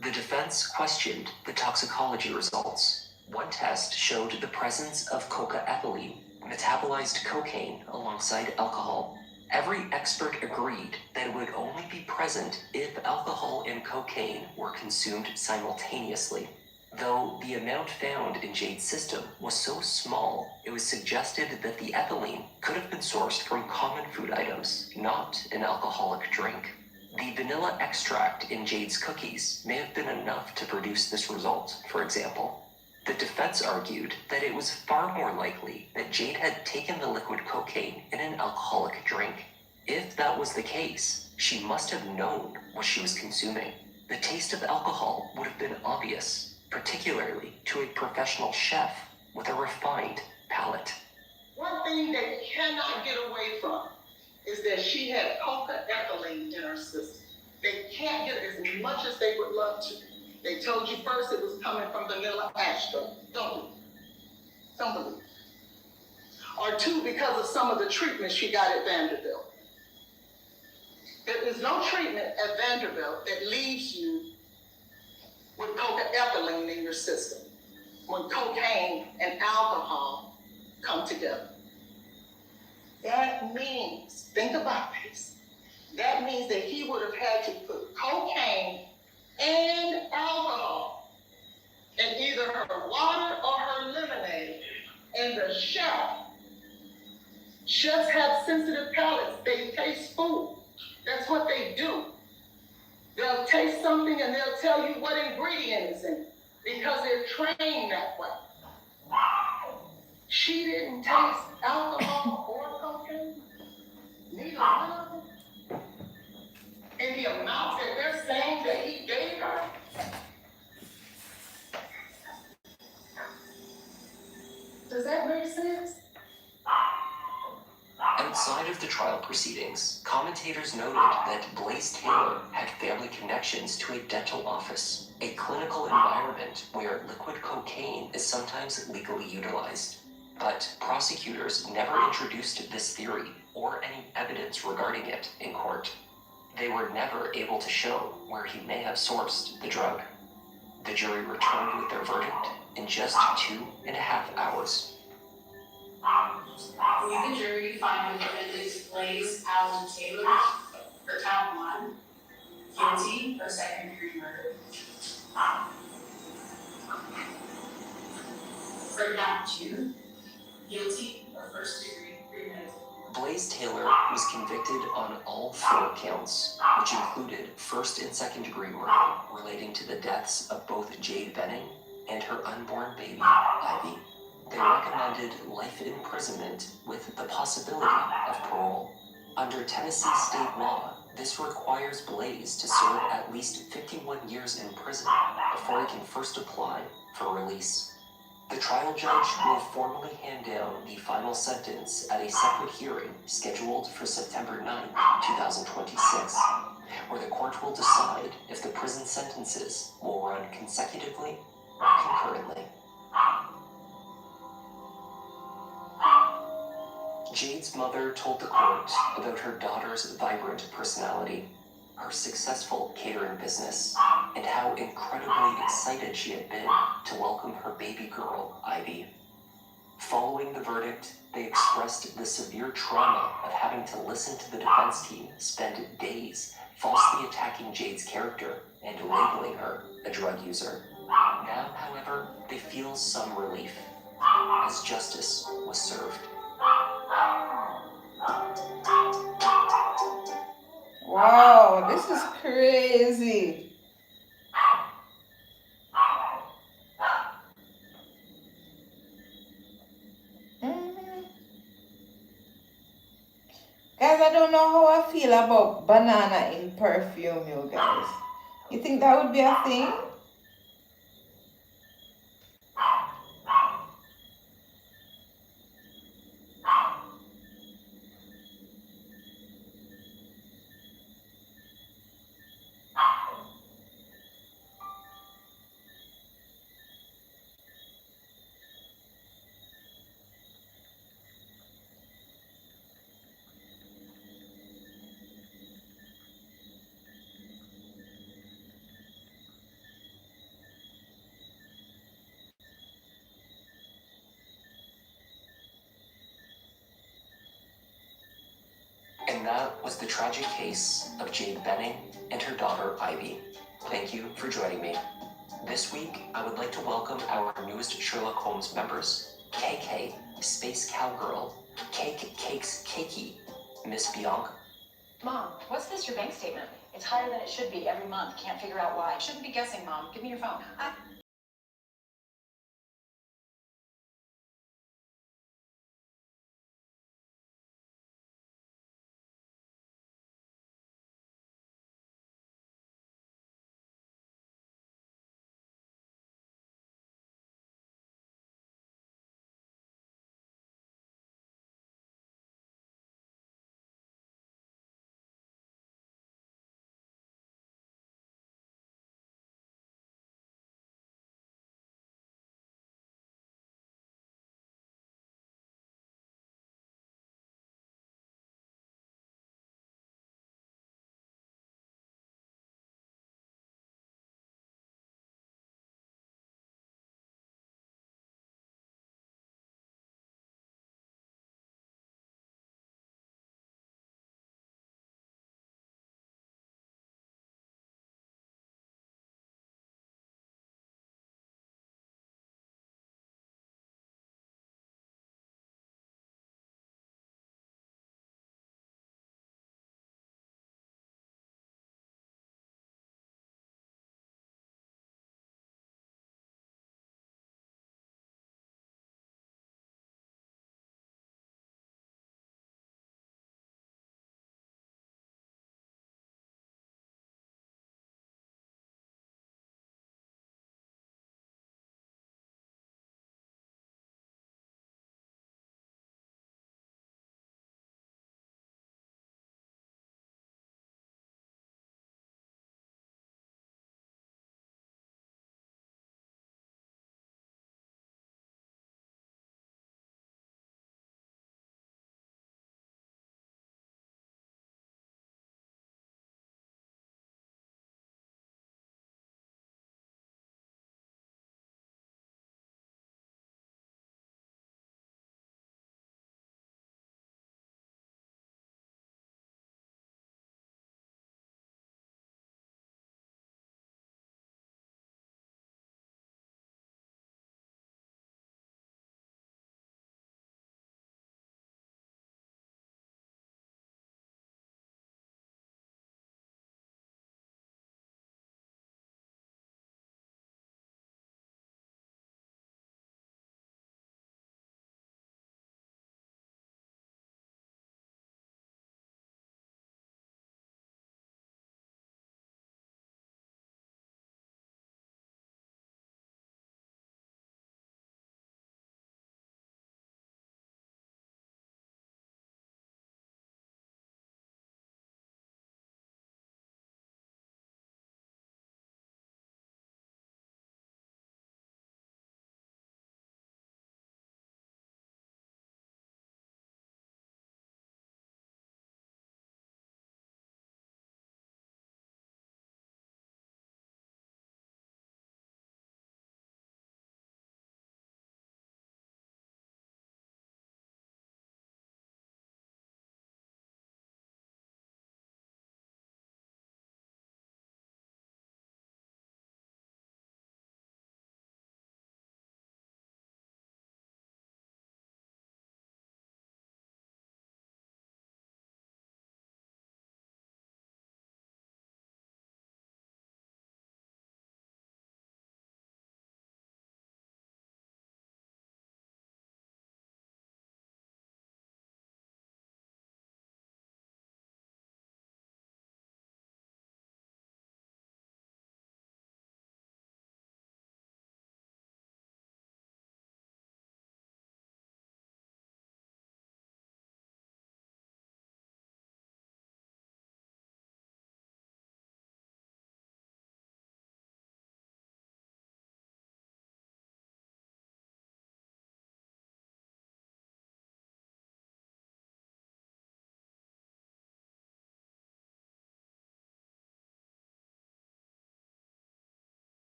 The defense questioned the toxicology results. One test showed the presence of cocaethylene, metabolized cocaine alongside alcohol. Every expert agreed that it would only be present if alcohol and cocaine were consumed simultaneously. Though the amount found in Jade's system was so small, it was suggested that the ethylene could have been sourced from common food items, not an alcoholic drink. The vanilla extract in Jade's cookies may have been enough to produce this result, for example. The defense argued that it was far more likely that Jade had taken the liquid cocaine in an alcoholic drink. If that was the case, she must have known what she was consuming. The taste of alcohol would have been obvious, particularly to a professional chef with a refined palate. One thing they cannot get away from is that she had cocaethylene in her system. They can't get as much as they would love to. They told you first it was coming from vanilla ashtray. Don't believe. Or two, because of some of the treatment she got at Vanderbilt. There is no treatment at Vanderbilt that leaves you with cocaethylene in your system when cocaine and alcohol come together. That means, think about this, that means that he would have had to put cocaine and alcohol in either her water or her lemonade. And the chefs have sensitive palates. They taste food. That's what they do. They'll taste something and they'll tell you what ingredient is in it because they're trained that way. She didn't taste alcohol or cocaine. Neither one of them. In the amount that they're saying that he gave her. Does that make sense? Outside of the trial proceedings, commentators noted that Blaze Taylor had family connections to a dental office, a clinical environment where liquid cocaine is sometimes legally utilized. But prosecutors never introduced this theory or any evidence regarding it in court. They were never able to show where he may have sourced the drug. The jury returned with their verdict in just 2.5 hours. We, the jury, find defendants Blaze Allen Taylor for count 1, guilty of second-degree murder. For count 2, guilty of first-degree premeditated. Blaze Taylor was convicted on all 4 counts, which included first and second-degree murder relating to the deaths of both Jade Benning and her unborn baby, Ivy. They recommended life imprisonment with the possibility of parole. Under Tennessee state law, this requires Blaze to serve at least 51 years in prison before he can first apply for release. The trial judge will formally hand down the final sentence at a separate hearing scheduled for September 9, 2026, where the court will decide if the prison sentences will run consecutively or concurrently. Jade's mother told the court about her daughter's vibrant personality, her successful catering business, and how incredibly excited she had been to welcome her baby girl, Ivy. Following the verdict, they expressed the severe trauma of having to listen to the defense team spend days falsely attacking Jade's character and labeling her a drug user. Now, however, they feel some relief, as justice was served. Wow, this is crazy. Guys, I don't know how I feel about banana in perfume, you guys. You think that would be a thing? And that was the tragic case of Jade Benning and her daughter Ivy. Thank you for joining me. This week, I would like to welcome our newest Sherlock Holmes members, KK, Space Cowgirl, Cake Cakes Cakey, Miss Bianca. Mom, what's this, your bank statement? It's higher than it should be every month. Can't figure out why. Shouldn't be guessing, Mom. Give me your phone.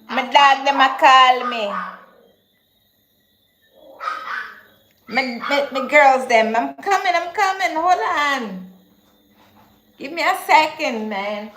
My dog them a call me. My girls them. I'm coming. Hold on. Give me a second, man.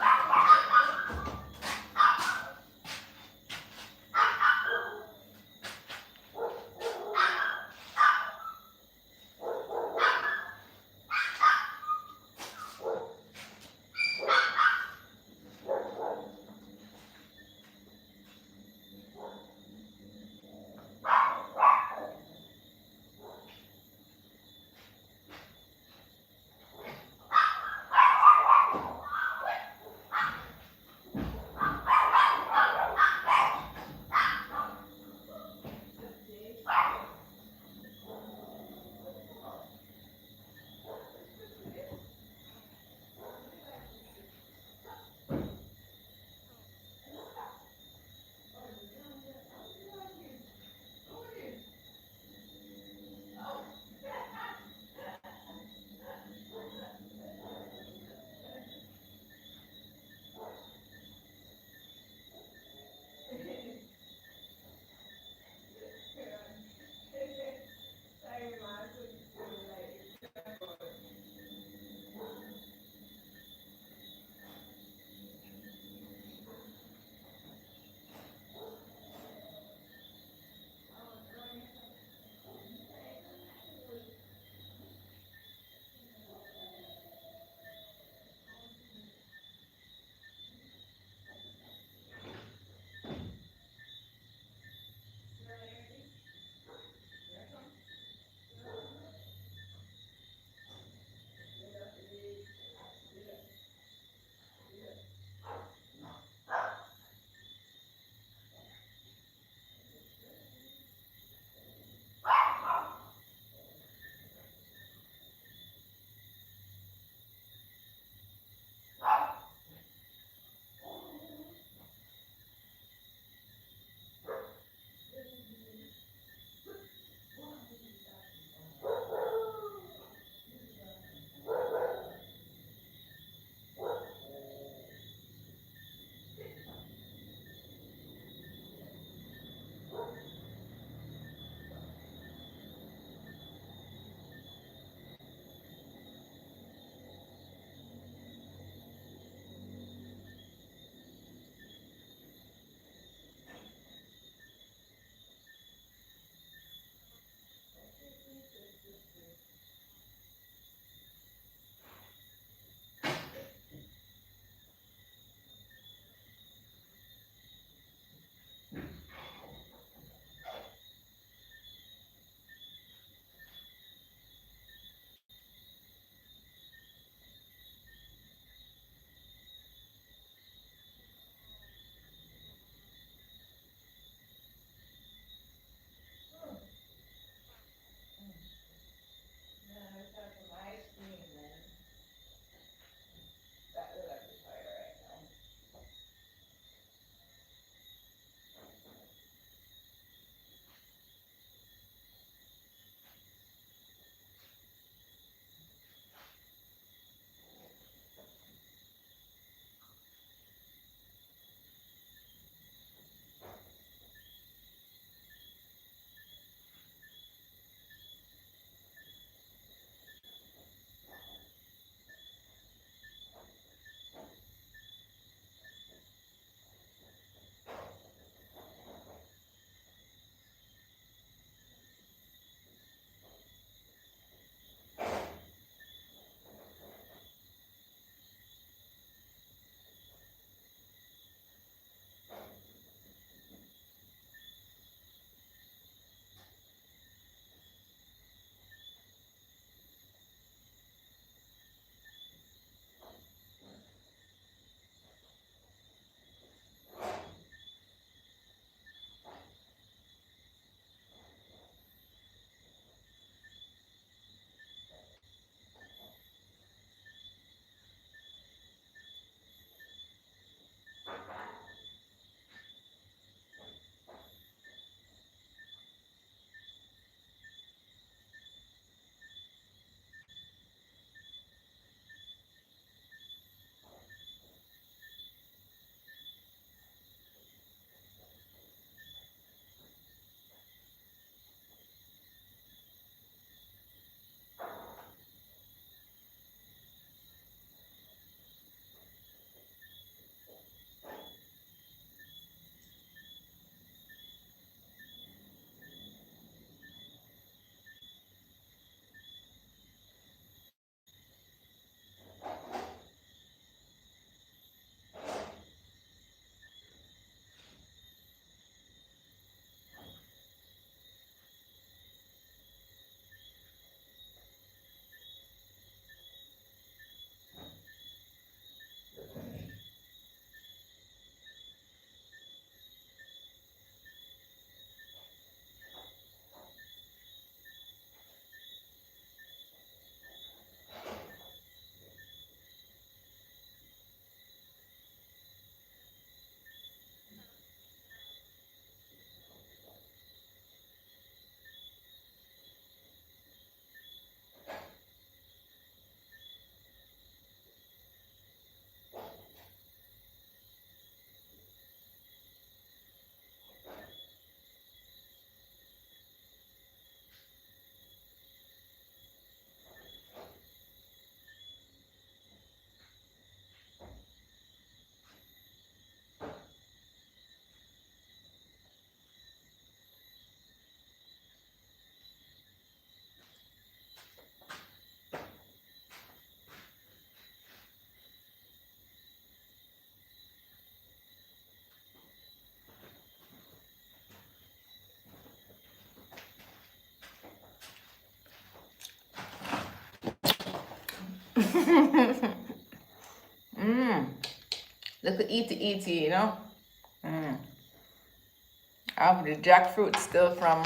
Mmm. Look at eaty, you know? Mmm. I have the jackfruit still from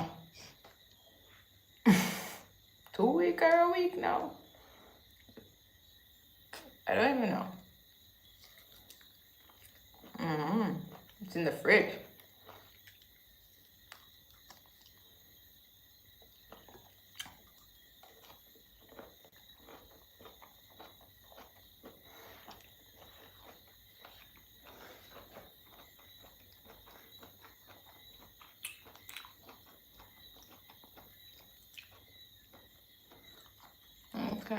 2 weeks or a week now. I don't even know. It's in the fridge. Okay.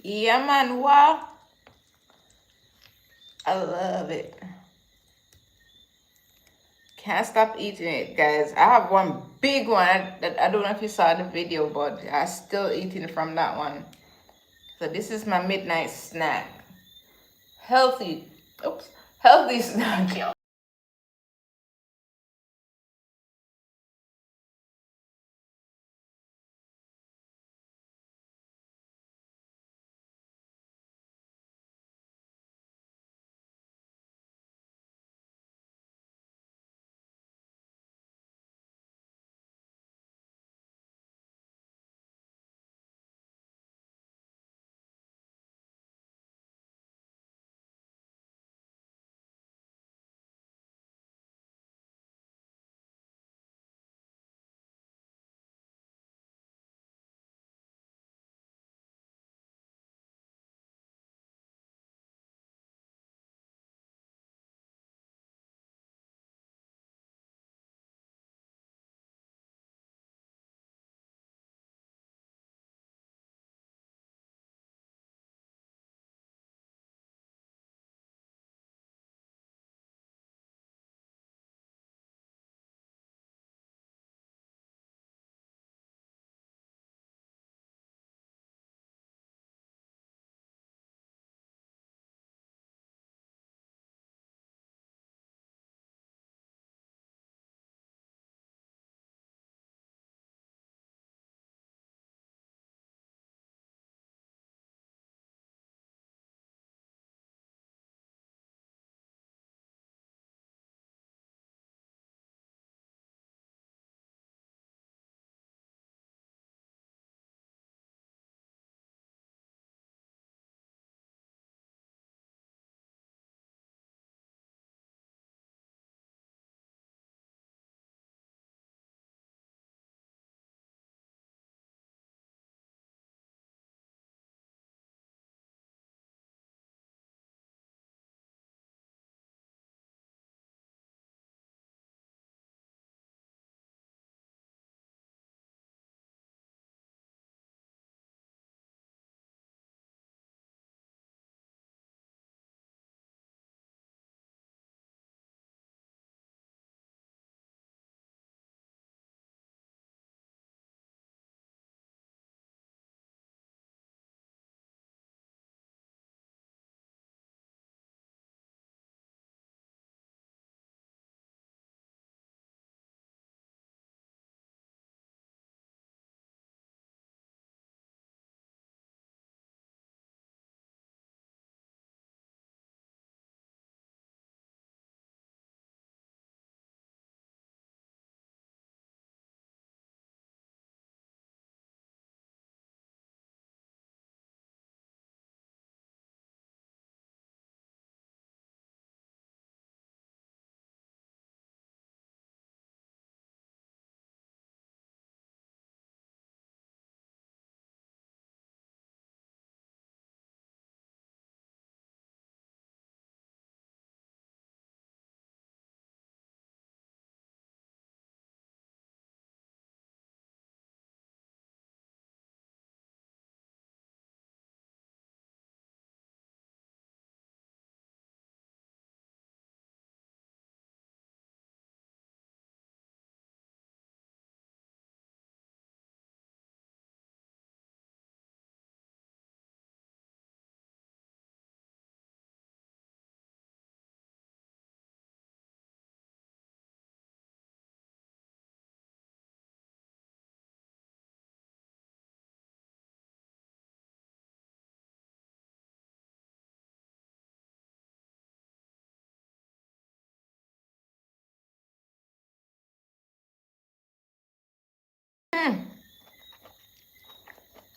Yeah, man. Wow. I love it. Can't stop eating it, guys. I have one big one that I don't know if you saw the video, but I'm still eating from that one. So this is my midnight snack. Healthy, oops, healthy snack.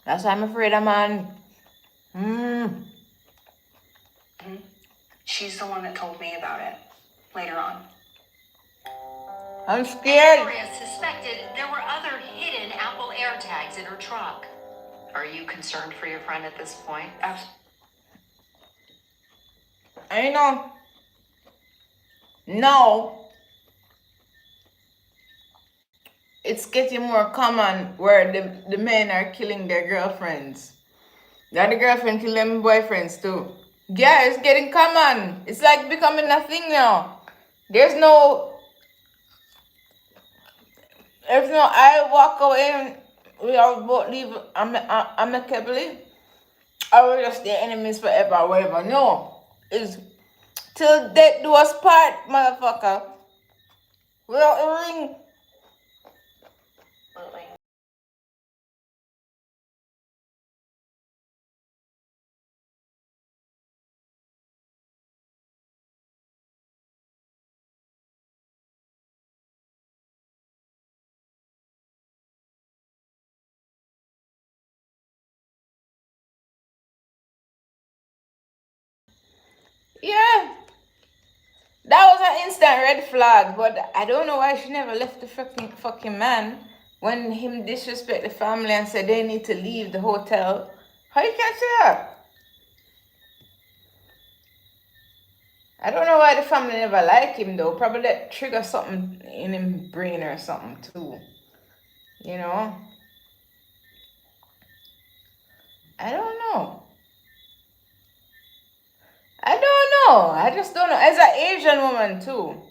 That's why I'm afraid of man. She's the one that told me about it later on. I'm scared. Victoria suspected there were other hidden Apple AirTags in her truck. Are you concerned for your friend at this point? I know. No. It's getting more common where the men are killing their girlfriends. That the girlfriend kill them boyfriends too. Yeah, it's getting common. It's like becoming a thing now. There's no If not, I walk away and we all both leave amicably. Or we're just their enemies forever or whatever. No. It's till death do us part, motherfucker. Without a ring. Yeah. That was an instant red flag, but I don't know why she never left the fucking man when him disrespect the family and said they need to leave the hotel. How you can't say that? I don't know why the family never like him though. Probably that trigger something in him brain or something too. You know? I don't know. I don't know. I just don't know. As an Asian woman too.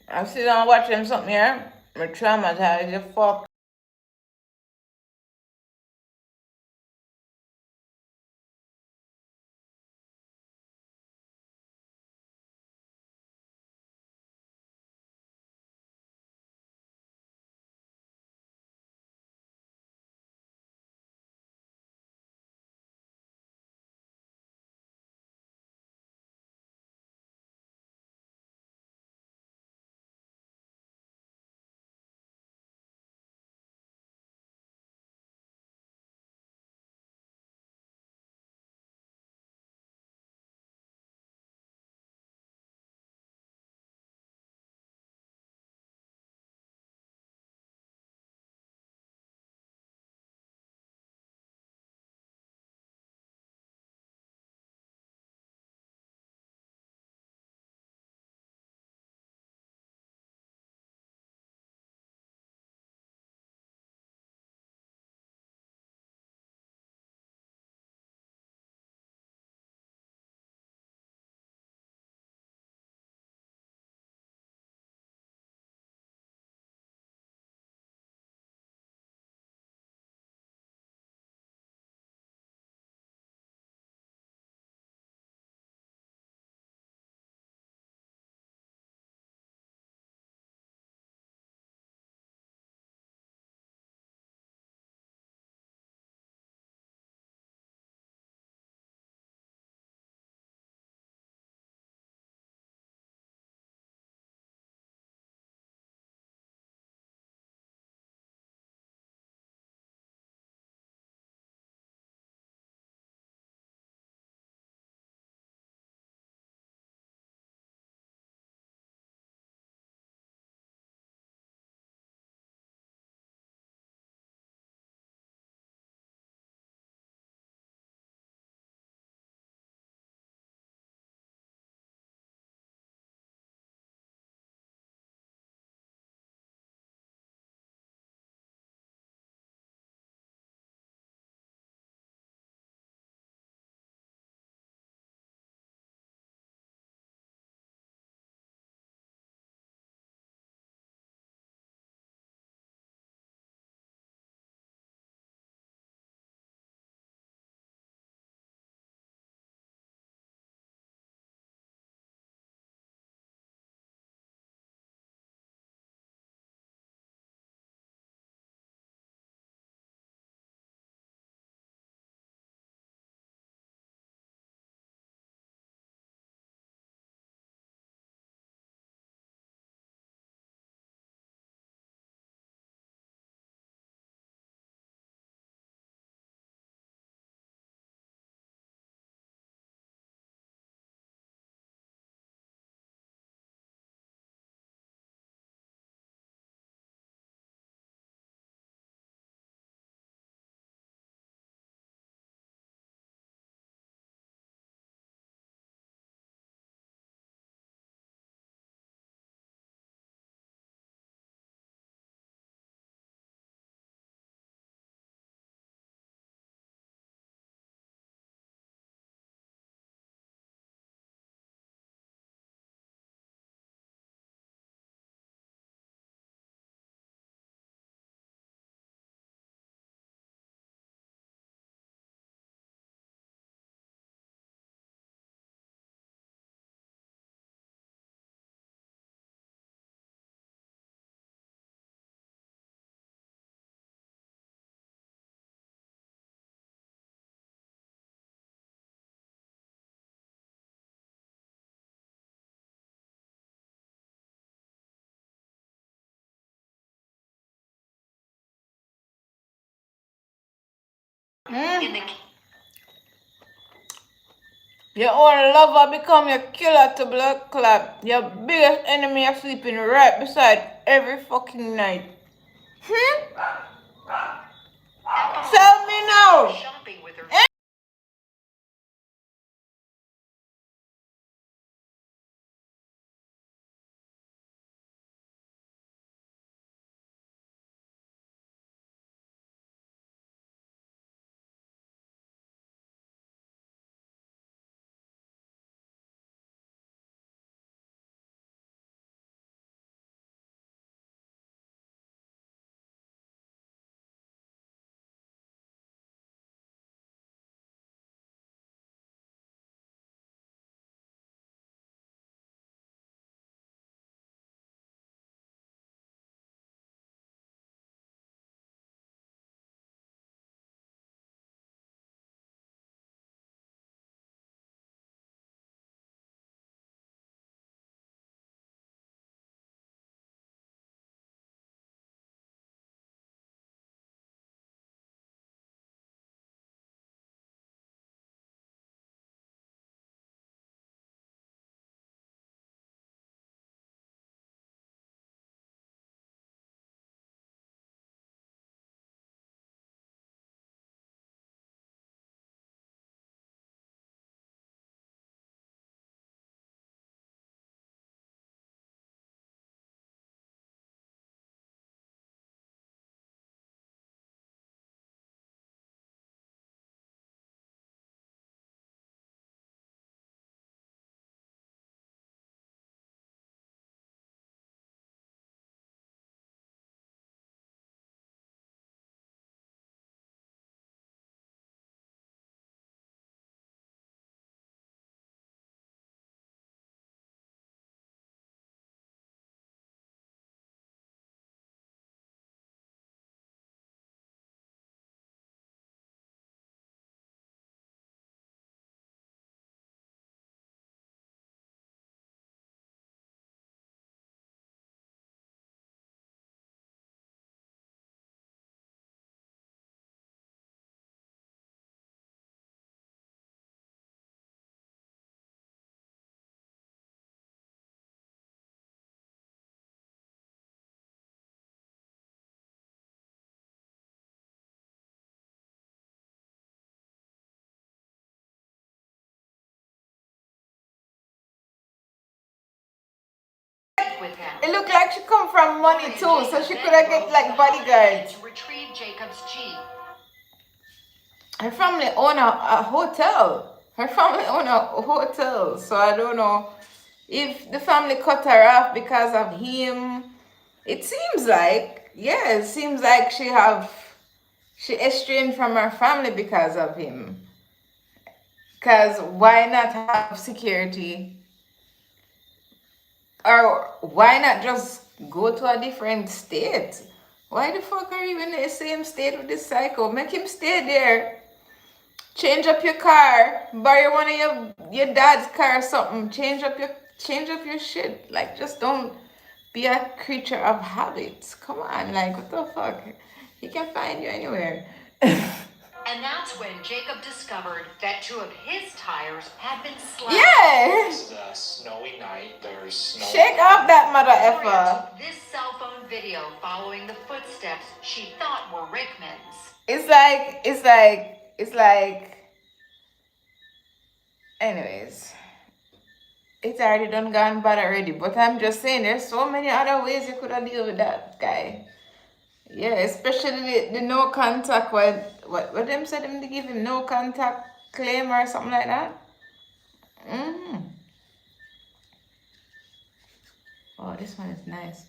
I'm sitting down watching something here. My traumatized the fuck. In the Your own lover become your killer to blood clot. Your biggest enemy are sleeping right beside every fucking night. Tell me now. shopping with her. With him. It looked like she come from money too, so she could have get like bodyguards. To retrieve Jacob's Jeep. Her family own a hotel. Her family own a hotel, so I don't know if the family cut her off because of him. It seems like, yeah, it seems like she estranged from her family because of him. Because why not have security? Or why not just go to a different state? Why the fuck are you in the same state with this psycho? Make him stay there. Change up your car. Borrow one of your dad's car or something. Change up your shit. Like, just don't be a creature of habits. Come on, like, what the fuck? He can find you anywhere. And that's when Jacob discovered that two of his tires had been slashed. Yeah! This is a snowy night. There's snow. Shake off that mother Victoria effer. took this cell phone video following the footsteps she thought were Rickman's. It's like, anyways. It's already done gone bad already, but I'm just saying there's so many other ways you could have deal with that guy. Yeah, especially the no contact. What them said them to give him no contact claim or something like that. Oh, this one is nice.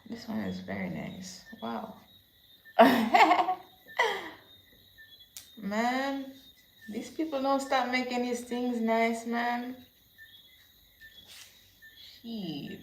This one is very nice. Wow. Man, these people don't stop making these things nice, man. Shit.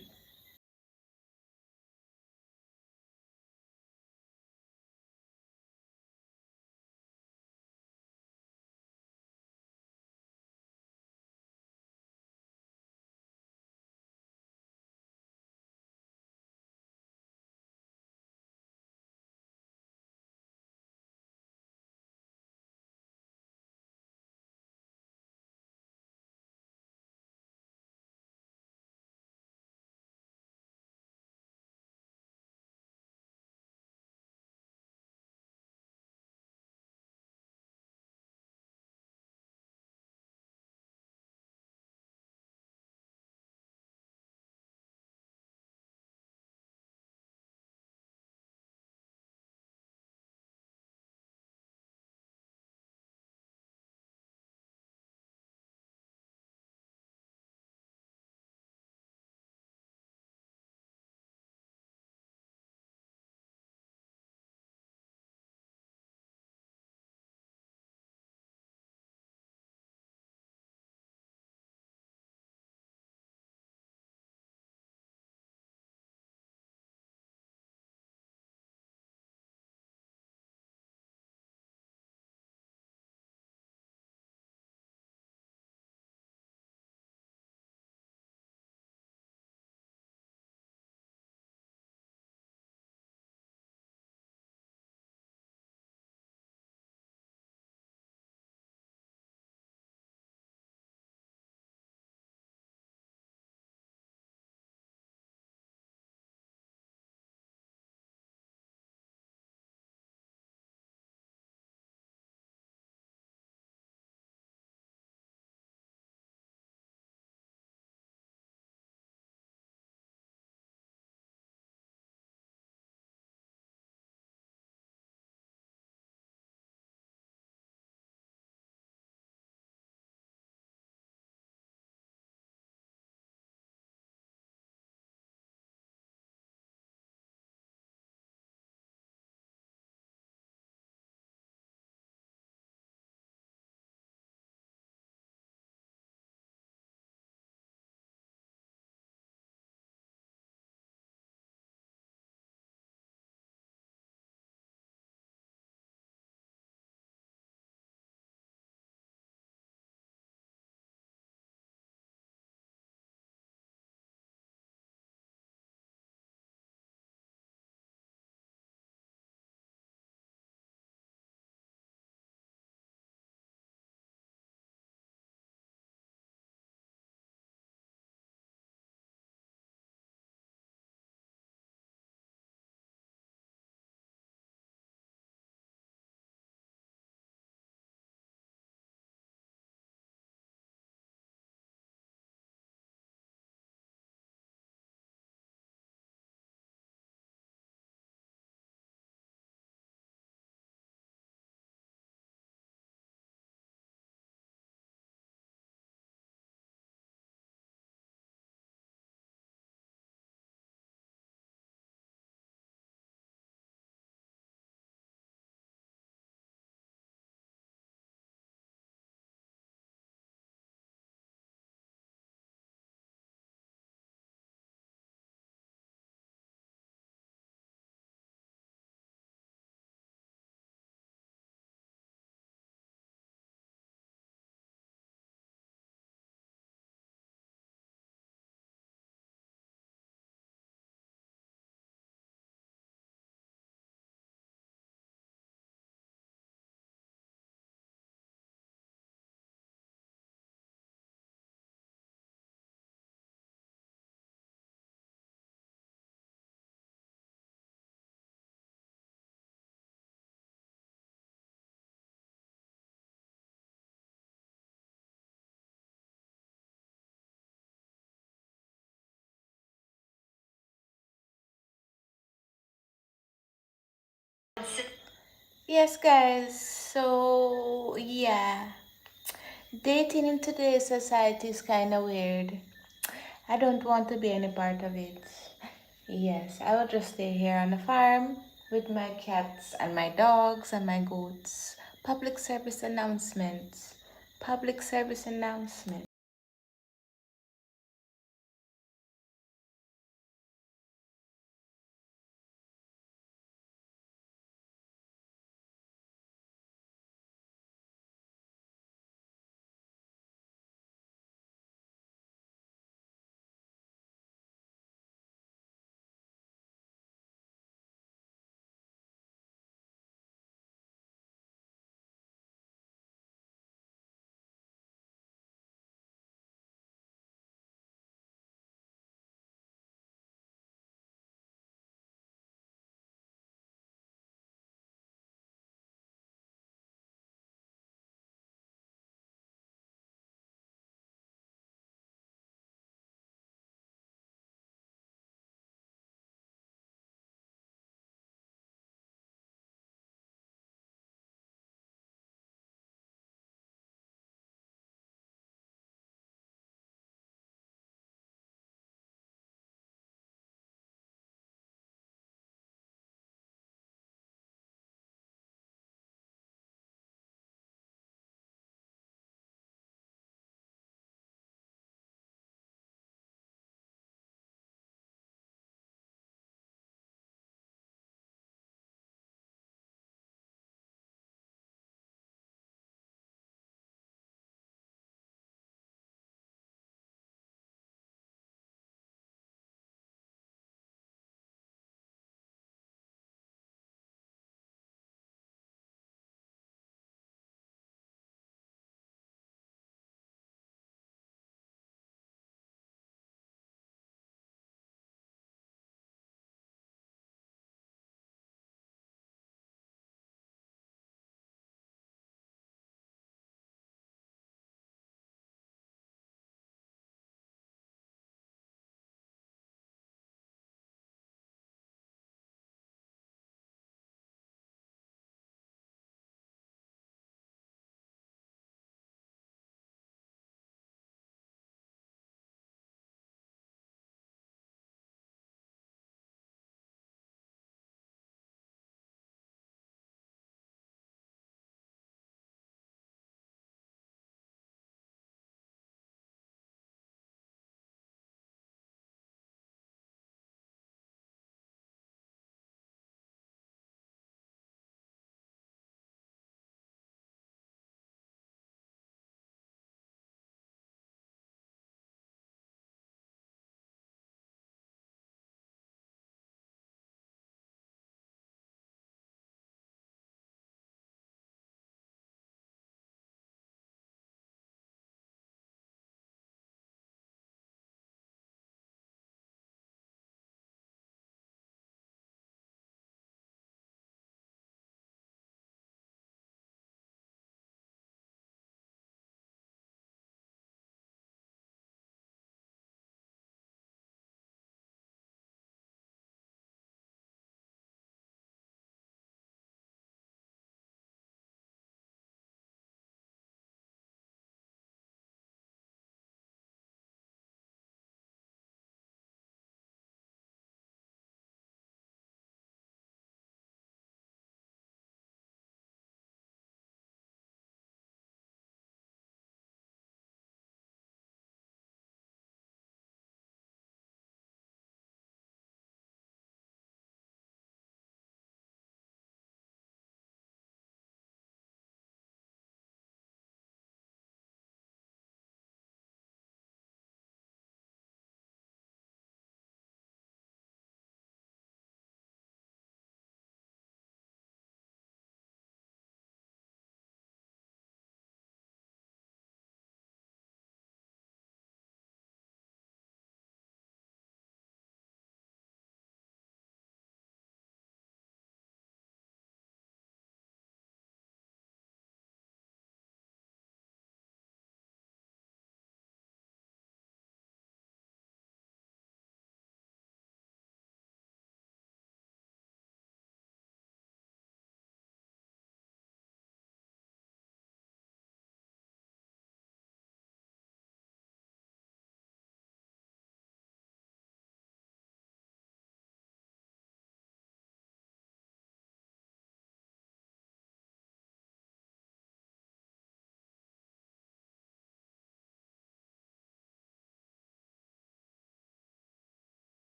Yes, guys. So, yeah, dating in today's society is kind of weird. I don't want to be any part of it. Yes, I will just stay here on the farm with my cats and my dogs and my goats. Public service announcement. Public service announcement.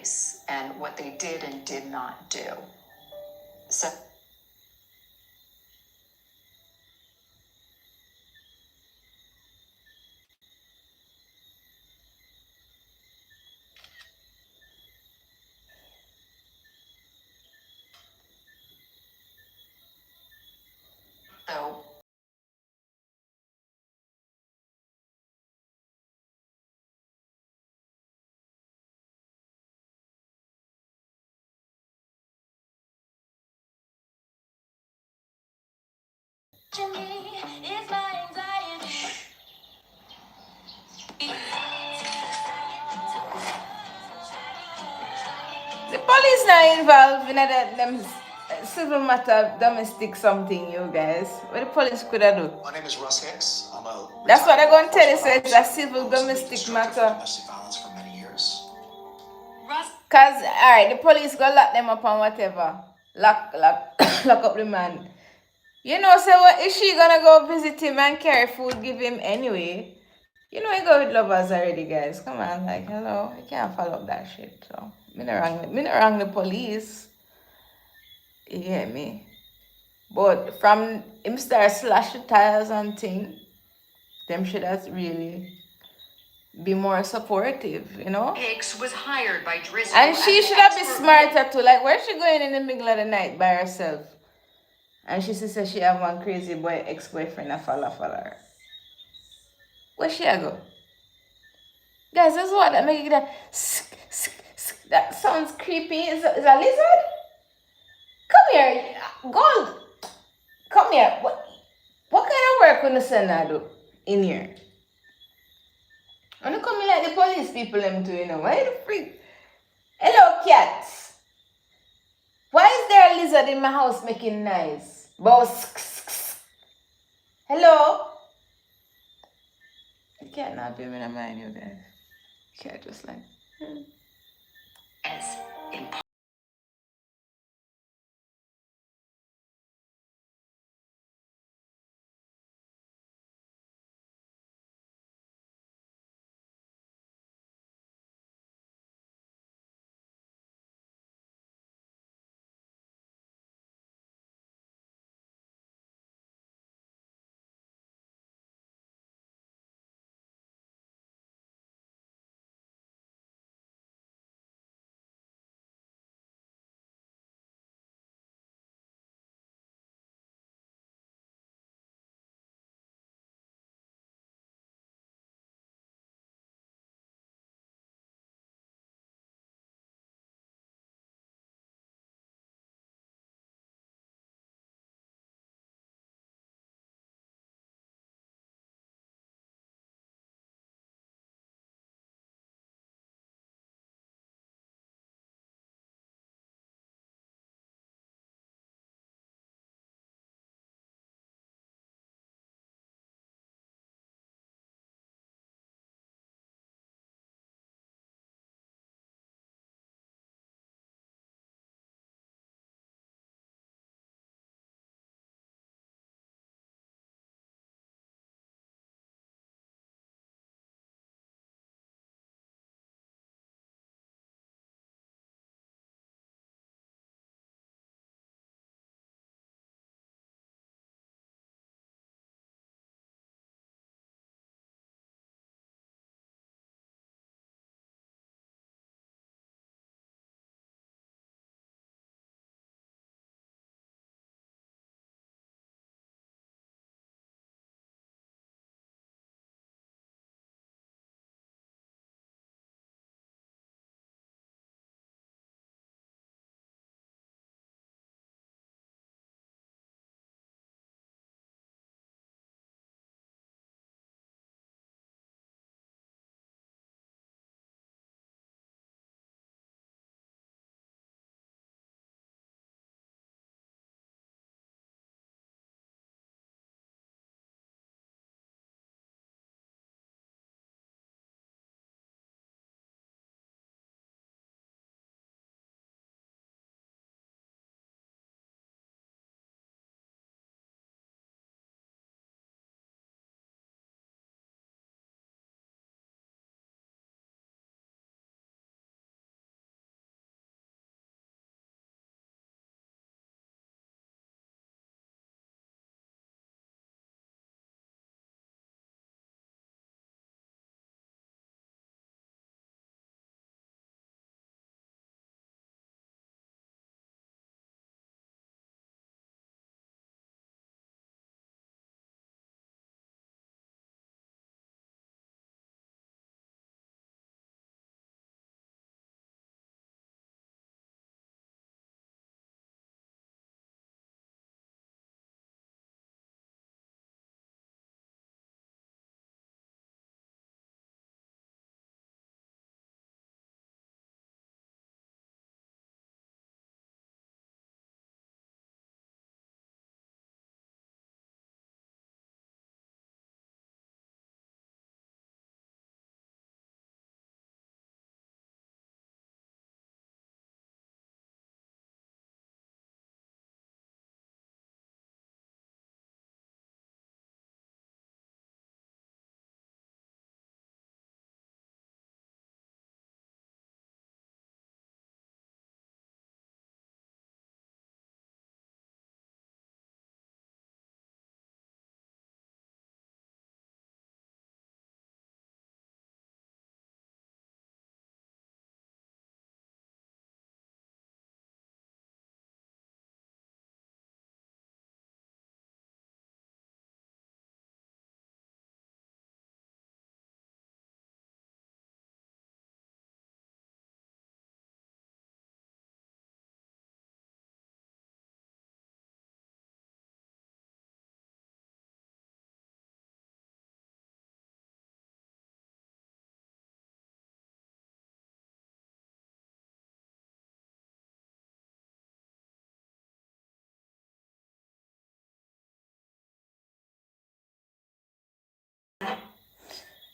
place and what they did and did not do. So The police not involved in that them civil matter, domestic something, you guys. What the police could have do? My name is Russ Hicks. I'm a That's what they're going to tell you. So retired it's a officer. civil I was lead domestic instructor for matter. domestic violence for many years. Cause alright, the police go lock them up and whatever. Lock lock up the man. You know, so what is she gonna go visit him and carry food, give him anyway? You know, you go with lovers already, guys. Come on, like, hello, you can't follow up that shit. So, me not wrong the police. You get me? But from him start slash the tires and thing, them should have really be more supportive, you know? Hicks was hired by Driscoll. And she should have been smarter too. Like, where's she going in the middle of the night by herself? And she says she have one crazy boy ex-boyfriend that follow her. Where she a go? Guys, this is what that make it that that sounds creepy. Is a lizard? Come here, gold. Come here. What kind of work when the son do in here? And you come in like the police people them too, you know. Why the freak? Hello, cats. Why is there a lizard in my house making noise? Boss. Hello? The cat not be in mind, you guys. Cat just like. As in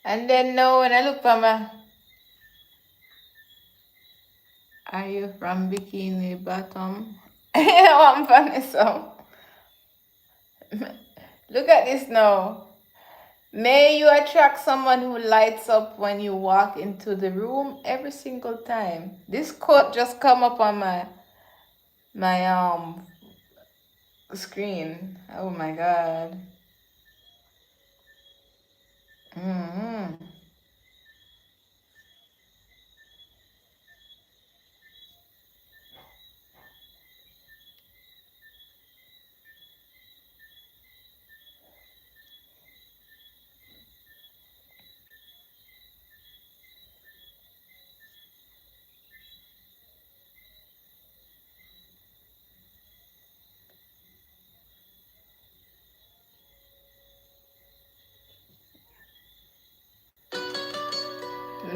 And then now when I look for my, are you from Bikini Bottom? I'm Vanessa. Look at this now. May you attract someone who lights up when you walk into the room every single time. This quote just come up on my screen. Oh my god. Mm-hmm.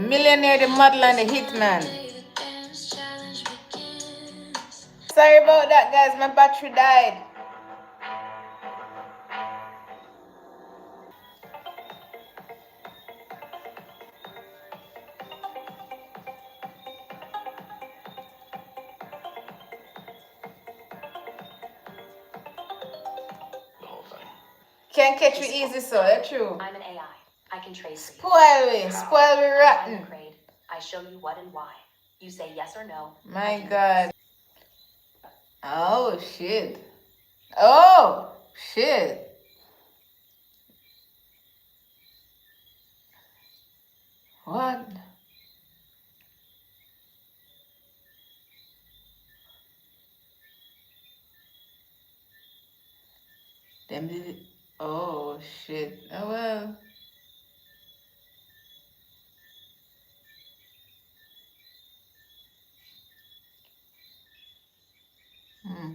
Millionaire, the model, and the hitman. Sorry about that, guys. My battery died. Can't catch you easy, so that's true. I'm an AI. I can trade for you. Spoil we rotten. I show you what and why. You say yes or no. My god. Oh shit. Oh shit. What? Them did it. Oh shit. Oh well. Hmm.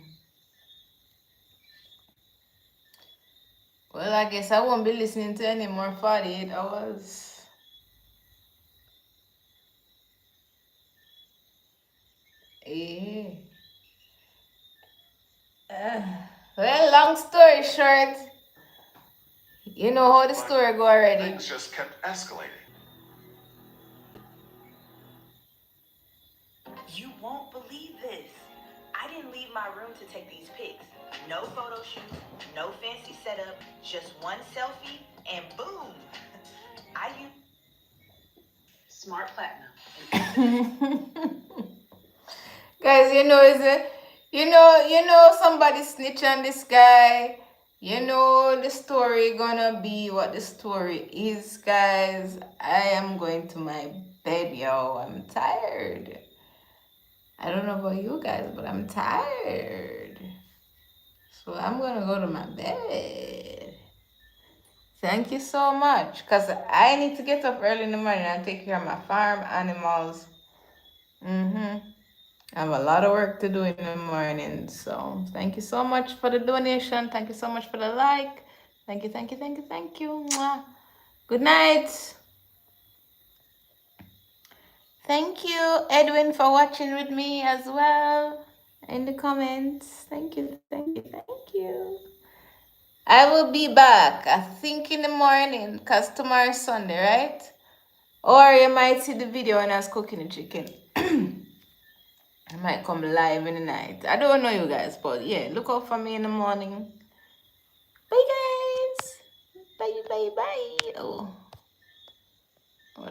Well, I guess I won't be listening to any more 48 hours. Eh. Uh, well, long story short, you know how the story go already. Things just kept escalating. You won't believe this. I didn't leave my room to take these pics. No photo shoot, no fancy setup, just one selfie, and boom. I use Smart Platinum. Guys, you know, is it? You know, somebody snitch on this guy. You know the story gonna be what the story is, guys. I am going to my bed, yo. I'm tired. I don't know about you guys, but I'm tired. So I'm gonna go to my bed. Thank you so much. Because I need to get up early in the morning and take care of my farm animals. I have a lot of work to do in the morning. So thank you so much for the donation. Thank you so much for the like. Thank you, thank you, thank you, thank you. Mwah. Good night. Thank you, Edwin, for watching with me as well in the comments. Thank you, thank you, thank you. I will be back, I think, in the morning because tomorrow is Sunday, right? Or you might see the video when I was cooking the chicken. I might come live in the night. I don't know you guys, but yeah, look out for me in the morning. Bye, guys. Bye, bye, bye. Oh.